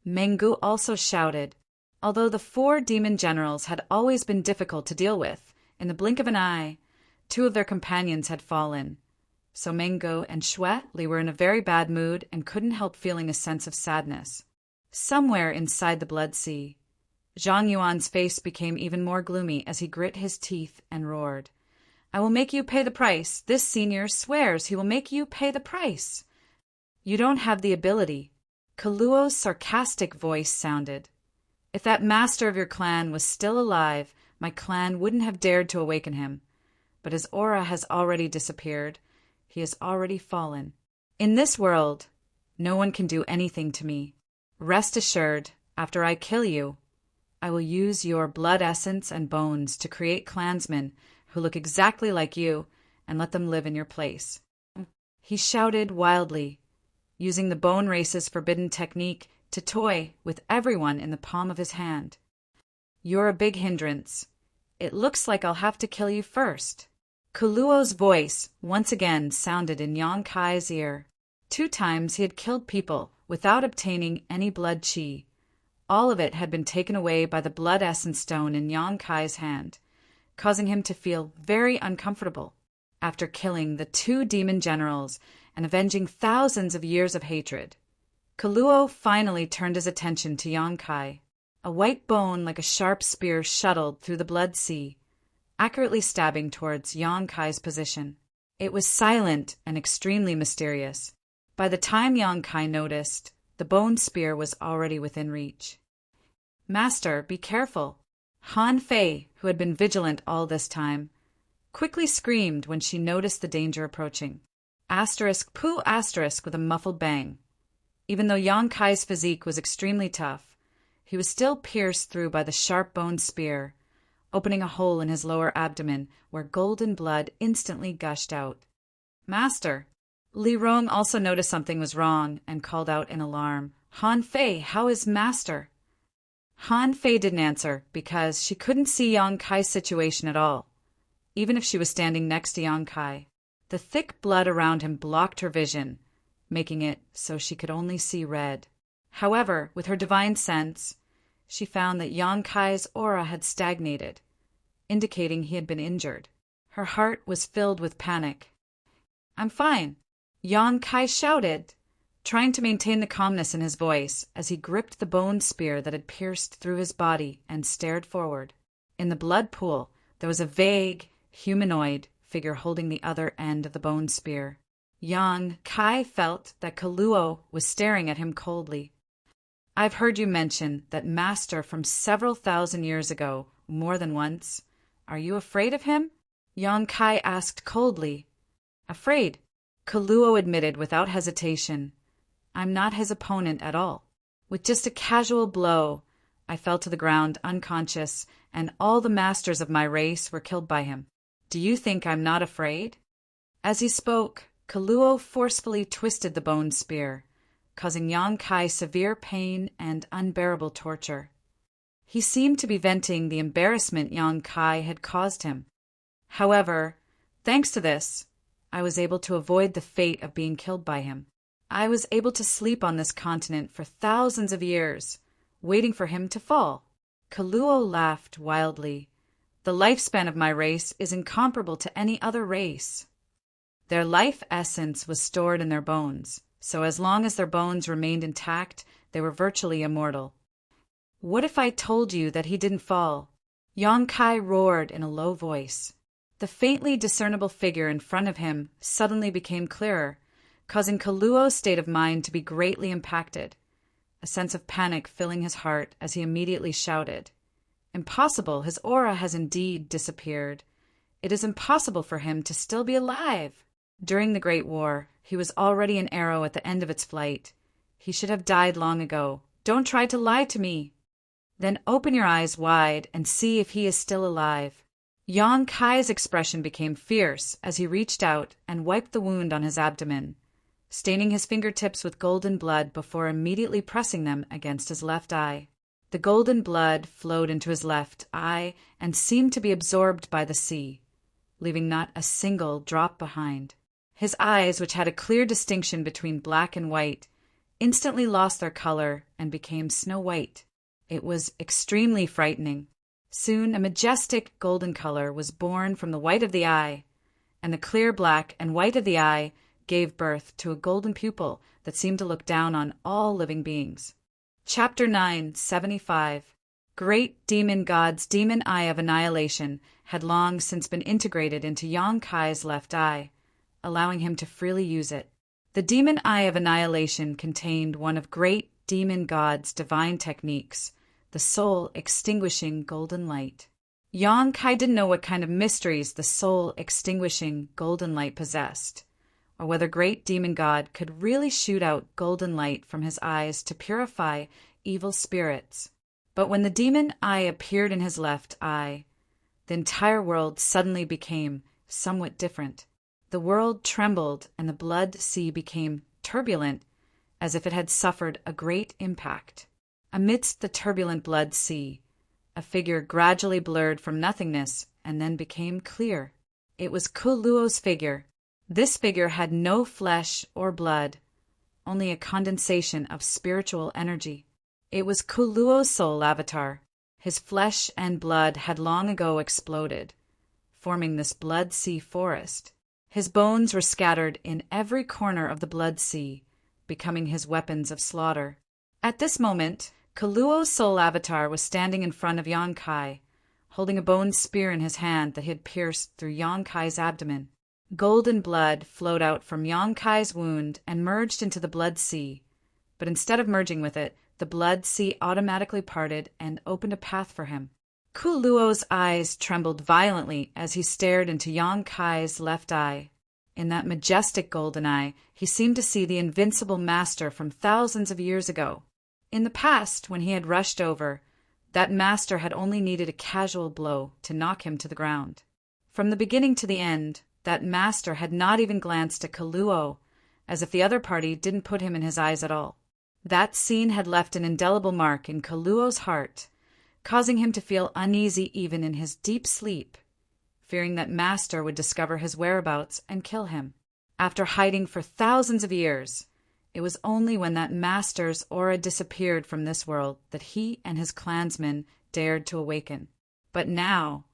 Menggu also shouted. Although the 4 demon generals had always been difficult to deal with, in the blink of an eye, 2 of their companions had fallen. So Menggu and Xue Li were in a very bad mood and couldn't help feeling a sense of sadness. Somewhere inside the Blood Sea, Zhang Yuan's face became even more gloomy as he grit his teeth and roared. "I will make you pay the price. This senior swears he will make you pay the price." "You don't have the ability." Kaluo's sarcastic voice sounded. "If that master of your clan was still alive, my clan wouldn't have dared to awaken him. But his aura has already disappeared. He has already fallen. In this world, No one can do anything to me. Rest assured, after I kill you, I will use your blood essence and bones to create clansmen who look exactly like you and let them live in your place." He shouted wildly, using the bone race's forbidden technique to toy with everyone in the palm of his hand. "You're a big hindrance. It looks like I'll have to kill you first." Kuluo's voice once again sounded in Yang Kai's ear. 2 times he had killed people without obtaining any blood chi. All of it had been taken away by the blood essence stone in Yang Kai's hand, causing him to feel very uncomfortable. After killing the 2 demon generals and avenging thousands of years of hatred, Kuluo finally turned his attention to Yang Kai. A white bone like a sharp spear shuttled through the blood sea, accurately stabbing towards Yang Kai's position. It was silent and extremely mysterious. By the time Yang Kai noticed, the bone spear was already within reach. "Master, be careful." Han Fei, who had been vigilant all this time, quickly screamed when she noticed the danger approaching. Poo with a muffled bang. Even though Yang Kai's physique was extremely tough, he was still pierced through by the sharp bone spear, opening a hole in his lower abdomen where golden blood instantly gushed out. "Master!" Li Rong also noticed something was wrong and called out in alarm. "Han Fei, how is Master?" Han Fei didn't answer because she couldn't see Yang Kai's situation at all, even if she was standing next to Yang Kai. The thick blood around him blocked her vision, making it so she could only see red. However, with her divine sense, she found that Yang Kai's aura had stagnated, indicating he had been injured. Her heart was filled with panic. "I'm fine," Yang Kai shouted, trying to maintain the calmness in his voice as he gripped the bone spear that had pierced through his body and stared forward. In the blood pool, there was a vague, humanoid figure holding the other end of the bone spear. Yang Kai felt that Kuluo was staring at him coldly. "I've heard you mention that Master from several thousand years ago, more than once. Are you afraid of him?" Yang Kai asked coldly. "Afraid?" Kuluo admitted without hesitation. "I'm not his opponent at all." With just a casual blow, I fell to the ground unconscious, and all the masters of my race were killed by him. Do you think I'm not afraid? As he spoke, Kuluo forcefully twisted the bone spear, causing Yang Kai severe pain and unbearable torture. He seemed to be venting the embarrassment Yang Kai had caused him. However, thanks to this, I was able to avoid the fate of being killed by him. I was able to sleep on this continent for thousands of years, waiting for him to fall. Kuluo laughed wildly. The lifespan of my race is incomparable to any other race. Their life essence was stored in their bones, so as long as their bones remained intact, they were virtually immortal. What if I told you that he didn't fall? Yang Kai roared in a low voice. The faintly discernible figure in front of him suddenly became clearer, causing Kuluo's state of mind to be greatly impacted, a sense of panic filling his heart as he immediately shouted, "Impossible! His aura has indeed disappeared. It is impossible for him to still be alive." During the Great War, he was already an arrow at the end of its flight. He should have died long ago. Don't try to lie to me. Then open your eyes wide and see if he is still alive. Yang Kai's expression became fierce as he reached out and wiped the wound on his abdomen, staining his fingertips with golden blood before immediately pressing them against his left eye. The golden blood flowed into his left eye and seemed to be absorbed by the sea, leaving not a single drop behind. His eyes, which had a clear distinction between black and white, instantly lost their color and became snow white. It was extremely frightening. Soon a majestic golden color was born from the white of the eye, and the clear black and white of the eye gave birth to a golden pupil that seemed to look down on all living beings. Chapter 975. Great demon god's demon eye of annihilation had long since been integrated into Yang Kai's left eye, allowing him to freely use it. The demon eye of annihilation contained one of great demon god's divine techniques, the soul-extinguishing golden light. Yang Kai didn't know what kind of mysteries the soul-extinguishing golden light possessed, or whether great demon god could really shoot out golden light from his eyes to purify evil spirits. But when the demon eye appeared in his left eye, the entire world suddenly became somewhat different. The world trembled and the blood sea became turbulent, as if it had suffered a great impact. Amidst the turbulent blood sea, a figure gradually blurred from nothingness and then became clear. It was Kuluo's figure. This figure had no flesh or blood, only a condensation of spiritual energy. It was Kuluo's soul avatar. His flesh and blood had long ago exploded, forming this blood sea forest. His bones were scattered in every corner of the blood sea, becoming his weapons of slaughter. At this moment, Kuluo's soul avatar was standing in front of Yonkai, holding a bone spear in his hand that he had pierced through Yonkai's abdomen. Golden blood flowed out from Yonkai's wound and merged into the blood sea, but instead of merging with it, the blood sea automatically parted and opened a path for him. Kuluo's eyes trembled violently as he stared into Yonkai's left eye. In that majestic golden eye, he seemed to see the invincible master from thousands of years ago. In the past, when he had rushed over, that master had only needed a casual blow to knock him to the ground. From the beginning to the end, that master had not even glanced at Kuluo, as if the other party didn't put him in his eyes at all. That scene had left an indelible mark in Kuluo's heart, causing him to feel uneasy even in his deep sleep, fearing that master would discover his whereabouts and kill him. After hiding for thousands of years, it was only when that master's aura disappeared from this world that he and his clansmen dared to awaken. But now,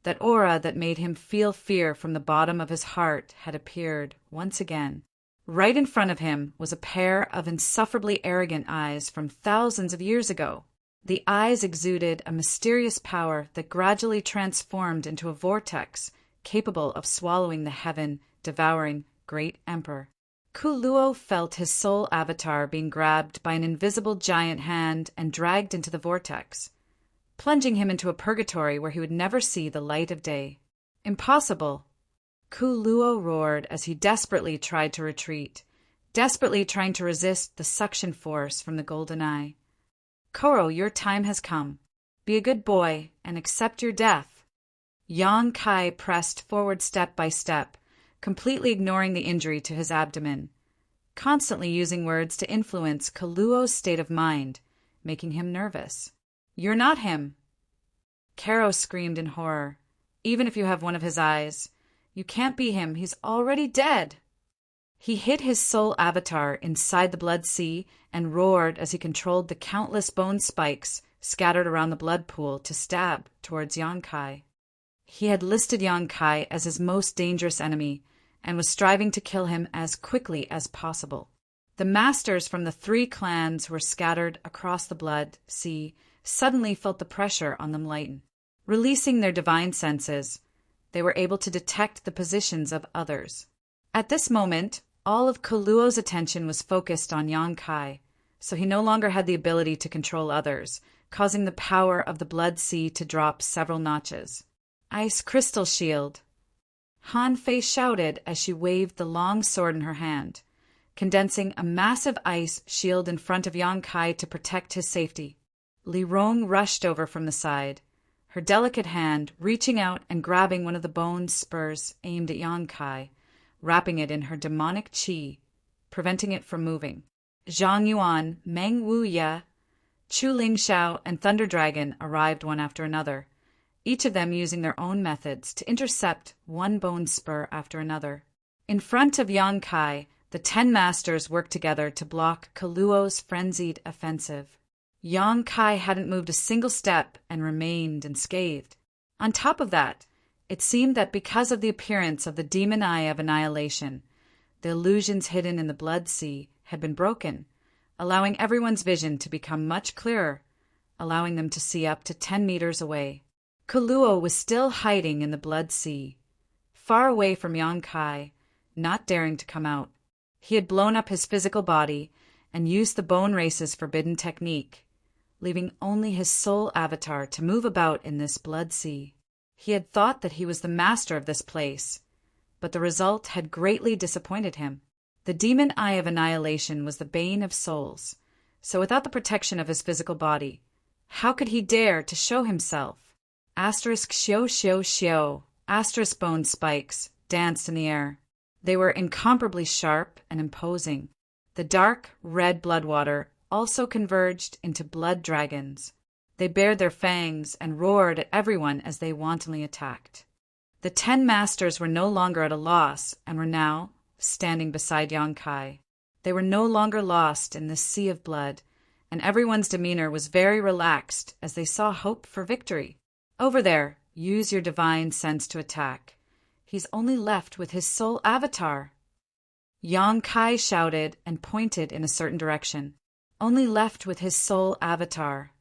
that aura that made him feel fear from the bottom of his heart had appeared once again. Right in front of him was a pair of insufferably arrogant eyes from thousands of years ago. The eyes exuded a mysterious power that gradually transformed into a vortex capable of swallowing the heaven-devouring great emperor. Kuluo felt his soul avatar being grabbed by an invisible giant hand and dragged into the vortex, plunging him into a purgatory where he would never see the light of day. Impossible! Kuluo roared as he desperately tried to retreat, desperately trying to resist the suction force from the golden eye. Koro, your time has come. Be a good boy and accept your death. Yonkai pressed forward step by step, completely ignoring the injury to his abdomen, constantly using words to influence Kuluo's state of mind, making him nervous. You're not him. Karo screamed in horror. Even if you have one of his eyes, you can't be him. He's already dead. He hid his soul avatar inside the blood sea and roared as he controlled the countless bone spikes scattered around the blood pool to stab towards Yonkai. He had listed Yonkai as his most dangerous enemy and was striving to kill him as quickly as possible. The masters from the 3 clans who were scattered across the blood sea suddenly felt the pressure on them lighten. Releasing their divine senses, they were able to detect the positions of others. At this moment, all of Kuluo's attention was focused on Yonkai, so he no longer had the ability to control others, causing the power of the blood sea to drop several notches. Ice crystal shield! Han Fei shouted as she waved the long sword in her hand, condensing a massive ice shield in front of Yonkai to protect his safety. Li Rong rushed over from the side, her delicate hand reaching out and grabbing one of the bone spurs aimed at Yonkai, wrapping it in her demonic qi, preventing it from moving. Zhang Yuan, Meng Wuya, Chu Lingxiao, and Thunder Dragon arrived one after another, each of them using their own methods to intercept one bone spur after another. In front of Yonkai, the 10 masters worked together to block Kuluo's frenzied offensive. Yonkai hadn't moved a single step and remained unscathed. On top of that, it seemed that because of the appearance of the demon eye of annihilation, the illusions hidden in the blood sea had been broken, allowing everyone's vision to become much clearer, allowing them to see up to 10 meters away. Kuluo was still hiding in the blood sea, far away from Yonkai, not daring to come out. He had blown up his physical body and used the bone race's forbidden technique, leaving only his soul avatar to move about in this blood sea. He had thought that he was the master of this place, but the result had greatly disappointed him. The demon eye of annihilation was the bane of souls, so without the protection of his physical body, how could he dare to show himself? Shio shio shio, bone spikes danced in the air. They were incomparably sharp and imposing. The dark, red bloodwater also converged into blood dragons. They bared their fangs and roared at everyone as they wantonly attacked. The 10 masters were no longer at a loss and were now standing beside Yang Kai. They were no longer lost in this sea of blood, and everyone's demeanor was very relaxed as they saw hope for victory. Over there, use your divine sense to attack. He's only left with his soul avatar. Yang Kai shouted and pointed in a certain direction. Only left with his soul avatar.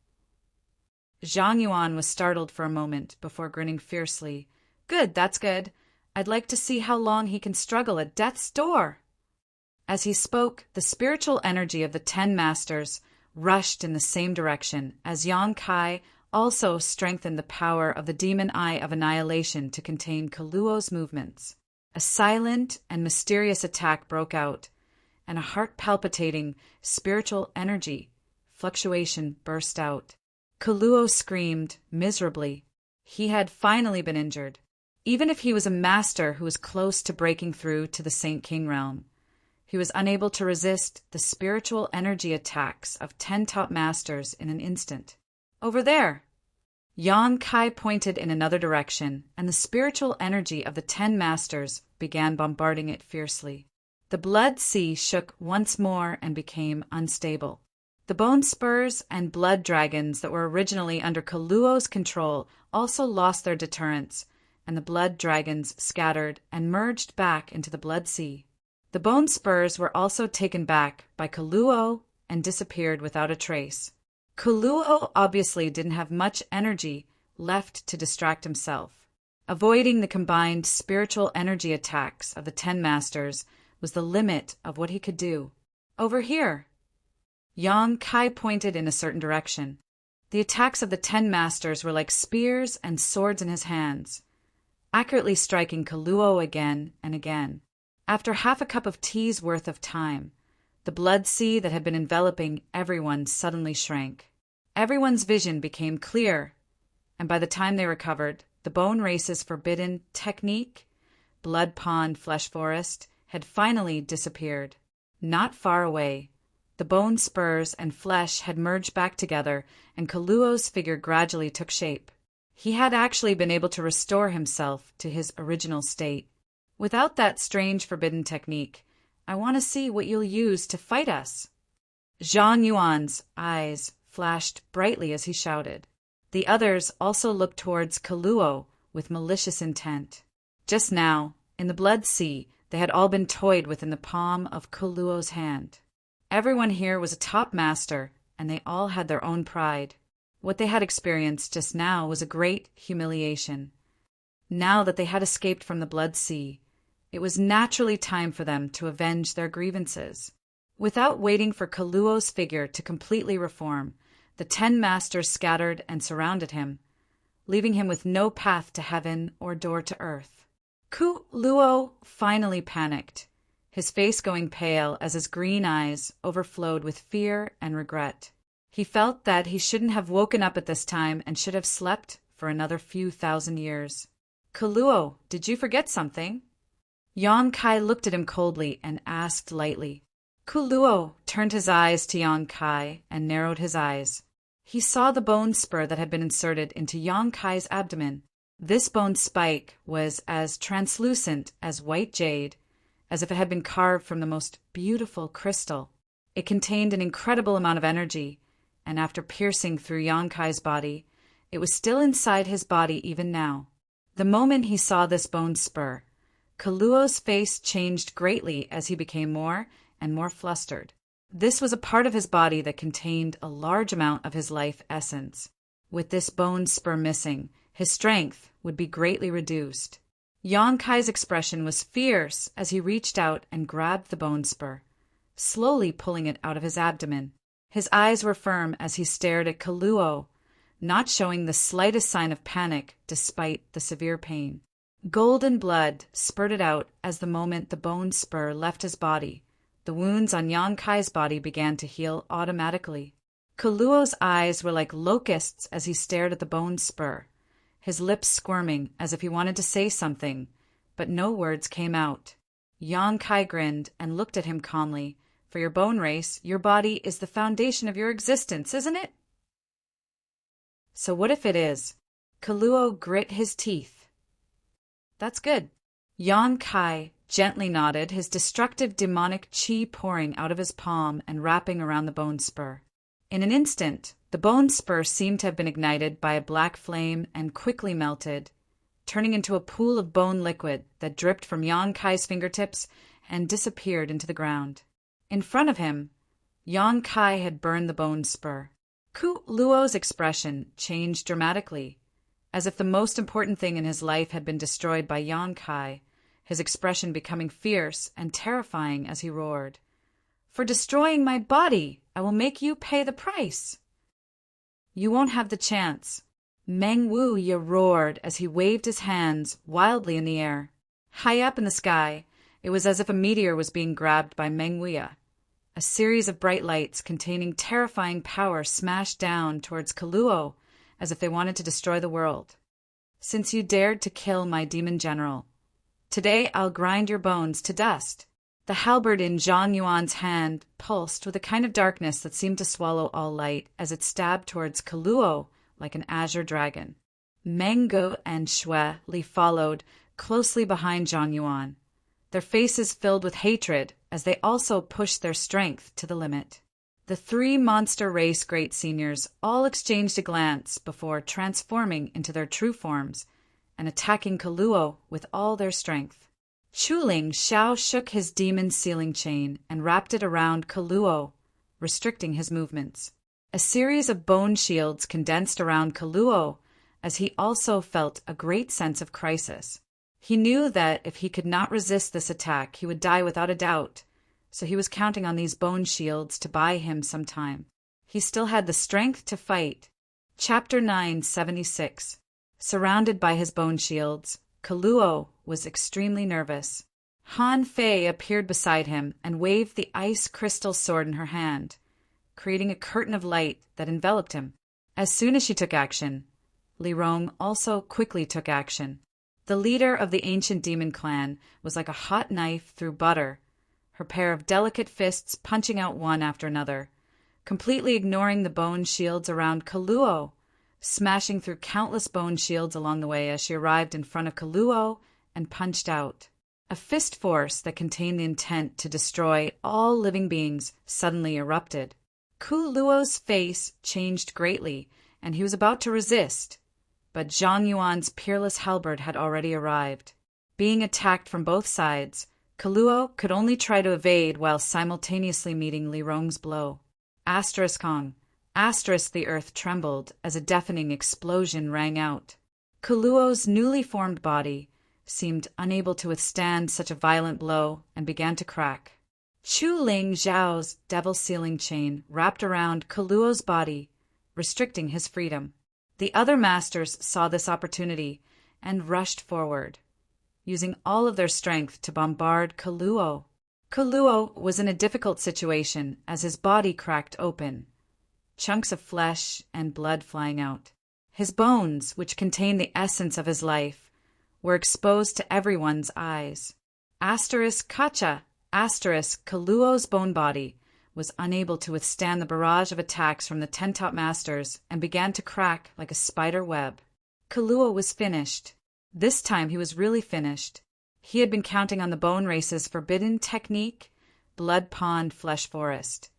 Zhang Yuan was startled for a moment before grinning fiercely. Good, that's good. I'd like to see how long he can struggle at death's door. As he spoke, the spiritual energy of the 10 masters rushed in the same direction as Yang Kai also strengthened the power of the demon eye of annihilation to contain Kaluo's movements. A silent and mysterious attack broke out, and a heart-palpitating spiritual energy fluctuation burst out. Kaluo screamed miserably. He had finally been injured. Even if he was a master who was close to breaking through to the Saint King realm, he was unable to resist the spiritual energy attacks of 10 top masters in an instant. Over there! Yang Kai pointed in another direction, and the spiritual energy of the 10 masters began bombarding it fiercely. The blood sea shook once more and became unstable. The bone spurs and blood dragons that were originally under Kaluo's control also lost their deterrence, and the blood dragons scattered and merged back into the blood sea. The bone spurs were also taken back by Kaluo and disappeared without a trace. Kaluo obviously didn't have much energy left to distract himself. Avoiding the combined spiritual energy attacks of the 10 masters was the limit of what he could do. Over here! Yang Kai pointed in a certain direction. The attacks of the 10 masters were like spears and swords in his hands, accurately striking Kaluo again and again. After half a cup of tea's worth of time, the blood sea that had been enveloping everyone suddenly shrank. Everyone's vision became clear, and by the time they recovered, the Bone Race's forbidden technique, Blood Pond Flesh Forest, had finally disappeared. Not far away, the bone spurs and flesh had merged back together, and Kaluo's figure gradually took shape. He had actually been able to restore himself to his original state. Without that strange forbidden technique, I want to see what you'll use to fight us. Zhang Yuan's eyes flashed brightly as he shouted. The others also looked towards Kaluo with malicious intent. Just now, in the blood sea, they had all been toyed within the palm of Kaluo's hand. Everyone here was a top master, and they all had their own pride. What they had experienced just now was a great humiliation. Now that they had escaped from the blood sea, it was naturally time for them to avenge their grievances. Without waiting for Kaluo's figure to completely reform, the 10 masters scattered and surrounded him, leaving him with no path to heaven or door to earth. Kaluo finally panicked, his face going pale as his green eyes overflowed with fear and regret. He felt that he shouldn't have woken up at this time and should have slept for another few thousand years. Kaluo, did you forget something? Yang Kai looked at him coldly and asked lightly. Kaluo turned his eyes to Yang Kai and narrowed his eyes. He saw the bone spur that had been inserted into Yang Kai's abdomen. This bone spike was as translucent as white jade, as if it had been carved from the most beautiful crystal. It contained an incredible amount of energy, and after piercing through Yang Kai's body, it was still inside his body even now. The moment he saw this bone spur, Kaluo's face changed greatly as he became more and more flustered. This was a part of his body that contained a large amount of his life essence. With this bone spur missing, his strength would be greatly reduced. Yang Kai's expression was fierce as he reached out and grabbed the bone spur, slowly pulling it out of his abdomen. His eyes were firm as he stared at Kaluo, not showing the slightest sign of panic despite the severe pain. Golden blood spurted out as the moment the bone spur left his body. The wounds on Yang Kai's body began to heal automatically. Kaluo's eyes were like locusts as he stared at the bone spur, his lips squirming as if he wanted to say something, but no words came out. Yang Kai grinned and looked at him calmly. For your bone race, your body is the foundation of your existence, isn't it? So what if it is? Kaluo grit his teeth. That's good. Yang Kai gently nodded, his destructive demonic chi pouring out of his palm and wrapping around the bone spur. In an instant, the bone spur seemed to have been ignited by a black flame and quickly melted, turning into a pool of bone liquid that dripped from Yang Kai's fingertips and disappeared into the ground. In front of him, Yang Kai had burned the bone spur. Ku Luo's expression changed dramatically, as if the most important thing in his life had been destroyed by Yang Kai, his expression becoming fierce and terrifying as he roared. For destroying my body, I will make you pay the price. You won't have the chance. Meng Wuya roared as he waved his hands wildly in the air. High up in the sky, it was as if a meteor was being grabbed by Meng Wuya. A series of bright lights containing terrifying power smashed down towards Kaluo as if they wanted to destroy the world. Since you dared to kill my demon general, today I'll grind your bones to dust. The halberd in Zhang Yuan's hand pulsed with a kind of darkness that seemed to swallow all light as it stabbed towards Kaluo like an azure dragon. Meng Ge and Xue Li followed closely behind Zhang Yuan, their faces filled with hatred as they also pushed their strength to the limit. The three monster race great seniors all exchanged a glance before transforming into their true forms and attacking Kaluo with all their strength. Chuling Xiao shook his demon sealing chain and wrapped it around Kaluo, restricting his movements. A series of bone shields condensed around Kaluo as he also felt a great sense of crisis. He knew that if he could not resist this attack, he would die without a doubt, so he was counting on these bone shields to buy him some time. He still had the strength to fight. Chapter 976. Surrounded by his bone shields, Kaluo was extremely nervous. Han Fei appeared beside him and waved the ice crystal sword in her hand, creating a curtain of light that enveloped him. As soon as she took action, Li Rong also quickly took action. The leader of the ancient demon clan was like a hot knife through butter, her pair of delicate fists punching out one after another, completely ignoring the bone shields around Kaluo, smashing through countless bone shields along the way as she arrived in front of Kaluo and punched out. A fist force that contained the intent to destroy all living beings suddenly erupted. Ku Luo's face changed greatly, and he was about to resist, but Zhang Yuan's peerless halberd had already arrived. Being attacked from both sides, Kaluo could only try to evade while simultaneously meeting Li Rong's blow. Asterisk Kong. Asterisk the earth trembled as a deafening explosion rang out. Kaluo's newly formed body seemed unable to withstand such a violent blow and began to crack. Chu Ling Zhao's devil sealing chain wrapped around Kaluo's body, restricting his freedom. The other masters saw this opportunity and rushed forward, using all of their strength to bombard Kaluo. Kaluo was in a difficult situation as his body cracked open, chunks of flesh and blood flying out. His bones, which contained the essence of his life, were exposed to everyone's eyes. Asterisk Kacha. Asterisk Kaluo's bone body was unable to withstand the barrage of attacks from the 10 top masters and began to crack like a spider web. Kaluo was finished. This time he was really finished. He had been counting on the bone race's forbidden technique, Blood Pond Flesh Forest,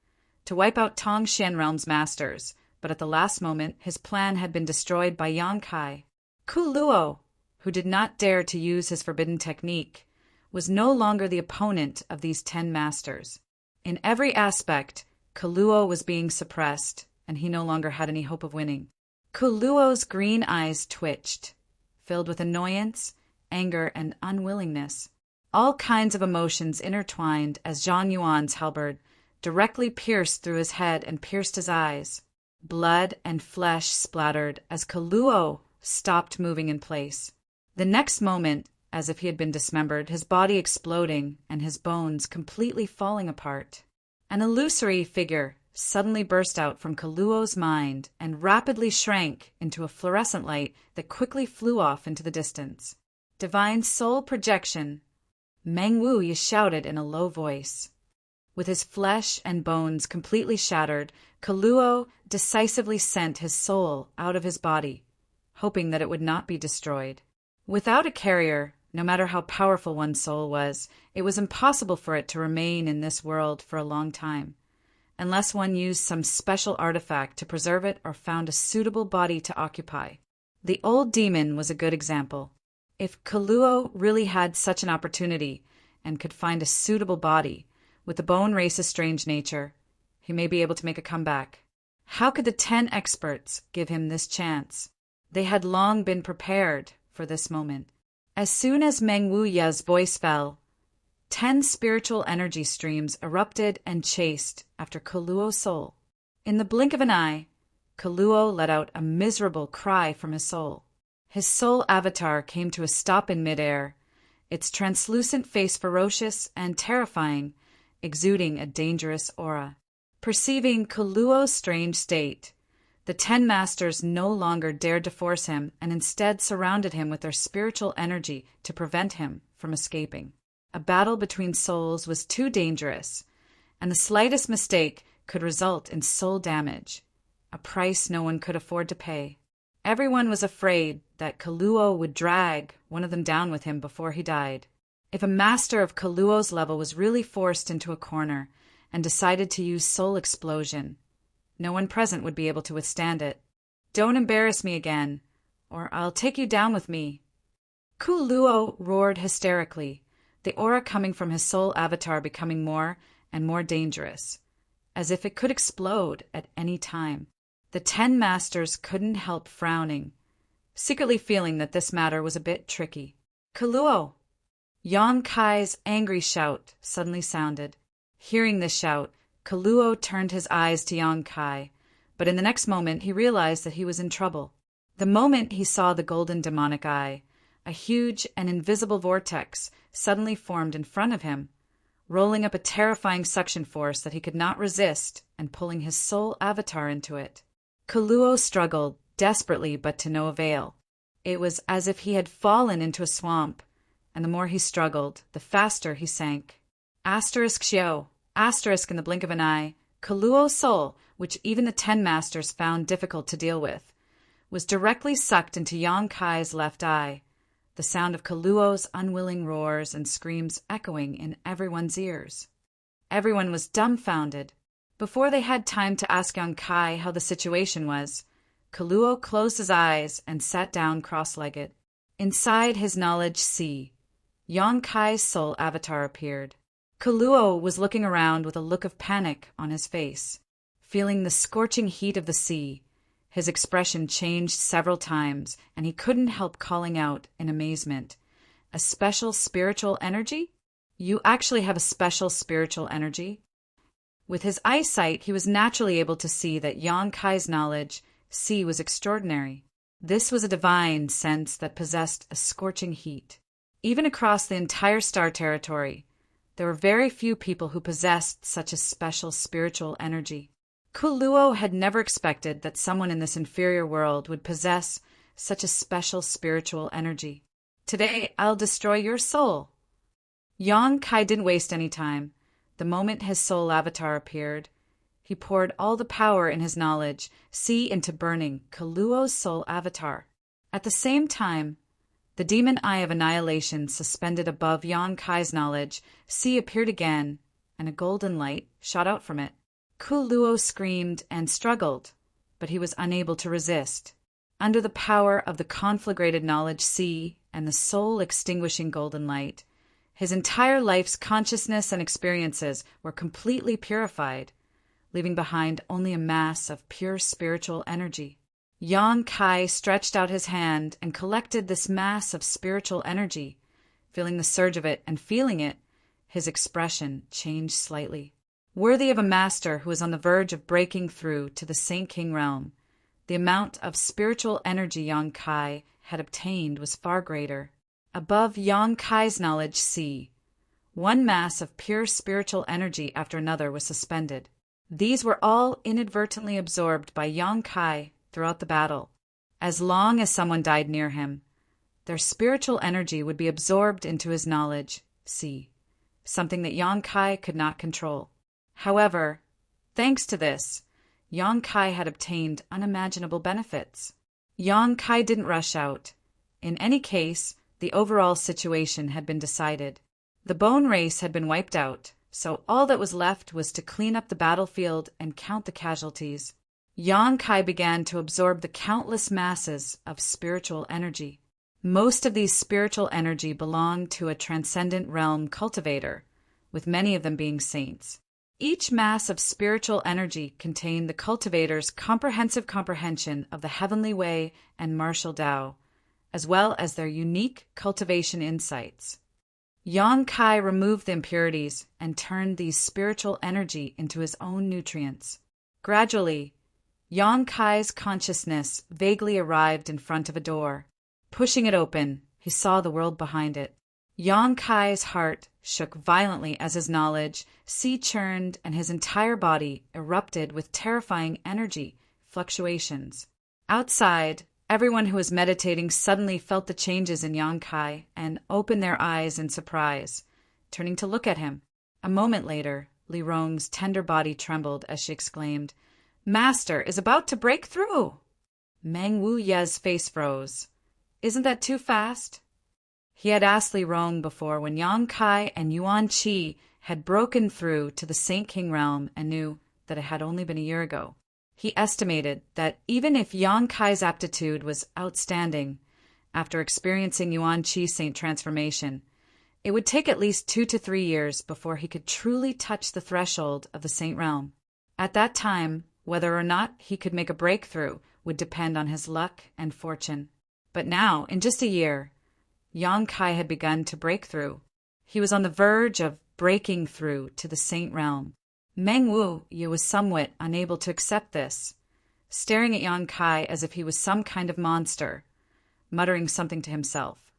to wipe out Tong Shenrealm's masters, but at the last moment his plan had been destroyed by Yang Kai. Ku Luo, who did not dare to use his forbidden technique, was no longer the opponent of these 10 masters. In every aspect, Kaluo was being suppressed, and he no longer had any hope of winning. Kaluo's green eyes twitched, filled with annoyance, anger, and unwillingness. All kinds of emotions intertwined as Zhang Yuan's halberd directly pierced through his head and pierced his eyes. Blood and flesh splattered as Kaluo stopped moving in place. The next moment, as if he had been dismembered, his body exploding and his bones completely falling apart. An illusory figure suddenly burst out from Kaluo's mind and rapidly shrank into a fluorescent light that quickly flew off into the distance. Divine soul projection, Mengwu shouted in a low voice. With his flesh and bones completely shattered, Kaluo decisively sent his soul out of his body, hoping that it would not be destroyed. Without a carrier, no matter how powerful one's soul was, it was impossible for it to remain in this world for a long time, unless one used some special artifact to preserve it or found a suitable body to occupy. The old demon was a good example. If Kaluo really had such an opportunity and could find a suitable body, with the bone race's strange nature, he may be able to make a comeback. How could the 10 experts give him this chance? They had long been prepared for this moment. As soon as Meng Wuya's voice fell, 10 spiritual energy streams erupted and chased after Kaluo's soul. In the blink of an eye, Kaluo let out a miserable cry from his soul. His soul avatar came to a stop in midair, its translucent face ferocious and terrifying, exuding a dangerous aura. Perceiving Kaluo's strange state, the 10 masters no longer dared to force him and instead surrounded him with their spiritual energy to prevent him from escaping. A battle between souls was too dangerous, and the slightest mistake could result in soul damage, a price no one could afford to pay. Everyone was afraid that Kaluo would drag one of them down with him before he died. If a master of Kaluo's level was really forced into a corner and decided to use soul explosion, no one present would be able to withstand it. "Don't embarrass me again, or I'll take you down with me." Kaluo roared hysterically, the aura coming from his soul avatar becoming more and more dangerous, as if it could explode at any time. The 10 masters couldn't help frowning, secretly feeling that this matter was a bit tricky. "Kaluo!" Yang Kai's angry shout suddenly sounded. Hearing this shout, Kaluo turned his eyes to Yang Kai, but in the next moment he realized that he was in trouble. The moment he saw the golden demonic eye, a huge and invisible vortex suddenly formed in front of him, rolling up a terrifying suction force that he could not resist and pulling his soul avatar into it. Kaluo struggled desperately, but to no avail. It was as if he had fallen into a swamp, and the more he struggled, the faster he sank. Asterisk Xiao, asterisk in the blink of an eye, Kaluo's soul, which even the 10 masters found difficult to deal with, was directly sucked into Yang Kai's left eye, the sound of Kaluo's unwilling roars and screams echoing in everyone's ears. Everyone was dumbfounded. Before they had time to ask Yang Kai how the situation was, Kaluo closed his eyes and sat down cross-legged. Inside his knowledge sea, Yang Kai's soul avatar appeared. Kaluo was looking around with a look of panic on his face. Feeling the scorching heat of the sea, his expression changed several times, and he couldn't help calling out in amazement, "A special spiritual energy? You actually have a special spiritual energy?" With his eyesight, he was naturally able to see that Yang Kai's knowledge sea was extraordinary. This was a divine sense that possessed a scorching heat. Even across the entire star territory, there were very few people who possessed such a special spiritual energy. Kaluo had never expected that someone in this inferior world would possess such a special spiritual energy. "Today, I'll destroy your soul." Yang Kai didn't waste any time. The moment his soul avatar appeared, he poured all the power in his knowledge sea into burning Kaluo's soul avatar. At the same time, the demon eye of annihilation suspended above Yang Kai's knowledge sea appeared again, and a golden light shot out from it. Kaluo screamed and struggled, but he was unable to resist. Under the power of the conflagrated knowledge sea and the soul-extinguishing golden light, his entire life's consciousness and experiences were completely purified, leaving behind only a mass of pure spiritual energy. Yang Kai stretched out his hand and collected this mass of spiritual energy. Feeling the surge of it and feeling it, his expression changed slightly. Worthy of a master who was on the verge of breaking through to the Saint King realm, the amount of spiritual energy Yang Kai had obtained was far greater. Above Yang Kai's knowledge, see. One mass of pure spiritual energy after another was suspended. These were all inadvertently absorbed by Yang Kai throughout the battle. As long as someone died near him, their spiritual energy would be absorbed into his knowledge, see, something that Yang Kai could not control. However, thanks to this, Yang Kai had obtained unimaginable benefits. Yang Kai didn't rush out. In any case, the overall situation had been decided. The bone race had been wiped out, so all that was left was to clean up the battlefield and count the casualties. Yang Kai began to absorb the countless masses of spiritual energy. Most of these spiritual energy belonged to a transcendent realm cultivator, with many of them being saints. Each mass of spiritual energy contained the cultivator's comprehensive comprehension of the heavenly way and martial Tao, as well as their unique cultivation insights. Yang Kai removed the impurities and turned these spiritual energy into his own nutrients. Gradually, Yang Kai's consciousness vaguely arrived in front of a door. Pushing it open, he saw the world behind it. Yang Kai's heart shook violently as his knowledge sea-churned and his entire body erupted with terrifying energy fluctuations. Outside, everyone who was meditating suddenly felt the changes in Yang Kai and opened their eyes in surprise, turning to look at him. A moment later, Li Rong's tender body trembled as she exclaimed, "Master is about to break through!" Meng Wu Ye's face froze. "Isn't that too fast?" He had asked Li Rong before when Yang Kai and Yuan Qi had broken through to the Saint King realm and knew that it had only been a year ago. He estimated that even if Yang Kai's aptitude was outstanding, after experiencing Yuan Qi's saint transformation, it would take at least 2 to 3 years before he could truly touch the threshold of the saint realm. At that time, whether or not he could make a breakthrough would depend on his luck and fortune. But now, in just a year, Yang Kai had begun to break through. He was on the verge of breaking through to the saint realm. Meng Wu Ye was somewhat unable to accept this, staring at Yang Kai as if he was some kind of monster, muttering something to himself,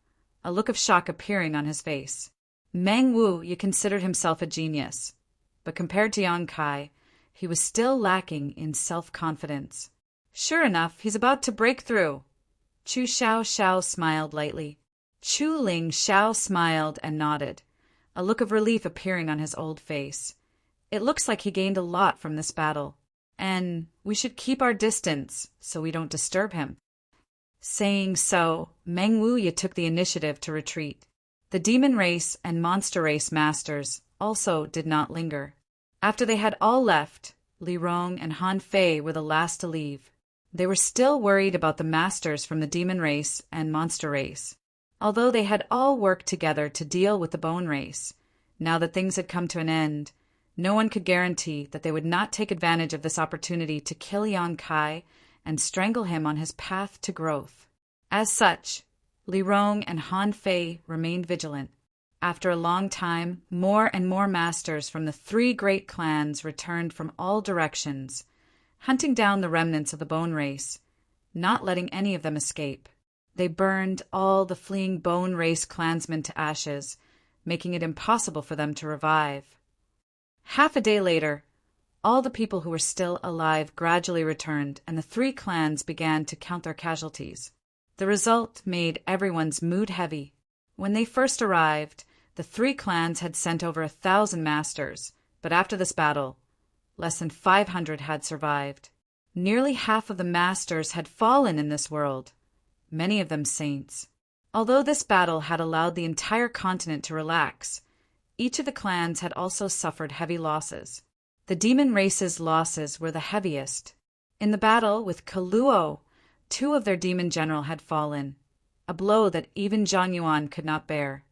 a look of shock appearing on his face. Meng Wu Ye considered himself a genius, but compared to Yang Kai, he was still lacking in self-confidence. Sure enough, he's about to break through. Chu Xiao smiled lightly. Chu Ling Xiao smiled and nodded, a look of relief appearing on his old face. It looks like he gained a lot from this battle, and we should keep our distance so we don't disturb him. Saying so, Meng Wu Ye took the initiative to retreat. The demon race and monster race masters also did not linger. After they had all left, Li Rong and Han Fei were the last to leave. They were still worried about the masters from the demon race and monster race. Although they had all worked together to deal with the bone race, now that things had come to an end, no one could guarantee that they would not take advantage of this opportunity to kill Yang Kai and strangle him on his path to growth. As such, Li Rong and Han Fei remained vigilant. After a long time, more and more masters from the 3 great clans returned from all directions, hunting down the remnants of the bone race, not letting any of them escape. They burned all the fleeing bone race clansmen to ashes, making it impossible for them to revive. Half a day later, all the people who were still alive gradually returned, and the 3 clans began to count their casualties. The result made everyone's mood heavy. When they first arrived, the 3 clans had sent over 1,000 masters, but after this battle, less than 500 had survived. Nearly half of the masters had fallen in this world, many of them saints. Although this battle had allowed the entire continent to relax, each of the clans had also suffered heavy losses. The demon race's losses were the heaviest. In the battle with Kaluo, 2 of their demon general had fallen, a blow that even Zhang Yuan could not bear.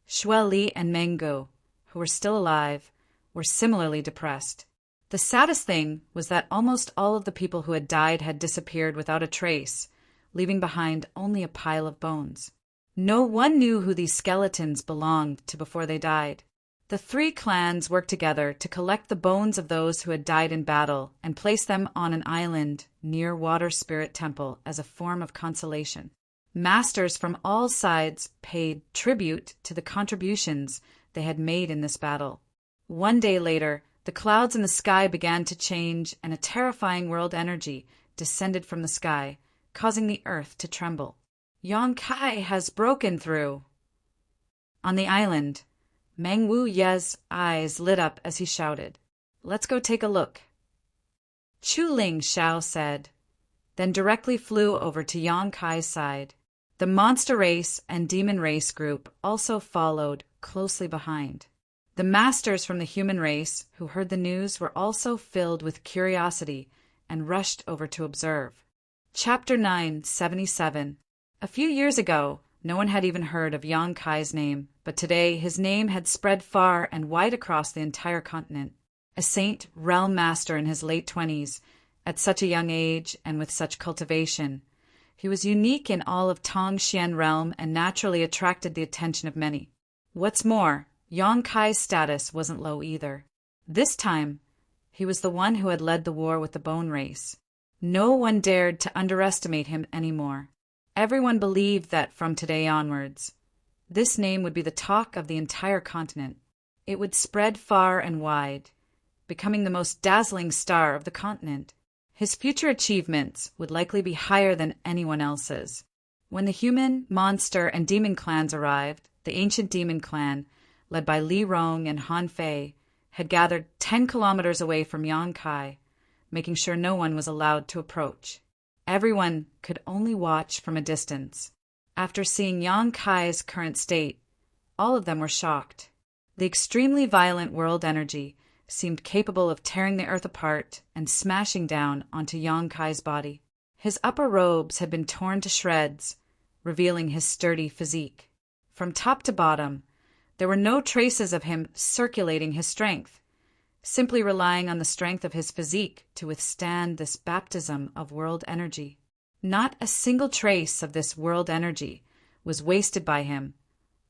Xue Li and Meng Gu, who were still alive, were similarly depressed. The saddest thing was that almost all of the people who had died had disappeared without a trace, leaving behind only a pile of bones. No one knew who these skeletons belonged to before they died. The 3 clans worked together to collect the bones of those who had died in battle and place them on an island near Water Spirit Temple as a form of consolation. Masters from all sides paid tribute to the contributions they had made in this battle. One day later, the clouds in the sky began to change, and a terrifying world energy descended from the sky, causing the earth to tremble. Yong-kai has broken through. On the island, Meng Wu-ye's eyes lit up as he shouted, "Let's go take a look." Chu Ling Xiao said, then directly flew over to Yong-kai's side. The monster race and demon race group also followed closely behind. The masters from the human race who heard the news were also filled with curiosity and rushed over to observe. Chapter 977. A few years ago, no one had even heard of Yong-kai's name, but today his name had spread far and wide across the entire continent. A saint realm master in his late 20s, at such a young age and with such cultivation, he was unique in all of Tongxian realm and naturally attracted the attention of many. What's more, Yong-kai's status wasn't low either. This time, he was the one who had led the war with the bone race. No one dared to underestimate him anymore. Everyone believed that from today onwards, this name would be the talk of the entire continent. It would spread far and wide, becoming the most dazzling star of the continent. His future achievements would likely be higher than anyone else's. When the human, monster, and demon clans arrived, the ancient demon clan, led by Li Rong and Han Fei, had gathered 10 kilometers away from Yong-kai, making sure no one was allowed to approach. Everyone could only watch from a distance. After seeing Yong-kai's current state, all of them were shocked. The extremely violent world energy seemed capable of tearing the earth apart and smashing down onto Yong-kai's body. His upper robes had been torn to shreds, revealing his sturdy physique. From top to bottom, there were no traces of him circulating his strength, simply relying on the strength of his physique to withstand this baptism of world energy. Not a single trace of this world energy was wasted by him,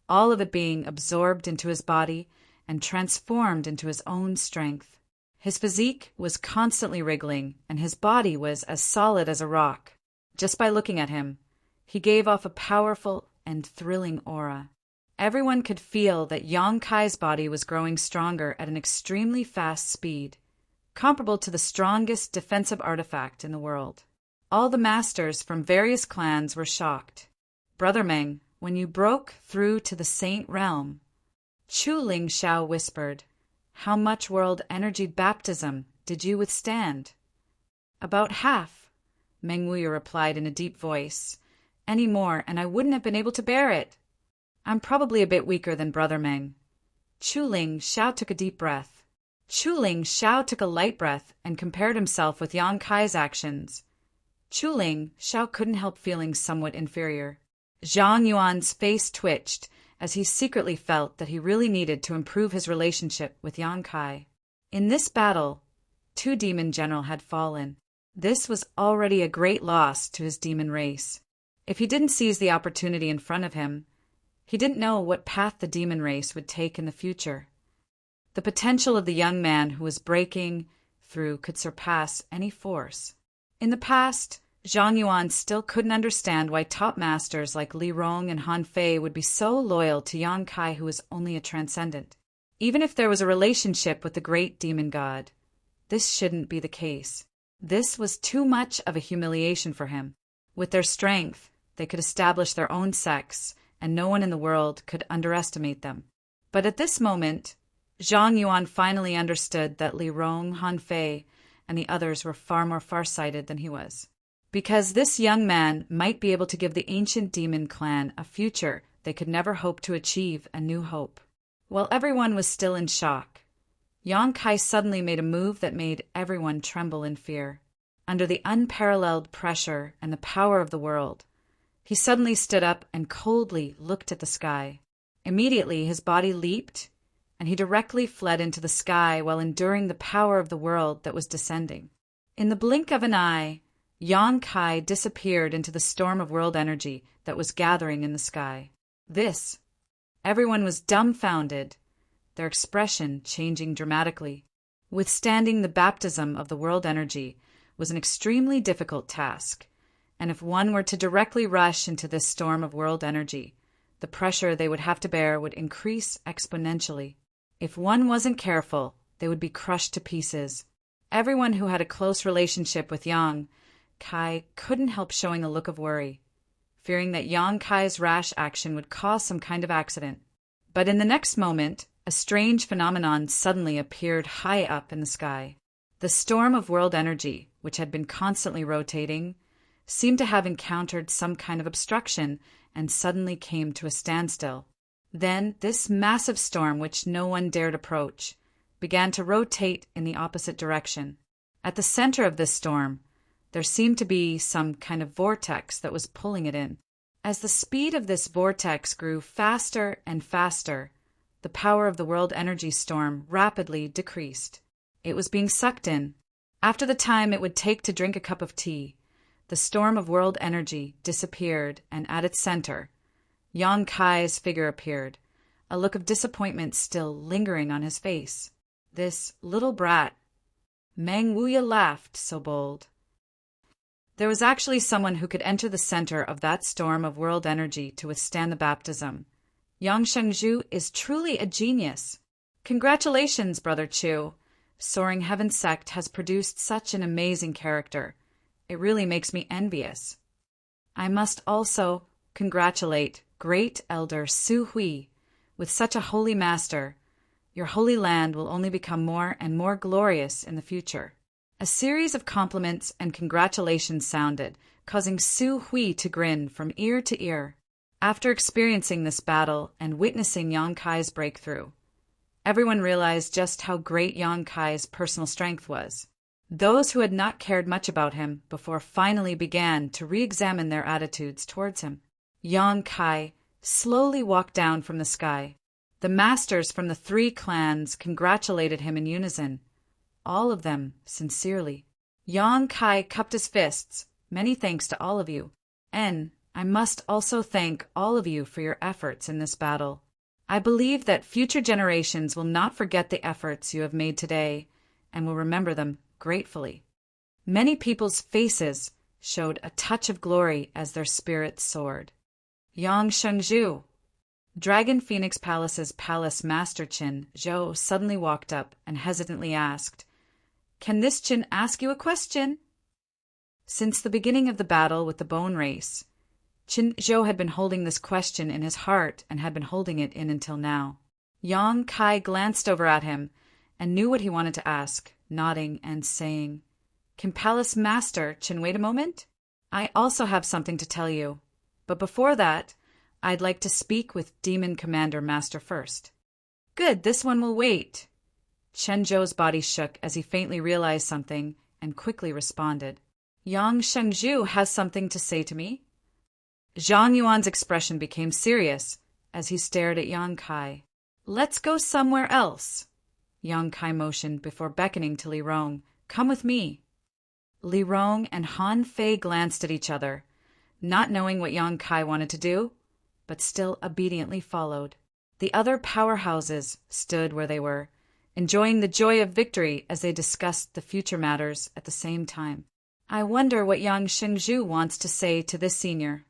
all of it being absorbed into his body and transformed into his own strength. His physique was constantly wriggling, and his body was as solid as a rock. Just by looking at him, he gave off a powerful and thrilling aura. Everyone could feel that Yong-kai's body was growing stronger at an extremely fast speed, comparable to the strongest defensive artifact in the world. All the masters from various clans were shocked. "Brother Meng, when you broke through to the Saint Realm," Chu Ling Xiao whispered, "how much world energy baptism did you withstand?" "About half," Meng Wuya replied in a deep voice. "Any more, and I wouldn't have been able to bear it. I'm probably a bit weaker than Brother Meng." Chu Ling Xiao took a deep breath. Chu Ling Xiao took a light breath and compared himself with Yong-kai's actions. Chu Ling Xiao couldn't help feeling somewhat inferior. Zhang Yuan's face twitched as he secretly felt that he really needed to improve his relationship with Yong-kai. In this battle, 2 demon generals had fallen. This was already a great loss to his demon race. If he didn't seize the opportunity in front of him, he didn't know what path the demon race would take in the future. The potential of the young man who was breaking through could surpass any force. In the past, Zhang Yuan still couldn't understand why top masters like Li Rong and Han Fei would be so loyal to Yong-kai, who was only a transcendent. Even if there was a relationship with the great demon god, this shouldn't be the case. This was too much of a humiliation for him. With their strength, they could establish their own sects, and no one in the world could underestimate them. But at this moment, Zhang Yuan finally understood that Li Rong, Han Fei, and the others were far more farsighted than he was. Because this young man might be able to give the ancient demon clan a future they could never hope to achieve, a new hope. While everyone was still in shock, Yong-kai suddenly made a move that made everyone tremble in fear. Under the unparalleled pressure and the power of the world, he suddenly stood up and coldly looked at the sky. Immediately his body leaped, and he directly fled into the sky while enduring the power of the world that was descending. In the blink of an eye, Yong-kai disappeared into the storm of world energy that was gathering in the sky. Everyone was dumbfounded, their expression changing dramatically. Withstanding the baptism of the world energy was an extremely difficult task, and if one were to directly rush into this storm of world energy, the pressure they would have to bear would increase exponentially. If one wasn't careful, they would be crushed to pieces. Everyone who had a close relationship with Yang Kai couldn't help showing a look of worry, fearing that Yang Kai's rash action would cause some kind of accident. But in the next moment, a strange phenomenon suddenly appeared high up in the sky. The storm of world energy, which had been constantly rotating, seemed to have encountered some kind of obstruction and suddenly came to a standstill. Then this massive storm, which no one dared approach, began to rotate in the opposite direction. At the center of this storm, there seemed to be some kind of vortex that was pulling it in. As the speed of this vortex grew faster and faster, the power of the world energy storm rapidly decreased. It was being sucked in. After the time it would take to drink a cup of tea, the storm of world energy disappeared, and at its center, Yang Kai's figure appeared, a look of disappointment still lingering on his face. This little brat. Meng Wuya laughed, so bold. There was actually someone who could enter the center of that storm of world energy to withstand the baptism. Yang Shengzhu is truly a genius. Congratulations, Brother Chu. Soaring Heaven Sect has produced such an amazing character. It really makes me envious. I must also congratulate Great Elder Su Hui. With such a holy master, your holy land will only become more and more glorious in the future. A series of compliments and congratulations sounded, causing Su Hui to grin from ear to ear. After experiencing this battle and witnessing Yang Kai's breakthrough, everyone realized just how great Yang Kai's personal strength was. Those who had not cared much about him before finally began to re-examine their attitudes towards him. Yang Kai slowly walked down from the sky. The masters from the 3 clans congratulated him in unison, all of them sincerely. Yang Kai cupped his fists. Many thanks to all of you. And I must also thank all of you for your efforts in this battle. I believe that future generations will not forget the efforts you have made today and will remember them gratefully. Many people's faces showed a touch of glory as their spirits soared. Yang Shengzhu. Dragon Phoenix Palace's palace master Qin Zhou suddenly walked up and hesitantly asked, "Can this Qin ask you a question?" Since the beginning of the battle with the bone race, Qin Zhou had been holding this question in his heart and had been holding it in until now. Yang Kai glanced over at him and knew what he wanted to ask, nodding and saying, "Can Palace Master Qin wait a moment? I also have something to tell you. But before that, I'd like to speak with Demon Commander Master first." "Good, this one will wait." Chen Zhou's body shook as he faintly realized something and quickly responded. "Yang Shengzhu has something to say to me." Zhang Yuan's expression became serious as he stared at Yang Kai. "Let's go somewhere else." Yang Kai motioned before beckoning to Li Rong. "Come with me." Li Rong and Han Fei glanced at each other, not knowing what Yang Kai wanted to do, but still obediently followed. The other powerhouses stood where they were, enjoying the joy of victory as they discussed the future matters at the same time. "I wonder what Yang Shengzhu wants to say to this senior."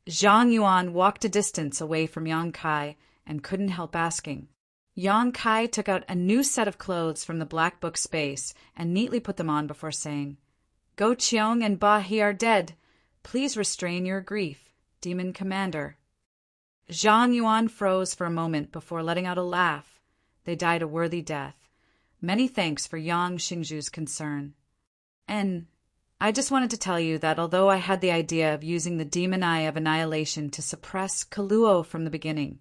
Zhang Yuan walked a distance away from Yang Kai and couldn't help asking. Yang Kai took out a new set of clothes from the black book space and neatly put them on before saying, "Go Qiong and Ba He are dead. Please restrain your grief, Demon Commander." Zhang Yuan froze for a moment before letting out a laugh. They died a worthy death. Many thanks for Yang Shengzhu's concern. And I just wanted to tell you that although I had the idea of using the demon eye of annihilation to suppress Kaluo from the beginning,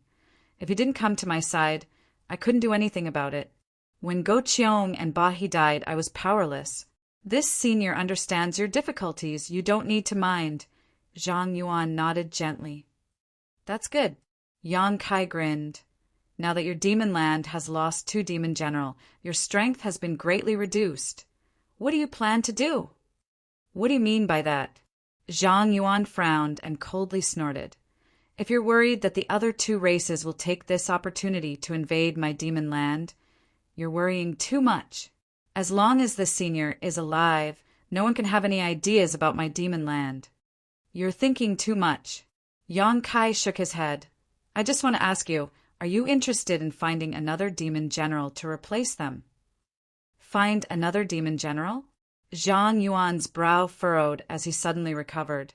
if he didn't come to my side, I couldn't do anything about it. When Go Qiong and Ba He died, I was powerless. This senior understands your difficulties. You don't need to mind. Zhang Yuan nodded gently. "That's good." Yang Kai grinned. "Now that your demon land has lost 2 demon general, your strength has been greatly reduced. What do you plan to do?" "What do you mean by that?" Zhang Yuan frowned and coldly snorted. "If you're worried that the other 2 races will take this opportunity to invade my demon land, you're worrying too much. As long as the senior is alive, No one can have any ideas about my demon land. You're thinking too much. Yang Kai shook his head. I just want to ask you, are you interested in finding another demon general to replace them? Find another demon general? Zhang Yuan's brow furrowed as he suddenly recovered,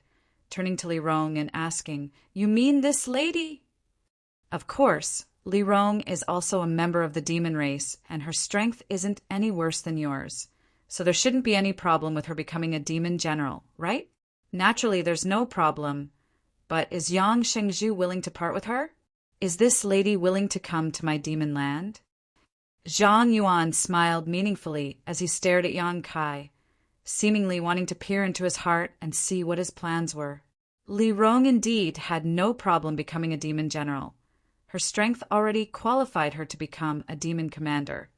turning to Li Rong and asking, You mean this lady? Of course. Li Rong is also a member of the demon race, and her strength isn't any worse than yours. So there shouldn't be any problem with her becoming a demon general, right? Naturally, there's no problem. But is Yang Shengzhu willing to part with her? Is this lady willing to come to my demon land? Zhang Yuan smiled meaningfully as he stared at Yang Kai, seemingly wanting to peer into his heart and see what his plans were. Li Rong indeed had no problem becoming a demon general. Her strength already qualified her to become a demon commander.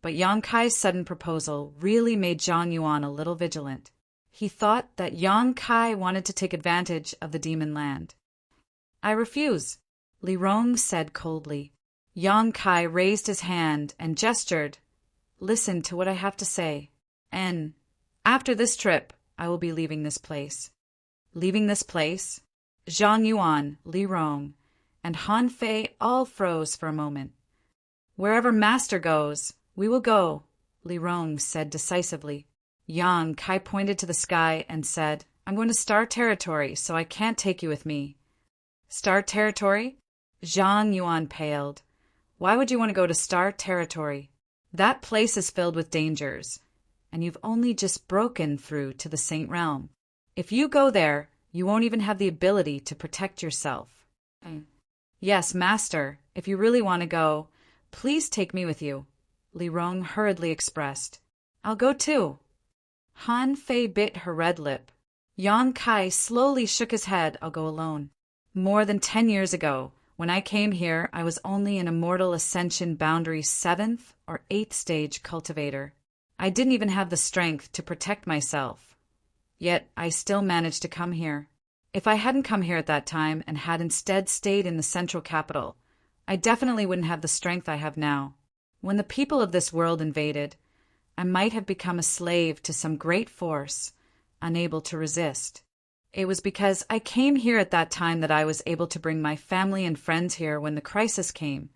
But Yang Kai's sudden proposal really made Zhang Yuan a little vigilant. He thought that Yang Kai wanted to take advantage of the demon land. I refuse, Li Rong said coldly. Yang Kai raised his hand and gestured. Listen to what I have to say. And after this trip, I will be leaving this place. Leaving this place? Zhang Yuan, Li Rong, and Han Fei all froze for a moment. Wherever Master goes, we will go, Li Rong said decisively. Yang Kai pointed to the sky and said, I'm going to Star Territory, so I can't take you with me. Star Territory? Zhang Yuan paled. Why would you want to go to Star Territory? That place is filled with dangers, and you've only just broken through to the Saint Realm. If you go there, you won't even have the ability to protect yourself. Yes, Master, if you really want to go, please take me with you, Li Rong hurriedly expressed. I'll go too. Han Fei bit her red lip. Yang Kai slowly shook his head. I'll go alone. More than 10 years ago, when I came here, I was only an Immortal Ascension Boundary 7th or 8th stage cultivator. I didn't even have the strength to protect myself. Yet I still managed to come here. If I hadn't come here at that time and had instead stayed in the central capital, I definitely wouldn't have the strength I have now. When the people of this world invaded, I might have become a slave to some great force, unable to resist. It was because I came here at that time that I was able to bring my family and friends here when the crisis came,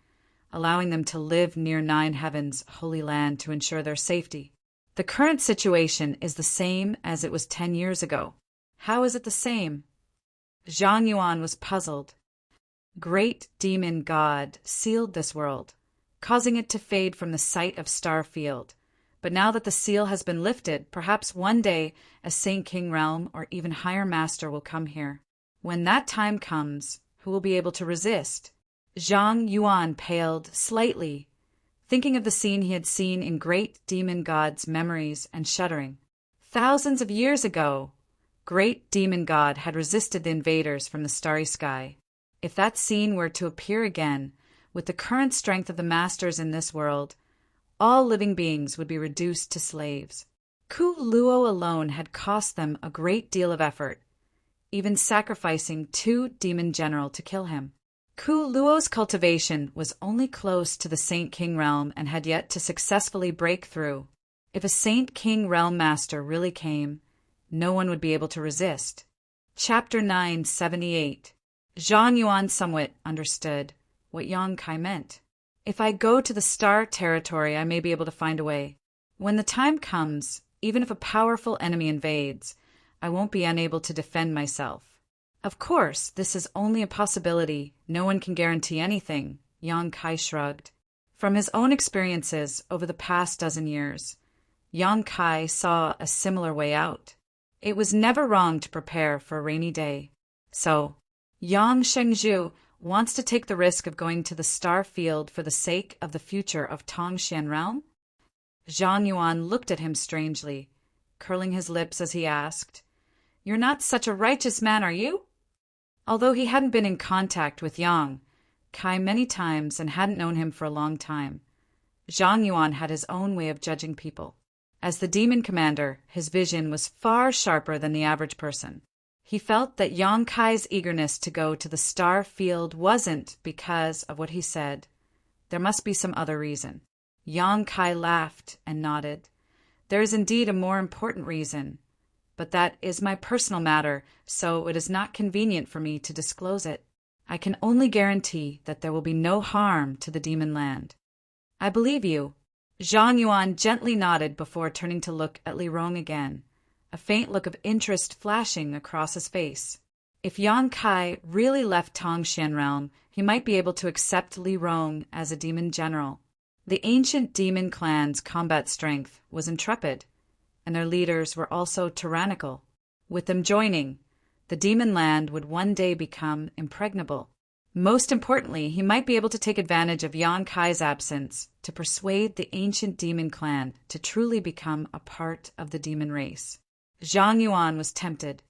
allowing them to live near Nine Heavens' holy land to ensure their safety. The current situation is the same as it was 10 years ago. How is it the same? Zhang Yuan was puzzled. Great demon God sealed this world, causing it to fade from the sight of Starfield. But now that the seal has been lifted, perhaps one day a Saint King realm or even higher master will come here. When that time comes, who will be able to resist? Zhang Yuan paled slightly, thinking of the scene he had seen in Great Demon God's memories and shuddering. Thousands of years ago, Great Demon God had resisted the invaders from the starry sky. If that scene were to appear again, with the current strength of the masters in this world, all living beings would be reduced to slaves. Ku Luo alone had cost them a great deal of effort, even sacrificing 2 demon general to kill him. Ku Luo's cultivation was only close to the Saint King realm and had yet to successfully break through. If a Saint King realm master really came, no one would be able to resist. Chapter 978. Zhang Yuan somewhat understood what Yang Kai meant. If I go to the Star Territory, I may be able to find a way. When the time comes, even if a powerful enemy invades, I won't be unable to defend myself. Of course, this is only a possibility. No one can guarantee anything, Yang Kai shrugged. From his own experiences over the past dozen years, Yang Kai saw a similar way out. It was never wrong to prepare for a rainy day. So, Yang Shengzhu wants to take the risk of going to the Star Field for the sake of the future of Tongxian Realm? Zhang Yuan looked at him strangely, curling his lips as he asked, You're not such a righteous man, are you? Although he hadn't been in contact with Yang Kai many times and hadn't known him for a long time, Zhang Yuan had his own way of judging people. As the demon commander, his vision was far sharper than the average person. He felt that Yang Kai's eagerness to go to the Star Field wasn't because of what he said. There must be some other reason. Yang Kai laughed and nodded. There is indeed a more important reason, but that is my personal matter, so it is not convenient for me to disclose it. I can only guarantee that there will be no harm to the demon land." "I believe you." Zhang Yuan gently nodded before turning to look at Li Rong again, a faint look of interest flashing across his face. If Yang Kai really left Tongshan realm, he might be able to accept Li Rong as a demon general. The ancient demon clan's combat strength was intrepid, and their leaders were also tyrannical. With them joining, the demon land would one day become impregnable. Most importantly, he might be able to take advantage of Yang Kai's absence to persuade the ancient demon clan to truly become a part of the demon race. Zhang Yuan was tempted.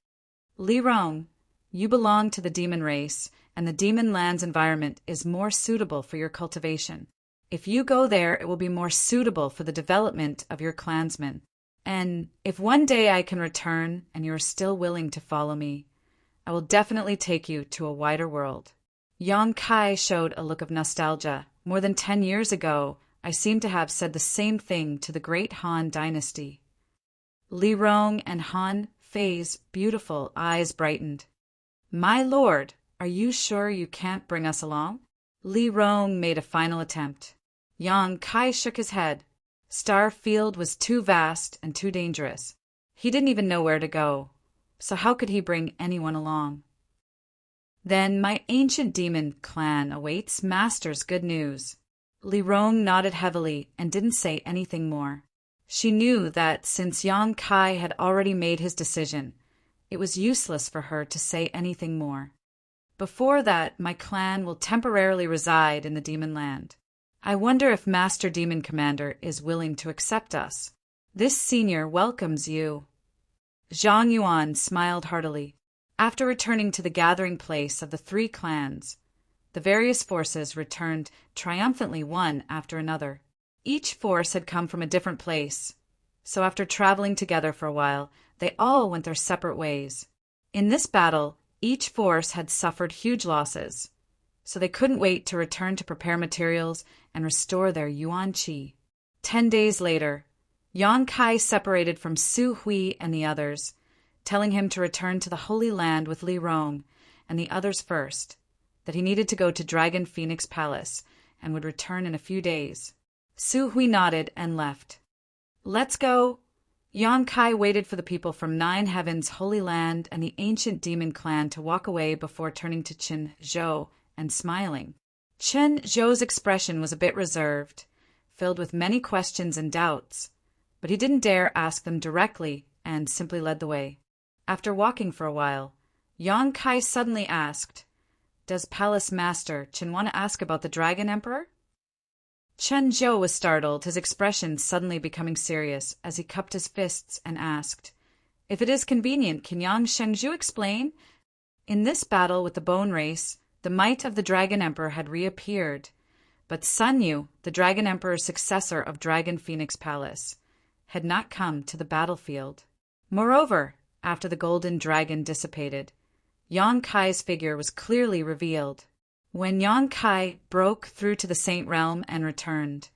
"Li Rong, you belong to the demon race, and the demon land's environment is more suitable for your cultivation. If you go there, it will be more suitable for the development of your clansmen. And if one day I can return and you are still willing to follow me, I will definitely take you to a wider world." Yang Kai showed a look of nostalgia. "More than 10 years ago, I seem to have said the same thing to the great Han dynasty." Li Rong and Han Fei's beautiful eyes brightened. "My lord, are you sure you can't bring us along?" Li Rong made a final attempt. Yang Kai shook his head. Starfield was too vast and too dangerous. He didn't even know where to go, so how could he bring anyone along? "Then my ancient demon clan awaits Master's good news." Li Rong nodded heavily and didn't say anything more. She knew that since Yang Kai had already made his decision, it was useless for her to say anything more. "Before that, my clan will temporarily reside in the demon land. I wonder if Master Demon Commander is willing to accept us. This senior welcomes you." Zhang Yuan smiled heartily. After returning to the gathering place of the 3 clans, the various forces returned triumphantly one after another. Each force had come from a different place, so after traveling together for a while, they all went their separate ways. In this battle, each force had suffered huge losses, so they couldn't wait to return to prepare materials and restore their Yuan Qi. 10 days later, Yang Kai separated from Su Hui and the others, telling him to return to the Holy Land with Li Rong and the others first, that he needed to go to Dragon Phoenix Palace and would return in a few days. Su Hui nodded and left. "Let's go." Yang Kai waited for the people from 9 Heavens' Holy Land and the ancient demon clan to walk away before turning to Chen Zhou and smiling. Chen Zhou's expression was a bit reserved, filled with many questions and doubts, but he didn't dare ask them directly and simply led the way. After walking for a while, Yang Kai suddenly asked, "Does Palace Master Chen want to ask about the Dragon Emperor?" Chen Zhou was startled, his expression suddenly becoming serious as he cupped his fists and asked, "If it is convenient, can Yang Shengzhu explain?" In this battle with the Bone Race, the might of the Dragon Emperor had reappeared, but Sun Yu, the Dragon Emperor's successor of Dragon Phoenix Palace, had not come to the battlefield. Moreover, after the golden dragon dissipated, Yang Kai's figure was clearly revealed. When Yang Kai broke through to the Saint Realm and returned,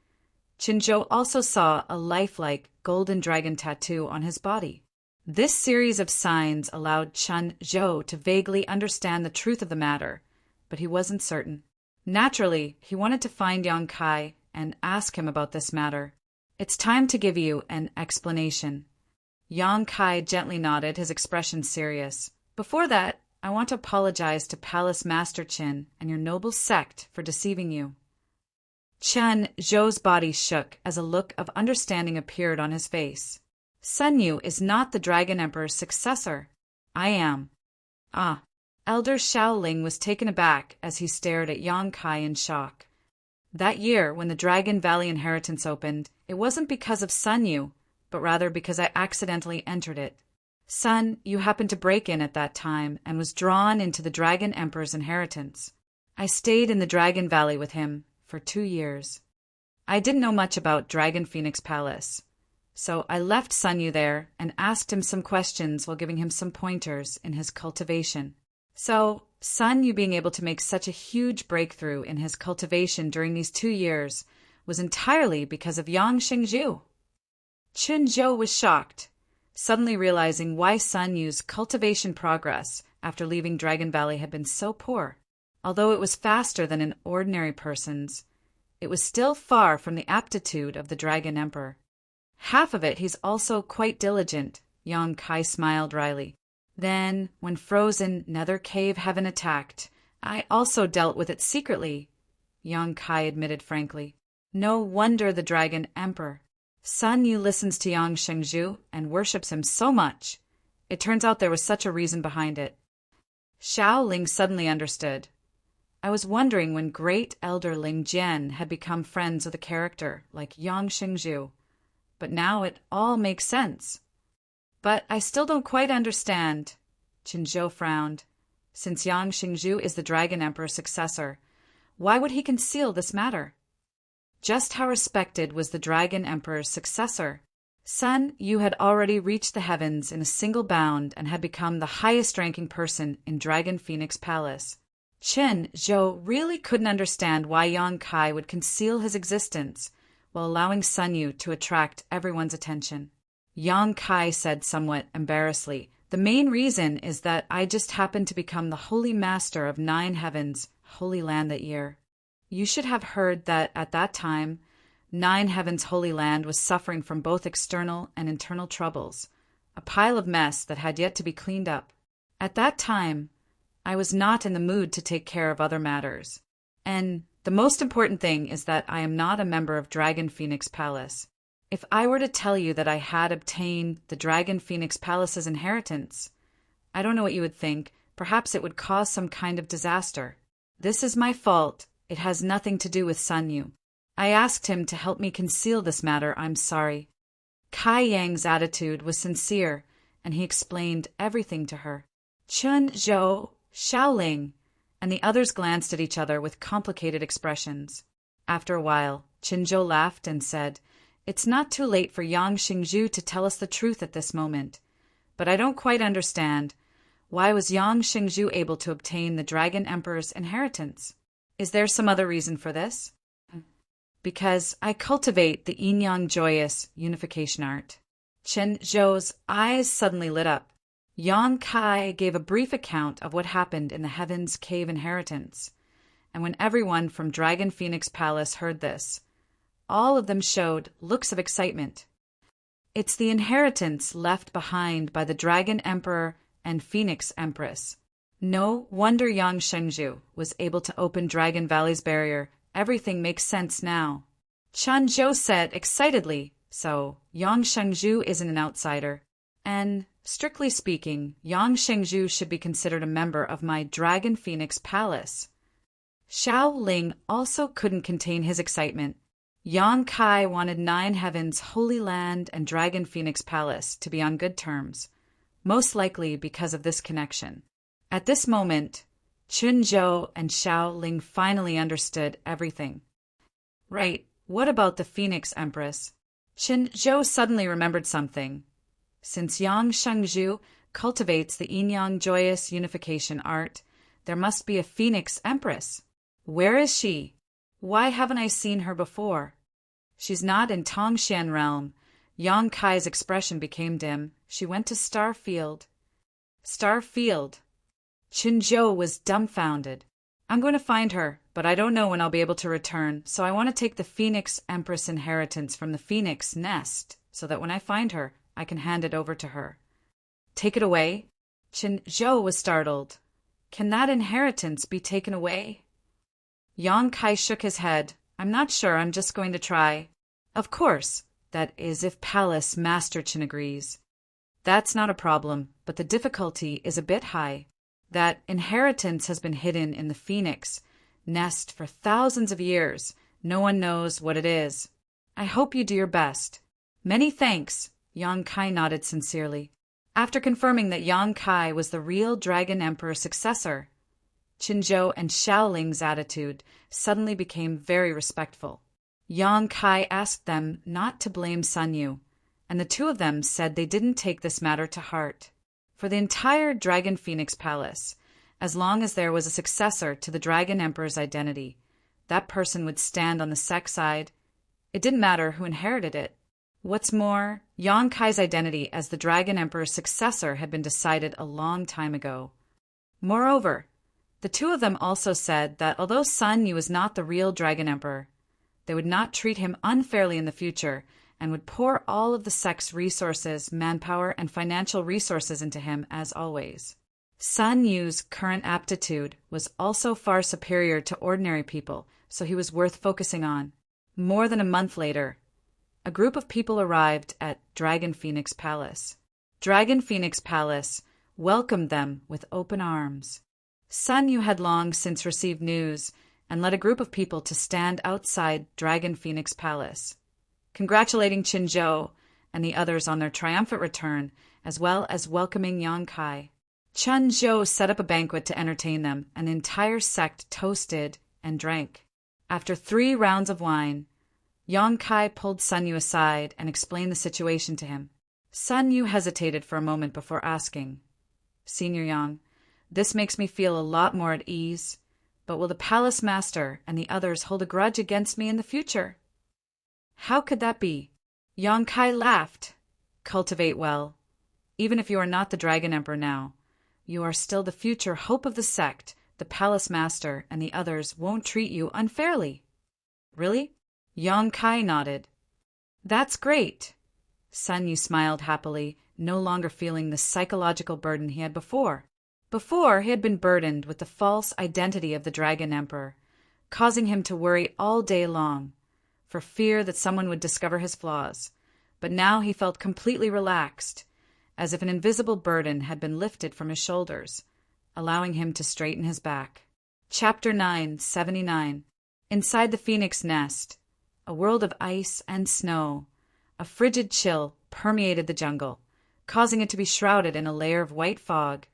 Qinzhou also saw a lifelike golden dragon tattoo on his body. This series of signs allowed Chen Zhou to vaguely understand the truth of the matter, but he wasn't certain. Naturally, he wanted to find Yang Kai and ask him about this matter. "It's time to give you an explanation." Yang Kai gently nodded, his expression serious. "Before that, I want to apologize to Palace Master Qin and your noble sect for deceiving you." Chen Zhou's body shook as a look of understanding appeared on his face. "Sun Yu is not the Dragon Emperor's successor. I am." "Ah." Elder Shaoling was taken aback as he stared at Yang Kai in shock. That year, when the Dragon Valley inheritance opened, it wasn't because of Sun Yu, but rather because I accidentally entered it. Sun Yu happened to break in at that time and was drawn into the Dragon Emperor's inheritance. I stayed in the Dragon Valley with him for 2 years. I didn't know much about Dragon Phoenix Palace, so I left Sun Yu there and asked him some questions while giving him some pointers in his cultivation. So, Sun Yu being able to make such a huge breakthrough in his cultivation during these 2 years was entirely because of Yang Shengzhu. Chunzhou was shocked, suddenly realizing why Sun Yu's cultivation progress after leaving Dragon Valley had been so poor. Although it was faster than an ordinary person's, it was still far from the aptitude of the Dragon Emperor. Half of it he's also quite diligent, Yang Kai smiled wryly. Then, when frozen Nether Cave Heaven attacked, I also dealt with it secretly, Yang Kai admitted frankly. No wonder the Dragon Emperor. Sun Yu listens to Yang Shengzhu and worships him so much. It turns out there was such a reason behind it. Xiao Ling suddenly understood. I was wondering when Great Elder Ling Jian had become friends with a character like Yang Shengzhu, but now it all makes sense. But I still don't quite understand, Qinzhou frowned. Since Yang Shengzhu is the Dragon Emperor's successor, why would he conceal this matter? Just how respected was the Dragon Emperor's successor? Sun Yu had already reached the heavens in a single bound and had become the highest-ranking person in Dragon Phoenix Palace. Qin Zhou really couldn't understand why Yang Kai would conceal his existence while allowing Sun Yu to attract everyone's attention. Yang Kai said somewhat embarrassedly, "The main reason is that I just happened to become the Holy Master of 9 Heavens, Holy Land that year. You should have heard that at that time, 9 Heavens Holy Land was suffering from both external and internal troubles, a pile of mess that had yet to be cleaned up. At that time, I was not in the mood to take care of other matters. And the most important thing is that I am not a member of Dragon Phoenix Palace. If I were to tell you that I had obtained the Dragon Phoenix Palace's inheritance, I don't know what you would think. Perhaps it would cause some kind of disaster. This is my fault. It has nothing to do with Sun Yu. I asked him to help me conceal this matter. I'm sorry." Kai Yang's attitude was sincere, and he explained everything to her. Chun Zhou, Xiaoling, and the others glanced at each other with complicated expressions. After a while, Qinzhou laughed and said, "It's not too late for Yang Xingzhu to tell us the truth at this moment. But I don't quite understand. Why was Yang Xingzhu able to obtain the Dragon Emperor's inheritance? Is there some other reason for this?" "Because I cultivate the yin-yang joyous unification art." Qinzhou's eyes suddenly lit up. Yang Kai gave a brief account of what happened in the Heaven's Cave inheritance, and when everyone from Dragon Phoenix Palace heard this, all of them showed looks of excitement. "It's the inheritance left behind by the Dragon Emperor and Phoenix Empress. No wonder Yang Shengzhu was able to open Dragon Valley's barrier. Everything makes sense now." Chun Zhou said excitedly, "So, Yang Shengzhu isn't an outsider. And, strictly speaking, Yang Shengzhu should be considered a member of my Dragon Phoenix Palace." Xiao Ling also couldn't contain his excitement. Yang Kai wanted 9 Heavens Holy Land and Dragon Phoenix Palace to be on good terms, most likely because of this connection. At this moment, Qinzhou and Xiao Ling finally understood everything. "Right, what about the Phoenix Empress?" Qinzhou suddenly remembered something. Since Yang Shengzhu cultivates the yin-yang joyous unification art, there must be a Phoenix Empress. Where is she? Why haven't I seen her before? She's not in Tongxian realm. Yang Kai's expression became dim. She went to Starfield. Starfield? Qinzhou was dumbfounded. "I'm going to find her, but I don't know when I'll be able to return, so I want to take the Phoenix Empress inheritance from the Phoenix Nest, so that when I find her, I can hand it over to her." "Take it away?" Qinzhou was startled. "Can that inheritance be taken away?" Yang Kai shook his head. "I'm not sure. I'm just going to try." "Of course. That is, if Palace Master Qin agrees." "That's not a problem, but the difficulty is a bit high. That inheritance has been hidden in the Phoenix Nest for thousands of years. No one knows what it is. I hope you do your best." "Many thanks." Yang Kai nodded sincerely. After confirming that Yang Kai was the real Dragon Emperor's successor, Qinzhou and Xiaoling's attitude suddenly became very respectful. Yang Kai asked them not to blame Sun Yu, and the two of them said they didn't take this matter to heart. For the entire Dragon Phoenix Palace, as long as there was a successor to the Dragon Emperor's identity, that person would stand on the sex side. It didn't matter who inherited it. What's more, Yang Kai's identity as the Dragon Emperor's successor had been decided a long time ago. Moreover, the two of them also said that although Sun Yu was not the real Dragon Emperor, they would not treat him unfairly in the future and would pour all of the sect's resources, manpower, and financial resources into him as always. Sun Yu's current aptitude was also far superior to ordinary people, so he was worth focusing on. More than a month later, a group of people arrived at Dragon Phoenix Palace. Dragon Phoenix Palace welcomed them with open arms. Sun Yu had long since received news and led a group of people to stand outside Dragon Phoenix Palace, congratulating Qinzhou and the others on their triumphant return, as well as welcoming Yang Kai. Qinzhou set up a banquet to entertain them, and the entire sect toasted and drank. After 3 rounds of wine, Yang Kai pulled Sun Yu aside and explained the situation to him. Sun Yu hesitated for a moment before asking, "Senior Yang, this makes me feel a lot more at ease, but will the palace master and the others hold a grudge against me in the future?" "How could that be?" Yang Kai laughed. "Cultivate well. Even if you are not the Dragon Emperor now, you are still the future hope of the sect. The palace master and the others won't treat you unfairly." "Really?" Yang Kai nodded. "That's great." Sun Yu smiled happily, no longer feeling the psychological burden he had before. Before, he had been burdened with the false identity of the Dragon Emperor, causing him to worry all day long, for fear that someone would discover his flaws. But now he felt completely relaxed, as if an invisible burden had been lifted from his shoulders, allowing him to straighten his back. Chapter 979. Inside the Phoenix Nest, a world of ice and snow, a frigid chill permeated the jungle, causing it to be shrouded in a layer of white fog,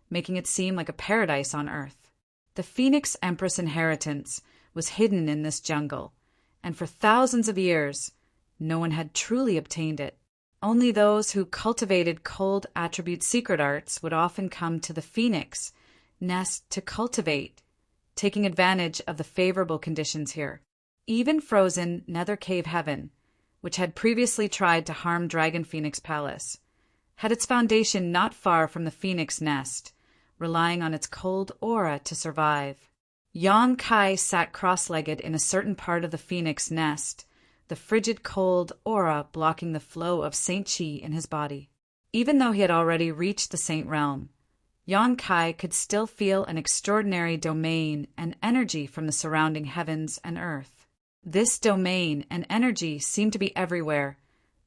making it seem like a paradise on Earth. The Phoenix Empress inheritance was hidden in this jungle, and for thousands of years, no one had truly obtained it. Only those who cultivated cold attribute secret arts would often come to the Phoenix Nest to cultivate, taking advantage of the favorable conditions here. Even frozen Nether Cave Heaven, which had previously tried to harm Dragon Phoenix Palace, had its foundation not far from the Phoenix Nest, relying on its cold aura to survive. Yang Kai sat cross-legged in a certain part of the Phoenix Nest, the frigid cold aura blocking the flow of Saint Qi in his body. Even though he had already reached the Saint Realm, Yang Kai could still feel an extraordinary domain and energy from the surrounding heavens and earth. This domain and energy seemed to be everywhere,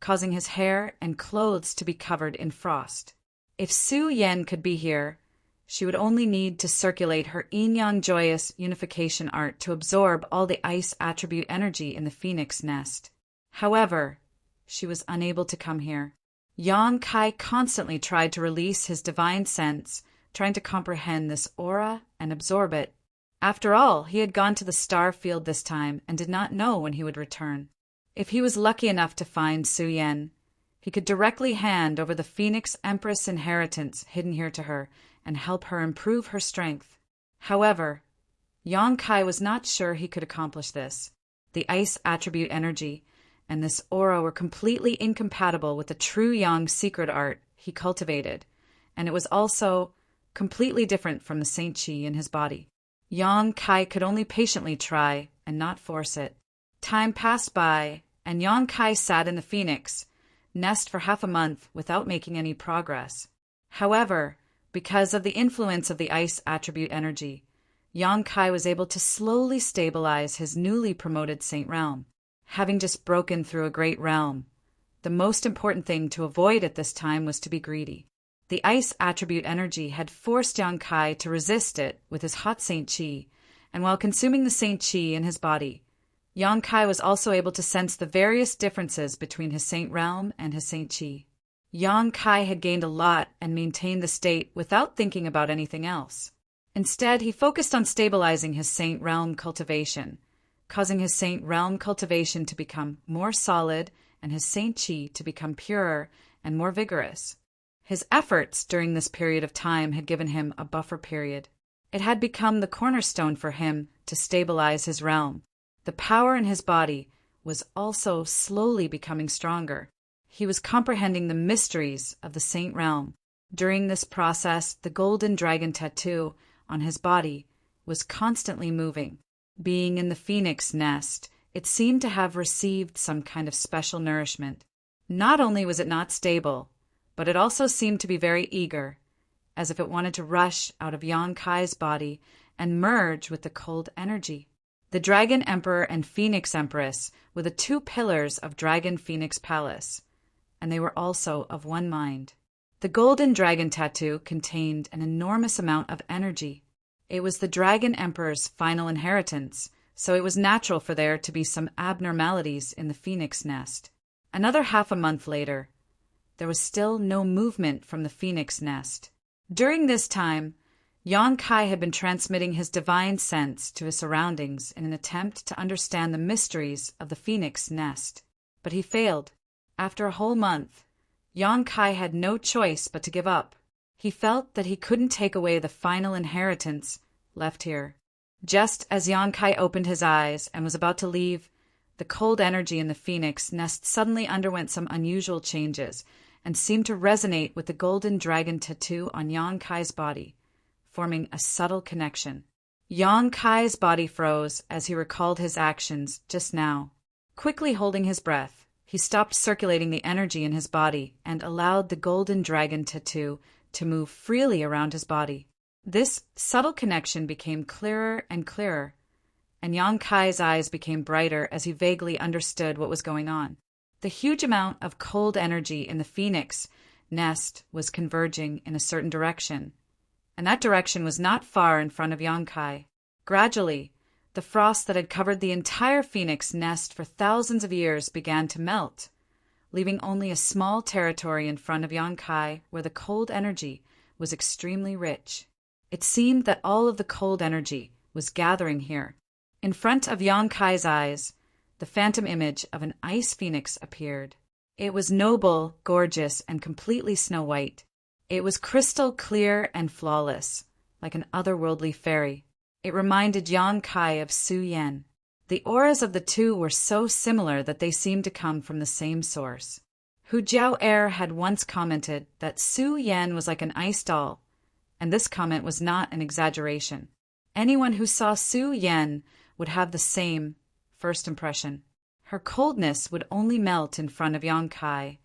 causing his hair and clothes to be covered in frost. If Su Yan could be here, she would only need to circulate her yin-yang joyous unification art to absorb all the ice attribute energy in the Phoenix Nest. However, she was unable to come here. Yang Kai constantly tried to release his divine sense, trying to comprehend this aura and absorb it. After all, he had gone to the star field this time and did not know when he would return. If he was lucky enough to find Su Yan, he could directly hand over the Phoenix Empress inheritance hidden here to her and help her improve her strength. However, Yang Kai was not sure he could accomplish this. The ice attribute energy and this aura were completely incompatible with the true Yang secret art he cultivated, and it was also completely different from the Saint Qi in his body. Yang Kai could only patiently try and not force it. Time passed by, and Yang Kai sat in the Phoenix Nest for half a month without making any progress. However, because of the influence of the ice attribute energy, Yang Kai was able to slowly stabilize his newly promoted Saint Realm. Having just broken through a great realm, the most important thing to avoid at this time was to be greedy. The ice attribute energy had forced Yang Kai to resist it with his hot Saint Qi, and while consuming the Saint Qi in his body, Yang Kai was also able to sense the various differences between his Saint Realm and his Saint Qi. Yang Kai had gained a lot and maintained the state without thinking about anything else. Instead, he focused on stabilizing his Saint Realm cultivation, causing his Saint Realm cultivation to become more solid and his Saint Qi to become purer and more vigorous. His efforts during this period of time had given him a buffer period. It had become the cornerstone for him to stabilize his realm. The power in his body was also slowly becoming stronger. He was comprehending the mysteries of the Saint Realm. During this process, the golden dragon tattoo on his body was constantly moving. Being in the phoenix nest, it seemed to have received some kind of special nourishment. Not only was it not stable, but it also seemed to be very eager, as if it wanted to rush out of Yang Kai's body and merge with the cold energy. The Dragon Emperor and Phoenix Empress were the two pillars of Dragon Phoenix Palace, and they were also of one mind. The golden dragon tattoo contained an enormous amount of energy. It was the Dragon Emperor's final inheritance, so it was natural for there to be some abnormalities in the phoenix nest. Another half a month later, there was still no movement from the phoenix nest. During this time, Yang Kai had been transmitting his divine sense to his surroundings in an attempt to understand the mysteries of the phoenix nest. But he failed. After a whole month, Yang Kai had no choice but to give up. He felt that he couldn't take away the final inheritance left here. Just as Yang Kai opened his eyes and was about to leave, the cold energy in the phoenix nest suddenly underwent some unusual changes and seemed to resonate with the golden dragon tattoo on Yang Kai's body, forming a subtle connection. Yang Kai's body froze as he recalled his actions just now. Quickly holding his breath, he stopped circulating the energy in his body and allowed the golden dragon tattoo to move freely around his body. This subtle connection became clearer and clearer, and Yang Kai's eyes became brighter as he vaguely understood what was going on. The huge amount of cold energy in the phoenix nest was converging in a certain direction, and that direction was not far in front of Yang Kai. Gradually, the frost that had covered the entire phoenix nest for thousands of years began to melt, leaving only a small territory in front of Yang Kai where the cold energy was extremely rich. It seemed that all of the cold energy was gathering here. In front of Yang Kai's eyes, the phantom image of an ice phoenix appeared. It was noble, gorgeous, and completely snow-white. It was crystal clear and flawless, like an otherworldly fairy. It reminded Yang Kai of Su Yan. The auras of the two were so similar that they seemed to come from the same source. Hu Jiao had once commented that Su Yan was like an ice doll, and this comment was not an exaggeration. Anyone who saw Su Yan would have the same first impression. Her coldness would only melt in front of Yang Kai.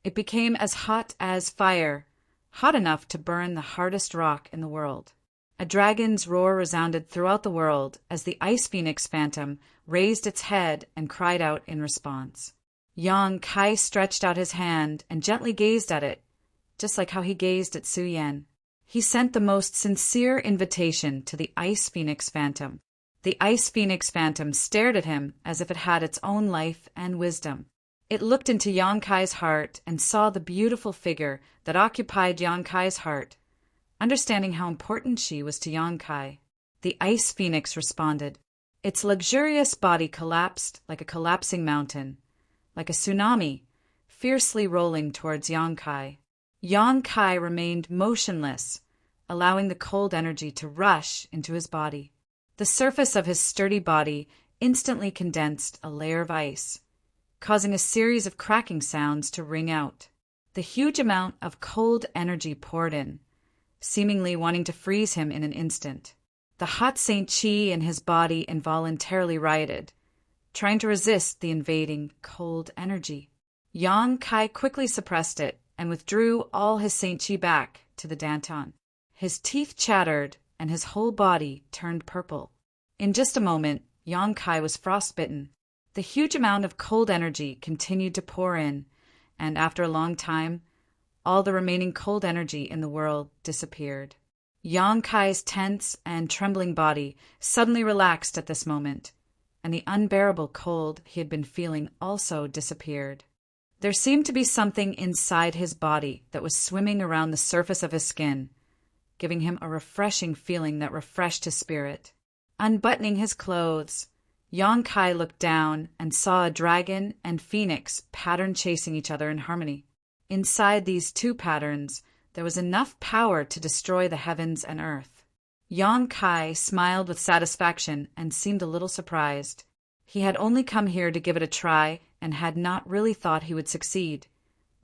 It became as hot as fire, hot enough to burn the hardest rock in the world. A dragon's roar resounded throughout the world as the ice phoenix phantom raised its head and cried out in response. Yang Kai stretched out his hand and gently gazed at it, just like how he gazed at Su Yan. He sent the most sincere invitation to the ice phoenix phantom. The ice phoenix phantom stared at him as if it had its own life and wisdom. It looked into Yang Kai's heart and saw the beautiful figure that occupied Yang Kai's heart. Understanding how important she was to Yang Kai, the ice phoenix responded. Its luxurious body collapsed like a collapsing mountain, like a tsunami, fiercely rolling towards Yang Kai. Yang Kai remained motionless, allowing the cold energy to rush into his body. The surface of his sturdy body instantly condensed a layer of ice, causing a series of cracking sounds to ring out. The huge amount of cold energy poured in, seemingly wanting to freeze him in an instant. The hot Saint Chi in his body involuntarily rioted, trying to resist the invading cold energy. Yang Kai quickly suppressed it and withdrew all his Saint Chi back to the Danton. His teeth chattered and his whole body turned purple. In just a moment, Yang Kai was frostbitten. The huge amount of cold energy continued to pour in, and after a long time, all the remaining cold energy in the world disappeared. Yang Kai's tense and trembling body suddenly relaxed at this moment, and the unbearable cold he had been feeling also disappeared. There seemed to be something inside his body that was swimming around the surface of his skin, giving him a refreshing feeling that refreshed his spirit. Unbuttoning his clothes, Yang Kai looked down and saw a dragon and phoenix pattern chasing each other in harmony. Inside these two patterns, there was enough power to destroy the heavens and earth. Yang Kai smiled with satisfaction and seemed a little surprised. He had only come here to give it a try and had not really thought he would succeed.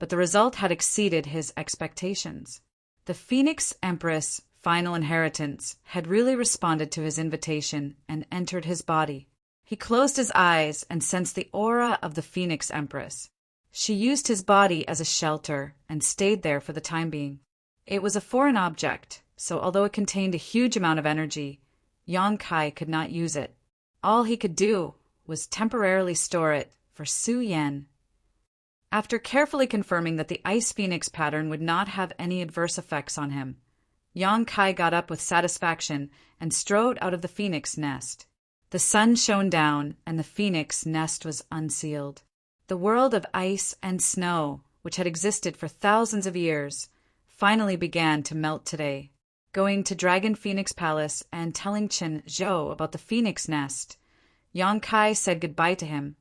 but the result had exceeded his expectations. The Phoenix Empress' final inheritance had really responded to his invitation and entered his body. He closed his eyes and sensed the aura of the Phoenix Empress. She used his body as a shelter and stayed there for the time being. It was a foreign object, so although it contained a huge amount of energy, Yang Kai could not use it. All he could do was temporarily store it for Su Yan. After carefully confirming that the Ice Phoenix pattern would not have any adverse effects on him, Yang Kai got up with satisfaction and strode out of the phoenix nest. The sun shone down, and the phoenix nest was unsealed. The world of ice and snow, which had existed for thousands of years, finally began to melt today. Going to Dragon Phoenix Palace and telling Chen Zhou about the phoenix nest, Yang Kai said goodbye to him,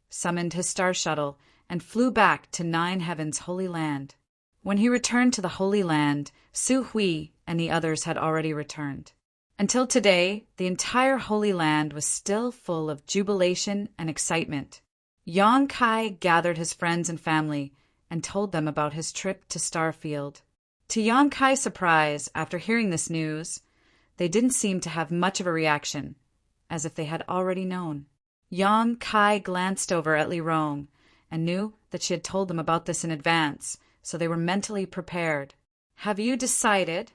summoned his star shuttle, and flew back to Nine Heaven's Holy Land. When he returned to the Holy Land, Su Hui and the others had already returned. Until today, the entire Holy Land was still full of jubilation and excitement. Yang Kai gathered his friends and family and told them about his trip to Starfield. To Yang Kai's surprise, after hearing this news, they didn't seem to have much of a reaction, as if they had already known. Yang Kai glanced over at Li Rong and knew that she had told them about this in advance, so they were mentally prepared. "Have you decided?"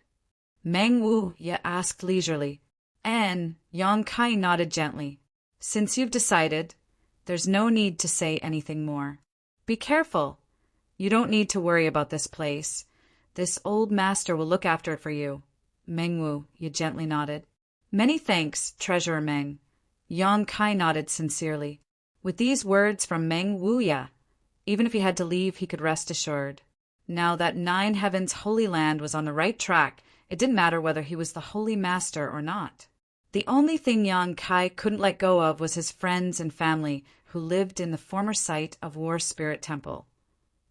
Meng Wu Ye asked leisurely, and Yang Kai nodded gently. "Since you've decided, there's no need to say anything more. Be careful. You don't need to worry about this place. This old master will look after it for you." Meng Wu Ye gently nodded. "Many thanks, Treasurer Meng." Yang Kai nodded sincerely. With these words from Meng Wu Ye, even if he had to leave, he could rest assured. Now that Nine Heaven's Holy Land was on the right track, it didn't matter whether he was the Holy Master or not. The only thing Yang Kai couldn't let go of was his friends and family who lived in the former site of War Spirit Temple.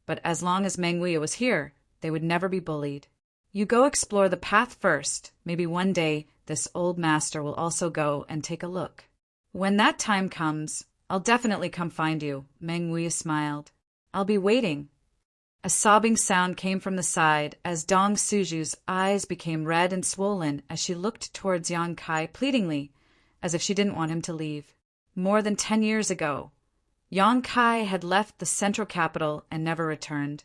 But as long as Meng Wu Ye was here, they would never be bullied. "You go explore the path first. Maybe one day this old master will also go and take a look. When that time comes, I'll definitely come find you," Meng Wu Ye smiled. "I'll be waiting." A sobbing sound came from the side as Dong Suju's eyes became red and swollen as she looked towards Yang Kai pleadingly, as if she didn't want him to leave. More than 10 years ago, Yang Kai had left the central capital and never returned,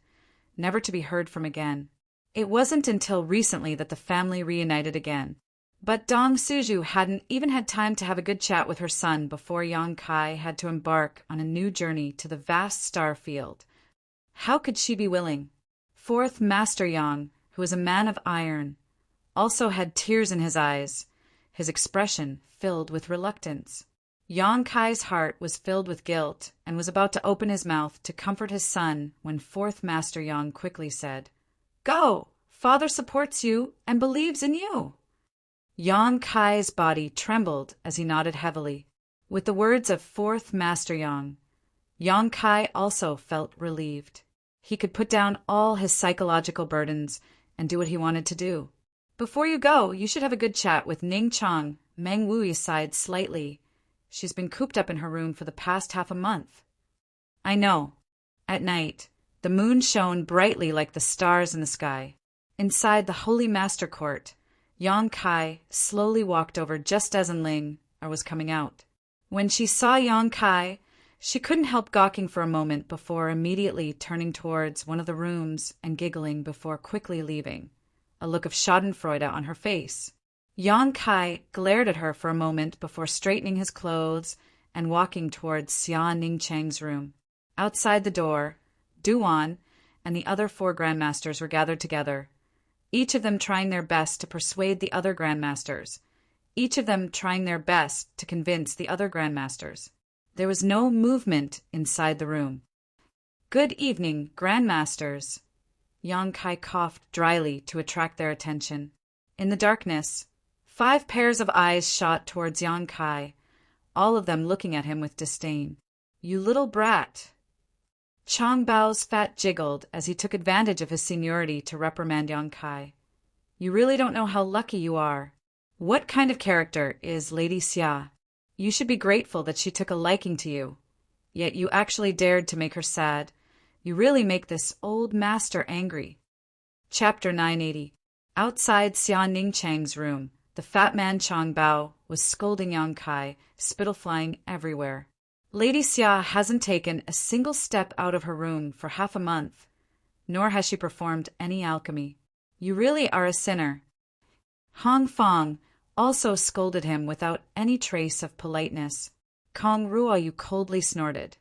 never to be heard from again. It wasn't until recently that the family reunited again. But Dong Suju hadn't even had time to have a good chat with her son before Yang Kai had to embark on a new journey to the vast star field. How could she be willing? Fourth Master Yang, who was a man of iron, also had tears in his eyes, his expression filled with reluctance. Yang Kai's heart was filled with guilt and was about to open his mouth to comfort his son when Fourth Master Yang quickly said, "Go! Father supports you and believes in you." Yang Kai's body trembled as he nodded heavily. With the words of Fourth Master Yang Kai also felt relieved. He could put down all his psychological burdens and do what he wanted to do. "Before you go, you should have a good chat with Ning Chang." Meng Wu Ye sighed slightly. "She's been cooped up in her room for the past half a month." "I know." At night, the moon shone brightly like the stars in the sky. Inside the Holy Master Court, Yang Kai slowly walked over just as Ling was coming out. When she saw Yang Kai, she couldn't help gawking for a moment before immediately turning towards one of the rooms and giggling before quickly leaving, a look of schadenfreude on her face. Yang Kai glared at her for a moment before straightening his clothes and walking towards Xia Ningchang's room. Outside the door, Duan and the other 4 grandmasters were gathered together, each of them trying their best to persuade the other grandmasters, each of them trying their best to convince the other grandmasters. There was no movement inside the room. "Good evening, grandmasters." Yang Kai coughed dryly to attract their attention. In the darkness, 5 pairs of eyes shot towards Yang Kai, all of them looking at him with disdain. "You little brat." Chang Bao's fat jiggled as he took advantage of his seniority to reprimand Yang Kai. "You really don't know how lucky you are. What kind of character is Lady Xia? You should be grateful that she took a liking to you. Yet you actually dared to make her sad. You really make this old master angry. Chapter 980. Outside Xia Ningchang's room, the fat man Chang Bao was scolding Yang Kai, spittle flying everywhere. Lady Xia hasn't taken a single step out of her room for half a month, nor has she performed any alchemy. You really are a sinner. Hong Fong also scolded him without any trace of politeness. Kong Ruo, you coldly snorted.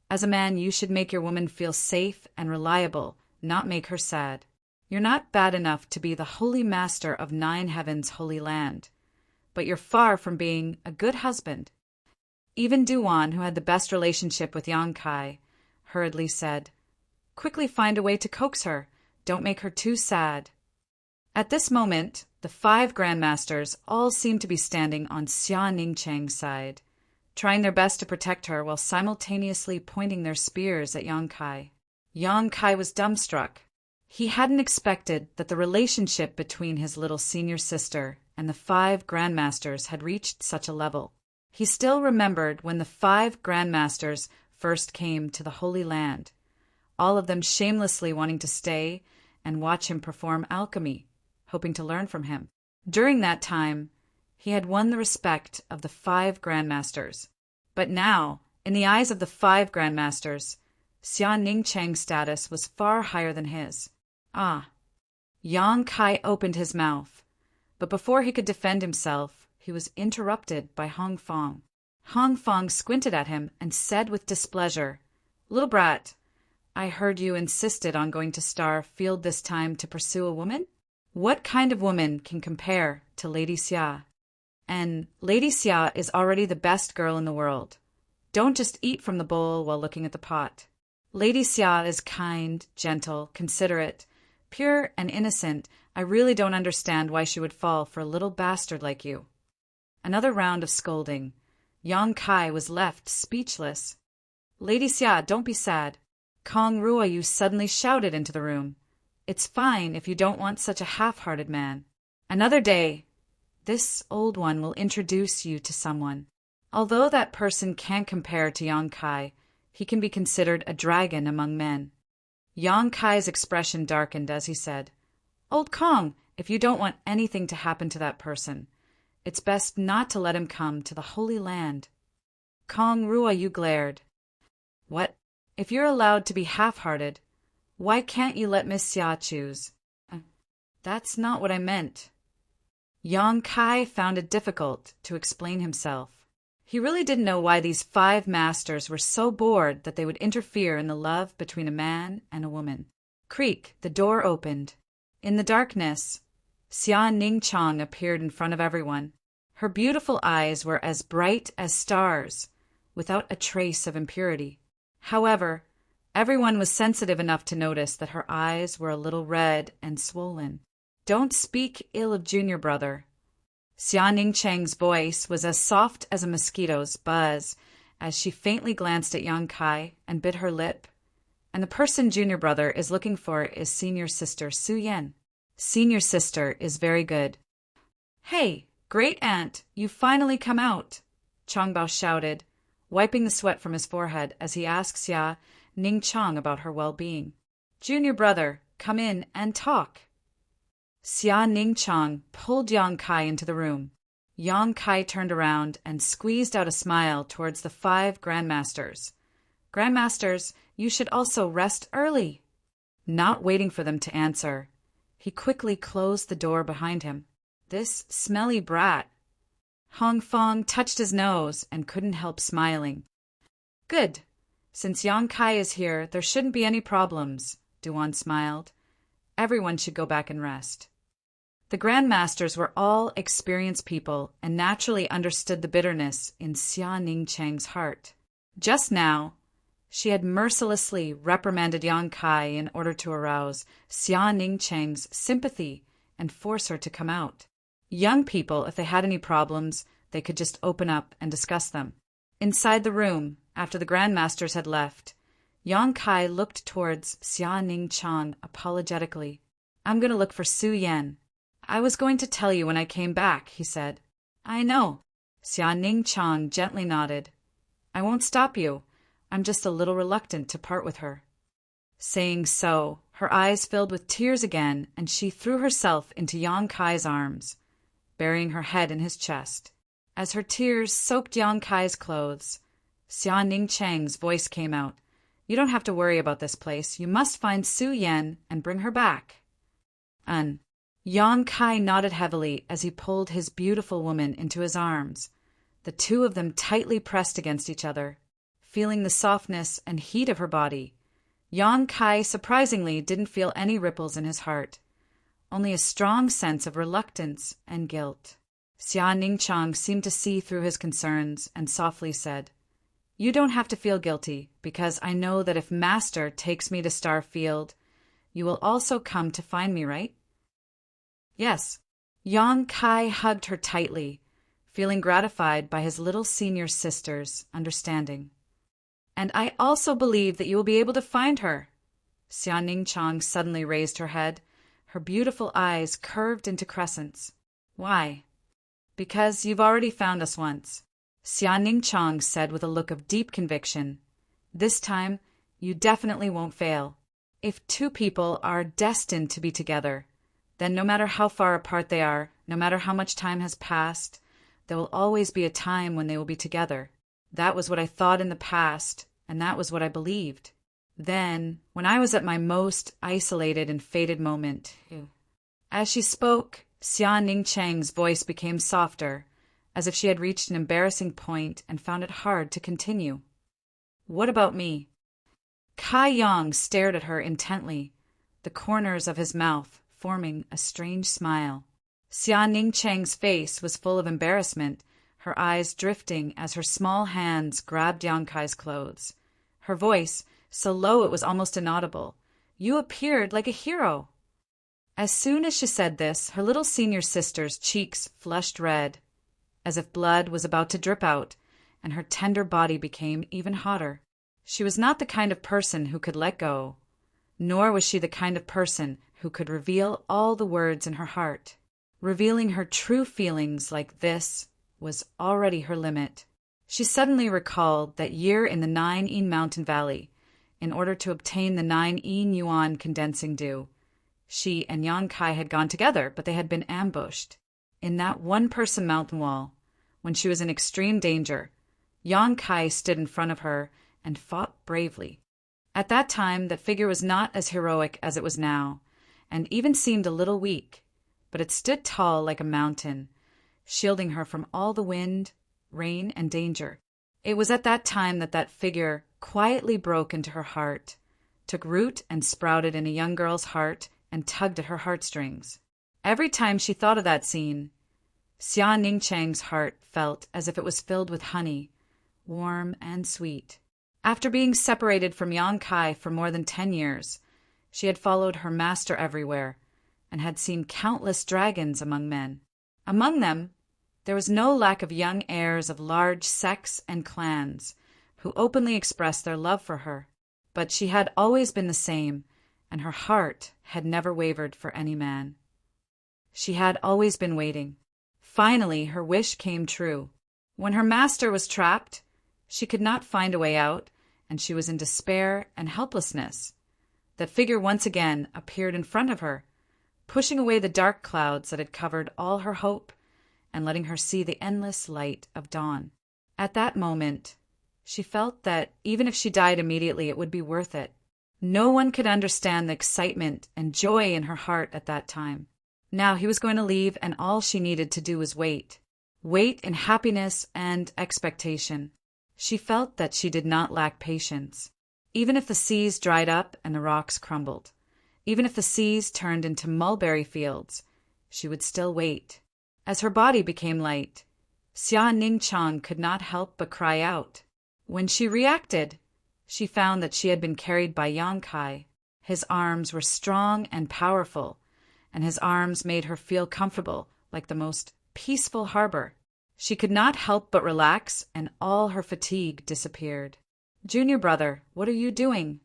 As a man, you should make your woman feel safe and reliable, not make her sad. You're not bad enough to be the holy master of 9 heavens' holy land, but you're far from being a good husband. Even Duan, who had the best relationship with Yang Kai, hurriedly said, Quickly find a way to coax her. Don't make her too sad. At this moment, the 5 grandmasters all seemed to be standing on Xia Ningchang's side, trying their best to protect her while simultaneously pointing their spears at Yang Kai. Yang Kai was dumbstruck. He hadn't expected that the relationship between his little senior sister and the 5 grandmasters had reached such a level. He still remembered when the 5 grandmasters first came to the Holy Land, all of them shamelessly wanting to stay and watch him perform alchemy, hoping to learn from him. During that time, he had won the respect of the 5 grandmasters. But now, in the eyes of the 5 grandmasters, Xia Ningchang's status was far higher than his. Yang Kai opened his mouth, but before he could defend himself, he was interrupted by Hong Fong. Hong Fong squinted at him and said with displeasure, Little brat, I heard you insisted on going to Star Field this time to pursue a woman? What kind of woman can compare to Lady Xia? And Lady Xia is already the best girl in the world. Don't just eat from the bowl while looking at the pot. Lady Xia is kind, gentle, considerate, pure and innocent. I really don't understand why she would fall for a little bastard like you. Another round of scolding. Yang Kai was left speechless. Lady Xia, don't be sad. Kong Ruoyu suddenly shouted into the room. It's fine if you don't want such a half-hearted man. Another day, this old one will introduce you to someone. Although that person can't compare to Yang Kai, he can be considered a dragon among men. Yang Kai's expression darkened as he said, Old Kong, if you don't want anything to happen to that person, it's best not to let him come to the Holy Land. Kong Ruoyu glared. What? If you're allowed to be half-hearted, why can't you let Miss Xia choose? That's not what I meant. Yang Kai found it difficult to explain himself. He really didn't know why these 5 masters were so bored that they would interfere in the love between a man and a woman. Creak, the door opened. In the darkness, Xia Ningchang appeared in front of everyone. Her beautiful eyes were as bright as stars, without a trace of impurity. However, everyone was sensitive enough to notice that her eyes were a little red and swollen. Don't speak ill of junior brother. Xia Ningchang's voice was as soft as a mosquito's buzz as she faintly glanced at Yang Kai and bit her lip. And the person junior brother is looking for is senior sister Su Yan. Senior sister is very good. Hey, great aunt, you've finally come out, Changbao shouted, wiping the sweat from his forehead as he asked Xia Ningchang about her well-being. Junior brother, come in and talk. Xia Ningchang pulled Yang Kai into the room. Yang Kai turned around and squeezed out a smile towards the 5 grandmasters. Grandmasters, you should also rest early. Not waiting for them to answer, he quickly closed the door behind him. This smelly brat. Hong Fong touched his nose and couldn't help smiling. Good. Since Yang Kai is here, there shouldn't be any problems, Duan smiled. Everyone should go back and rest. The grandmasters were all experienced people and naturally understood the bitterness in Xia Ningchang's heart. Just now, she had mercilessly reprimanded Yang Kai in order to arouse Xia Ningchang's sympathy and force her to come out. Young people, if they had any problems, they could just open up and discuss them. Inside the room, after the grandmasters had left, Yang Kai looked towards Xia Ningchang apologetically. I'm going to look for Su Yan. I was going to tell you when I came back, he said. I know. Xia Ningchang gently nodded. I won't stop you. I'm just a little reluctant to part with her. Saying so, her eyes filled with tears again, and she threw herself into Yang Kai's arms, burying her head in his chest. As her tears soaked Yang Kai's clothes, Xia Ningcheng's voice came out. You don't have to worry about this place. You must find Su Yan and bring her back. Yang Kai nodded heavily as he pulled his beautiful woman into his arms. The two of them tightly pressed against each other, feeling the softness and heat of her body. Yang Kai surprisingly didn't feel any ripples in his heart, only a strong sense of reluctance and guilt. Xia Ningchang seemed to see through his concerns and softly said, You don't have to feel guilty, because I know that if Master takes me to Starfield, you will also come to find me, right? Yes. Yang Kai hugged her tightly, feeling gratified by his little senior sister's understanding. And I also believe that you will be able to find her. Xia Ningchang suddenly raised her head, her beautiful eyes curved into crescents. Why? Because you've already found us once, Xia Ningchang said with a look of deep conviction. This time, you definitely won't fail. If two people are destined to be together, then no matter how far apart they are, no matter how much time has passed, there will always be a time when they will be together. That was what I thought in the past, and that was what I believed. Then, when I was at my most isolated and fated moment, as she spoke, Xia Ningcheng's voice became softer, as if she had reached an embarrassing point and found it hard to continue. What about me? Kai Yang stared at her intently, the corners of his mouth forming a strange smile. Xia Ningcheng's face was full of embarrassment, her eyes drifting as her small hands grabbed Yang Kai's clothes. Her voice, so low it was almost inaudible. You appeared like a hero. As soon as she said this, her little senior sister's cheeks flushed red, as if blood was about to drip out, and her tender body became even hotter. She was not the kind of person who could let go, nor was she the kind of person who could reveal all the words in her heart. Revealing her true feelings like this was already her limit. She suddenly recalled that year in the 9-yin mountain valley, in order to obtain the 9-yin yuan condensing dew. She and Yang Kai had gone together, but they had been ambushed. In that one-person mountain wall, when she was in extreme danger, Yang Kai stood in front of her and fought bravely. At that time, that figure was not as heroic as it was now, and even seemed a little weak, but it stood tall like a mountain, shielding her from all the wind, rain, and danger. It was at that time that that figure quietly broke into her heart, took root and sprouted in a young girl's heart, and tugged at her heartstrings. Every time she thought of that scene, Xia Ningcheng's heart felt as if it was filled with honey, warm and sweet. After being separated from Yang Kai for more than 10 years, she had followed her master everywhere, and had seen countless dragons among men. Among them, there was no lack of young heirs of large sects and clans, who openly expressed their love for her. But she had always been the same, and her heart had never wavered for any man. She had always been waiting. Finally, her wish came true. When her master was trapped, she could not find a way out, and she was in despair and helplessness. That figure once again appeared in front of her, pushing away the dark clouds that had covered all her hope and letting her see the endless light of dawn. At that moment, she felt that even if she died immediately, it would be worth it. No one could understand the excitement and joy in her heart at that time. Now he was going to leave, and all she needed to do was wait. Wait in happiness and expectation. She felt that she did not lack patience. Even if the seas dried up and the rocks crumbled, even if the seas turned into mulberry fields, she would still wait. As her body became light, Xia Ningchang could not help but cry out. When she reacted, she found that she had been carried by Yang Kai. His arms were strong and powerful, and his arms made her feel comfortable, like the most peaceful harbor. She could not help but relax, and all her fatigue disappeared. Junior brother, what are you doing?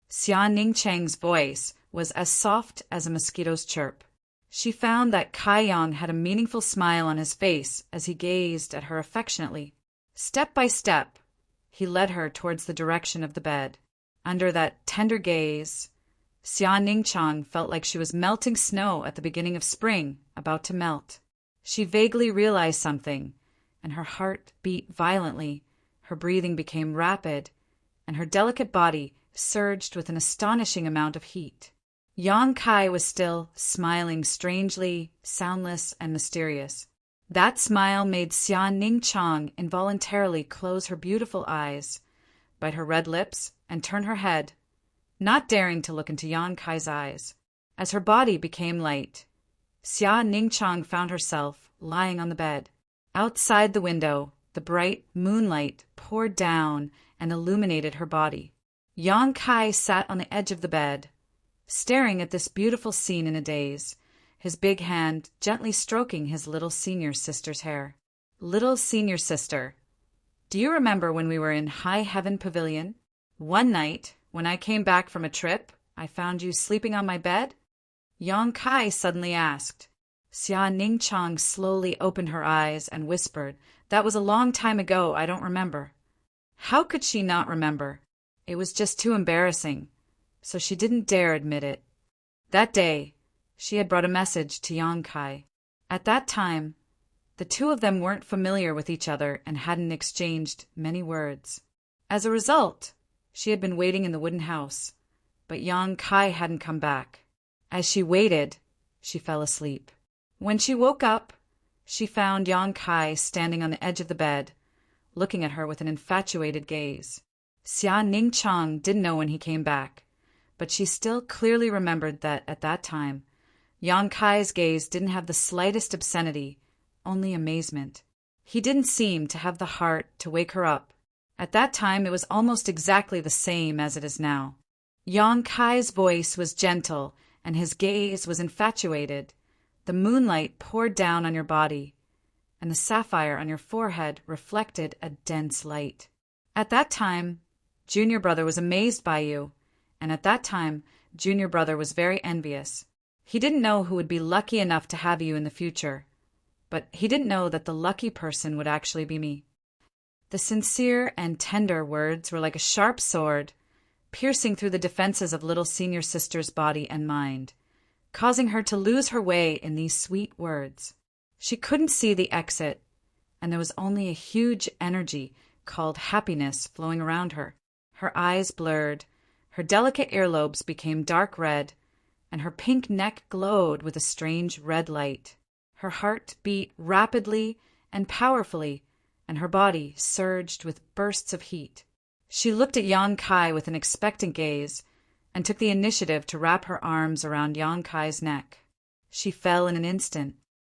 Xia Ningcheng's voice was as soft as a mosquito's chirp. She found that Kai Yang had a meaningful smile on his face as he gazed at her affectionately. Step by step, he led her towards the direction of the bed. Under that tender gaze, Xia Ningchang felt like she was melting snow at the beginning of spring, about to melt. She vaguely realized something, and her heart beat violently, her breathing became rapid, and her delicate body surged with an astonishing amount of heat. Yang Kai was still smiling strangely, soundless, and mysterious. That smile made Xia Ningchang involuntarily close her beautiful eyes, bite her red lips, and turn her head, not daring to look into Yang Kai's eyes. As her body became light, Xia Ningchang found herself lying on the bed. Outside the window, the bright moonlight poured down and illuminated her body. Yang Kai sat on the edge of the bed, staring at this beautiful scene in a daze, his big hand gently stroking his little senior sister's hair. Little senior sister, do you remember when we were in High Heaven Pavilion? One night, when I came back from a trip, I found you sleeping on my bed? Yang Kai suddenly asked. Xia Ningchang slowly opened her eyes and whispered, "That was a long time ago, I don't remember." How could she not remember? It was just too embarrassing, so she didn't dare admit it. That day, she had brought a message to Yang Kai. At that time, the two of them weren't familiar with each other and hadn't exchanged many words. As a result, she had been waiting in the wooden house, but Yang Kai hadn't come back. As she waited, she fell asleep. When she woke up, she found Yang Kai standing on the edge of the bed, looking at her with an infatuated gaze. Xia Ningchang didn't know when he came back, but she still clearly remembered that at that time, Yang Kai's gaze didn't have the slightest obscenity, only amazement. He didn't seem to have the heart to wake her up. At that time, it was almost exactly the same as it is now. Yang Kai's voice was gentle, and his gaze was infatuated. The moonlight poured down on your body, and the sapphire on your forehead reflected a dense light. At that time, Junior Brother was amazed by you, and at that time, Junior Brother was very envious. He didn't know who would be lucky enough to have you in the future, but he didn't know that the lucky person would actually be me. The sincere and tender words were like a sharp sword, piercing through the defenses of little senior sister's body and mind, causing her to lose her way in these sweet words. She couldn't see the exit, and there was only a huge energy called happiness flowing around her. Her eyes blurred, her delicate earlobes became dark red, and her pink neck glowed with a strange red light. Her heart beat rapidly and powerfully, and her body surged with bursts of heat. She looked at Yang Kai with an expectant gaze and took the initiative to wrap her arms around Yang Kai's neck. She fell in an instant,